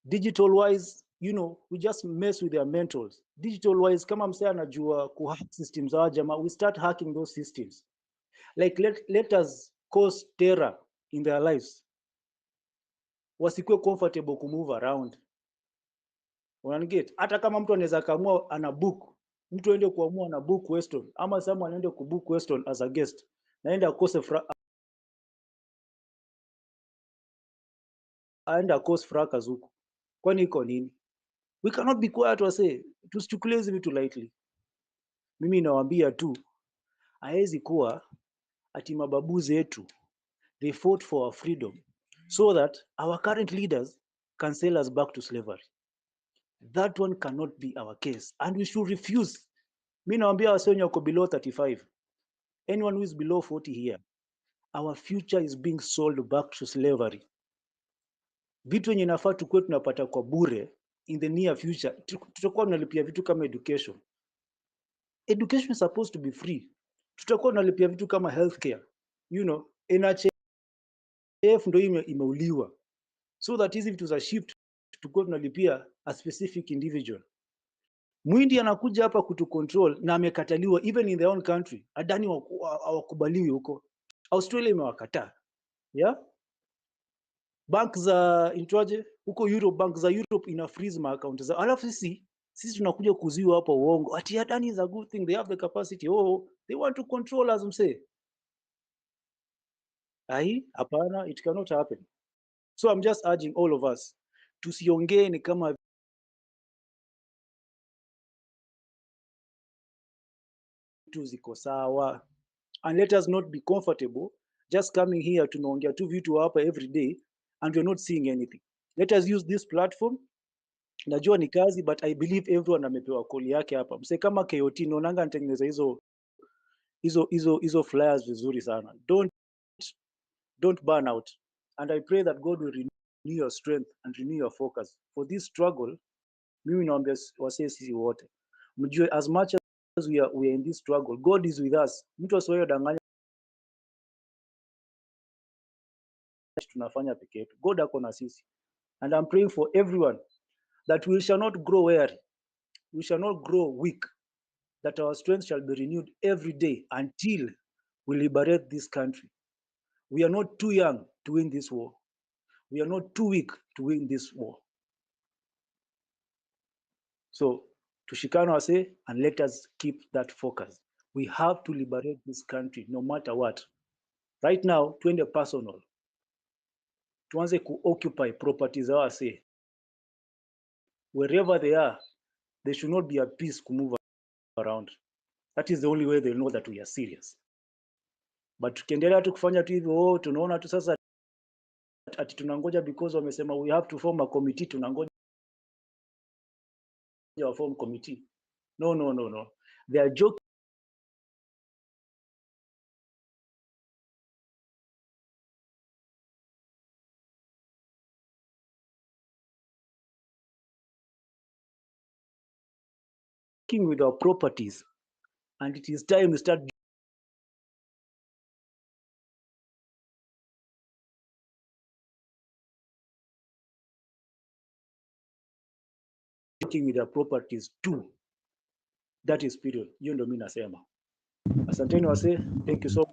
Digital wise, you know, we just mess with their mentals. Digital wise, kama msee anajua kuhack systems za jamaa, we start hacking those systems. Like let us cause terror in their lives. Wasikuwe comfortable ku move around. Unaniget? Hata kama mtu anaweza kaamua ana book, mtu aende kuamua na book Weston ama someone anaende ku book Weston as a guest, naenda akose aenda akose fracas huko. Kwani iko nini? We cannot be quiet wase. Tusichukulie hizi vitu lightly. Mimi nawaambia tu haezi kuwa ati mababu zetu they fought for our freedom so that our current leaders can sell us back to slavery. That one cannot be our case and we should refuse. Mimi nawaambia wase wenye wako below 35, anyone who is below 40 here, our future is being sold back to slavery. Vitu yenye nafaa tukue tunapata kwa bure in the near future, tutakuwa tunalipia vitu kama education. Education is supposed to be free. Tutakuwa tunalipia vitu kama healthcare, you know, NHIF ndio imeuliwa, so that hizi vitu za shift tutakuwa tunalipia a specific individual. Mwindi anakuja hapa kutu control na amekataliwa even in their own country. Adani hawakubaliwi huko. Australia imewakataa. Yeah? Bank za intwaje huko Europe, bank za Europe ina freeze ma account za. Alafu sisi tunakuja kuziwa hapa uongo. Ati Adani is a good thing, they have the capacity. Oh, they want to control us mse. Hapana, it cannot happen. So I'm just urging all of us, tusiongee ni kama vitu ziko sawa, and let us not be comfortable just coming here tunaongea tu vitu hapa every day and we're not seeing anything. Let us use this platform. Najua ni kazi, but I believe everyone amepewa call yake hapa. Mse kama KOT naonanga anatengeneza hizo flyers vizuri sana. Don't burn out, and I pray that God will renew your strength and renew your focus for this struggle. Mimi naomba wasee sisi wote mjue, as much as we are in this struggle, God is with us. Mtu asiwayo danganya tunafanya peke yetu. God ako na sisi, and I'm praying for everyone that we shall not grow weary, we shall not grow weak, that our strength shall be renewed every day until we liberate this country. We are not too young to win this war. We are not too weak to win this war. So tushikane wase and let us keep that focus. We have to liberate this country no matter what. Right now, twende personal. tuanze kuoccupy properties za wase. Wherever they are, they should not be at peace kumove around. That is the only way they'll know that we are serious. But tukiendelea tu kufanya tu hivyo, tunaona tu sasa ati tunangoja because wamesema we have to form a committee, tunangoja wa form committee. No. They are joking with our properties, and it is time we start working with our properties too. That is period. Hiyo ndio mimi nasema. Asanteni wase. Thank you so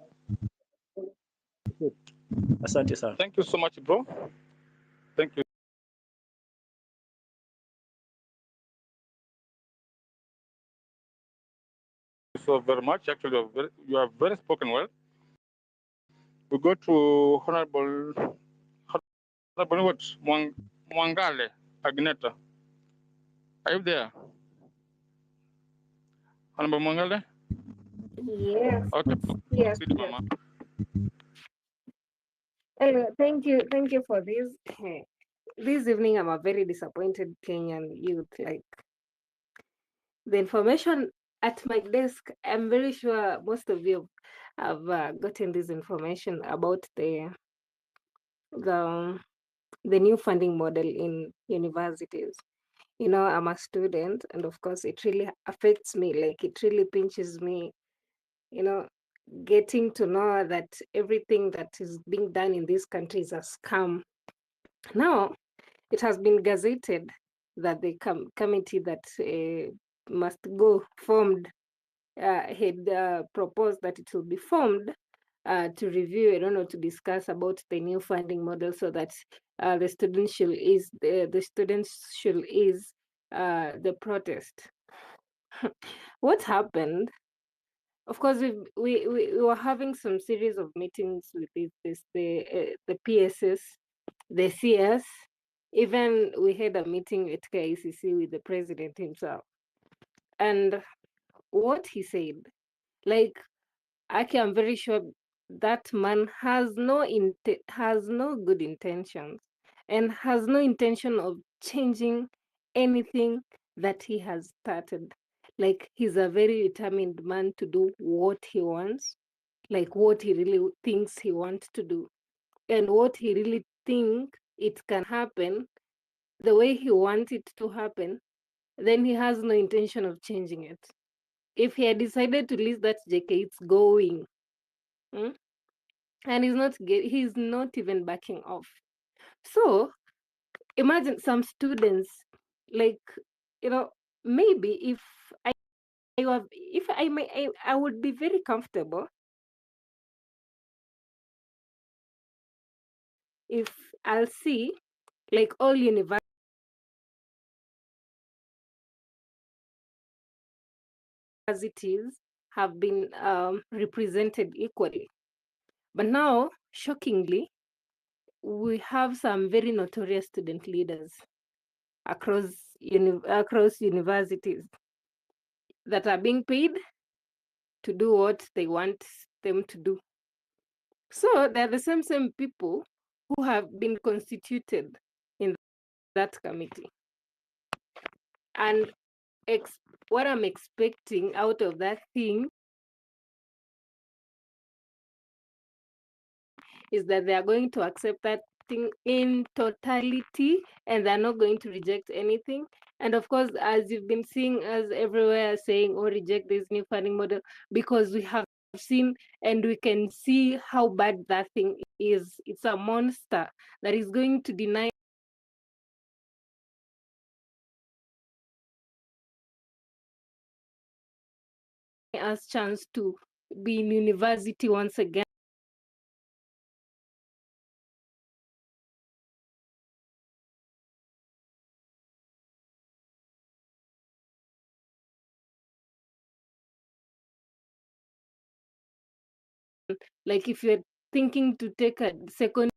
much. Asante sana. Thank you so much, bro. Thank you so very much. Actually, you are very spoken well. We go to Honorable what? Mwangale Agneta. Are you there? Honorable Mwangale? Yes, Okay, yes, proceed, yes. Mama. Thank you for this. This evening, I'm a very disappointed Kenyan youth. Like the information at my desk, I'm very sure most of you have gotten this information about the new funding model in universities. You know, I'm a student, and of course, it really affects me. Like it really pinches me. You know, getting to know that everything that is being done in this country is a scam. Now, it has been gazetted that the committee that must go formed had proposed that it will be formed to review, I don't know, to discuss about the new funding model so that the students should ease the protest. What happened? Of course, we were having some series of meetings with the PSS, the CS. Even we had a meeting at KICC with the president himself. And what he said, like, actually, I'm very sure that man has no good intentions and has no intention of changing anything that he has started. Like, he's a very determined man to do what he wants, like what he really thinks he wants to do, and what he really think it can happen the way he wants it to happen, then he has no intention of changing it. If he had decided to list that JK, it's going. And he's not even backing off. So imagine some students, like, you know, maybe if I would be very comfortable if I'll see like all universities have been represented equally. But now, shockingly, we have some very notorious student leaders across universities that are being paid to do what they want them to do. So they're the same people who have been constituted in that committee. And what I'm expecting out of that thing is that they are going to accept that thing in totality and they're not going to reject anything. And of course, as you've been seeing us everywhere saying, oh, reject this new funding model, because we have seen and we can see how bad that thing is. It's a monster that is going to deny us chance to be in university once again. Like if you're thinking to take a second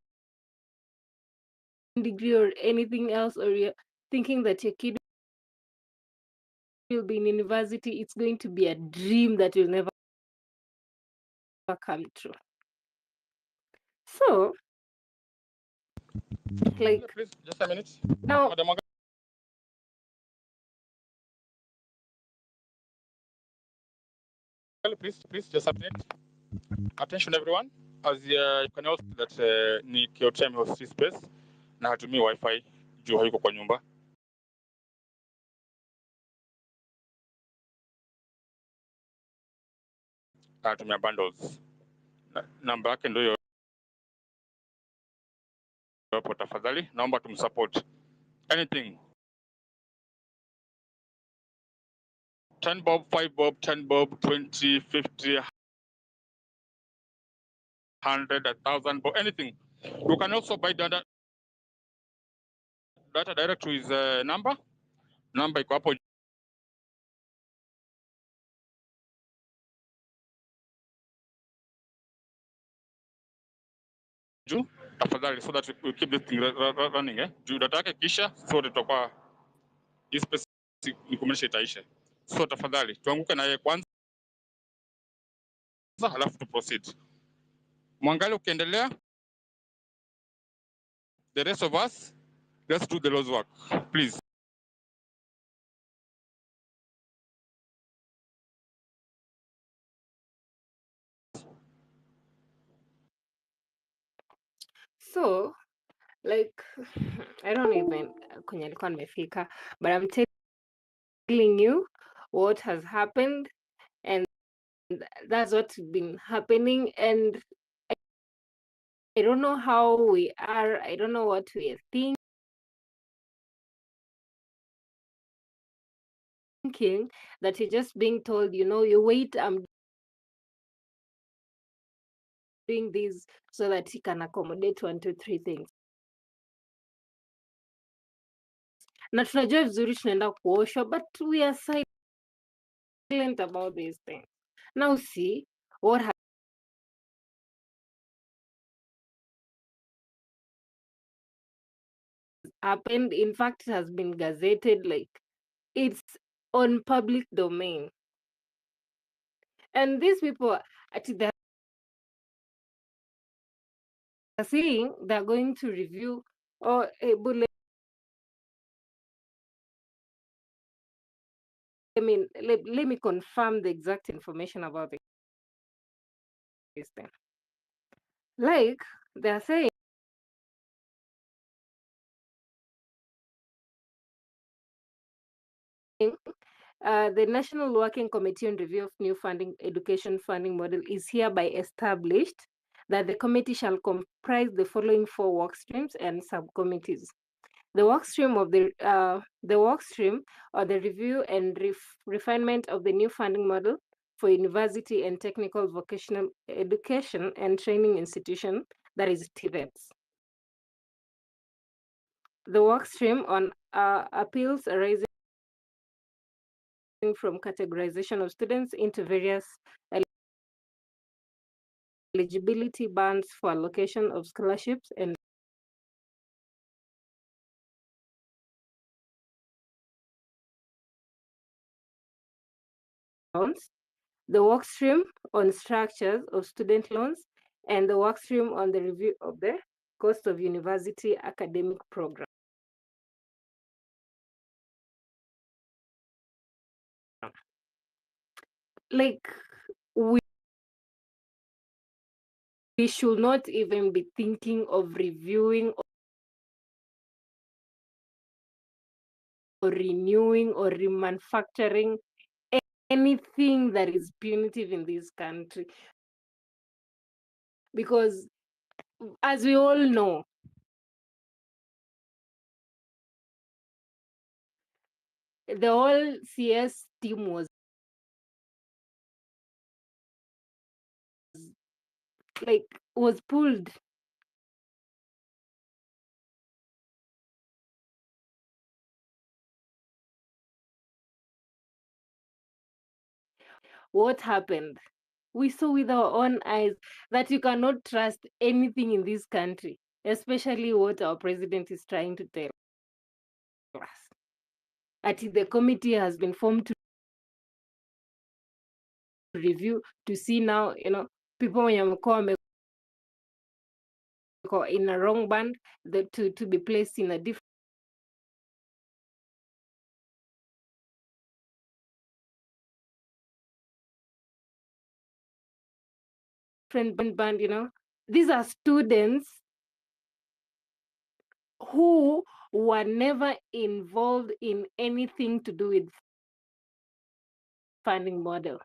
degree or anything else, or you're thinking that your kid will be in university, it's going to be a dream that will never come true. So, like, Please, just a minute. now, Madam Wangali, please, just a minute. Attention everyone. As you can also see that ni Kiotem of space na hatumii wifi juu haiko kwa nyumba. Natumia bundles. Namba yake ndio hiyo hapo, tafadhali naomba tumsupport. Anything 10 bob, 5 bob, 10 bob, 20, 50, 100, 1,000 bob, anything. You can also buy data direct to his number. Number iko hapo juu tafadhali, so that we keep this thing running juu data yake kisha sote tutakuwa hii space ni kumaanisha itaisha. So tafadhali tuanguke na yeye kwanza, halafu tu proceed. Mwangali ukiendelea, the rest of us, let's do the Lord's work please. so like I don't even kwenye alikuwa nimefika, but I'm telling you what has happened, and that's what's been happening, and I don't know how we are, I don't know what we are thinking, that you're just being told, you wait, I'm doing this so that he can accommodate 1, 2, 3 things. Na tunajua vizuri tunaenda kuoshwa, but we are silent about these things. Now see what happened. In fact, it has been gazetted, like it's on public domain. And these people, actually, they're saying they're going to review, or but let me confirm the exact information about this thing. Like, they're saying the National Working Committee on Review of New Education Funding Model is hereby established, that the committee shall comprise the following 4 work streams and subcommittees. The work stream or the review and refinement of the new funding model for university and technical vocational education and training institution, that is TVETs. The work stream on appeals arising from categorization of students into various eligibility bands for allocation of scholarships and loans, the work stream on structures of student loans, and the work stream on the review of the cost of university academic program. Like, we should not even be thinking of reviewing or renewing or remanufacturing anything that is punitive in this country. Because as we all know, the whole CS team was pulled. What happened? We saw with our own eyes that you cannot trust anything in this country. especially what our president is trying to tell us. That the committee has been formed to review, to see now, people wenye wamekuwa in a wrong band, to be placed in a different band, These are students who were never involved in anything to do with funding model.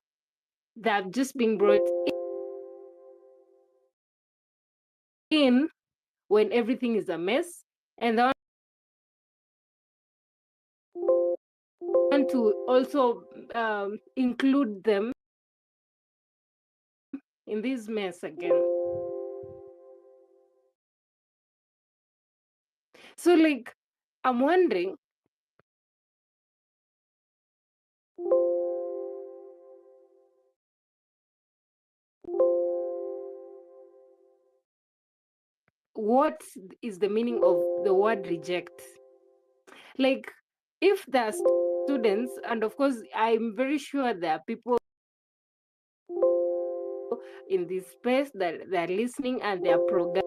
They have just been brought in when everything is a mess, and they want to also include them in this mess again. So, like, I'm wondering, what is the meaning of the word reject? Like, if there are students, and of course, I'm very sure there are people in this space that they're listening and they're pro-government,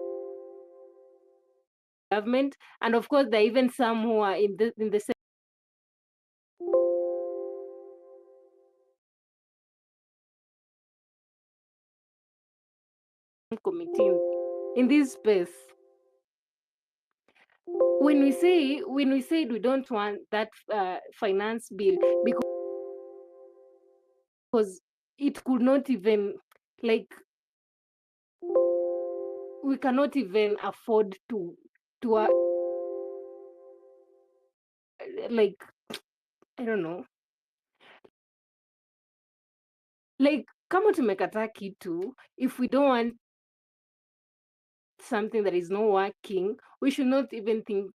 and of course, there are even some who are in the same committee in this space. When we say we don't want that finance bill because it could not even, like, we cannot even afford to like, I don't know, like, kama tumekataa kitu, if we don't want something that is not working, we should not even think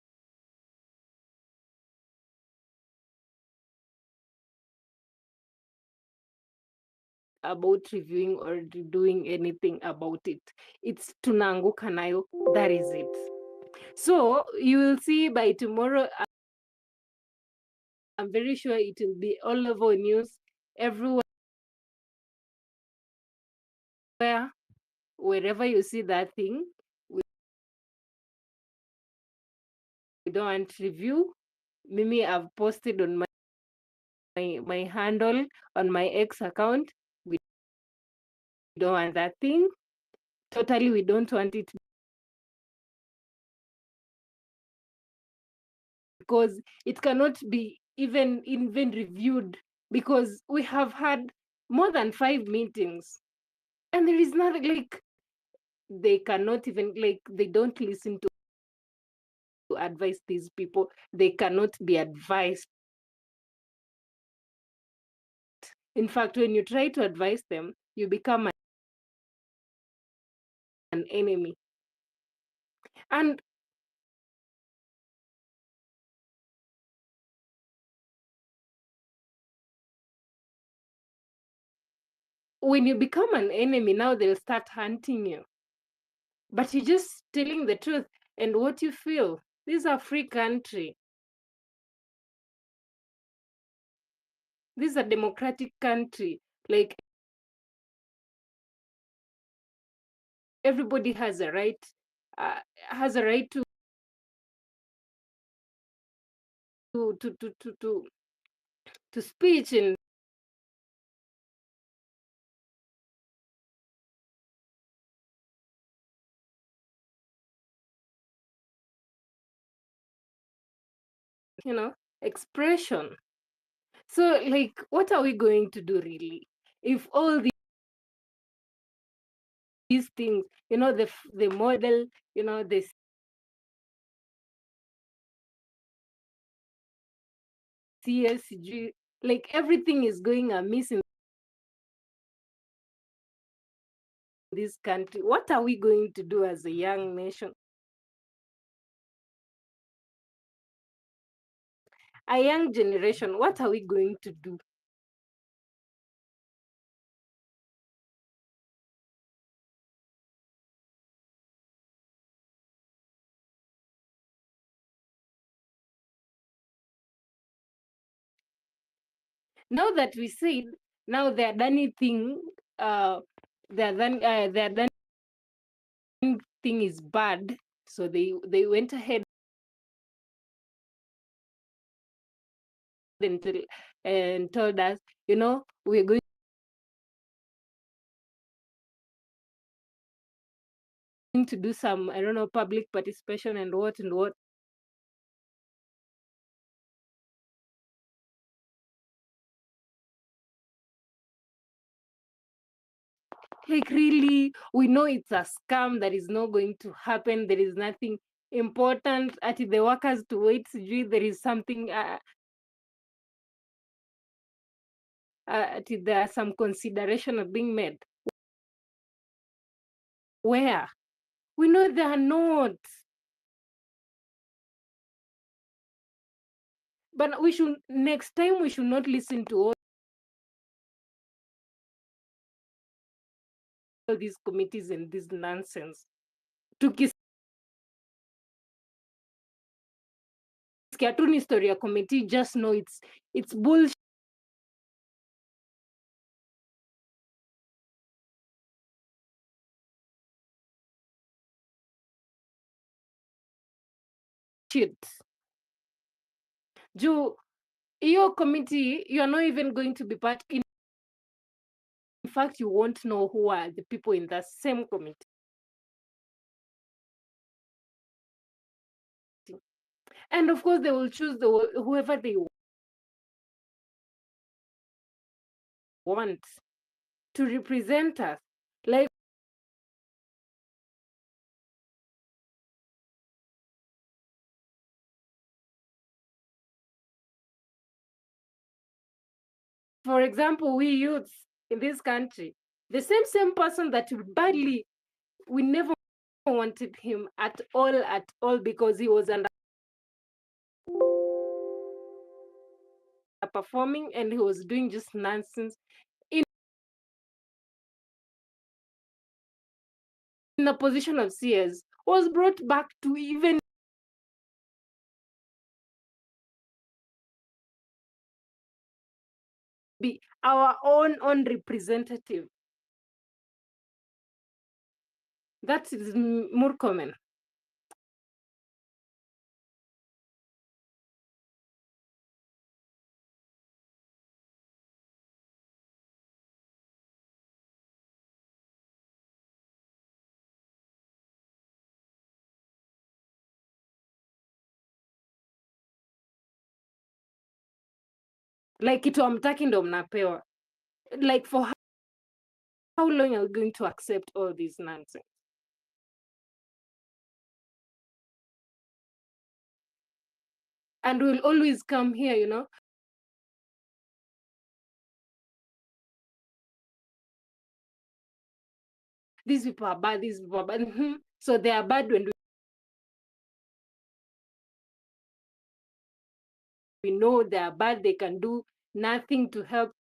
about reviewing or doing anything about it. It's tunaanguka nayo, that is it. So you will see by tomorrow, I'm very sure it will be all over news everywhere, wherever you see that thing. We don't want review. Mimi, I've posted on my handle on my X account. We don't want that thing. Totally, we don't want it, because it cannot be even reviewed, because we have had more than 5 meetings and there is nothing, like, they cannot even, like, they don't listen to advise these people. They cannot be advised. In fact, when you try to advise them, you become an enemy. And when you become an enemy, now they'll start hunting you. But you're just telling the truth and what you feel. This is a free country. This is a democratic country. Like, everybody has a right to speech and expression. So, like, what are we going to do really if all these things, the model, the CSG, like, everything is going amiss in this country? What are we going to do as a young nation? A young generation, what are we going to do? Now that we said, now the Adani thing, the Adani thing is bad, so they went ahead and told us, you know, we're going to do some, I don't know, public participation and what and what. Like, really, we know it's a scam that is not going to happen. There is nothing important at the workers to wait. There is something, there are some consideration of being made. Where? We know they are not. But we should, next time, we should not listen to all these committees and this nonsense. Tukisikia tu ni story ya committee, just know it's bullshit. Juu, your committee, you are not even going to be part. In fact, you won't know who are the people in the same committee. And of course, they will choose whoever they want to represent us. Like, for example, we youths in this country, the same person that we never wanted him at all because he was underperforming and he was doing just nonsense in a position of CS, was brought back to even be our own representative. That is more common. Like, kitu hamtaki ndo mnapewa. Like, for how long are we going to accept all this nonsense? And we'll always come here, you know, these people are bad, these people are bad. So they are bad when we know they are bad, they can do nothing to help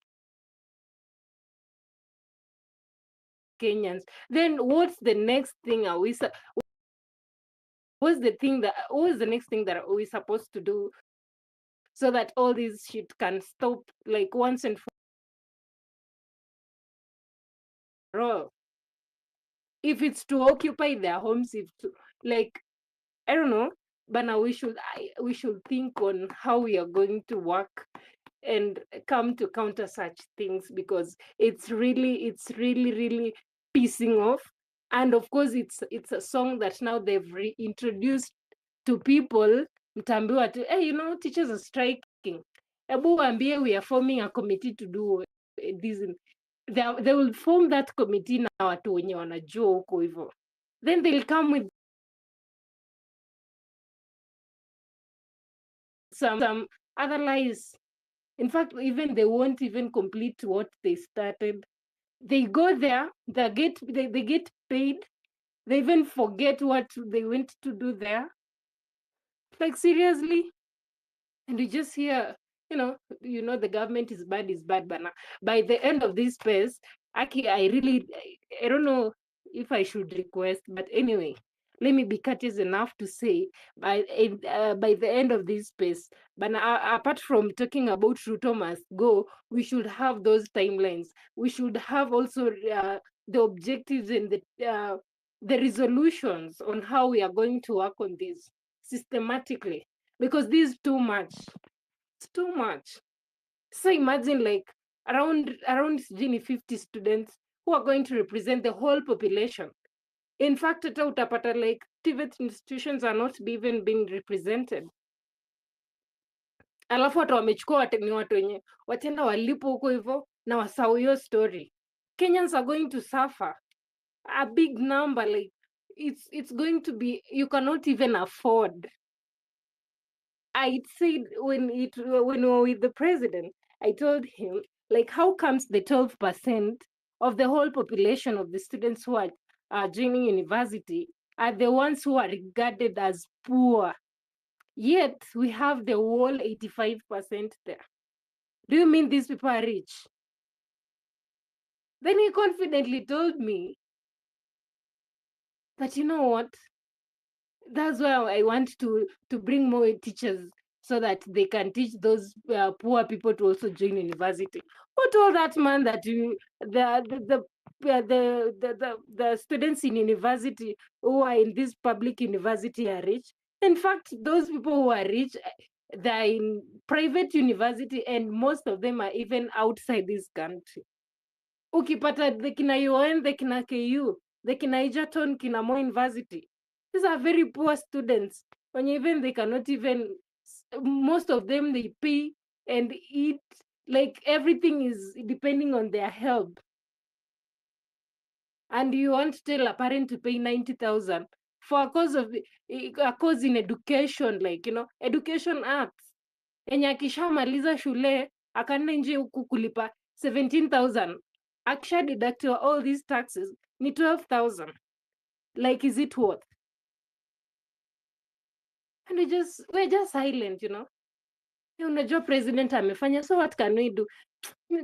Kenyans. Then what's the next thing are we what's the next thing that are we supposed to do so that all this shit can stop, like, once and for all? If it's to occupy their homes, if to, like, I don't know, but now we should think on how we are going to work and come to counter such things, because it's really pissing off. And of course, it's a song that now they've reintroduced to people. Mtambiwa tu, hey, you know, teachers are striking. Ebu ambie we are forming a committee to do this. They will form that committee na watu wenye wanajua huko hivyo. Then they'll come with some other lies. In fact, even they won't even complete what they started. They go there, they get paid, they even forget what they went to do there. Like, seriously? And you just hear, you know, the government is bad, but now, by the end of this space, I don't know if I should request, but anyway, let me be courteous enough to say by the end of this space, but apart from talking about Ruto must go, we should have those timelines. We should have also the objectives and the resolutions on how we are going to work on this systematically, because this is too much. It's too much. So imagine like around 50 students who are going to represent the whole population. In fact, hata utapata like TVET institutions are not even being represented. Alafu watu wamechukua ni watu wenye watenda walipo huko hivyo na wasahau hiyo story. Kenyans are going to suffer a big number, like it's going to be, you cannot even afford. I said when we were with the president, I told him, like, how comes the 12% of the whole population of the students who are joining university are the ones who are regarded as poor, yet we have the whole 85% there? Do you mean these people are rich? Then he confidently told me that, you know what, that's why I want to bring more teachers so that they can teach those poor people to also join university. Who told that man that the students in university who are in this public university are rich? In fact, those people who are rich, they're in private university, and most of them are even outside this country. Ukipata the kina UN, the kina KU, the kina Egerton, kina Moi University, these are very poor students. When even they cannot even, most of them, they pay and eat, like everything is depending on their help. And you want to tell a parent to pay 90,000 for a cause in education, like, you know, education acts. Enye akishamaliza shule, akaenda nje huku kulipa 17,000. Akisha deduct all these taxes, ni 12,000. Like, is it worth? And we're just silent, you know. Unajua president amefanya, so what can we do?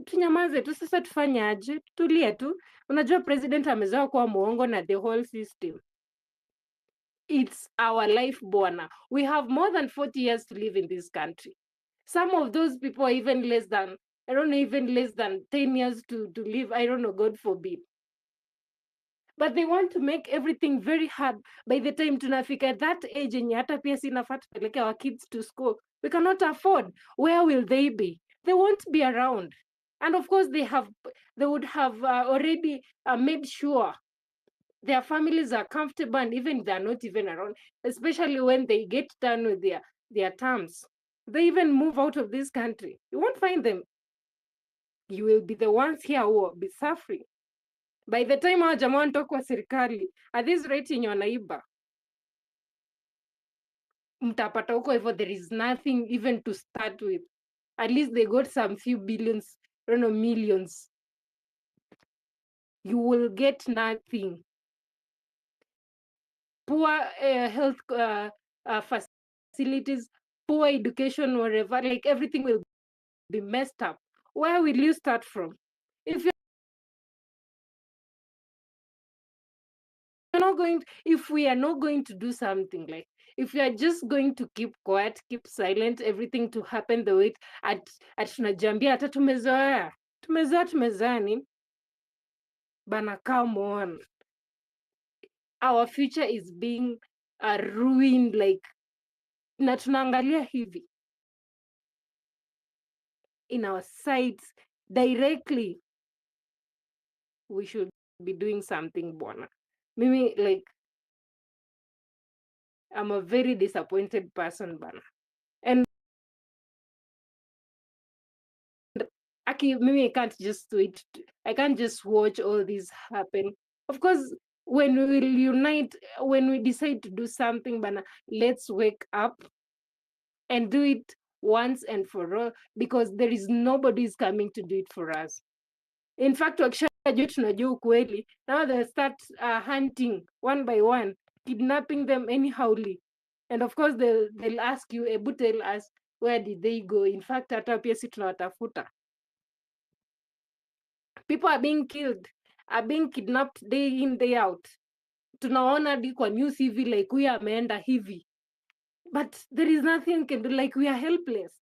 Tunyamaze tu, sasa tufanye aje? Tulie tu. Unajua president amezoea kuwa muongo na the whole system. It's our life, bwana. We have more than 40 years to live in this country. Some of those people are even less than, I don't know, even less than 10 years to live. I don't know, God forbid. But they want to make everything very hard. By the time tunafika that age, yenye hata pia sinafaa tupeleke our kids to school, we cannot afford. Where will they be? They won't be around. And of course, they would have already made sure their families are comfortable, and even they're not even around, especially when they get done with their terms. They even move out of this country. You won't find them. You will be the ones here who will be suffering. By the time our jamaa wanatoka kwa serikali, at this rate yenye wanaiba, mtapata huko hivyo, there is nothing even to start with. At least they got some few billions, I don't know, millions. You will get nothing. Poor health facilities, poor education, wherever, like everything will be messed up. Where will you start from? If we are not going to do something, like if we are just going to keep quiet, keep silent, everything to happen the way at tunajambia hata tumezoea nini bana, come on. Our future is being ruined, like, na tunaangalia hivi in our sights directly. We should be doing something, bwana. Mimi, like, I'm a very disappointed person, bana. And Mimi, I can't just wait. I can't just watch all this happen. Of course, when we will unite, when we decide to do something, bana, let's wake up and do it once and for all, because there is nobody is coming to do it for us. In fact, wakishajua tunajua ukweli, now they start hunting one by one, kidnapping them anyhowly. And of course, they'll ask you, Ebu tell us, where did they go? In fact, hata pia si tunawatafuta. People are being killed, are being kidnapped day in, day out. tunaona hadi kwa news hivi like huyu ameenda hivi, but there is nothing we can do, like we are helpless.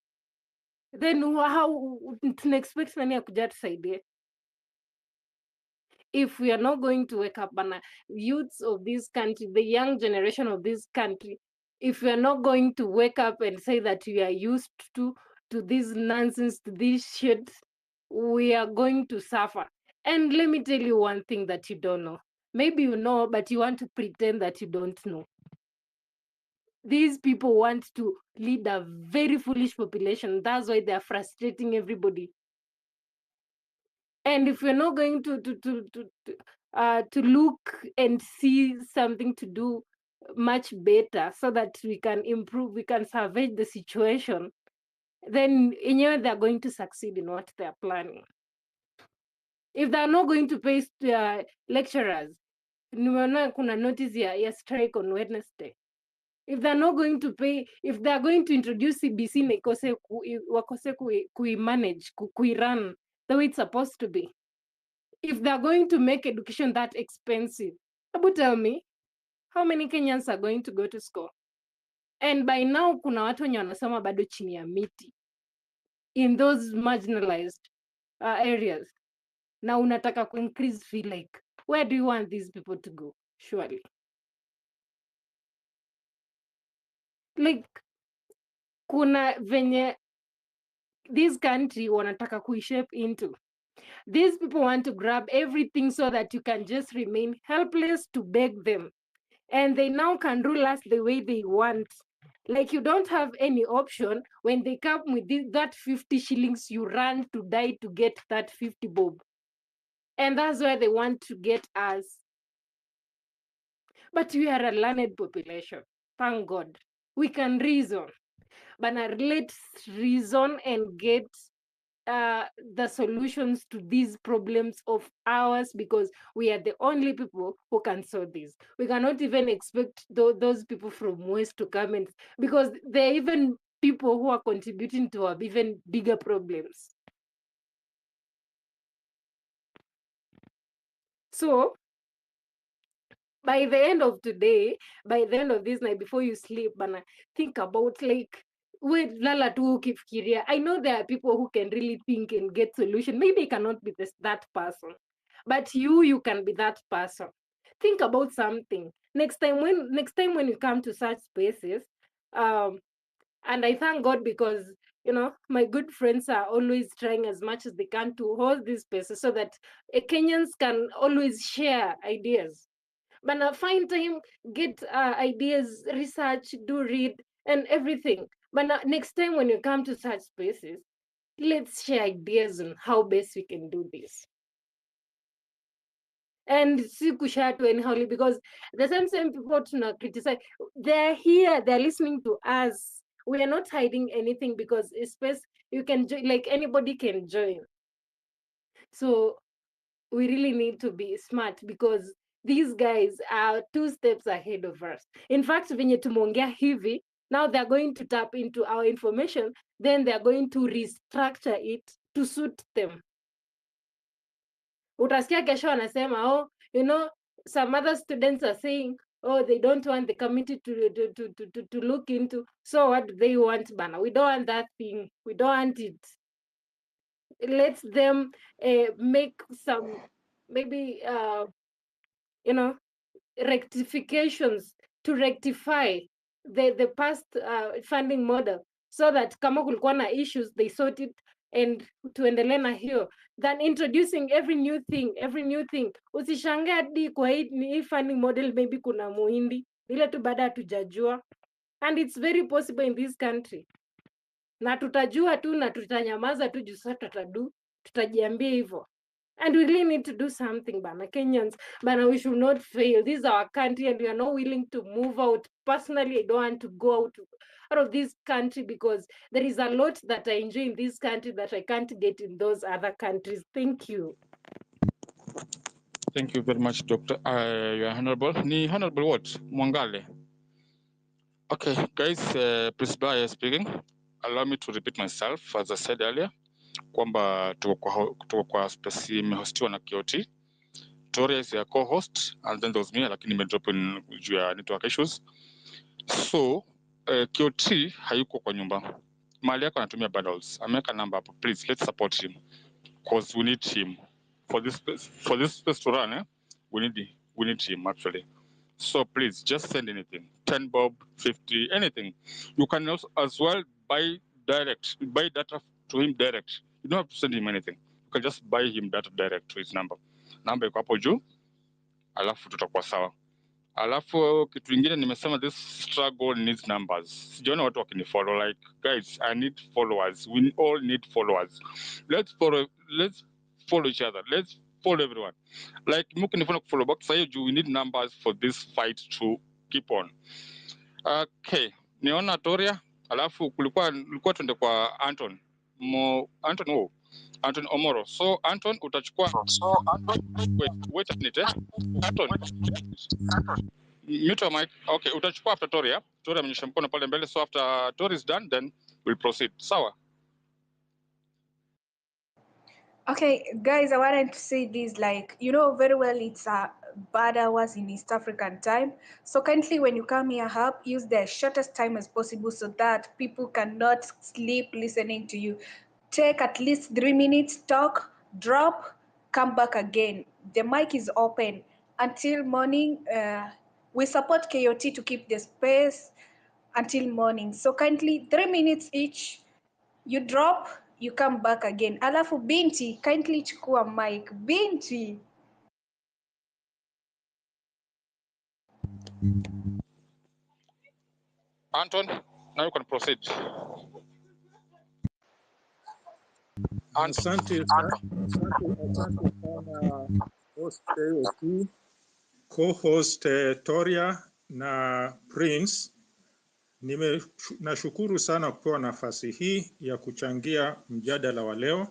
Then how tuna expect nani akuja tusaidie? If we are not going to wake up, bana, youths of this country, the young generation of this country, if we are not going to wake up and say that we are used to this nonsense, to this shit, we are going to suffer. And let me tell you one thing that you don't know. Maybe you know, but you want to pretend that you don't know. These people want to lead a very foolish population. That's why they are frustrating everybody. And if we're not going to look and see something to do much better so that we can improve, we can salvage the situation, then they're going to succeed in what they're planning. If they're not going to pay lecturers, nimeona kuna notice ya strike on Wednesday. If they're not going to pay, if they're going to introduce CBC na wakose manage, run the way it's supposed to be. If they're going to make education that expensive, Abu, tell me, how many Kenyans are going to go to school? And by now, kuna watu wenye wanasoma bado chini ya miti in those marginalized areas. Na unataka ku increase fee, like, where do you want these people to go? Surely. Like, kuna venye this country wanataka kuishape into. These people want to grab everything so that you can just remain helpless to beg them. And they now can rule us the way they want. Like, you don't have any option. When they come with that 50 shillings, you run to die to get that 50 bob. And that's where they want to get us. But we are a learned population. Thank God. We can reason. But let's reason and get the solutions to these problems of ours, because we are the only people who can solve this. We cannot even expect those people from West to come in, because they're even people who are contributing to our even bigger problems. So, by the end of today, by the end of this night, before you sleep, bana, think about, like, wait, lala tu ukifikiria. I know there are people who can really think and get solution. Maybe I cannot be that person, but you can be that person. Think about something. Next time when you come to such spaces, and I thank God, because my good friends are always trying as much as they can to hold these spaces so that Kenyans can always share ideas. But find time, get ideas, research, do read, and everything. But next time when you come to such spaces, let's share ideas on how best we can do this. And see kushatu anyhow, because the same people to criticize, they're here, they're listening to us. We are not hiding anything, because space you can join, like anybody can join. So we really need to be smart, because these guys are 2 steps ahead of us. In fact, venye tumeongea hivi, now they're going to tap into our information, then they're going to restructure it to suit them. Utasikia kesho wanasema, some other students are saying, they don't want the committee to look into. So what do they want, bana? We don't want that thing. We don't want it. Let them make some, maybe, rectifications to rectify the past funding model, so that kama kulikuwa na issues, they sort it and tuendelee na hiyo, than introducing every new thing. Usishangae hadi kwa hii funding model maybe kuna muhindi ile tu baada hatujajua, and it's very possible in this country, na tutajua tu na tutanyamaza tu juu sasa tutajiambia hivyo. And we really need to do something, bana. Kenyans, bana, we should not fail. This is our country, and we are not willing to move out. Personally, I don't want to go out of this country, because there is a lot that I enjoy in this country that I can't get in those other countries. Thank you. Thank you very much, Dr. Your Honorable. Ni Honorable what? Mwangale. Okay, guys, Priscilla speaking. Allow me to repeat myself, as I said earlier, kwamba tuko kwa space imehostiwa na Kioti. Toria is your co-host, and then there was me, lakini nimedrop in juu ya network issues. So KOT hayuko kwa nyumba, mali yako anatumia bundles, ameweka number hapo. Please let's support him because we need him for this space to run. We need him actually. So please just send anything, 10 bob, 50, anything. You can also as well buy data to him direct. You don't have to send him anything. You can just buy him data direct to his number. Namba iko hapo juu, alafu tutakuwa sawa. Alafu kitu kingine nimesema, this struggle needs numbers. Sijaona watu wakinifollow. Like guys, I need followers. We all need followers. Let's follow each other. Let's follow everyone. Like mukinifollow kufollow box sasa hiyo, we need numbers for this fight to keep on. Okay, niona Toria, alafu kulikuwa tuende kwa Anton Omoro. So Anton utachukua wait a minute. Anton mute your mic. Okay, utachukua after Toria. Toria amenyosha mkono pale mbele, so after Toria is done then we'll proceed. Sawa? Okay, guys, I wanted to say this, like, you know very well it's bad hours in East African time. So kindly, when you come here, help use the shortest time as possible so that people cannot sleep listening to you. Take at least 3 minutes, talk, drop, come back again. The mic is open until morning. We support KOT to keep the space until morning. So kindly 3 minutes each. You drop, you come back again. Alafu Binti, kindly chukua mic. Binti. Anton, now you can proceed. Asante sana host KOT, co-host Toria na Prince. Nashukuru sana kupewa nafasi hii ya kuchangia mjadala wa leo.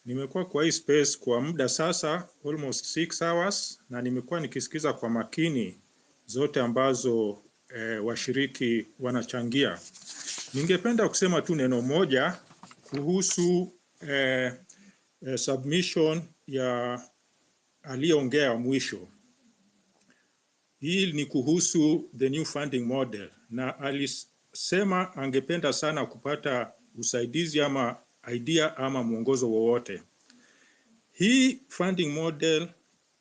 Nimekuwa kwa hii space kwa muda sasa almost 6 hours, na nimekuwa nikisikiza kwa makini zote ambazo washiriki wanachangia. Ningependa kusema tu neno moja kuhusu submission ya aliyeongea mwisho. Hii ni kuhusu the new funding model, na alisema angependa sana kupata usaidizi ama idea ama mwongozo wowote. Hii funding model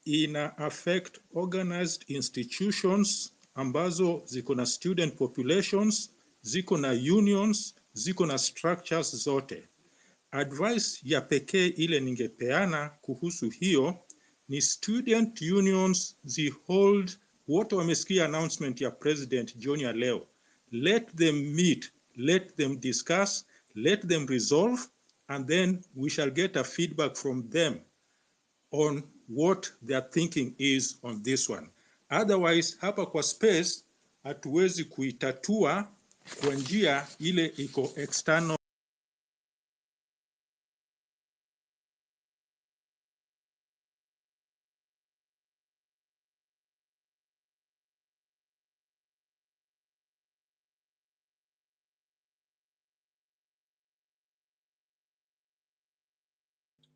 ina affect organized institutions ambazo ziko na student populations, ziko na unions, ziko na structures zote. Advice ya pekee ile ningepeana kuhusu hiyo ni student unions zihold, wote wamesikia announcement ya president jioni ya leo. Let them meet, let them discuss, let them resolve, and then we shall get a feedback from them on what their thinking is on this one. Otherwise, hapa kwa space hatuwezi kuitatua kwa njia ile iko external.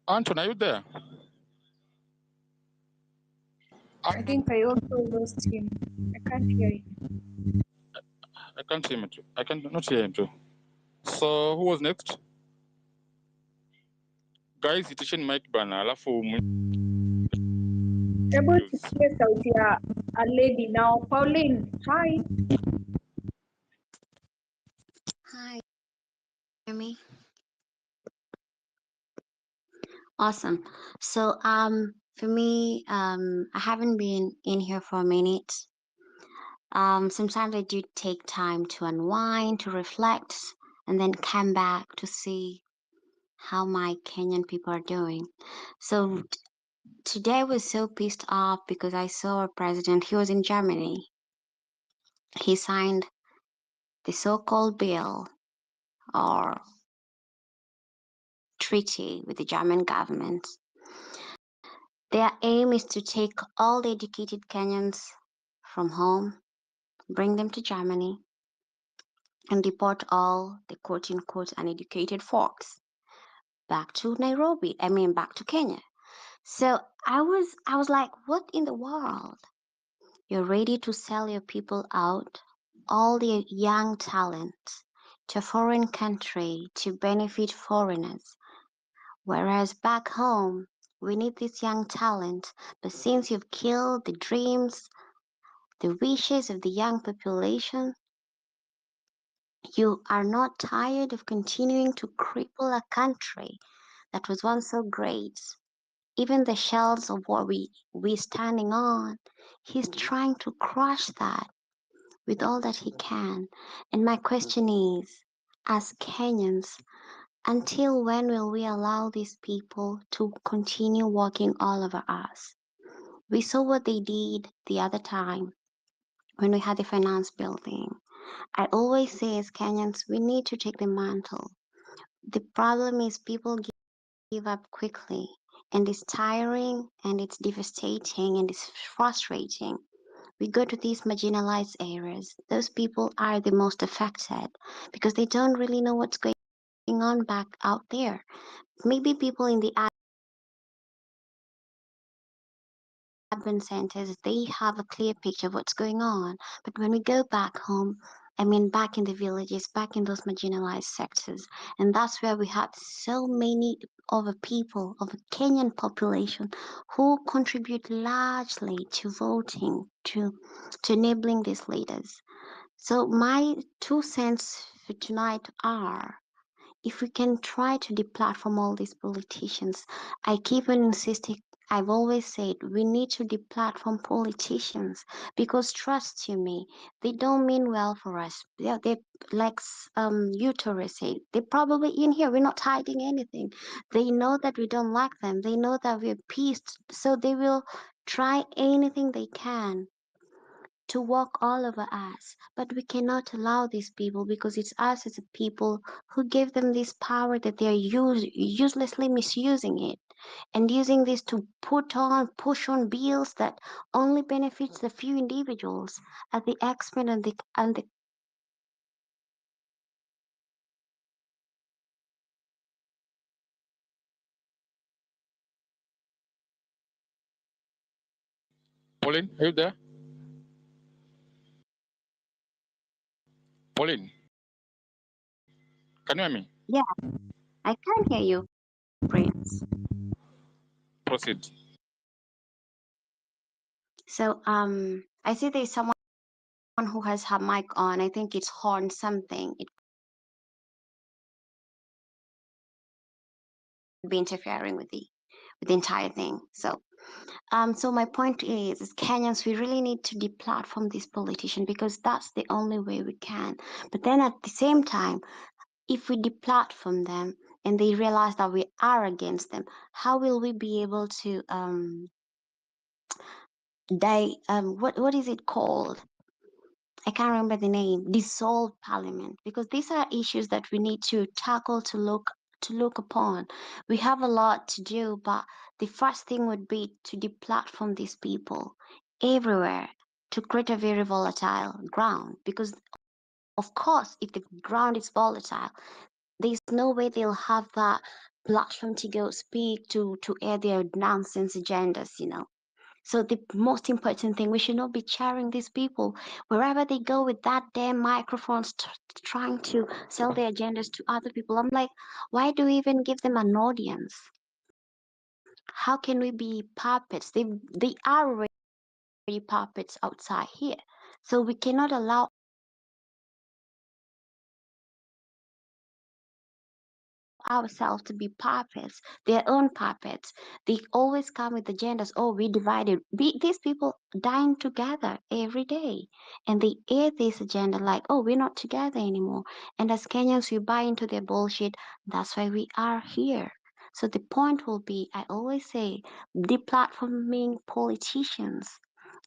Anton, are you there? I think I also lost him. I can't hear him. I can't hear him too. I can not hear him too. So who was next? Guys, itisheni mic bana, alafu Hebu tusikie sauti ya a lady now. Pauline, hi. Hi, hear me? Awesome. So, for me, I haven't been in here for a minute. Sometimes I do take time to unwind, to reflect, and then come back to see how my Kenyan people are doing. So today I was so pissed off because I saw a president, he was in Germany. He signed the so-called bill or treaty with the German government. Their aim is to take all the educated Kenyans from home, bring them to Germany, and deport all the quote-unquote uneducated folks back to back to Kenya. So I was like, what in the world? You're ready to sell your people out, all the young talent, to a foreign country to benefit foreigners. Whereas back home, we need this young talent, but since you've killed the dreams, the wishes of the young population, you are not tired of continuing to cripple a country that was once so great. Even the shells of what we're standing on, he's trying to crush that with all that he can. And my question is, as Kenyans, until when will we allow these people to continue walking all over us? We saw what they did the other time when we had the finance building. I always say as Kenyans, we need to take the mantle. The problem is people give up quickly, and it's tiring and it's devastating and it's frustrating. We go to these marginalized areas. Those people are the most affected because they don't really know what's going on back out there. Maybe people in the urban centers, they have a clear picture of what's going on. But when we go back home, I mean, back in the villages, back in those marginalized sectors, and that's where we have so many of the people of the Kenyan population who contribute largely to voting, to enabling these leaders. So my 2 cents for tonight are, if we can try to deplatform all these politicians, I keep on insisting, I've always said we need to deplatform politicians because trust you me, they don't mean well for us. They like Utero said, they're probably in here. We're not hiding anything. They know that we don't like them. They know that we're pissed, so they will try anything they can to walk all over us. But we cannot allow these people because it's us as a people who gave them this power that they're uselessly misusing it and using this to push on bills that only benefits the few individuals at the expense and the Pauline, are you there? Pauline, can you hear me? yeah, I can hear you, Prince. Proceed. So I see there's someone who has her mic on. I think it's horn something. It could be interfering with the entire thing. So my point is, as Kenyans, we really need to deplatform this politician because that's the only way we can. But then at the same time, if we deplatform them and they realize that we are against them, how will we be able to what is it called? I can't remember the name. Dissolve parliament, because these are issues that we need to tackle to look upon. We have a lot to do, but the first thing would be to deplatform these people everywhere to create a very volatile ground. Because of course, if the ground is volatile, there's no way they'll have that platform to go speak to air their nonsense agendas. So the most important thing, we should not be cheering these people wherever they go with that damn microphones trying to sell their agendas to other people. I'm like, why do we even give them an audience? How can we be puppets? They are already puppets outside here. So we cannot allow ourselves to be puppets, their own puppets. They always come with agendas. Oh, we divided. These people dine together every day, and they air this agenda like, oh, we're not together anymore. And as Kenyans, we buy into their bullshit. That's why we are here. So the point will be, I always say, deplatforming politicians.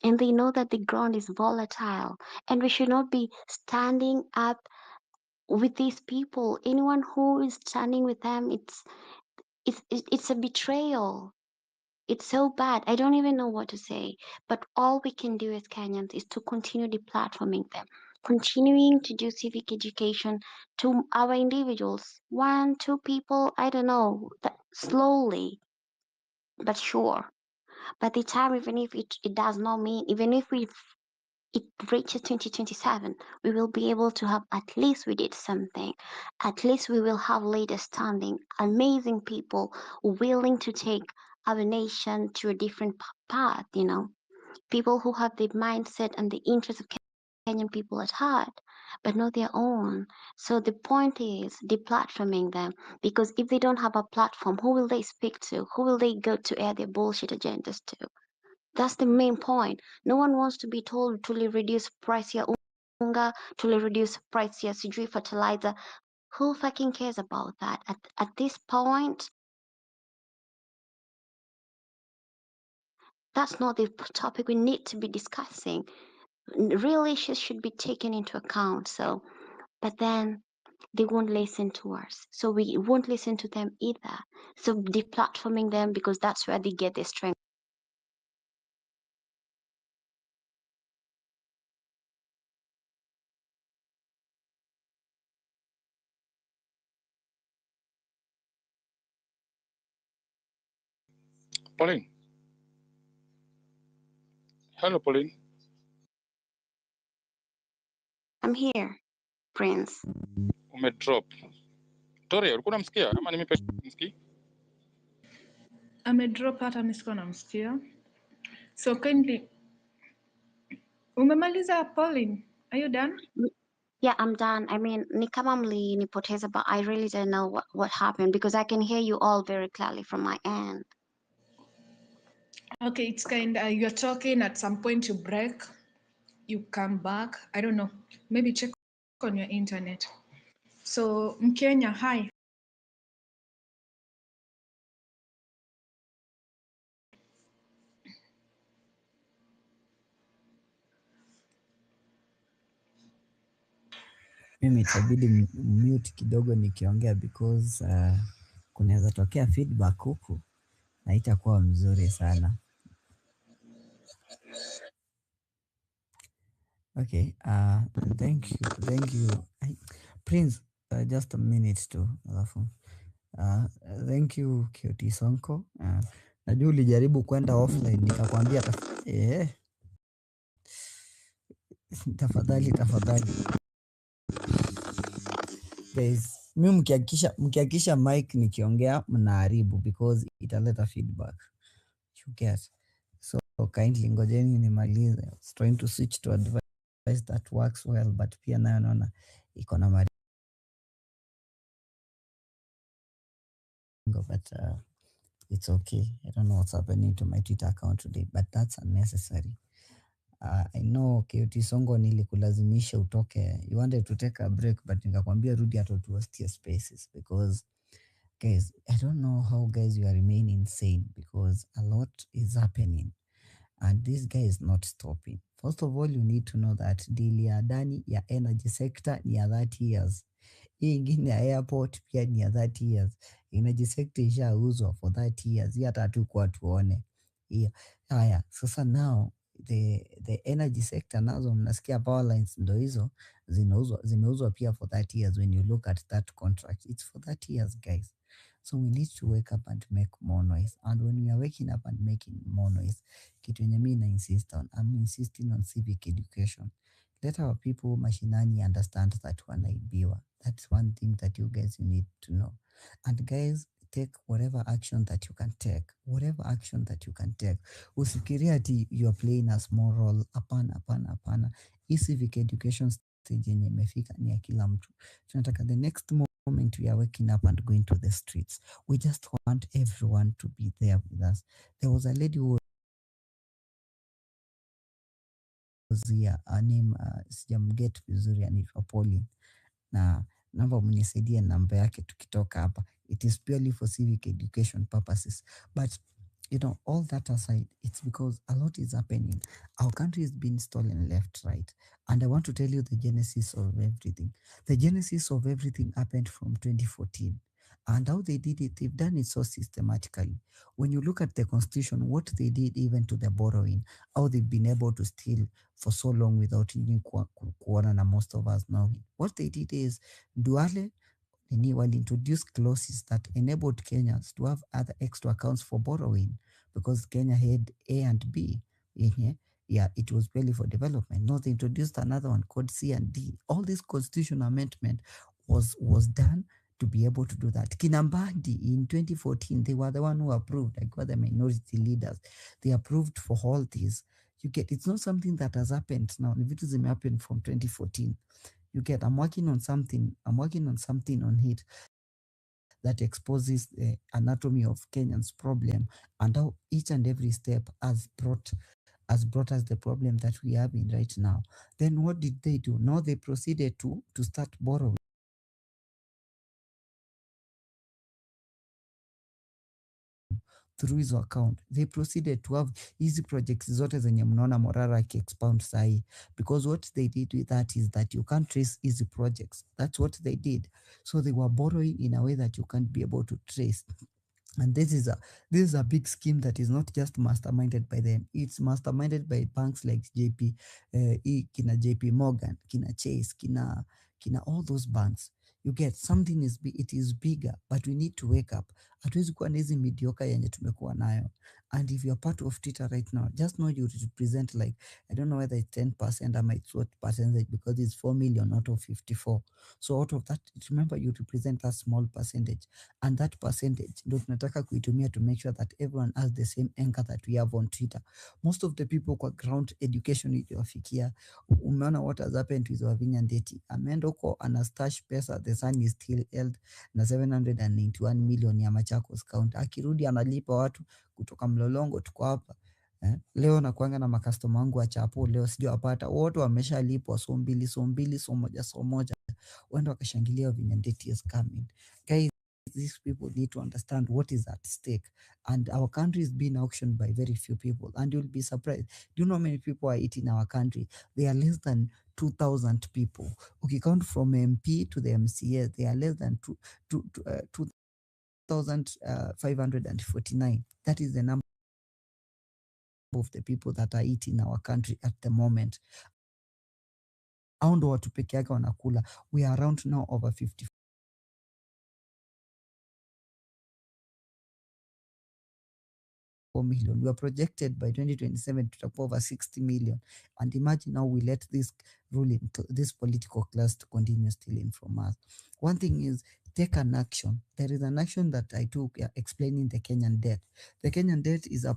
And they know that the ground is volatile, and we should not be standing up with these people. Anyone who is standing with them, it's a betrayal. It's so bad. I don't even know what to say. But all we can do as Kenyans is to continue deplatforming them, continuing to do civic education to our individuals, one, two people, I don't know, slowly. But sure, by the time, even if it does not mean, even if it reaches 2027, we will be able to have, at least we did something. At least we will have leaders standing, amazing people willing to take our nation to a different path, you know. People who have the mindset and the interest of Kenyan people at heart, but not their own. So the point is deplatforming them, because if they don't have a platform, who will they speak to? Who will they go to air their bullshit agendas to? That's the main point. No one wants to be told to reduce price ya unga, to reduce price ya sijui fertilizer. Who fucking cares about that? At this point, that's not the topic we need to be discussing. Real issues should be taken into account. So, but then they won't listen to us. So we won't listen to them either. So deplatforming them, because that's where they get their strength. Pauline. Hello, Pauline. I'm here, Prince. Umedrop. Toria, ulikuwa unamsikia ama ni mimi pekee nimsikii? Amedrop, hata mimi sikuwa namsikia. So kindly, umemaliza Pauline? Are you done? Yeah, I'm done. I mean, ni kama mlinipoteza, but I really don't know what happened, because I can hear you all very clearly from my end. Okay, it's kind of, you're talking, at some point you break, you come back. I don't know. Maybe check on your internet. So Mkenya, hi. Mimi itabidi mute kidogo nikiongea because kunaweza tokea feedback huku na itakuwa mzuri sana. Okay, thank you. Prince, just a minute tu alafu. Thank you Kioti Sonko. Najua ulijaribu kwenda offline nikakwambia tafadhali. Guys, mimi mkihakikisha mic nikiongea mnaharibu because italeta feedback. You get. So kindly ngojeni nimalize. I was trying to switch to a device that works well, but pia nayo naona iko na maringo, but it's okay. I don't know what's happening to my Twitter account today, but that's unnecessary. I know Kioti Songo nilikulazimisha utoke. You wanted to take a break, but nikakwambia rudi hata tuwastie spaces because guys, I don't know how guys you are remaining sane because a lot is happening and this guy is not stopping. First of all, you need to know that deal ya Adani ya energy sector ni ya 30 years. Hii ingine ya airport pia ni ya 30 years. Energy sector ishauzwa for 30 years. Hii hata hatukuwa tuone. Hiyo. Haya, sasa now the energy sector nazo mnasikia power lines ndo hizo zimeuzwa pia for 30 years. When you look at that contract, it's for 30 years guys. So we need to wake up and make more noise. And when we are waking up and making more noise, kitu yenye mimi na insist on, I'm insisting on civic education. Let our people mashinani understand that wanaibiwa. That's one thing that you guys need to know. And guys, take whatever action that you can take. Whatever action that you can take. Usifikiria ati you are playing a small role. Hapana. Hii civic education stage yenye imefika ni ya kila mtu. Tunataka the next moment we are waking up and going to the streets. We just want everyone to be there with us. There was a lady who was here, her name sijamget vizuri, anaitwa Pauline, na naomba mnisaidie namba yake tukitoka hapa. It is purely for civic education purposes, but you know, all that aside, it's because a lot is happening. Our country is being stolen left, right, and I want to tell you the genesis of everything. The genesis of everything happened from 2014. And how they did it, they've done it so systematically. When you look at the constitution, what they did even to the borrowing, how they've been able to steal for so long without even kuona na most of us know. What they did is Duale will introduce clauses that enabled Kenyans to have other extra accounts for borrowing. because Kenya had A and B. Yeah, it was purely for development. Now they introduced another one called C and D. All this constitutional amendment was done to be able to do that. Kinambandi in 2014, they were the one who approved, like, were the minority leaders. They approved for all these. You get, it's not something that has happened now. Activism happened from 2014. You get, I'm working on something on it that exposes the anatomy of Kenyans' problem and how each and every step has brought us the problem that we have in right now. Then what did they do? Now they proceeded to start borrowing through his account. They proceeded to have easy projects zote zenye mnaona Morara expound sahi, because what they did with that is that you can't trace easy projects. That's what they did. So they were borrowing in a way that you can't be able to trace. And this is a big scheme that is not just masterminded by them. It's masterminded by banks like kina JP Morgan, kina Chase, kina all those banks. You get, something it is bigger, but we need to wake up. Hatuwezi kuwa na hizi mediocre yenye tumekuwa nayo. And if you're part of Twitter right now, just know you represent, like, I don't know whether it's 10% or it's what percentage, because it's 4 million out of 54. So out of that, remember, you represent a small percentage. And that percentage ndio tunataka kuitumia to make sure that everyone has the same anchor that we have on Twitter. Most of the people kwa ground education iliwafikia. Umeona what has happened with Wavinya Ndeti. Ameenda huko anastash pesa, the son is still held na 791 million ya Machakos County. Akirudi analipa watu kutoka Mlolongo, tuko hapa. Leo nakuanga na makastoma wangu wa chapo, leo sijawapata wote, wameshalipwa so mbili so moja. Wenda wakashangilia Wavinya Ndeti is coming. Guys, these people need to understand what is at stake, and our country is being auctioned by very few people, and you'll be surprised. Do you know how many people are eating our country? They are less than 2,000 people. Okay, count from MP to the MCA, they are less than 2,549. That is the number of the people that are eating our country at the moment. Hao ndo watu peke yake wanakula. We are around now over 54 million. We are projected by 2027 to top over 60 million. And imagine how we let this this political class to continue stealing from us. One thing is, take an action. There is an action that I took explaining the Kenyan debt. The Kenyan debt is a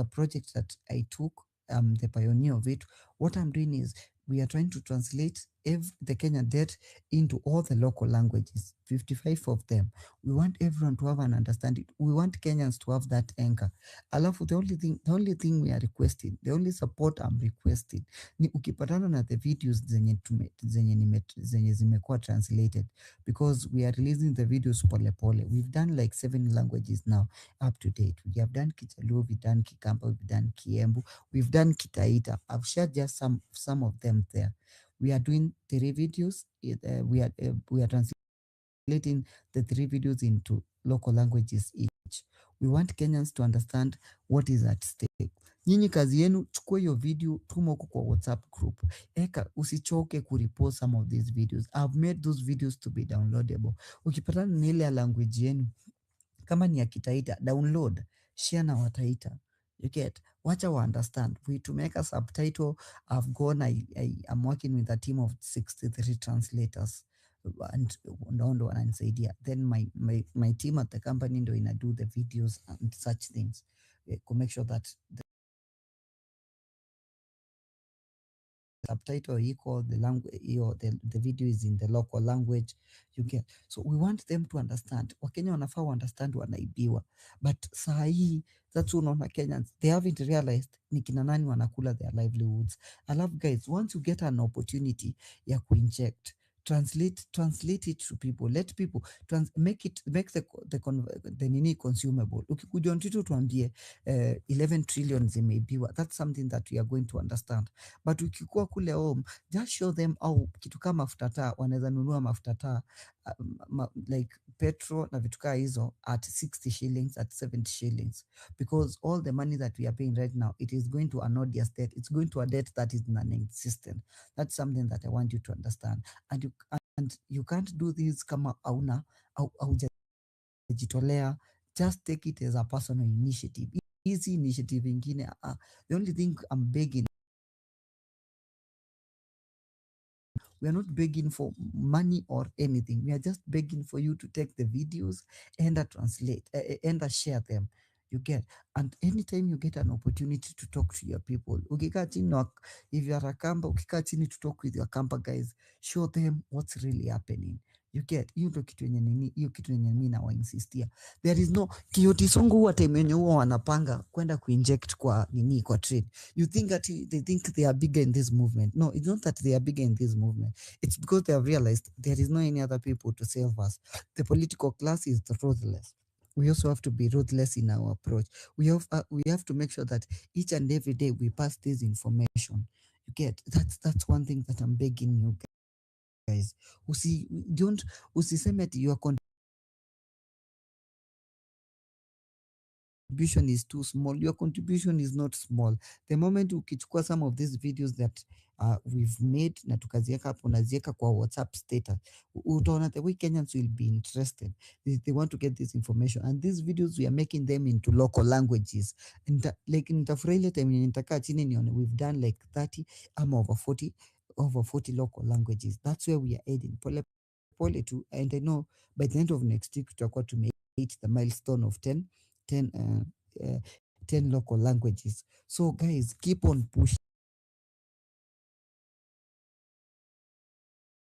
project that I took. The pioneer of it. What I'm doing is, we are trying to translate the Kenyan debt into all the local languages, 55 of them. We want everyone to have an understanding. We want Kenyans to have that anchor. Alafu, the only thing we are requesting, the only support I'm requesting, ni ukipatana na the videos zenye zimekuwa translated, because we are releasing the videos pole pole. We've done like 7 languages now up to date. We have done Kijaluo, we've done Kikamba, we've done Kiembu, we've done Kitaita. I've shared just some of them there. We are doing 3 videos. We are translating the 3 videos into local languages each. We want Kenyans to understand what is at stake. Nyinyi kazi yenu, chukua hiyo video, tuma huko kwa WhatsApp group. Usichoke kurepost some of these videos. I've made those videos to be downloadable. Ukipatana na ile language yenu, kama ni ya Kitaita, download, share na Wataita. You get, wacha wa understand. To make a subtitle, I'm working with a team of 63 translators, and ndo wananisaidia. Then my team at the company ndo ina do the videos and such things, to make sure that the subtitle equal the language, the video is in the local language. You get, so we want them to understand. Wakenya wanafaa understand wanaibiwa, but saa hii, that's unaona Kenyans, they haven't realized ni kina nani wanakula their livelihoods. I love, guys, once you get an opportunity ya kuinject, translate it to people. Let people make the nini consumable. Ukikuja on Twitter tuambie 11 trillion zimeibiwa, that's something that we are going to understand. But ukikuwa kule home, just show them how kitu kama mafuta taa wanaweza nunua mafuta taa like petrol na vitu kaa hizo at 60 shillings, at 70 shillings, because all the money that we are paying right now, it is going to an odious debt. It's going to a debt that is non-existent. That's something that I want you to understand. And you can't do this kama haujajitolea. Just take it as a personal initiative. hizi initiative ingine. The only thing I'm begging, we are not begging for money or anything. We are just begging for you to take the videos and translate and share them. You get, and anytime you get an opportunity to talk to your people, ukikaa chini if you are a Kamba, ukikaa chini to talk with your Kamba guys, show them what's really happening. You get, hiyo ndo kitu yenye nini, hiyo kitu yenye mimi na wainsistia. There is no Kioti Songo huwa time yenye huwa wanapanga kwenda kuinject kwa nini, kwa trade. You think that they think they are bigger in this movement. No, it's not that they are bigger in this movement. It's because they have realized there is no any other people to save us. The political class is ruthless. We also have to be ruthless in our approach. We have to make sure that each and every day we pass this information. You get, that's one thing that I'm begging you guys. Usiseme ati your contribution is too small. Your contribution is not small. The moment ukichukua some of these videos that we've made na tukazieka hapo, nazieka kwa WhatsApp status, utaona the way Kenyans will be interested. They want to get this information, and these videos we are making them into local languages. And like nitafurahi ile time nitakaa chini nione we've done like 30 over 40 local languages. That's where we are heading. Pole tu, and I know by the end of next week tutakuwa hit the milestone of 10 local languages. So guys, keep on pushing.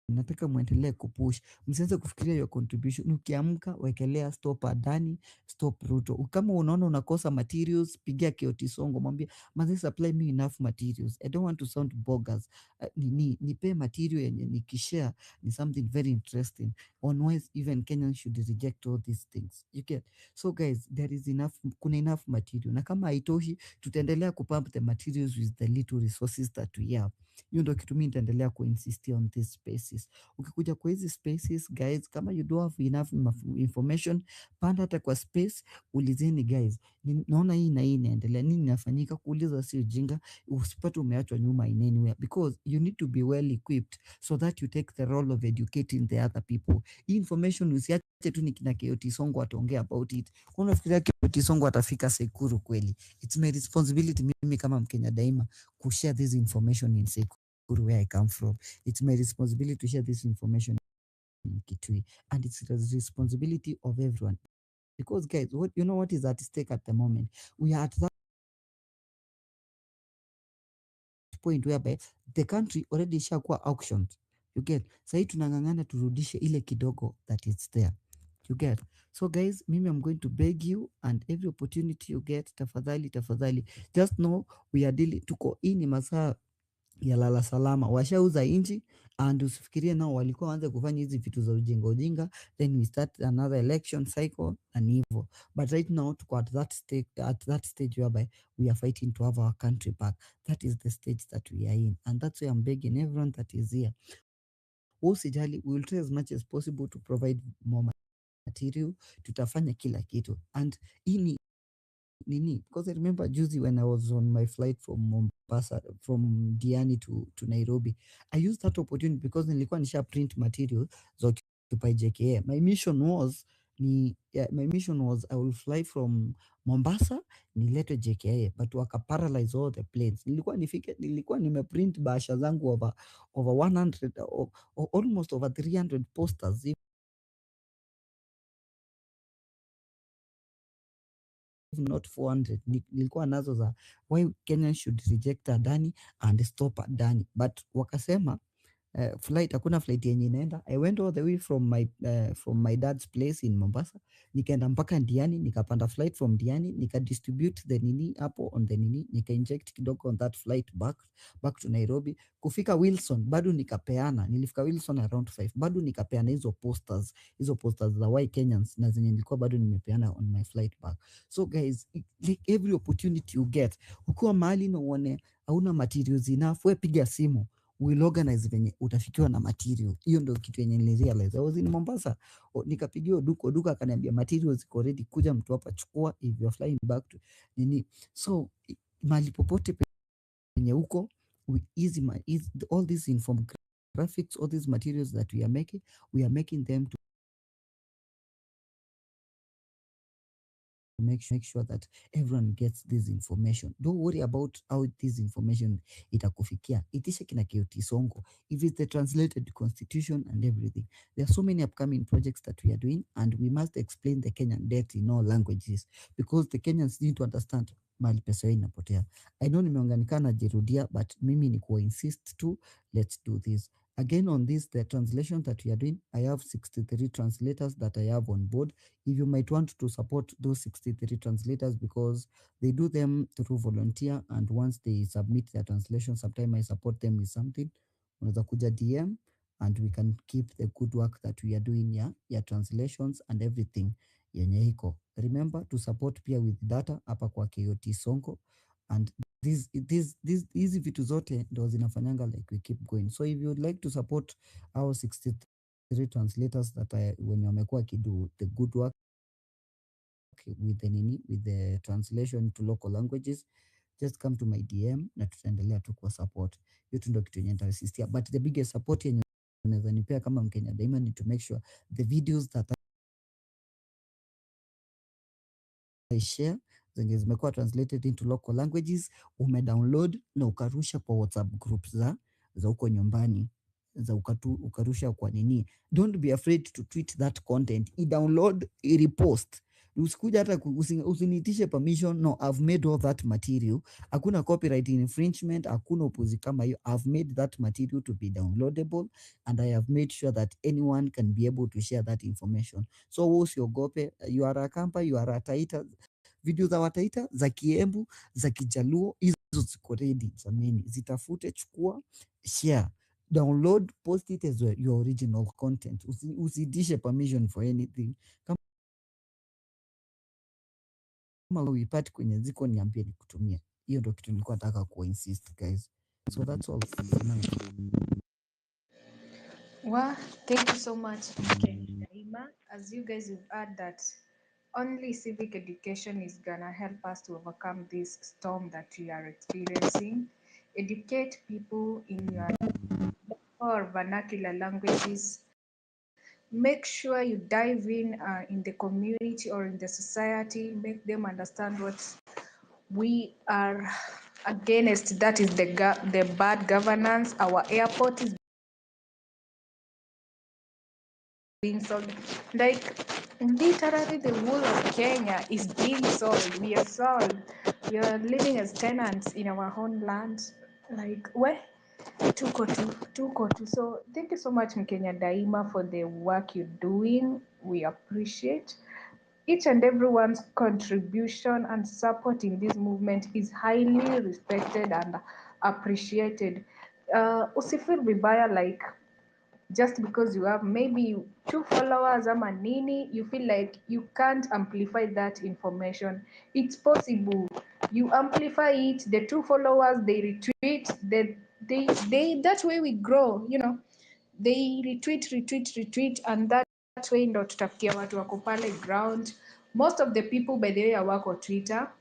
Nataka muendelee kupush, msianze kufikiria your contribution. Ukiamka wekelea stop Adani, stop Ruto. Kama unaona unakosa materials, pigia Kioti Songo, mwambie must supply me enough materials. I don't want to sound bogus. Nipe material yenye nikishare ni something very interesting. Otherwise even Kenyans should reject all these things. You get? So guys, there is enough, kuna enough material. Na kama haitoshi, tutaendelea kupump the materials with the little resources that we have. Hiyo ndio kitu mimi nitaendelea kuinsist on these spaces. Ukikuja kwa hizi spaces guys, kama you don't have enough information, panda hata kwa space, ulizeni guys, naona hii na hii inaendelea, nini inafanyika? Kuuliza si ujinga, usipate umeachwa nyuma in anywhere, because you need to be well equipped so that you take the role of educating the other people. Hii information usiache tu ni kina Kioti Songo ataongea about it. Unafikiria Kioti Songo atafika Sekuru kweli? It's my responsibility mimi kama Mkenya Daima share this information in Sekuru where I come from. It's my responsibility to share this information in Kitui, and it's the responsibility of everyone. Because guys, what is at stake at the moment? We are at that point whereby the country already ishakuwa auctioned. You get? Sasa tunang'ang'ana turudishe ile kidogo that is there. You get? So guys, mimi I'm going to beg you, and every opportunity you get, tafadhali, just know we are dealing, tuko ini masaa ya lala salama. Washauza inchi, and usifikirie nao walikuwa waanze kufanya hizi vitu za ujinga, then we start another election cycle and hivyo. But right now tuko at that stage whereby we are fighting to have our country back. That is the stage that we are in, and that's why I'm begging everyone that is here. Usijali, we will try as much as possible to provide more material. Tutafanya kila kitu, and ini nini, because I remember juzi when I was on my flight from Mombasa, from Diani to Nairobi, I used that opportunity because nilikuwa nisha print material za Occupy JKA. My mission was I will fly from Mombasa nilete JKA, but waka paralyze all the planes. Nilikuwa nimeprint bahasha zangu over 100 or almost over 300 posters, not 400. Nilikuwa nazo za why Kenya should reject Adani and stop Adani, but wakasema flight, hakuna flight yenye inaenda. I went all the way from my dad's place in Mombasa, nikaenda mpaka Diani, nikapanda flight from Diani, nika distribute the nini hapo on the nini, nika inject kidogo on that flight back to Nairobi. Kufika Wilson bado nikapeana, nilifika Wilson around 5, bado nikapeana hizo posters za why Kenyans, na zenye nilikuwa bado nimepeana on my flight back. So guys, like every opportunity you get, ukiwa mahali na uone hauna materials enough, we piga simu, we'll organize venye utafikiwa na material. Hiyo ndio kitu yenye nilirealize. I was in Mombasa, nikapigiwa duka akaniambia materials ziko ready, kuja mtu hapa chukua if you are flying back to nini. So mali popote penye huko, all these infographics, all these materials that we are making them to make sure that everyone gets this information. Don't worry about how this information itakufikia. Itisha kina Kioti Songo. If it's the translated constitution and everything. There are so many upcoming projects that we are doing, and we must explain the Kenyan debt in all languages because the Kenyans need to understand mahali pesa yao inapotea. I know nimeunganikana najirudia, but mimi ni kuwa insist to let's do this. Again, on this, the translation that we are doing, I have 63 translators that I have on board. If you might want to support those 63 translators because they do them through volunteer, and once they submit their translation, sometimes I support them with something. Unaweza kuja DM and we can keep the good work that we are doing ya translations and everything yenye iko. Remember to support pia with data hapa kwa KOT Sonko, and hizi vitu zote ndo zinafanyanga like we keep going. So if you would like to support our 63 translators that wenye wamekuwa kidu the good work with the translation to local languages, just come to my DM na tutaendelea tu kwa support. Hiyo tu ndio kitu yenye nitasisitiza, but the biggest support yenye unaweza nipea kama Mkenya daima ni to make sure the videos that I share zenye zimekuwa translated into local languages umedownload na ukarusha kwa WhatsApp groups za uko nyumbani, za ukarusha kwa nini. Don't be afraid to tweet that content. I-download, i-repost. Usikuja hata usiniitishe permission. No, I've made all that material. Hakuna copyright infringement, hakuna upuzi kama hiyo. I've made that material to be downloadable, and I have made sure that anyone can be able to share that information. So usiogope, you are a Kampa, you are a Taita. Video za Wataita, za Kiembu, za Kijaluo, hizo ziko ready jameni. Zitafute, chukua, share, download, post it as your original content. Usiitishe permission for anything. Kama uipati kwenye ziko niambie nikutumie. Hiyo ndio kitu nilikuwa nataka ku-insist guys. So that's all for now. Well, thank you so much, Mkenya Daima. As you guys have heard that only civic education is gonna help us to overcome this storm that we are experiencing. Educate people in your or vernacular languages. Make sure you dive in the community or in the society. Make them understand what we are against. That is the bad governance. Our airport is being sold. Like literally the whole of Kenya is being sold. We are sold. We are living as tenants in our own land. Like where? Tuko tu. So thank you so much, Mkenya Daima, for the work you're doing. We appreciate each and everyone's contribution and support in this movement is highly respected and appreciated. Usifeel vibaya like just because you have maybe 2 followers ama nini, you feel like you can't amplify that information. It's possible. You amplify it, the 2 followers, they retweet, they that way we grow, you know. They retweet, and that way ndo tutafikia watu wako pale ground. Most of the people by the way hawako Twitter.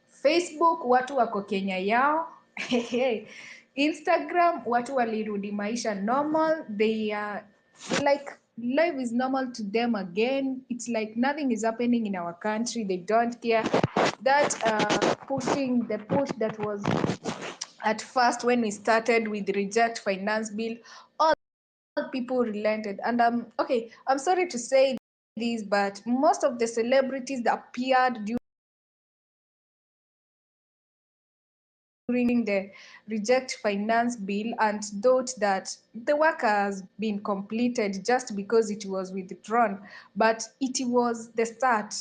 Facebook watu wako Kenya yao. Instagram watu walirudi maisha normal. They are like life is normal to them again. It's like nothing is happening in our country. They don't care. That the push that was at first when we started with reject finance bill, all people relented. And okay, I'm sorry to say this, but most of the celebrities that appeared during the reject finance bill and thought that the work has been completed just because it was withdrawn, but it was the start.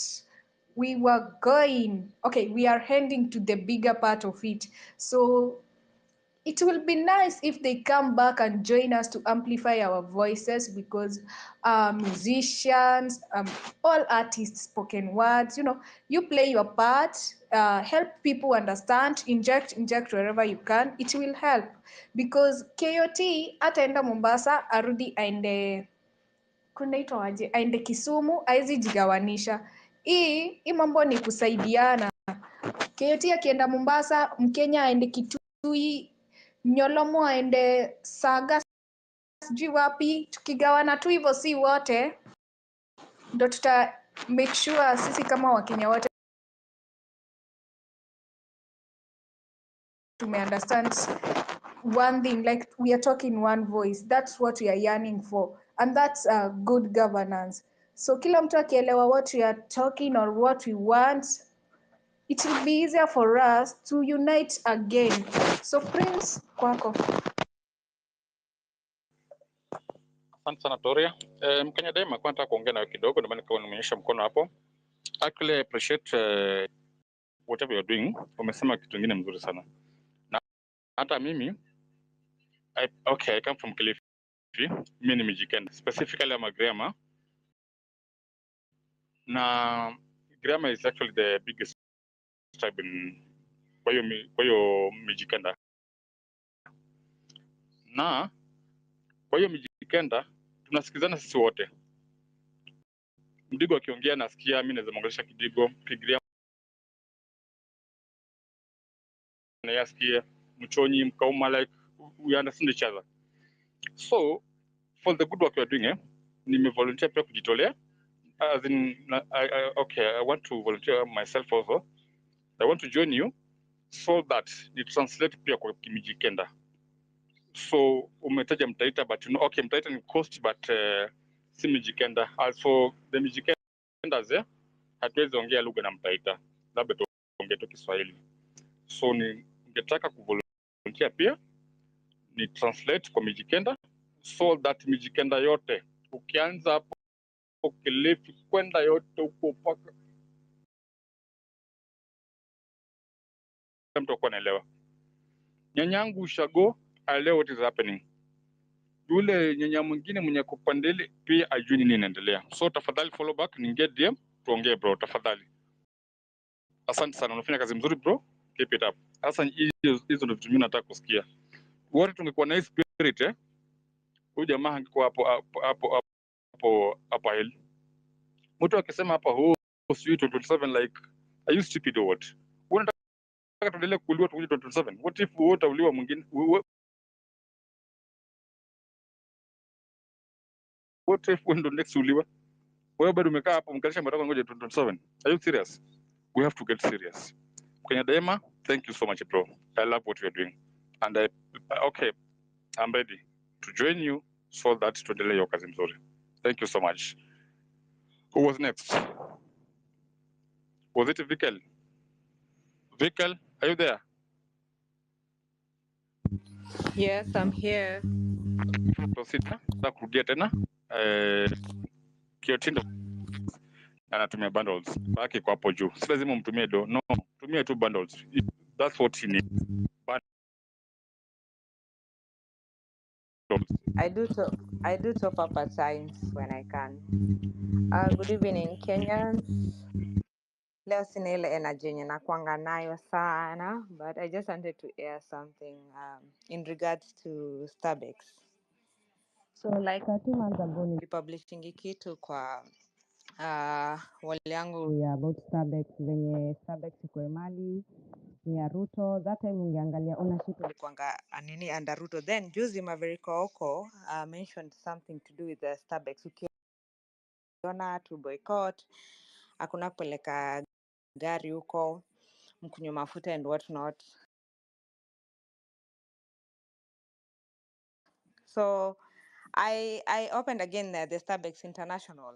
We were going, okay, we are heading to the bigger part of it. So it will be nice if they come back and join us to amplify our voices, because musicians, all artists, spoken words, you know, you play your part, help people understand, inject wherever you can. It will help, because KOT ataenda Mombasa, arudi aende kunaitwa aje, aende Kisumu, aizi jigawanisha. Hii mambo ni kusaidiana. KOT akienda Mombasa, Mkenya aende Kitui, Nyolomo aende Saga, sijui wapi, tukigawana tu hivyo si wote, ndo tuta make sure sisi kama Wakenya wote may understand one thing, like we are talking one voice. That's what we are yearning for, and that's good governance. So kila mtu akielewa what we are talking or what we want, it will be easier for us to unite again. So Prince, kwako. Asante sana Toria. Mkenya Daima, kwa nataka kuongea nawe kidogo, ndio maana nikawa nimeonyesha mkono hapo. Actually, I appreciate whatever you're doing. Umesema kitu kingine mzuri sana. Na hata mimi, I come from Kilifi. Mimi ni Mijikenda. Specifically, I'm a grammar. Na grammar is actually the biggest tribe in kwa hiyo Mijikenda. Na kwa hiyo Mijikenda tunasikizana sisi wote. Mdigo akiongea nasikia, mimi naweza mwongelesha Kidigo, Kigiriama na yasikia, Mchonyi, Mkauma, like we understand each other. So for the good work you are doing, nimevolunteer pia kujitolea. As in, I want to volunteer myself also. I want to join you so that ni translate pia kwa Kimijikenda. So umetaja Mtaita, but you know, okay, Mtaita ni coast, but si Mijikenda. As for the Mijikendas, hatuwezi ongea lugha na Mtaita, labda tuongee tu Kiswahili. So ningetaka kuvolunteer pia ni translate kwa Mijikenda so that Mijikenda yote ukianza hapo Kilifi kwenda yote huko paka mtu akuwa anaelewa. Nyanyangu ushago aelewe what is happening. Yule nyanya mwingine mwenye kupandeli pia ajue nini inaendelea. So tafadhali follow back, ninge DM tuongee bro, tafadhali. Asante sana, unafanya kazi mzuri bro. Keep it up. Sasa hizo ndio vitu mimi nataka kusikia. Wote tungekuwa na spirit huyu jamaa angekuwa hapo hili. Mtu akisema hapa sijui 27 like are you stupid or what? Unataka tuendelee kuuliwa tukuje 27? What if wewe utauliwa mwingine? What if when the next uliwa? Wewe bado umekaa hapo mkalisha mtaka ngoja 27. Are you serious? We have to get serious. Kenya Daima, thank you so much bro. I love what you're doing. And I'm ready to join you so that tuendelee hiyo kazi mzuri. Thank you so much. Who was next? Was it Vikel? Vikel, are you there? Yes, I'm here. Proceed. Kurudia tena. Kiotindo anatumia bundles. Baki kwa hapo juu. Si lazima umtumie do. No, tumia tu bundles. That's what he needs. Bundles. I do top up at times when I can. Good evening, Kenyans. Leo sina ile energy yenye nakuanga nayo sana, but I just wanted to air something in regards to Starbucks. So like 2 months ago nilipublishingi kitu kwa wall yangu ya about Starbucks, venye Starbucks iko Mali ni ya Ruto. That time ungeangalia ownership ilikuanga nini under Ruto. Then juzi Maverick Oko mentioned something to do with the Starbucks. Ukiona to boycott, hakuna kupeleka gari huko, mkunywa mafuta and what not. So I opened again the Starbucks International.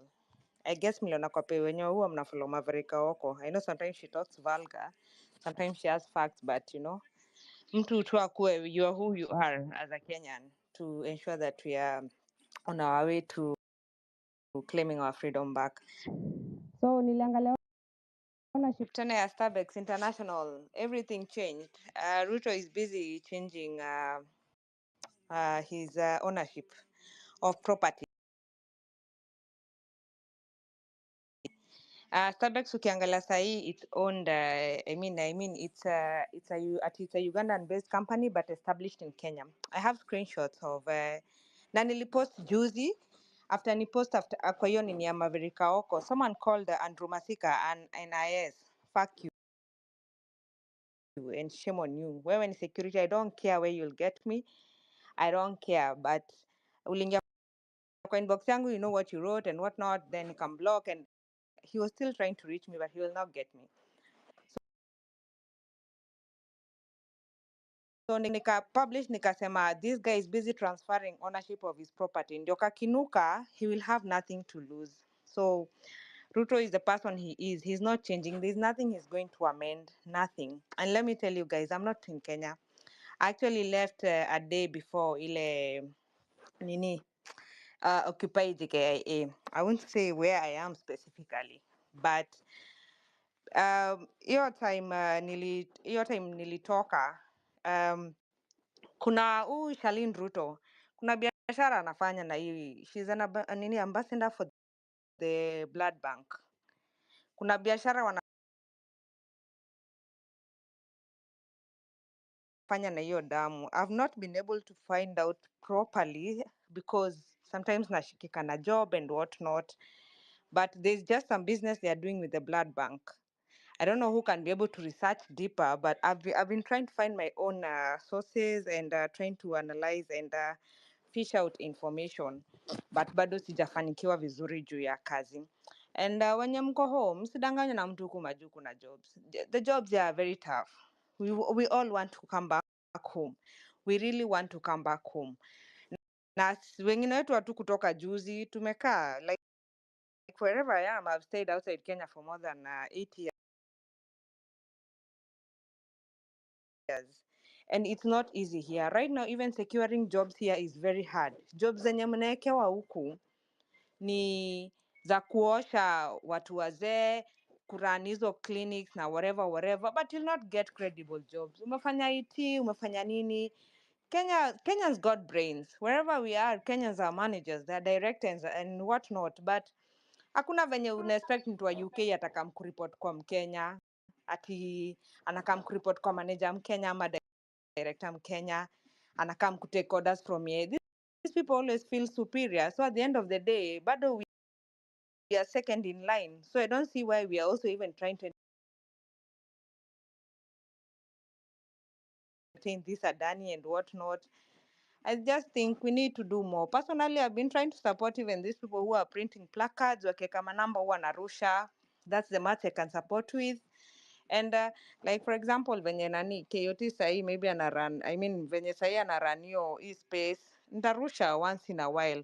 I guess mliona kwa page wenyewe huwa mnafollow Maverick Oko. I know sometimes she talks vulgar, sometimes she has facts, but you know, mtu tu akue, you are who you are as a Kenyan to ensure that we are on our way to claiming our freedom back. So niliangalia ownership tena ya Starbucks International, everything changed. Ruto is busy changing his ownership of property. Starbucks ukiangalia sahi it's owned I mean it's a Ugandan based company but established in Kenya. I have screenshots of na nilipost juzi after ni post after kwa hiyo nini ya Maverick Oko, someone called Andrew Masika and NIS, fuck you and shame on you. Wewe ni security, I don't care where you'll get me, I don't care, but ulingia kwa inbox yangu, you know what you wrote and what not, then you can block, and he was still trying to reach me but he will not get me. So nika publish nikasema this guy is busy transferring ownership of his property. Ndio kakinuka, he will have nothing to lose. So Ruto is the person he is. He's not changing. There's nothing he's going to amend. Nothing. And let me tell you guys, I'm not in Kenya. I actually left a day before ile nini Occupy JKIA. I won't say where I am specifically, but hiyo time nilitoka, kuna huyu Shalin Ruto, kuna biashara anafanya na hii, she's an ambassador for the blood bank. Kuna biashara wanafanya na hiyo damu. I've not been able to find out properly because sometimes nashikika na job and whatnot, but there's just some business they are doing with the blood bank. I don't know who can be able to research deeper, but I've been trying to find my own sources and trying to analyze and fish out information, but bado sijafanikiwa vizuri juu ya kazi. And when mko home, msidanganywe na mtu huku majuu kuna jobs. The jobs are very tough. We all want to come back home. We really want to come back home. Na wengine wetu watu kutoka juzi tumekaa like wherever I am, I've stayed outside Kenya for more than 8 years. And it's not easy here. Right now, even securing jobs here is very hard. Jobs zenye mnaekewa huku ni za kuosha watu wazee, kurun hizo clinics na whatever, but you'll not get credible jobs. Umefanya IT, umefanya nini? Kenyans got brains. Wherever we are, Kenyans are managers, they're directors and whatnot, but hakuna venye una-expect mtu wa UK atakam kuripot kwa Mkenya, ati anakam kuripot kwa manager Mkenya ama director Mkenya, anakam kutake orders from here. These people always feel superior. So at the end of the day, bado we are second in line. So I don't see why we are also even trying to entertain this Adani and whatnot. I just think we need to do more. Personally, I've been trying to support even these people who are printing placards, wakiweka manamba huwa narusha. That's the much I can support with. And like for example, venye nani KOT sahi maybe anaran, I mean venye sahi anaran hiyo space, ndarusha once in a while.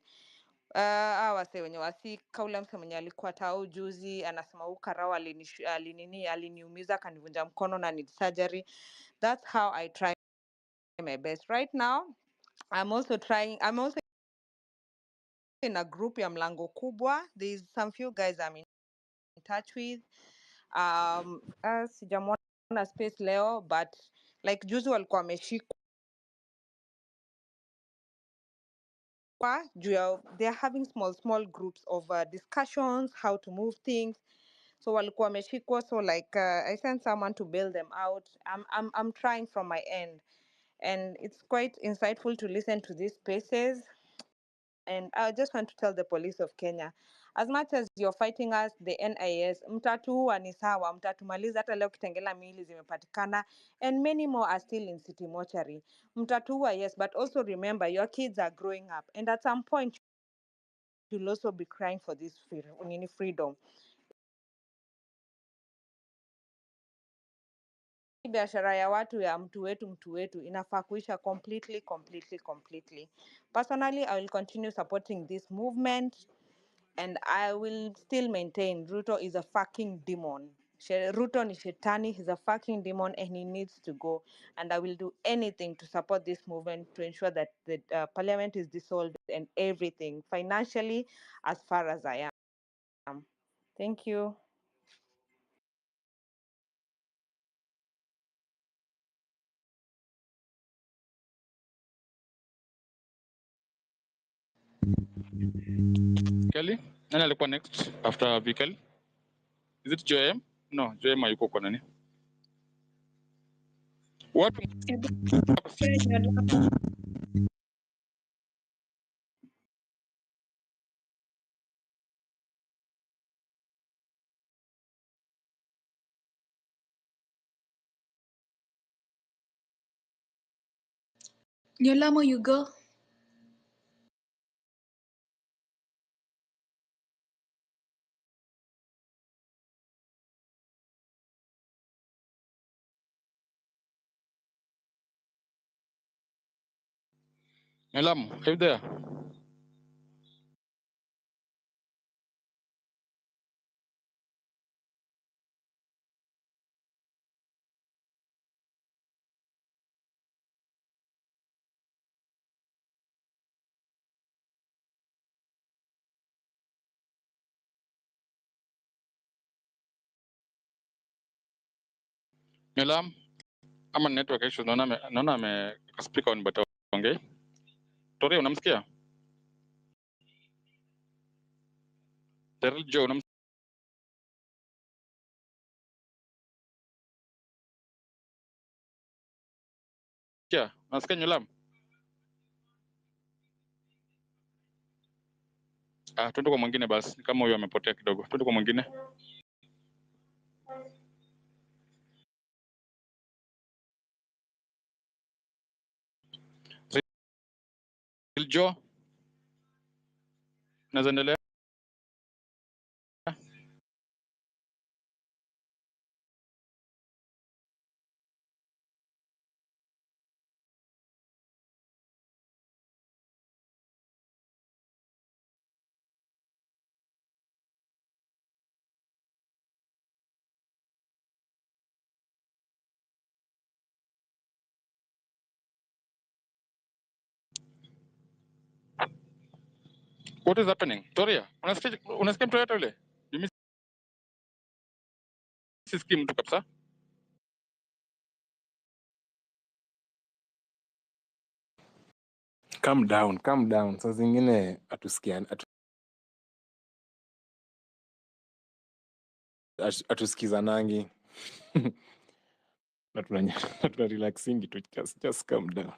Wase wenye wasika, ule mse mwenye alikuwa tao juzi anasema huu karao aliniumiza akanivunja mkono na need surgery. That's how I try my best. Right now, I'm also in a group ya Mlango Kubwa. There's some few guys I'm in touch with. Sijamwona space leo, but like juzi walikuwa wameshikwa juu ya they're having small groups of discussions how to move things. So walikuwa wameshikwa, so like I sent someone to bail them out. I'm trying from my end, and it's quite insightful to listen to these spaces. And I just want to tell the police of Kenya, as much as you're fighting us, the NIS, mtatuua ni sawa, mtatumaliza hata leo Kitengela miili zimepatikana, and many more are still in city mortuary. Mtatuua, yes, but also remember your kids are growing up, and at some point you'll also be crying for this freedom. Biashara ya watu ya mtu wetu inafaa kuisha completely. Personally, I will continue supporting this movement, and I will still maintain Ruto is a fucking demon. Ruto ni shetani, he's a fucking demon, and he needs to go. And I will do anything to support this movement to ensure that the parliament is dissolved and everything, financially as far as I am. Thank you. Kelly, nani alikuwa next after Vikel? Is it JM? No, JM hayuko kwa nani? Watu Nyolamo, you go. Melam, are you there? Melam, ama network issues, naona ame speak on but okay. Tori, unamsikia? Terrell Joe, unamsikia? Unasikia Melam? Twende kwa mwingine basi, kama huyo amepotea kidogo. Twende kwa mwingine. Terrell Joe, unaweza endelea? What is happening? Toria, unasikia mtu yote yule? Mimi sisikii mtu kabisa. Calm down. Saa zingine atusikizanangi na tuna relaxingi tu, just calm down.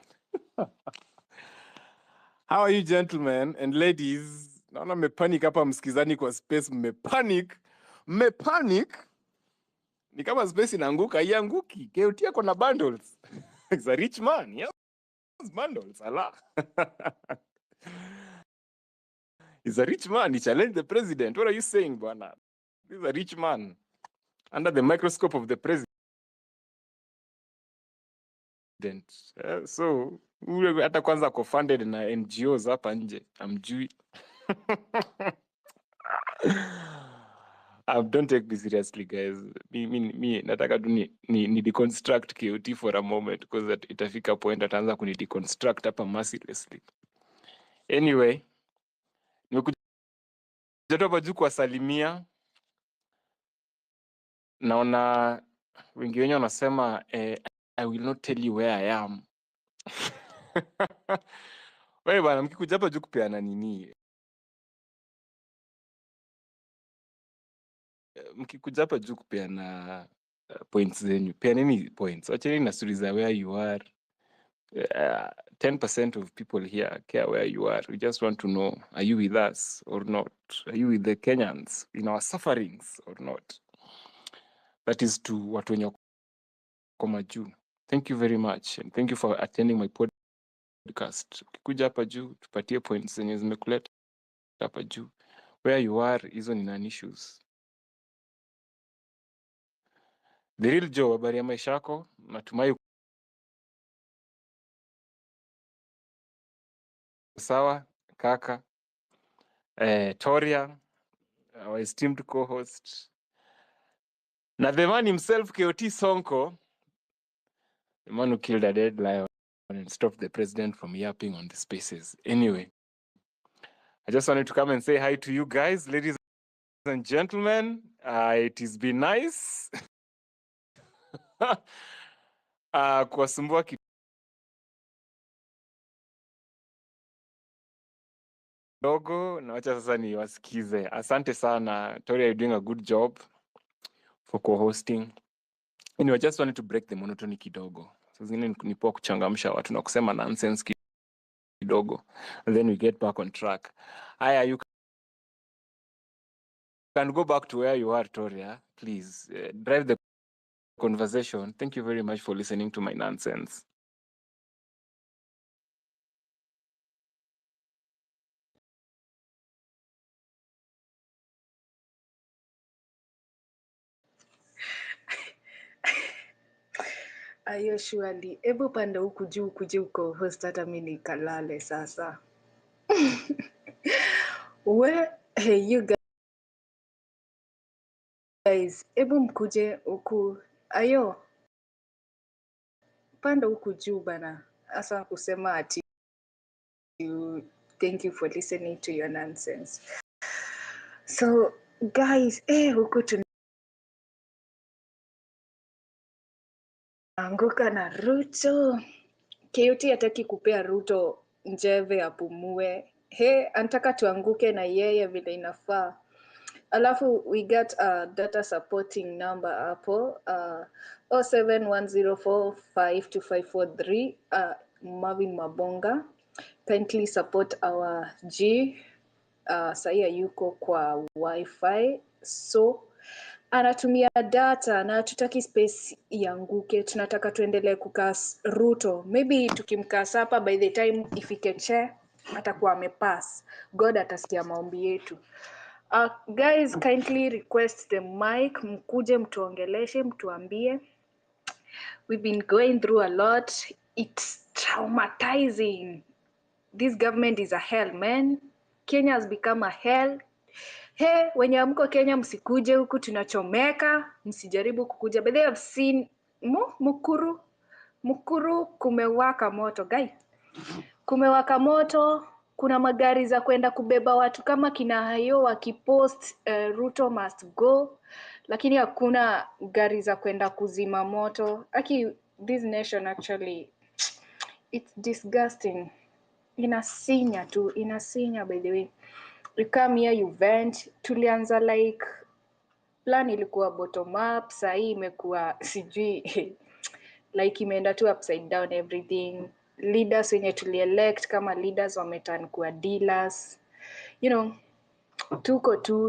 How are you gentlemen and ladies? Naona mmepanic hapa, msikizani kwa space, mmepanic. Ni kama space inaanguka, ianguki. Keutia kuna bundles. He's a rich man. Yes, bundles. Allah. He's a rich man. He challenged the president. What are you saying, bwana? He's a rich man. Under the microscope of the president. So, ule hata kwanza co-funded na NGOs hapa nje. Amjui. Don't take me seriously, guys. Me nataka tu ni deconstruct KOT for a moment because itafika point ataanza kuni deconstruct hapa mercilessly. Anyway, nimekuja hapa juu kuwasalimia. Naona wengi wenye wanasema I will not tell you where I am. Wewe bwana, mkikuja hapa juu kupeana nini? Mkikuja hapa juu kupeana points zenyu. Peaneni points. Acheni na stories za where you are. 10% of people here care where you are. We just want to know, are you with us or not? Are you with the Kenyans in our sufferings or not? That is to watu wenye wako majuu. Thank you very much and thank you for attending my podcast. Ukikuja hapa juu tupatie points zenye zimekuleta hapa juu. Where you are, hizo ni nani issues. The Real Joe, habari ya maisha yako? Natumai sawa kaka. Toria, our esteemed co-host. Na the man himself, KOT Sonko, the man who killed a dead lion and stopped the president from yapping on the spaces. Anyway, I just wanted to come and say hi to you guys, ladies and gentlemen. It has been nice kuwasumbua kidogo, na wacha sasa niwasikize. Asante sana. Tori, you're doing a good job for co-hosting. Anyway, I just wanted to break the monotony kidogo. So zingine ni poa kuchangamsha watu na kusema nonsense kidogo. And then we get back on track. Haya, you can go back to where you are, Toria. Please drive the conversation. Thank you very much for listening to my nonsense. Ayo surely. Hebu panda huku juu kuje uko host hata mimi nikalale sasa. Hey you guys, hebu mkuje huku. Ayo. Panda huku juu bana. Asa kusema ati thank you for listening to your nonsense. So guys, huku tunaanguka na Ruto. KOT hataki kupea Ruto njeve apumue. Anataka tuanguke na yeye vile inafaa. Alafu we got a data supporting number hapo 0710452543 Marvin Mabonga. Kindly support our G. Sahi yuko kwa wifi, so anatumia data na tutaki space ianguke. Tunataka tuendelee kukas Ruto. Maybe tukimkasa hapa by the time ifike che atakuwa amepass. God atasikia maombi yetu. Guys, kindly request the mic, mkuje mtuongeleshe, mtuambie. We've been going through a lot. It's traumatizing. This government is a hell, man. Kenya has become a hell. Wenye amko Kenya msikuje huku tunachomeka, msijaribu kukuja. But they have seen Mukuru kumewaka moto, guys. Kumewaka moto, kuna magari za kwenda kubeba watu kama kina hayo wakipost Ruto must go, lakini hakuna gari za kwenda kuzima moto. This nation actually, it's disgusting. Inasinya by the way. You come here, you vent. Tulianza like plan ilikuwa bottom up, sahi imekuwa sijui like imeenda tu upside down everything. Leaders wenye tulielect kama leaders wameturn kuwa dealers. You know,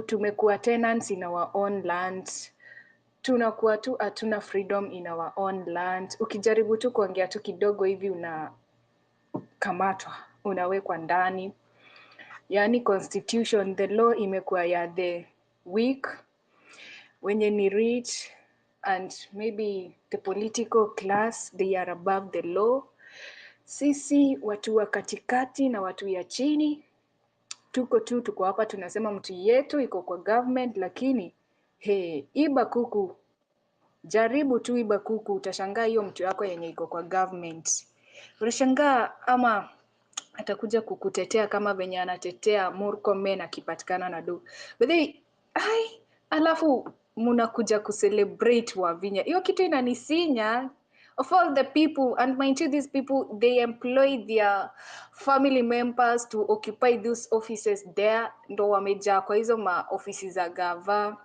tumekuwa tenants in our own land. Tunakuwa tu hatuna freedom in our own land. Ukijaribu tu kuongea tu kidogo hivi unakamatwa, unawekwa ndani. Yani constitution, the law imekuwa ya the weak, wenye ni rich, and maybe the political class, they are above the law. Sisi watu wa katikati na watu ya chini tuko hapa tunasema mtu yetu iko kwa government, lakini iba kuku, jaribu tu iba kuku, utashangaa hiyo mtu yako yenye iko kwa government. Utashangaa ama atakuja kukutetea kama venye anatetea Murkomen akipatikana na do. But alafu munakuja kucelebrate Wavinya. Hiyo kitu inanisinya. Of all the people, and mind you, these people, they employ their family members to occupy those offices there. Ndo wamejaa kwa hizo ofisi za gava.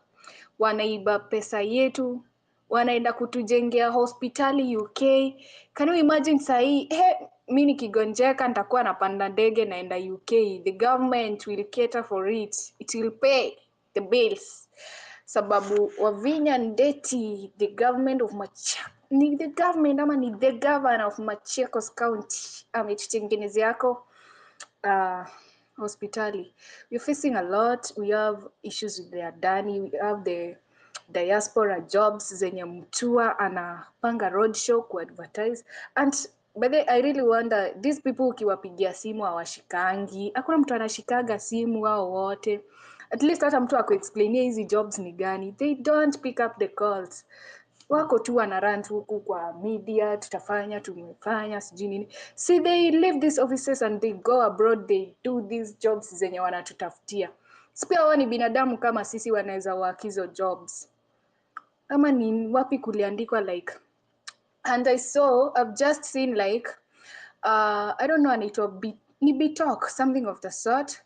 Wanaiba pesa yetu. Wanaenda kutujengea hospitali UK. Can you imagine sahi? Mimi nikigonjeka nitakuwa napanda ndege naenda UK. The government will cater for it. It will pay the bills. Sababu Wavinya ndeti, the government of ni the government ama ni the governor of Machakos County ametutengenezea yako hospitali. We're facing a lot. We have issues with the Adani. We have the diaspora jobs zenye mtua anapanga roadshow ku advertise. And by the way, I really wonder, these people ukiwapigia simu hawashikangi. Hakuna mtu anashikaga simu wao wote. At least hata mtu akuexplainia hizi jobs ni gani. They don't pick up the calls. Wako tu wanarun huku kwa media, tumefanya, sijui nini. See, they leave these offices and they go abroad, they do these jobs zenye wanatutafutia. Sipia wao ni binadamu kama sisi wanaweza work hizo jobs. Ama ni wapi kuliandikwa like. And I've just seen like, I don't know, anaitwa ni Bitalk, something of the sort.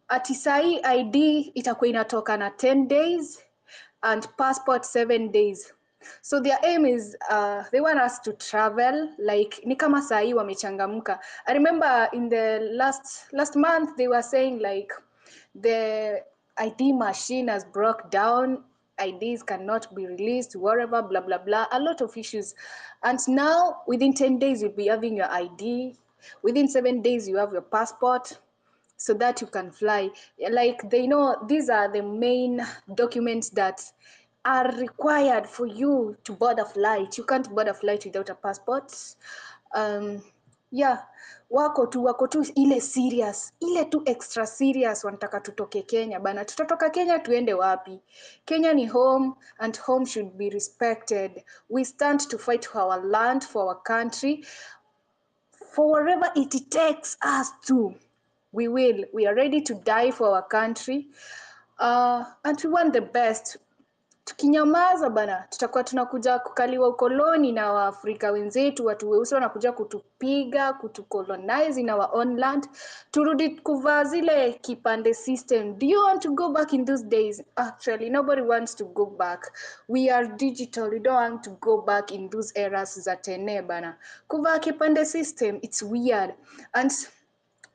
Ati sahi ID itakuwa inatoka na 10 days and passport 7 days. So their aim is they want us to travel like ni kama sahi wamechangamka. I remember in the last month they were saying like the ID machine has broke down, IDs cannot be released, whatever, blah blah blah, a lot of issues. And now within 10 days you'll be having your ID, within 7 days you have your passport, so that you can fly. Like they know these are the main documents that are required for you to board a flight. You can't board a flight without a passport. Yeah, wako tu ile serious, ile tu extra serious, wanataka tutoke Kenya bana. Tutatoka Kenya tuende wapi? Kenya ni home and home should be respected. We stand to fight for our land, for our country, for wherever it takes us to. We will. We are ready to die for our country. And we want the best. Tukinyamaza bana, tutakuwa tunakuja kukaliwa ukoloni na Waafrika wenzetu, watu weusi wanakuja kutupiga, kutucolonize in our own land. Turudi kuvaa zile kipande system. Do you want to go back in those days? Actually, nobody wants to go back. We are digital. We don't want to go back in those eras za tene bana. Kuvaa kipande system, it's weird. And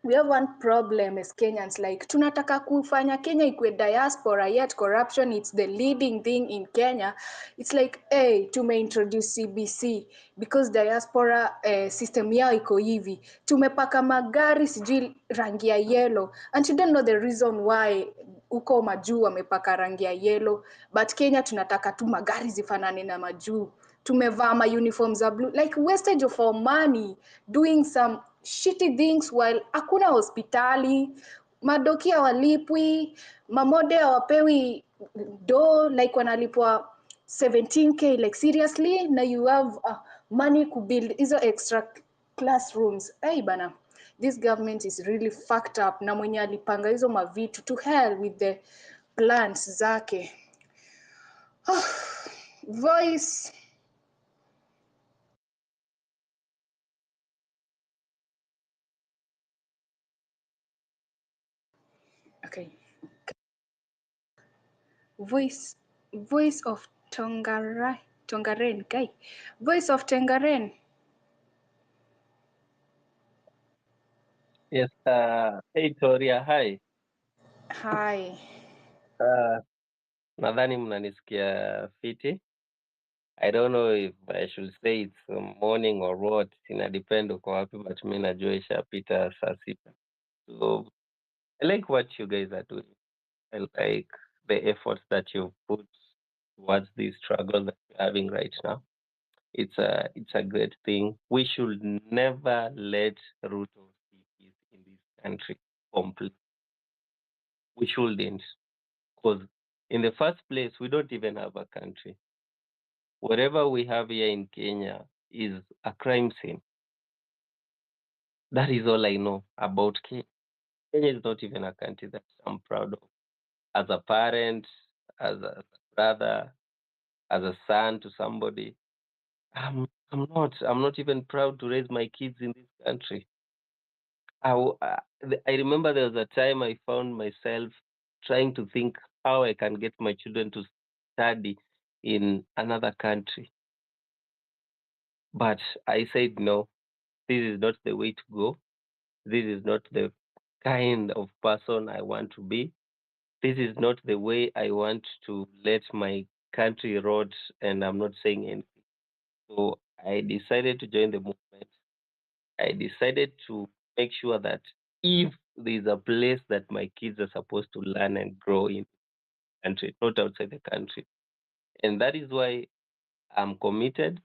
we have one problem as Kenyans, like tunataka kufanya Kenya ikue diaspora, yet corruption it's the leading thing in Kenya. It's like, hey, tumeintroduce CBC because diaspora system yao iko hivi. Tumepaka magari sijui rangi ya yellow, and you don't know the reason why uko majuu wamepaka rangi ya yellow, but Kenya tunataka tu magari zifanane na majuu. Tumevaa ma uniforms za blue, like wastage of our money doing some shitty things while hakuna hospitali, madokia walipwi, mamode hawapewi do, like wanalipwa 17k, like seriously, na you have money to build hizo extra classrooms. Hey bana, this government is really fucked up, na mwenye alipanga hizo mavitu, to hell with the plans zake. Voice. Okay. Voice of Tongaren, guy. Voice of Tongaren. Yes, hey Toria, hi. Hi. Nadhani mnanisikia fiti. I don't know if I should say it's morning or what, ina depend uko wapi, but mi najua ishapita saa sita. So I like what you guys are doing. I like the efforts that you've put towards this struggle that you're having right now. It's a great thing. We should never let Ruto see peace in this country completely. We shouldn't. Because in the first place, we don't even have a country. Whatever we have here in Kenya is a crime scene. That is all I know about Kenya. Kenya is not even a country that I'm proud of. As a parent, as a brother, as a son to somebody, I'm not even proud to raise my kids in this country. I remember there was a time I found myself trying to think how I can get my children to study in another country. But I said, no, this is not the way to go. This is not the kind of person I want to be. This is not the way I want to let my country rot, and I'm not saying anything. So I decided to join the movement. I decided to make sure that if there's a place that my kids are supposed to learn and grow in the country, not outside the country. And that is why I'm committed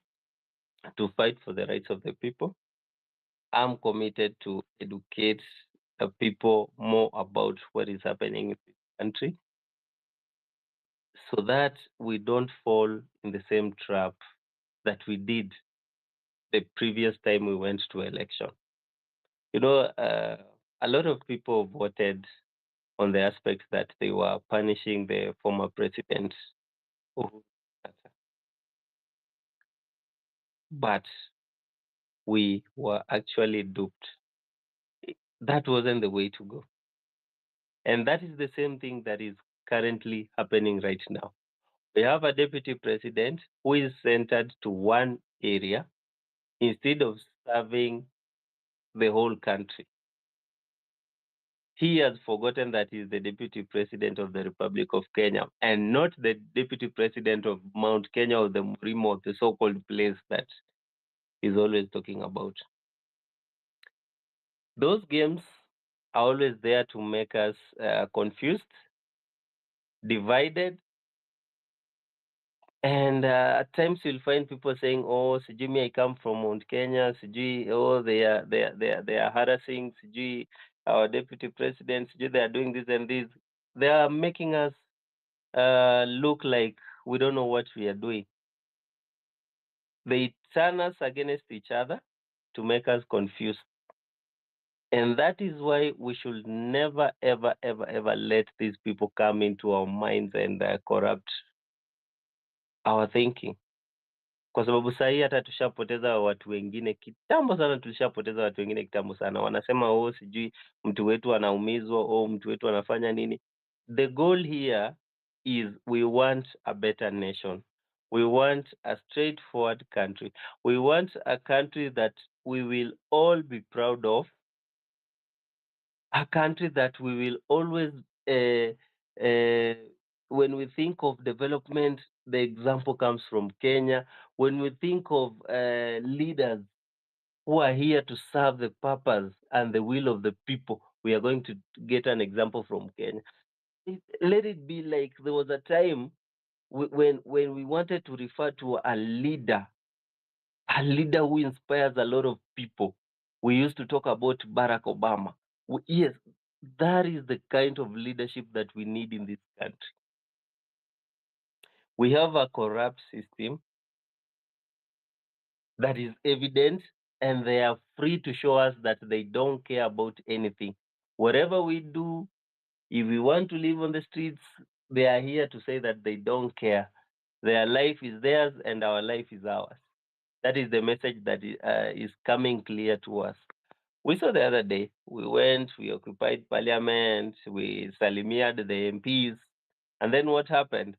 to fight for the rights of the people. I'm committed to educate the people more about what is happening in this country so that we don't fall in the same trap that we did the previous time we went to election. You know, a lot of people voted on the aspect that they were punishing the former president. But we were actually duped. That wasn't the way to go. And that is the same thing that is currently happening right now. We have a deputy president who is centered to one area instead of serving the whole country. He has forgotten that he is the deputy president of the Republic of Kenya and not the deputy president of Mount Kenya or the Murimo, the so-called place that he's always talking about. Those games are always there to make us confused, divided, And at times you'll find people saying, "Oh, sijui I come from Mount Kenya. Sijui, oh, they are harassing. Sijui our deputy president. Sijui they are doing this and this." They are making us look like we don't know what we are doing. They turn us against each other to make us confused. And that is why we should never, ever, ever, ever let these people come into our minds and corrupt our thinking. Kwa sababu sahii hata tushapoteza watu wengine kitambo sana, tulishapoteza watu wengine kitambo sana. Wanasema oh, sijui mtu wetu anaumizwa, oh, mtu wetu anafanya nini. The goal here is we want a better nation. We want a straightforward country. We want a country that we will all be proud of. A country that we will always, when we think of development, the example comes from Kenya. When we think of leaders who are here to serve the purpose and the will of the people, we are going to get an example from Kenya. Let it be like there was a time when we wanted to refer to a leader who inspires a lot of people. We used to talk about Barack Obama. Yes, that is the kind of leadership that we need in this country. We have a corrupt system that is evident, and they are free to show us that they don't care about anything. Whatever we do, if we want to live on the streets, they are here to say that they don't care. Their life is theirs and our life is ours. That is the message that is coming clear to us. We saw the other day, we occupied parliament, we salimiated the MPs, and then what happened?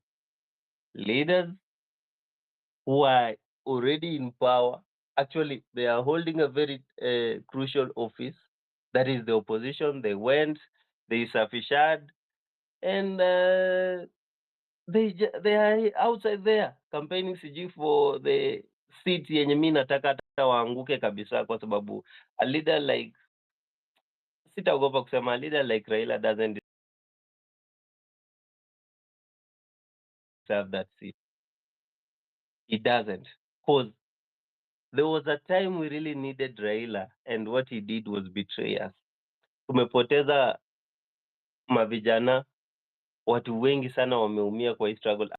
Leaders who are already in power, actually, they are holding a very crucial office. That is the opposition. They went, they sufficed, and they are outside there campaigning sijui for the seat yenye mi nataka hata waanguke kabisa, kwa sababu a leader like, sitaogopa kusema, a leader like Raila doesn't deserve that seat. He doesn't, because there was a time we really needed Raila, and what he did was betray us. Tumepoteza mavijana, watu wengi sana wameumia kwa hii struggle.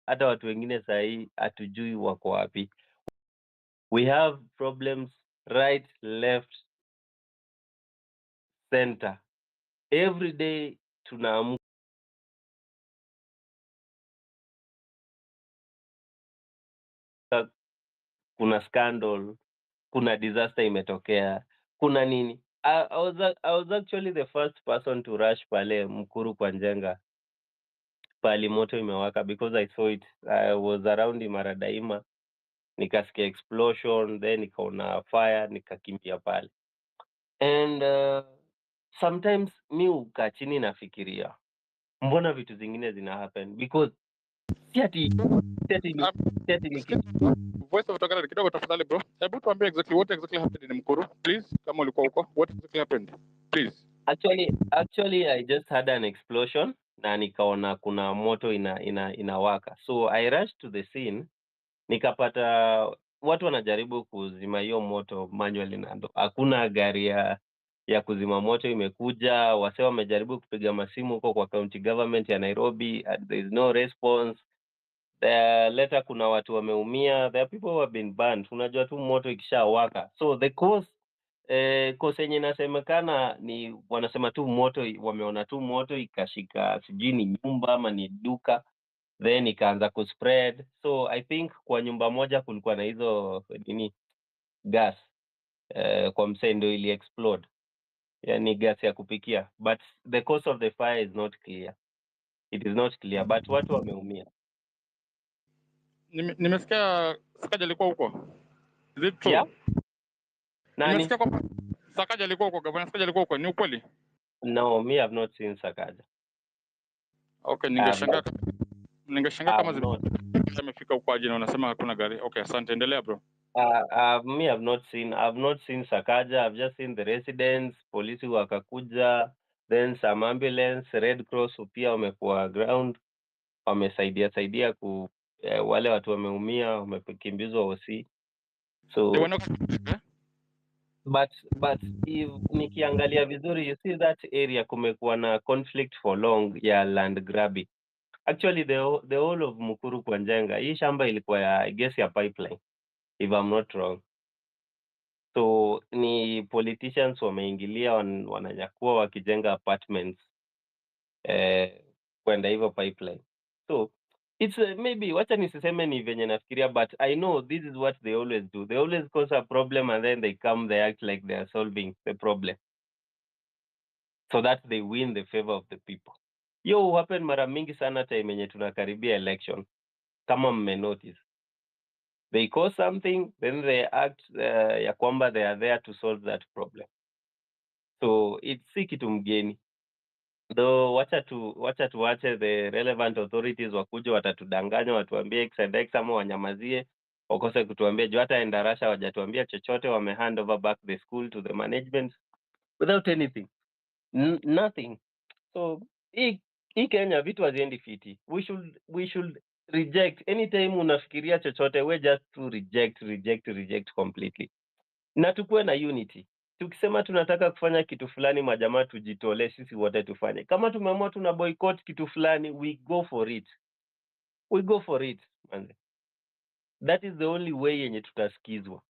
Hata watu wengine sahii hatujui wako wapi. We have problems right, left, center. Every day tunaamka kuna scandal, kuna disaster imetokea, kuna nini. I was actually the first person to rush pale Mkuru kwa Njenga pali moto imewaka, because I saw it. I was around Imaradaima, nikasikia explosion, then nikaona fire, nikakimbia pale. And sometimes mi ukaa chini nafikiria mbona vitu zingine zina happen, because si ati Voice of Tagala kidogo tafadhali bro. Hebu tuambie what exactly happened in Mkuru, please, kama ulikuwa huko. What exactly happened? Please. Actually I just had an explosion na nikaona kuna moto inawaka. So I rushed to the scene, nikapata watu wanajaribu kuzima hiyo moto manually, na hakuna gari ya kuzima moto imekuja. Wase wamejaribu kupiga masimu huko kwa county government ya Nairobi, and there is no response. Later kuna watu wameumia, there are people who have been burned. Unajua tu moto ikishawaka. So the cause yenye inasemekana ni wanasema tu moto, wameona tu moto ikashika, sijui ni nyumba ama ni duka, then ikaanza kuspread. So I think kwa nyumba moja kulikuwa na hizo nini gas, kwa msee ndio ili explode, yani gas ya kupikia. But the cause of the fire is not clear. It is not clear, but watu wameumia. Nimesikia Sakaja alikuwa huko. Is it true? Yeah? Nani? Nimesikia kwamba Sakaja alikuwa huko, Gavana Sakaja alikuwa huko. Ni ukweli? No, me have not seen Sakaja. Okay, ningeshangaa kama zimefika huko aje na unasema hakuna gari. Okay, asante, endelea bro. Me have not seen Sakaja. I've just seen the residents, polisi wakakuja, then some ambulance, Red Cross pia wamekuwa ground, wamesaidia wale watu wameumia, wamekimbizwa OC. They So were not but if nikiangalia vizuri, you see that area kumekuwa na conflict for long ya land grabbing. Actually the whole of Mukuru kwa Njenga, hii shamba ilikuwa ya, I guess, ya pipeline if I'm not wrong. So ni politicians wameingilia, wananyakua wakijenga apartments kwenda hivyo pipeline. So it's maybe, wacha nisiseme ni venye nafikiria, but I know this is what they always do. They always cause a problem and then they act like they are solving the problem so that they win the favor of the people. Hiyo happen mara mingi sana time yenye tunakaribia election. Kama mme notice, they cause something, then they act ya kwamba they are there to solve that problem. So it's si kitu mgeni. Though wacha tuache the relevant authorities wakuja watatudanganya, watuambie X and X ama wanyamazie, wakose kutuambia juu hata Endarasha wajatuambia chochote, wame hand over back the school to the management without anything. Nothing. So hii Kenya vitu haziendi fiti. We should reject anytime unafikiria chochote, we just to reject completely. Na tukuwe na unity. Tukisema tunataka kufanya kitu fulani, majamaa tujitolee sisi wote tufanye. Kama tumeamua tuna boycott kitu fulani, we go for it. Man. That is the only way yenye tutasikizwa.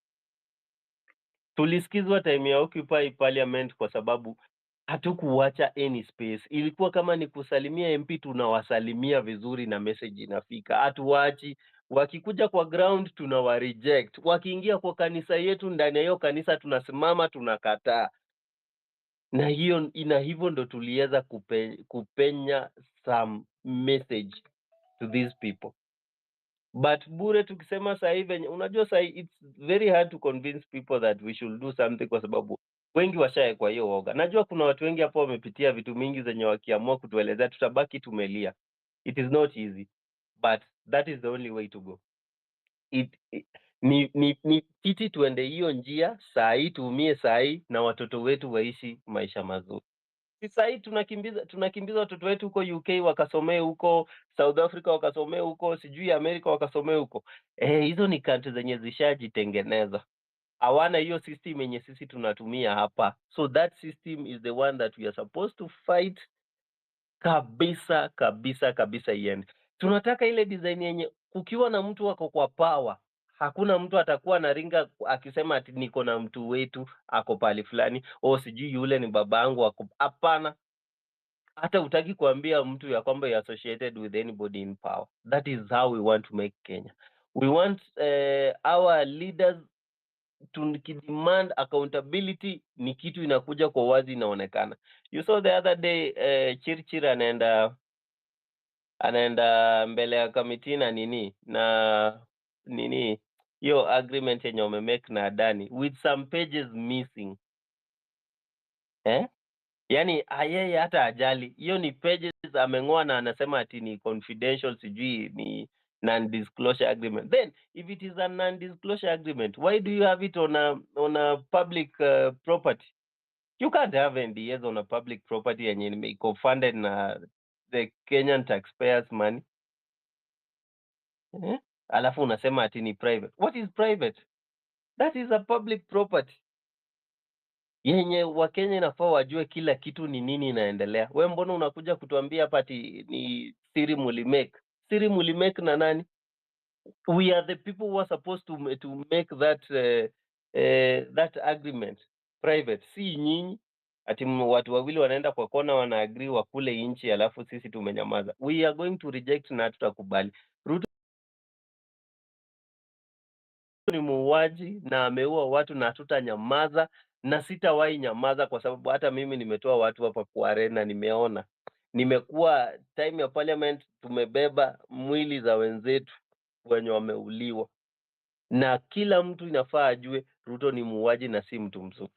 Tulisikizwa time ya Occupy Parliament kwa sababu hatukuacha any space. Ilikuwa kama ni kusalimia MP, tunawasalimia vizuri na message inafika. Hatuachi. Wakikuja kwa ground tunawa reject. Wakiingia kwa kanisa yetu, ndani ya hiyo kanisa tunasimama tunakataa. Na hivyo ndo tuliweza kupenya some message to these people. But bure tukisema sasa hivi, unajua sasa it's very hard to convince people that we should do something kwa sababu wengi washae kwa hiyo woga. Najua kuna watu wengi hapo wamepitia vitu mingi zenye wakiamua kutuelezea tutabaki tumelia. It is not easy, but that is the only way to go. Ni kiti tuende hiyo njia saa hii, tuumie saa hii na watoto wetu waishi maisha mazuri. Sasa hii tunakimbiza watoto wetu huko UK wakasomee huko, South Africa wakasomee huko, sijui America wakasomee huko. Hizo ni countries zenye zishajitengeneza. Hawana hiyo system yenye sisi tunatumia hapa. So that system is the one that we are supposed to fight kabisa iende. Tunataka ile design yenye kukiwa na mtu wako kwa power, hakuna mtu atakuwa na ringa akisema ati niko na mtu wetu ako pali fulani, sijui yule ni babangu. Hapana. Hata utaki kuambia mtu ya kwamba you associated with anybody in power. That is how we want to make Kenya. We want our leaders to demand accountability. Ni kitu inakuja kwa wazi, inaonekana. You saw the other day Chirchir anaenda mbele ya committee na nini hiyo agreement yenye wamemake na Adani with some pages missing. Yaani yeye hata ajali. Hiyo ni pages ameng'oa na anasema ati ni confidential, sijui ni non-disclosure agreement. Then if it is a non-disclosure agreement, why do you have it on a public property? You can't have NDAs on a public property yenye iko funded na the Kenyan taxpayers money. Alafu unasema ati ni private. What is private? That is a public property. Yenye Wakenya inafaa wajue kila kitu ni nini inaendelea. We mbona unakuja kutuambia hapa ati ni siri mulimake? Siri mulimake na nani? We are the people who are supposed to make that agreement private. Si nyinyi ati watu wawili wanaenda kwa kona wana agree wakule inchi alafu sisi tumenyamaza. We are going to reject na tutakubali. Ruto ni muuaji na ameua watu na tutanyamaza. Na sitawahi nyamaza kwa sababu hata mimi nimetoa watu hapa kwa arena, nimeona. Nimekuwa time ya parliament, tumebeba mwili za wenzetu wenye wameuliwa. Na kila mtu inafaa ajue Ruto ni muuaji na si mtu mzuri.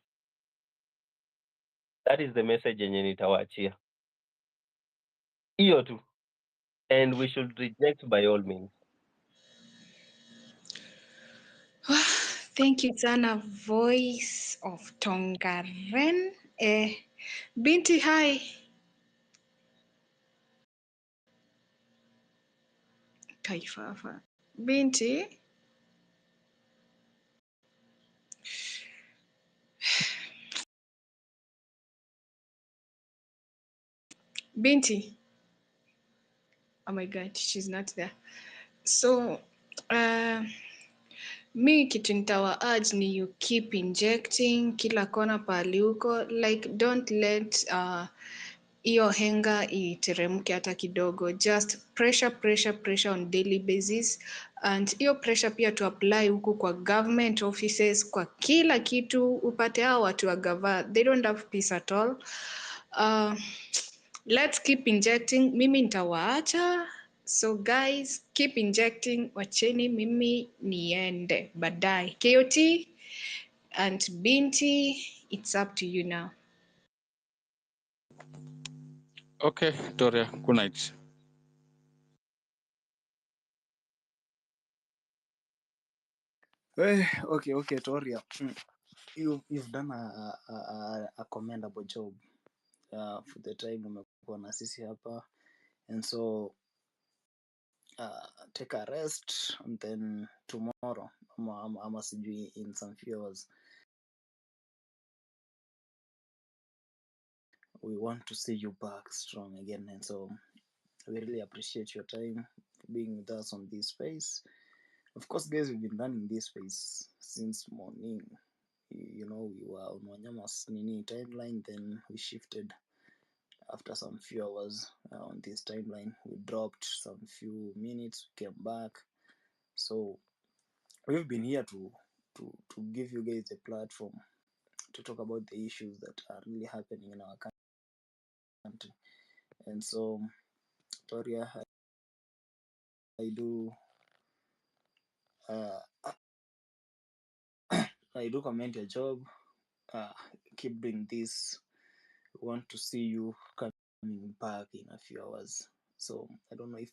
That is the message yenye nitawaachia. Hiyo tu. And we should reject by all means. Thank you sana, Voice of Tongaren. Binti, hi. Kaifafa. Binti, Binti. Oh my God, she's not there. So, mi kitu nitawa urge ni you keep injecting kila kona pahali huko, like don't let hiyo henga iteremke hata kidogo. Just pressure on daily basis, and hiyo pressure pia to apply huku kwa government offices, kwa kila kitu. Upate hao watu wa gava, they don't have peace at all. Let's keep injecting. Mimi nitawaacha. So guys, keep injecting. Wacheni mimi niende baadaye. KOT and Binti, it's up to you now. Okay, Toria, good night. Okay, Toria. You've done a commendable job for the time umekuwa na sisi hapa, and so take a rest, and then tomorrow ama sijui in some few hours we want to see you back strong again, and so we really appreciate your time for being with us on this space. Of course, guys, we've been running this space since morning. You know, we were on Wanyama's Nini timeline, then we shifted after some few hours on this timeline. We dropped some few minutes, we came back. So we've been here to give you guys a platform to talk about the issues that are really happening in our country. And so, Toria, I do commend your job. Keep doing this. We want to see you coming back in a few hours. So I don't know if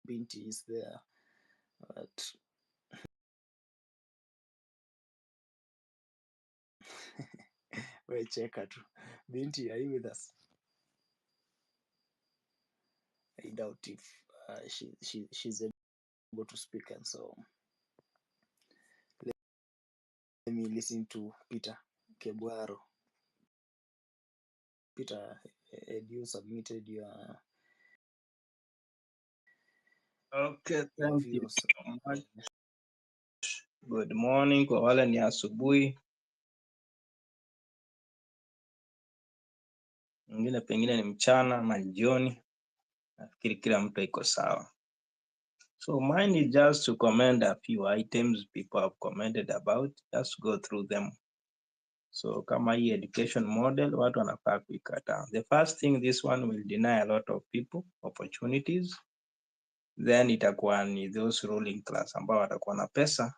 Binti is there, but we check her too. Binti, are you with us? I doubt if she's able to speak, and so let me listen to Peter Kebuaro. Peter, had you submitted your Okay, thank you so much. Good morning kwa wale ni asubuhi, mwingine pengine ni mchana na jioni. Nafikiri kila mtu iko sawa. So mine is just to comment a few items people have commented about, just go through them. So kama hii education model watu wanafaa kuikataa. The first thing, this one will deny a lot of people opportunities. Then itakuwa ni those ruling class ambao watakuwa na pesa,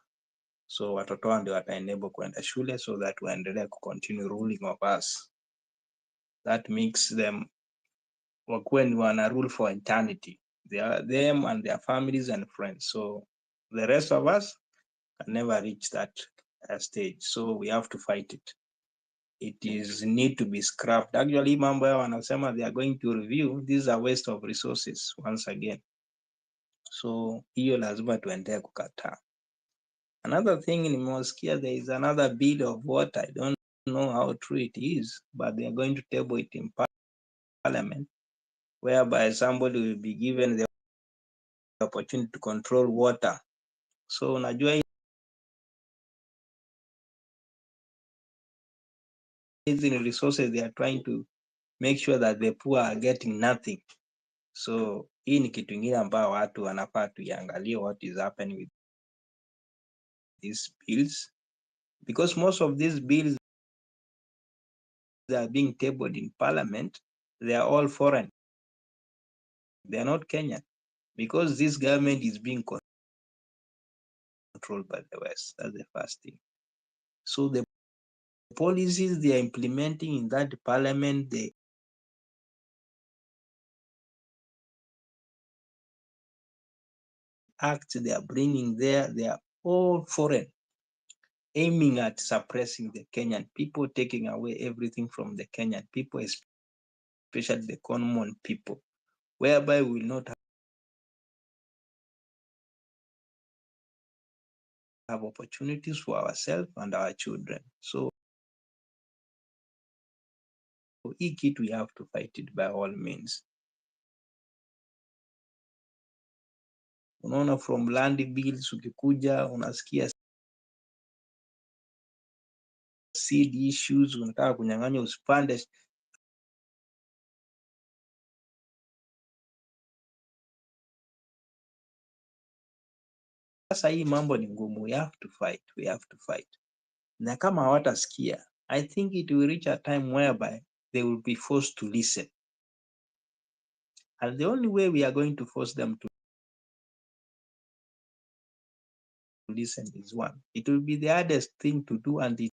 so watoto wao ndio wataenable kwenda shule so that waendelee continue ruling of us. That makes them wakuwe ni wana rule for eternity. Them and their families and friends. So the rest of us can never reach that stage. So we have to fight it. It is need to be scrapped. Actually, mambo yao wanasema they are going to review. This is a waste of resources once again. So hiyo lazima tuendelee kukataa. Another thing nimewasikia, there is another bill of what I don't know how true it is, but they are going to table it in parliament, whereby somebody will be given the opportunity to control water. So unajua hizi resources, they are trying to make sure that the poor are getting nothing. So hii ni kitu ingine ambayo watu wanafaa tuiangalie what is happening with these bills, because most of these bills that are being tabled in parliament, they are all foreign. They are not Kenyan, because this government is being controlled by the West. That's the first thing. So the policies they are implementing in that parliament, the acts they are bringing there, they are all foreign, aiming at suppressing the Kenyan people, taking away everything from the Kenyan people, especially the common people, whereby we will not have opportunities for ourselves and our children. So hii kitu we have to fight it by all means. Unaona, from land bills ukikuja unasikia seed issues, unataka kunyang'anya usipande. Sasa hii mambo ni ngumu, we have to fight. Na kama hawatasikia, I think it will reach a time whereby they will be forced to listen. And the only way we are going to force them to listen is one. It will be the hardest thing to do, and it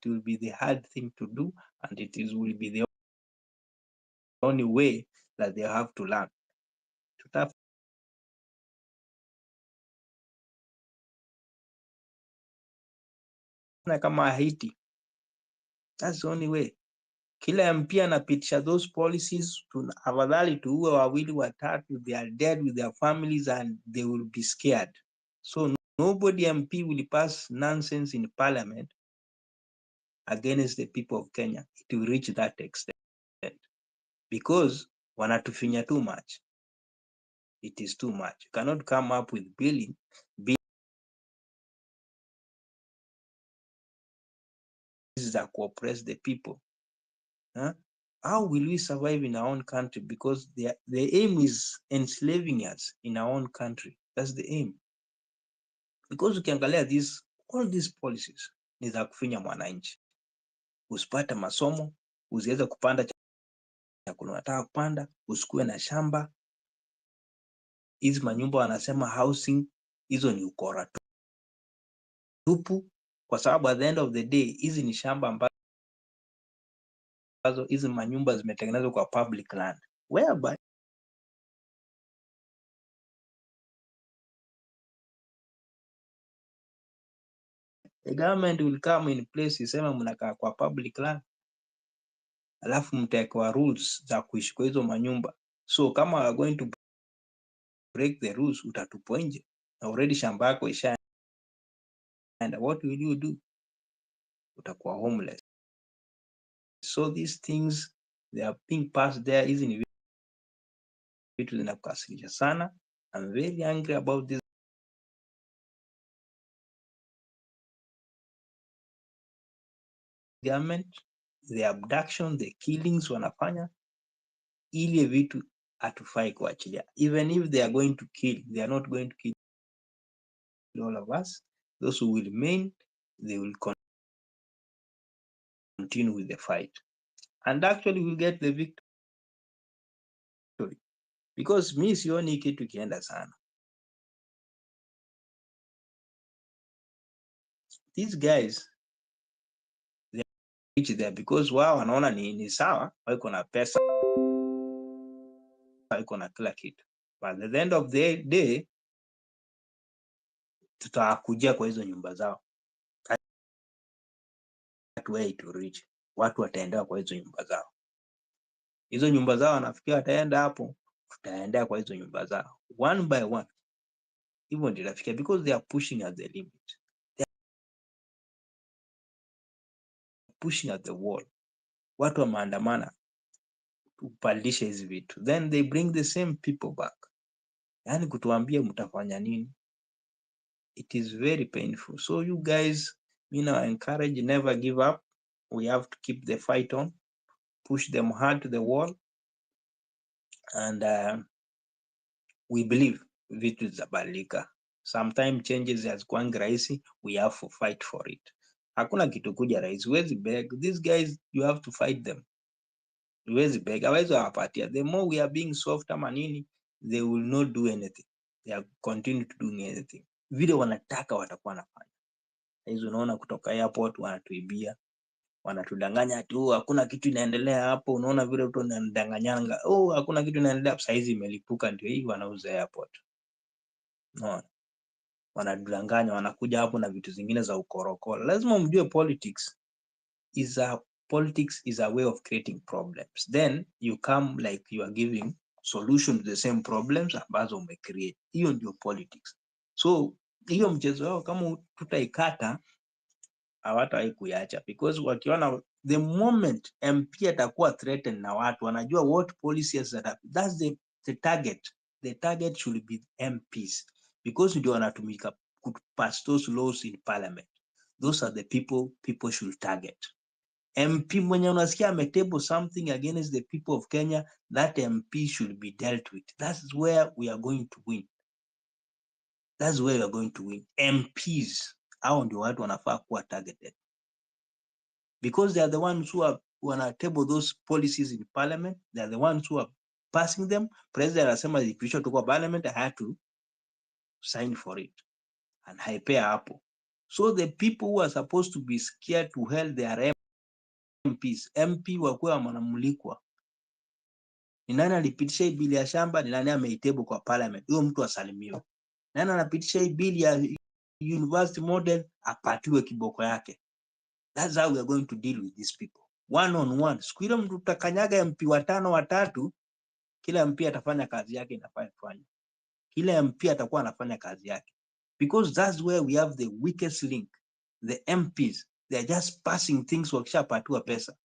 will be the hard thing to do, and will be the only way that they have to learn. Kama Haiti, that's the only way. Kila MP anapitisha those policies, afadhali tuue wawili watatu, they are dead with their families and they will be scared. So nobody MP will pass nonsense in parliament against the people of Kenya. It will reach that extent because wanatufinya too much. It is too much. You cannot come up with bills that oppress the people. Huh? How will we survive in our own country? Because the aim is enslaving us in our own country. That's the aim. Because ukiangalia all these policies ni za kufinya mwananchi. Usipate masomo, usiweze kupanda chakula unataka kupanda, usikuwe na shamba. Hizi manyumba wanasema housing, hizo ni ukora tupu, kwa sababu at the end of the day hizi ni shamba ambazo hizi manyumba zimetengenezwa kwa public land, whereby the government will come in place isema mnakaa kwa public land, alafu mtaekwa rules za kuishi kwa hizo manyumba. So kama we are going to break the rules, utatupwa nje. Already shamba yako ishaenda, what will you do? Utakuwa homeless. So these things, they are being passed there. Hizi ni vitu zinakukasirisha sana. I'm very angry about this government, the abduction, the killings wanafanya, ili vitu hatufai kuachilia. Even if they are going to kill, they are not going to kill all of us. Those who will remain, they will continue with the fight. And actually we'll get the victory. Because mi sioni kitu kienda sana. These guys, they reach there because wao wanaona ni sawa, wako na pesa, wako na kila kitu. But at the end of the day, tutakujia kwa hizo nyumba zao. That way to reach. Watu wataendea kwa hizo nyumba zao. Hizo nyumba zao wanafikia wataenda hapo, tutaendea kwa hizo nyumba zao. One by one. Hivyo ndio nafikia because they are pushing at the limit. They are pushing at the wall. Watu wa maandamana kupandisha hizi vitu. Then they bring the same people back. Yani kutuambia mtafanya nini? It is very painful. So you guys, I encourage, never give up. We have to keep the fight on, push them hard to the wall, and we believe vitu zitabadilika. Sometimes changes hazikuangi rahisi, we have to fight for it. Hakuna kitu kuja rahisi, huwezi beg. These guys, you have to fight them. Huwezi beg, hawezi wapatia. The more we are being soft ama nini, they will not do anything. They are continue to do anything. Vile wanataka watakuwa wanafanya. Hizo unaona kutoka airport wanatuibia, wanatudanganya tu hakuna kitu inaendelea hapo. Unaona vile mtu anadanganyanga, hakuna kitu inaendelea. Sasa hizi imelipuka, ndio hii wanauza airport. No. Wanadanganya, wanakuja hapo na vitu zingine za ukorokoro. Lazima mjue politics is a way of creating problems. Then you come like you are giving solution to the same problems ambazo umecreate. Hiyo ndio politics. So So hiyo mchezo wao kama tutaikata hawatawahi kuiacha, because wakiona the moment MP atakuwa threatened na watu wanajua what policies that's the target. The target should be MPs because ndio wanatumika to pass those laws in parliament. Those are the people should target. MP mwenye unasikia ametable something against the people of Kenya, that MP should be dealt with. That's where we are going to win. That's where we are going to win. MPs, hao ndio watu wanafaa kuwa targeted. Because they are the ones who are wanna table those policies in parliament. They are the ones who are passing them. President anasema ikiisha tu kwa parliament, I had to sign for it. And haipea hapo. So the people who are supposed to be scared to hell their MPs, MP wakuwa wanamulikwa. Ni nani alipitisha hii bili ya shamba? Ni nani ameitable kwa parliament? Huyo mtu asalimiwe. Nani anapitisha hii bili ya university model? Apatiwe kiboko yake. That's how we are going to deal with these people. One on one. Siku ile mtu tutakanyaga MP watano watatu, kila MP atafanya kazi yake inafaa kufanya. Kila MP atakuwa anafanya kazi yake. Because that's where we have the weakest link. The MPs, they are just passing things wakishapatiwa pesa.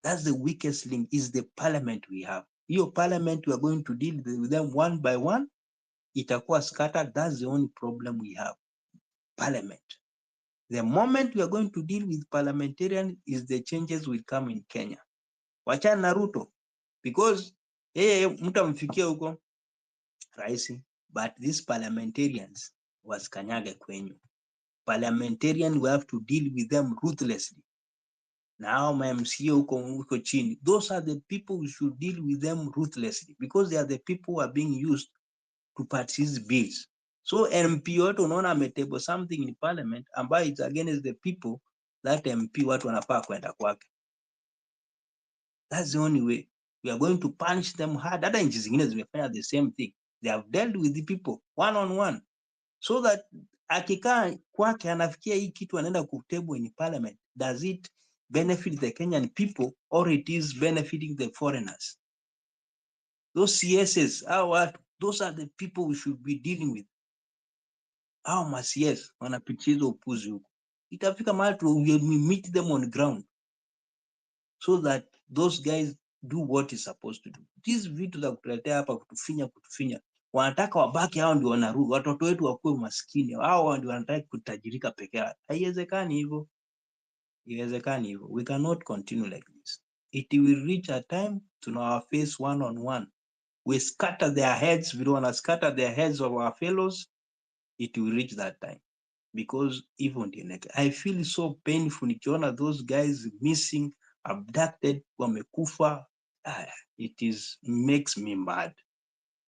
That's the weakest link, is the parliament we have. Hiyo parliament we are going to deal with them one by one. Itakuwa scattered. That's the only problem we have. Parliament. The moment we are going to deal with parliamentarian is the changes will come in Kenya. Wachana na Ruto. Because mtamfikia huko raisi, but these parliamentarians wasikanyage kwenyu. Parliamentarian, we have to deal with them ruthlessly. Now my MCA huko chini, those are the people we should deal with them ruthlessly because they are the people who are being used to pass these bills. So MP watu unaona ametable something in parliament ambayo it's against the people, that MP watu wanafaa kwenda kwake. That's the only way. We are going to punish them hard. Hata nchi zingine zimefanya the same thing. They have dealt with the people one on one. So that akikaa kwake anafikia hii kitu anaenda kutable in parliament, does it benefit the Kenyan people or it is benefiting the foreigners? Those CSs, those are the people we should be dealing with. Hao ma CS wanapitia hizo upuzi huko. Itafika mahali we meet them on ground so that those guys do what is supposed to do. These vitu za kutuletea hapa kutufinya. Wanataka wabaki hao ndio wanarudi. Watoto wetu wakuwe maskini. Hao ndio wanataka kutajirika peke yao. Haiwezekani hivyo. Haiwezekani hivyo. We cannot continue like this. It will reach a time to our face one on one. We scatter their heads. We don't want to scatter their heads of our fellows. It will reach that time. Because even I feel so painful nikiona those guys missing, abducted, wamekufa. Makes me mad.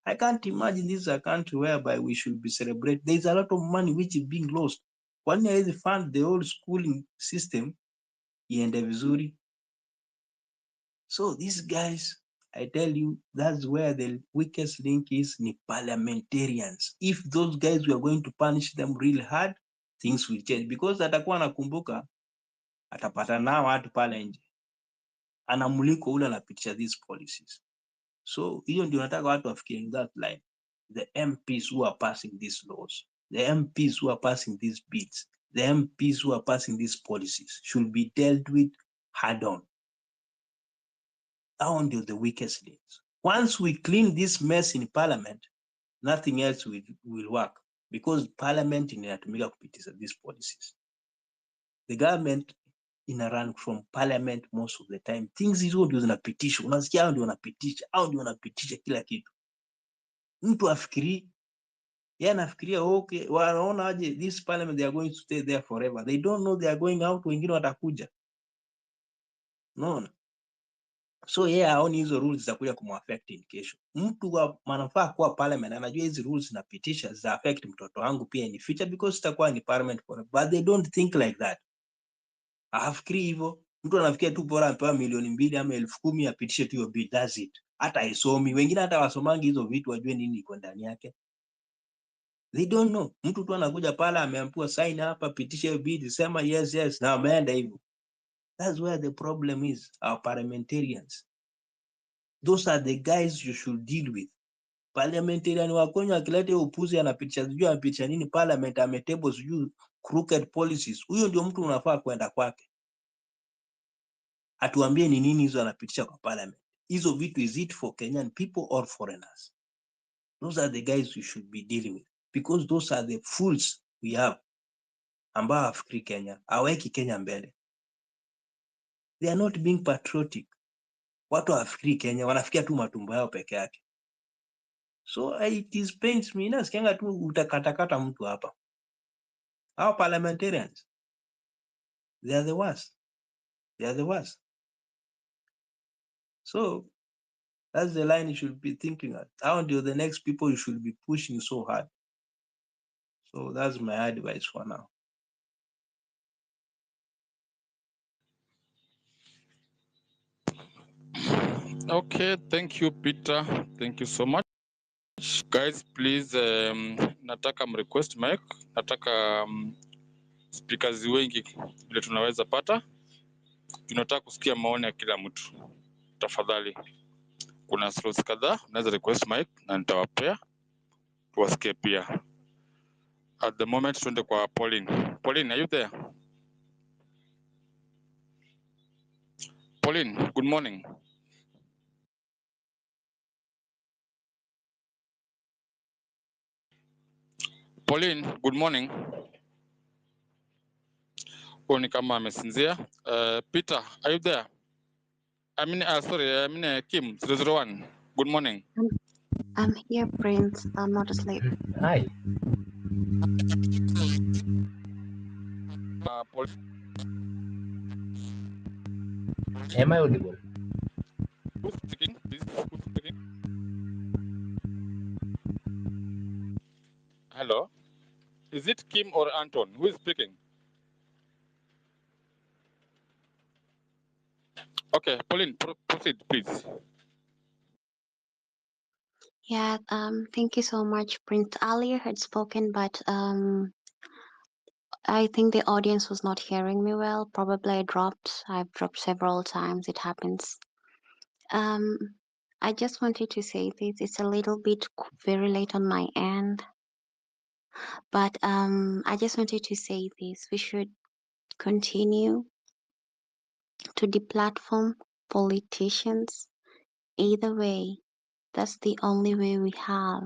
I can't imagine this is a country whereby we should be celebrating. There's a lot of money which is being lost. Kwani hawezi fund the whole schooling system iende vizuri? So these guys, I tell you, that's where the weakest link is, ni parliamentarians. If those guys were going to punish them real hard, things will change. Because atakuwa anakumbuka, atapata nao watu pale nje. Anamuliko ule anapitisha these policies. So hiyo ndio nataka watu wafikie in that line. The MPs who are passing these laws, the MPs who are passing these bills, the MPs who are passing these policies should be dealt with hard on. Hao ndio the weakest links. Once we clean this mess in parliament, nothing else will work because parliament inatumika kupitisha these policies. The government ina run from parliament most of the time. Things hizo ndio zinapitishwa. Unasikia hao ndio wanapitisha kila kitu. Mtu afikiri, yeye anafikiria okay, wanaona aje this parliament they are going to stay there forever. They don't know they are going out, wengine watakuja. No. So haoni hizo rules za kuja kumaffect in kesho. Mtu wa manufaa kwa parliament anajua hizi rules zinapitisha za affect mtoto wangu pia in future because itakuwa ni parliament forever. But they don't think like that. Hafikiri hivyo. Mtu anafikia tu bora apewa milioni 2 ama 10,000 apitishe tu hiyo bill, that's it. Hata haisomi. Wengine hata wasomangi hizo vitu wajue nini iko ndani yake. They don't know. Mtu tu anakuja pala ameambiwa sign hapa, pitisha hiyo bill, sema yes na ameenda hivyo. That's where the problem is, our parliamentarians. Those are the guys you should deal with. Parliamentarian wa Kenya akileta hiyo upuzi, anapitisha nini parliament, ametable sijui crooked policies. Huyo ndio mtu unafaa kwenda kwake atuambie ni nini hizo anapitisha kwa parliament. Hizo vitu, is it for Kenyan people or foreigners? Those are the guys we should be dealing with, because those are the fools we have ambao hawafikiri Kenya, haweki Kenya mbele. They are not being patriotic. Watu hawafikiri Kenya, wanafikia tu matumbo yao peke yake. So it is pains me, nasikianga tu utakatakata mtu hapa. Our parliamentarians, they are the worst. They are the worst. So that's the line you should be thinking at. How until the next people you should be pushing so hard. So that's my advice for now. Okay, thank you Peter. Thank you so much. Guys, please nataka mrequest mic. Nataka speakers wengi vile tunaweza pata. Tunataka kusikia maoni ya kila mtu. Tafadhali. Kuna slots kadhaa, unaweza request mic na nitawapea tuwasikie pia. At the moment tuende kwa Pauline. Pauline, are you there? Pauline, good morning. Pauline, good morning. Ni kama amesinzia. Peter, are you there? Kim 001. Good morning. I'm here, Prince. I'm not asleep. Hi. Am I audible? Who's speaking? Please, who's speaking? Hello. Is it Kim or Anton? Who is speaking? Okay, Pauline, proceed, please. Yeah, thank you so much. Prince earlier had spoken, but I think the audience was not hearing me well. Probably I've dropped several times. It happens. I just wanted to say this. It's a little bit very late on my end, but I just wanted to say this. We should continue to deplatform politicians. Either way, that's the only way we have.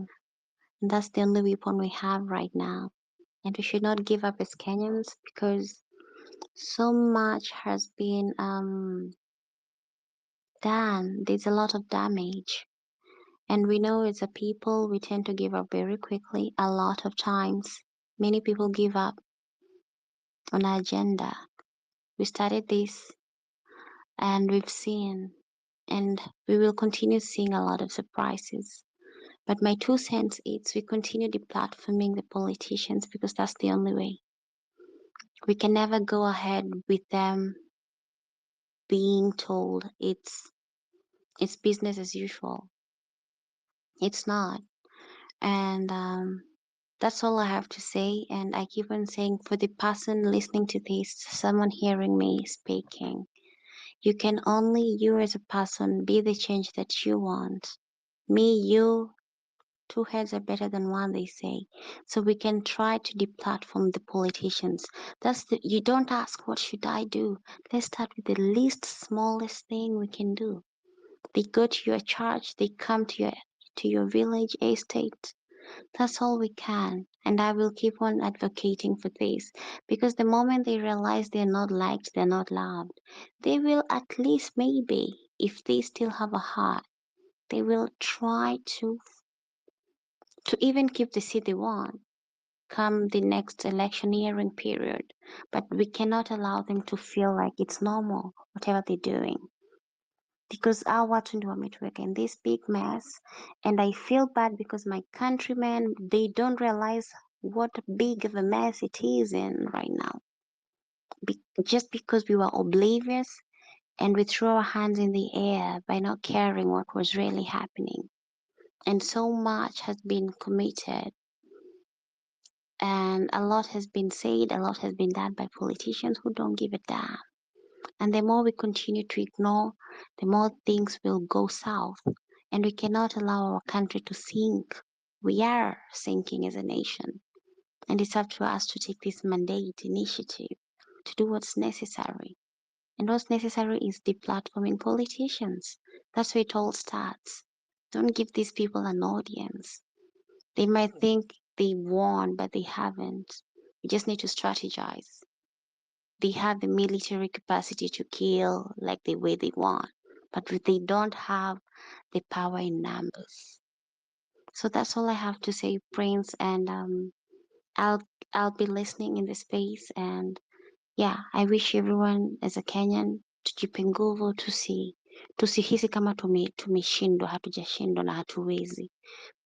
And that's the only weapon we have right now. And we should not give up as Kenyans, because so much has been done. There's a lot of damage. And we know as a people, we tend to give up very quickly. A lot of times, many people give up on our agenda. We started this and we've seen, and we will continue seeing a lot of surprises. But my 2 cents is we continue deplatforming the politicians, because that's the only way. We can never go ahead with them being told it's business as usual. It's not. And that's all I have to say. And I keep on saying, for the person listening to this, someone hearing me speaking, you can only, you as a person, be the change that you want. Me, you, 2 heads are better than 1, they say. So we can try to deplatform the politicians. You don't ask, what should I do? Let's start with the least smallest thing we can do. They go to your church, they come to your village, estate. That's all we can. And I will keep on advocating for this, because the moment they realize they're not liked, they're not loved, they will at least, maybe, if they still have a heart, they will try to even keep the seat they want come the next electioneering period. But we cannot allow them to feel like it's normal, whatever they're doing. Because our watu ndio wametuweka in this big mess, and I feel bad because my countrymen, they don't realize what big of a mess it is in right now. Just because we were oblivious and we threw our hands in the air by not caring what was really happening. And so much has been committed, and a lot has been said, a lot has been done by politicians who don't give a damn. And the more we continue to ignore, the more things will go south. and we cannot allow our country to sink. We are sinking as a nation, and it's up to us to take this mandate initiative to do what's necessary. And what's necessary is deplatforming politicians. That's where it all starts. Don't give these people an audience. They might think they won, but they haven't. We just need to strategize. They have the military capacity to kill like the way they want, but they don't have the power in numbers. So that's all I have to say, Prince, and I'll I'll be listening in the space, and yeah, I wish everyone as a Kenyan tujipe nguvu, tusihisi kama tumeshindwa, hatujashindwa na hatuwezi.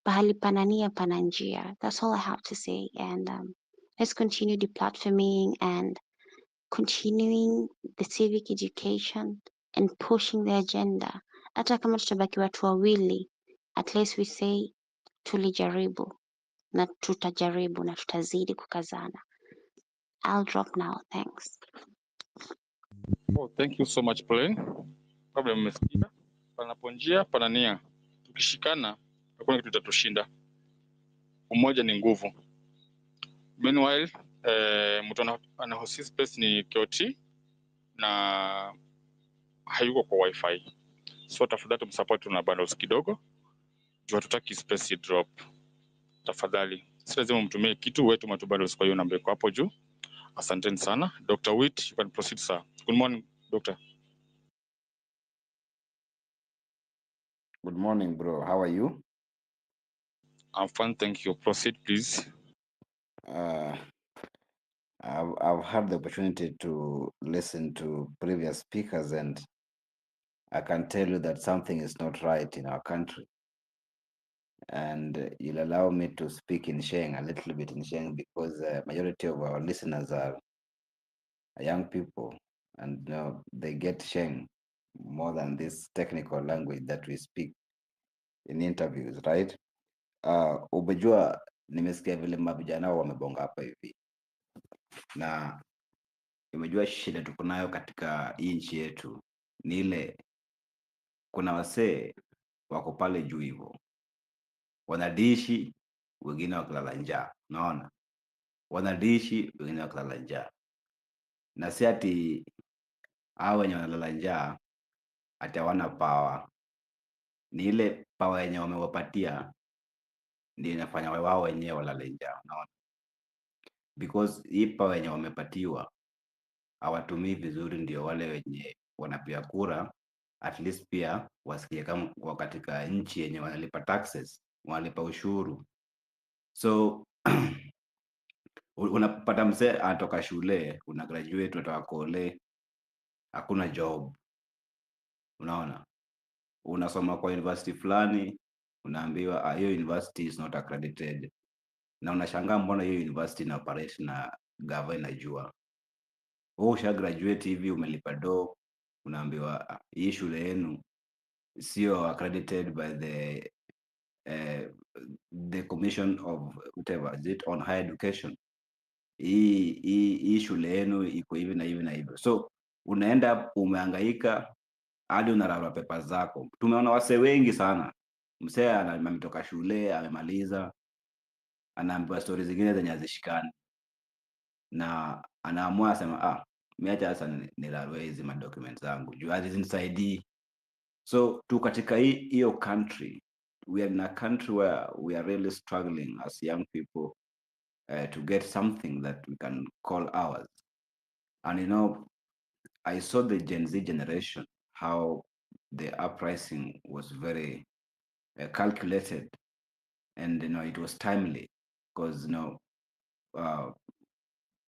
Pahali pana nia pana njia. That's all I have to say, and let's continue deplatforming and continuing the civic education and pushing the agenda. Hata kama tutabaki watu wawili, at least we say tulijaribu na tutajaribu na tutazidi kukazana. I'll drop now. Thanks. Oh, thank you so much Pauline. Kabla mmesikia, panapo njia pana nia. Tukishikana hakuna kitu kitatushinda. Umoja ni nguvu. Meanwhile, mtu anahost space ni KOT na hayuko kwa wifi. So tafadhali tumsupport na bundles kidogo. Juu hatutaki space drop. Tafadhali. Si lazima mtumie kitu wetu bundles kwa hiyo namba iko hapo juu. Asanteni sana. Dr. Witt, you can proceed, sir. Good morning, doctor. Good morning, bro. How are you? I'm fine, thank you. Proceed, please. I've had the opportunity to listen to previous speakers, and I can tell you that something is not right in our country. And you'll allow me to speak in Sheng, a little bit in Sheng, because majority of our listeners are young people, and they get Sheng more than this technical language that we speak in interviews, right? Umejua, nimesikia vile mavijana wamebonga hapa hivi, na umejua shida tuko nayo katika hii nchi yetu ni ile, kuna wasee wako pale juu hivyo wanadishi, wengine wakilala njaa. Unaona, wanadishi, wengine wakilala njaa, na si ati hao wenye wanalala njaa ati hawana power. Ni ile power yenye wamewapatia ndio inafanya wao wenyewe walale njaa. Unaona, because hii power yenye wamepatiwa hawatumii vizuri, ndio wale wenye wanapiga kura at least pia wasikie kama kwa katika nchi yenye wanalipa taxes, wanalipa ushuru. So unapata mzee anatoka shule, una graduate, unatoka kole, hakuna job. Unaona, unasoma kwa university fulani, unaambiwa hiyo university is not accredited, na unashangaa mbona hiyo university ina operate na gava inajua. Wewe usha graduate hivi, umelipa do, unaambiwa hii shule yenu sio accredited by the commission of whatever is it on higher education. Hii shule yenu iko hivi na hivi na hivyo. So unaenda umehangaika hadi unararua pepa zako. Tumeona wase wengi sana, msee ametoka shule amemaliza, anaambiwa stories zingine zenye hazishikani, na anaamua asema mimi acha sasa nirarue hizi documents zangu juu hazinisaidii. So tu katika hiyo country, we are in a country where we are really struggling as young people to get something that we can call ours. And I saw the Gen Z generation, how the uprising was very calculated, and it was timely, because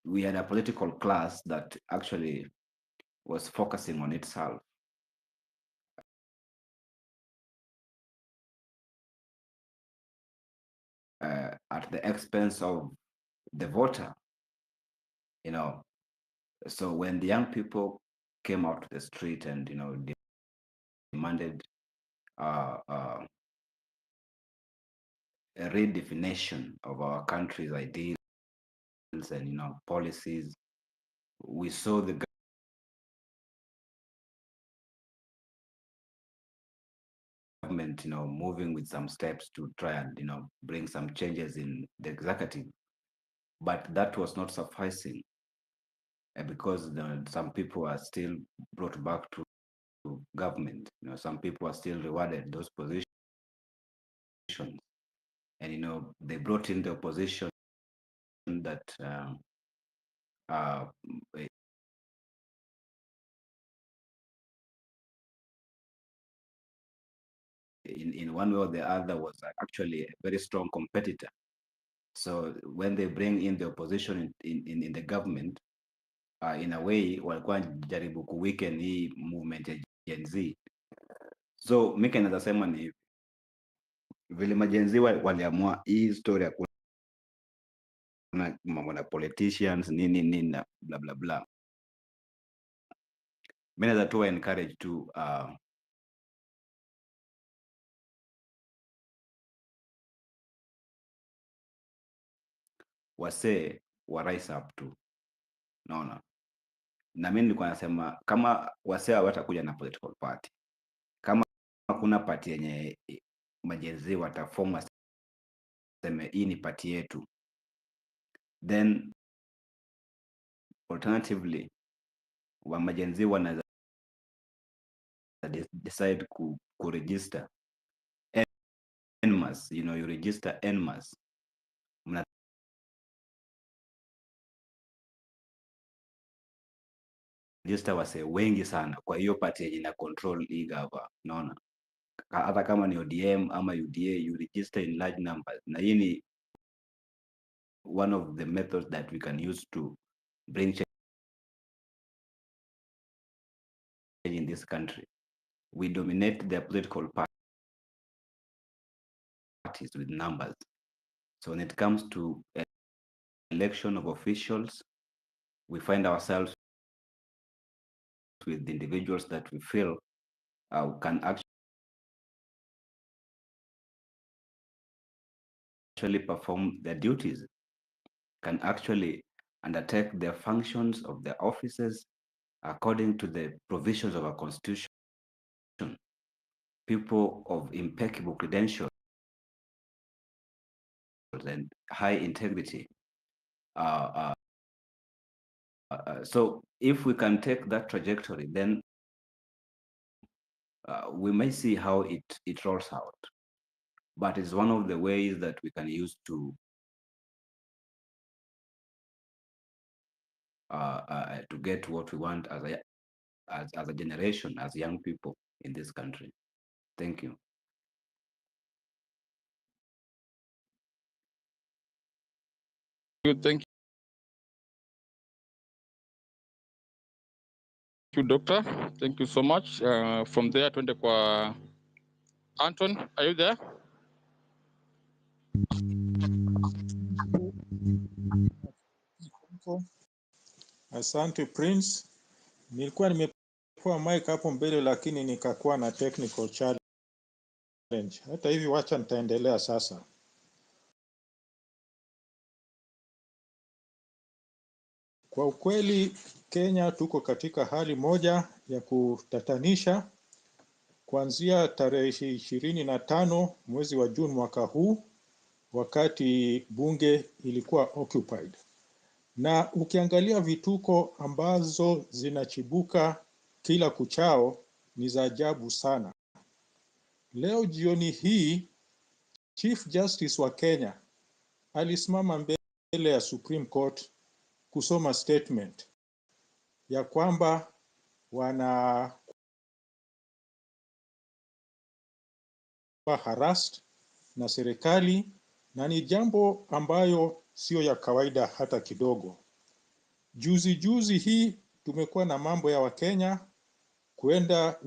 we had a political class that actually was focusing on itself. At the expense of the voter. So when the young people came out to the street and demanded a redefinition of our country's ideals and policies, we saw the government government, moving with some steps to try and, bring some changes in the executive. But that was not sufficing because some people are still brought back to government. Some people are still rewarded those positions. And, they brought in the opposition that in one way or the other was actually a very strong competitor. So when they bring in the opposition in the government, in a way walikuwa jaribu kuweaken hii movement ya Gen Z. So mimi naweza sema ni vile magen Z waliamua hii story ya kuna mambo na politicians nini na bla bla bla. Mimi naweza tu encourage to wase wa rise up to, naona. Na mimi nilikuwa nasema kama wase hawatakuja na political party, kama hakuna party yenye magen Z wataform sema hii ni party yetu, then alternatively wa magen Z wanaweza decide ku register en masse, you register en masse, mna register wase wengi sana, kwa hiyo party yenye na control hii gava, naona. Hata kama ni ODM ama UDA, you register in large numbers, na hii ni one of the methods that we can use to bring change in this country. We dominate the political parties with numbers. So when it comes to election of officials, we find ourselves with individuals that we feel can actually perform their duties, can actually undertake their functions of their offices according to the provisions of our constitution. People of impeccable credentials and high integrity. So if we can take that trajectory, then we may see how it rolls out. But it's one of the ways that we can use to get what we want as a generation, as young people in this country. Thank you. Thank you, Doctor. Thank you so much. From there, tuende kwa Anton. Are you there? Asante Prince. Nilikuwa nimepewa mic hapo mbele lakini nikakuwa na technical challenge. Hata hivi wacha nitaendelea sasa. Kwa ukweli Kenya tuko katika hali moja ya kutatanisha. Kuanzia tarehe 25 mwezi wa Juni mwaka huu, wakati bunge ilikuwa occupied. Na ukiangalia vituko ambazo zinachibuka kila kuchao ni za ajabu sana. Leo jioni hii Chief Justice wa Kenya alisimama mbele ya Supreme Court kusoma statement ya kwamba wanakuwa harassed na serikali na ni jambo ambayo sio ya kawaida hata kidogo. Juzi hii tumekuwa na mambo ya Wakenya kwenda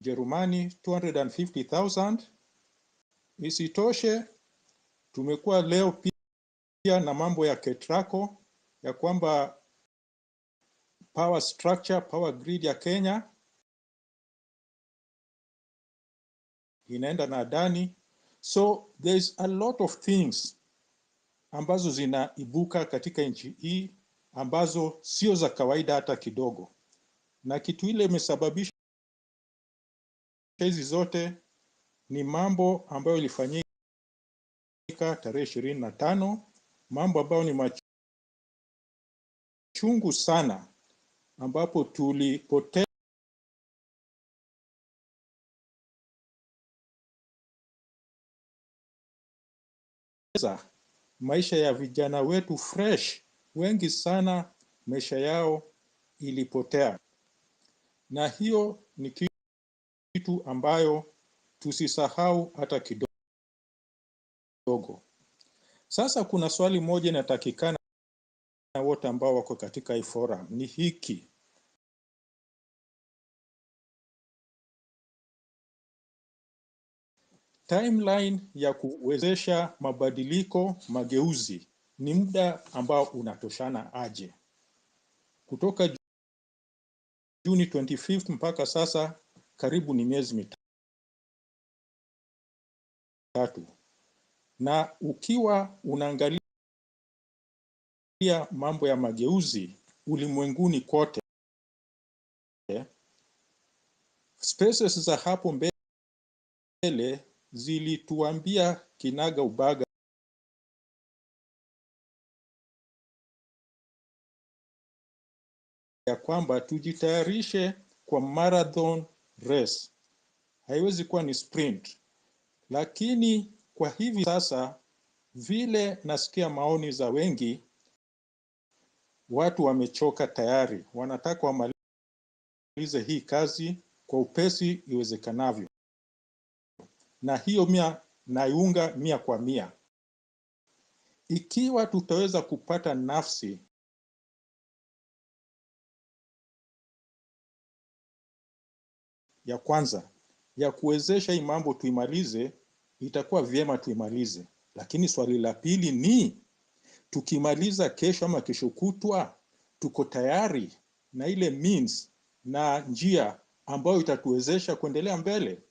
Ujerumani 250,000. Isitoshe tumekuwa leo pia na mambo ya KETRACO ya kwamba power structure, power grid ya Kenya inaenda na Adani. So there's a lot of things ambazo zinaibuka katika nchi hii ambazo sio za kawaida hata kidogo. Na kitu ile imesababisha hizi zote ni mambo ambayo ilifanyika tarehe 25, mambo ambayo ni machungu sana, ambapo tulipoteza maisha ya vijana wetu fresh, wengi sana maisha yao ilipotea. Na hiyo ni kitu ambayo tusisahau hata kidogo. Sasa kuna swali moja inatakikana wote ambao wako katika hii forum, ni hiki: timeline ya kuwezesha mabadiliko, mageuzi, ni muda ambao unatoshana aje? Kutoka Juni 25 mpaka sasa karibu ni miezi mitatu. Na ukiwa unaangalia mambo ya mageuzi ulimwenguni kote, spaces za hapo mbele zilituambia kinaga ubaga ya kwamba tujitayarishe kwa marathon race. Haiwezi kuwa ni sprint. Lakini kwa hivi sasa, vile nasikia maoni za wengi, watu wamechoka tayari, wanataka wamalize hii kazi kwa upesi iwezekanavyo. Na hiyo naiunga 100%. Ikiwa tutaweza kupata nafsi ya kwanza ya kuwezesha hii mambo tuimalize, itakuwa vyema tuimalize. Lakini swali la pili ni, tukimaliza kesho ama kesho kutwa, tuko tayari na ile means na njia ambayo itatuwezesha kuendelea mbele?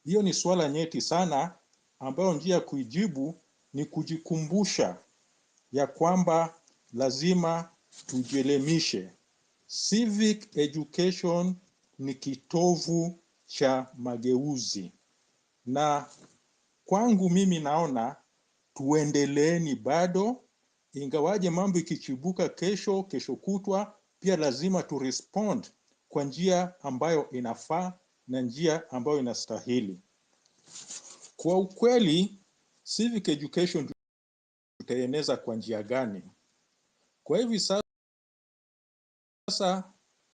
Hiyo ni swala nyeti sana, ambayo njia ya kuijibu ni kujikumbusha ya kwamba lazima tujielimishe. Civic education ni kitovu cha mageuzi, na kwangu mimi naona tuendeleeni bado, ingawaje mambo ikichibuka kesho kutwa, pia lazima respond kwa njia ambayo inafaa na njia ambayo inastahili. Kwa ukweli, civic education tutaeneza kwa njia gani? Kwa hivi sasa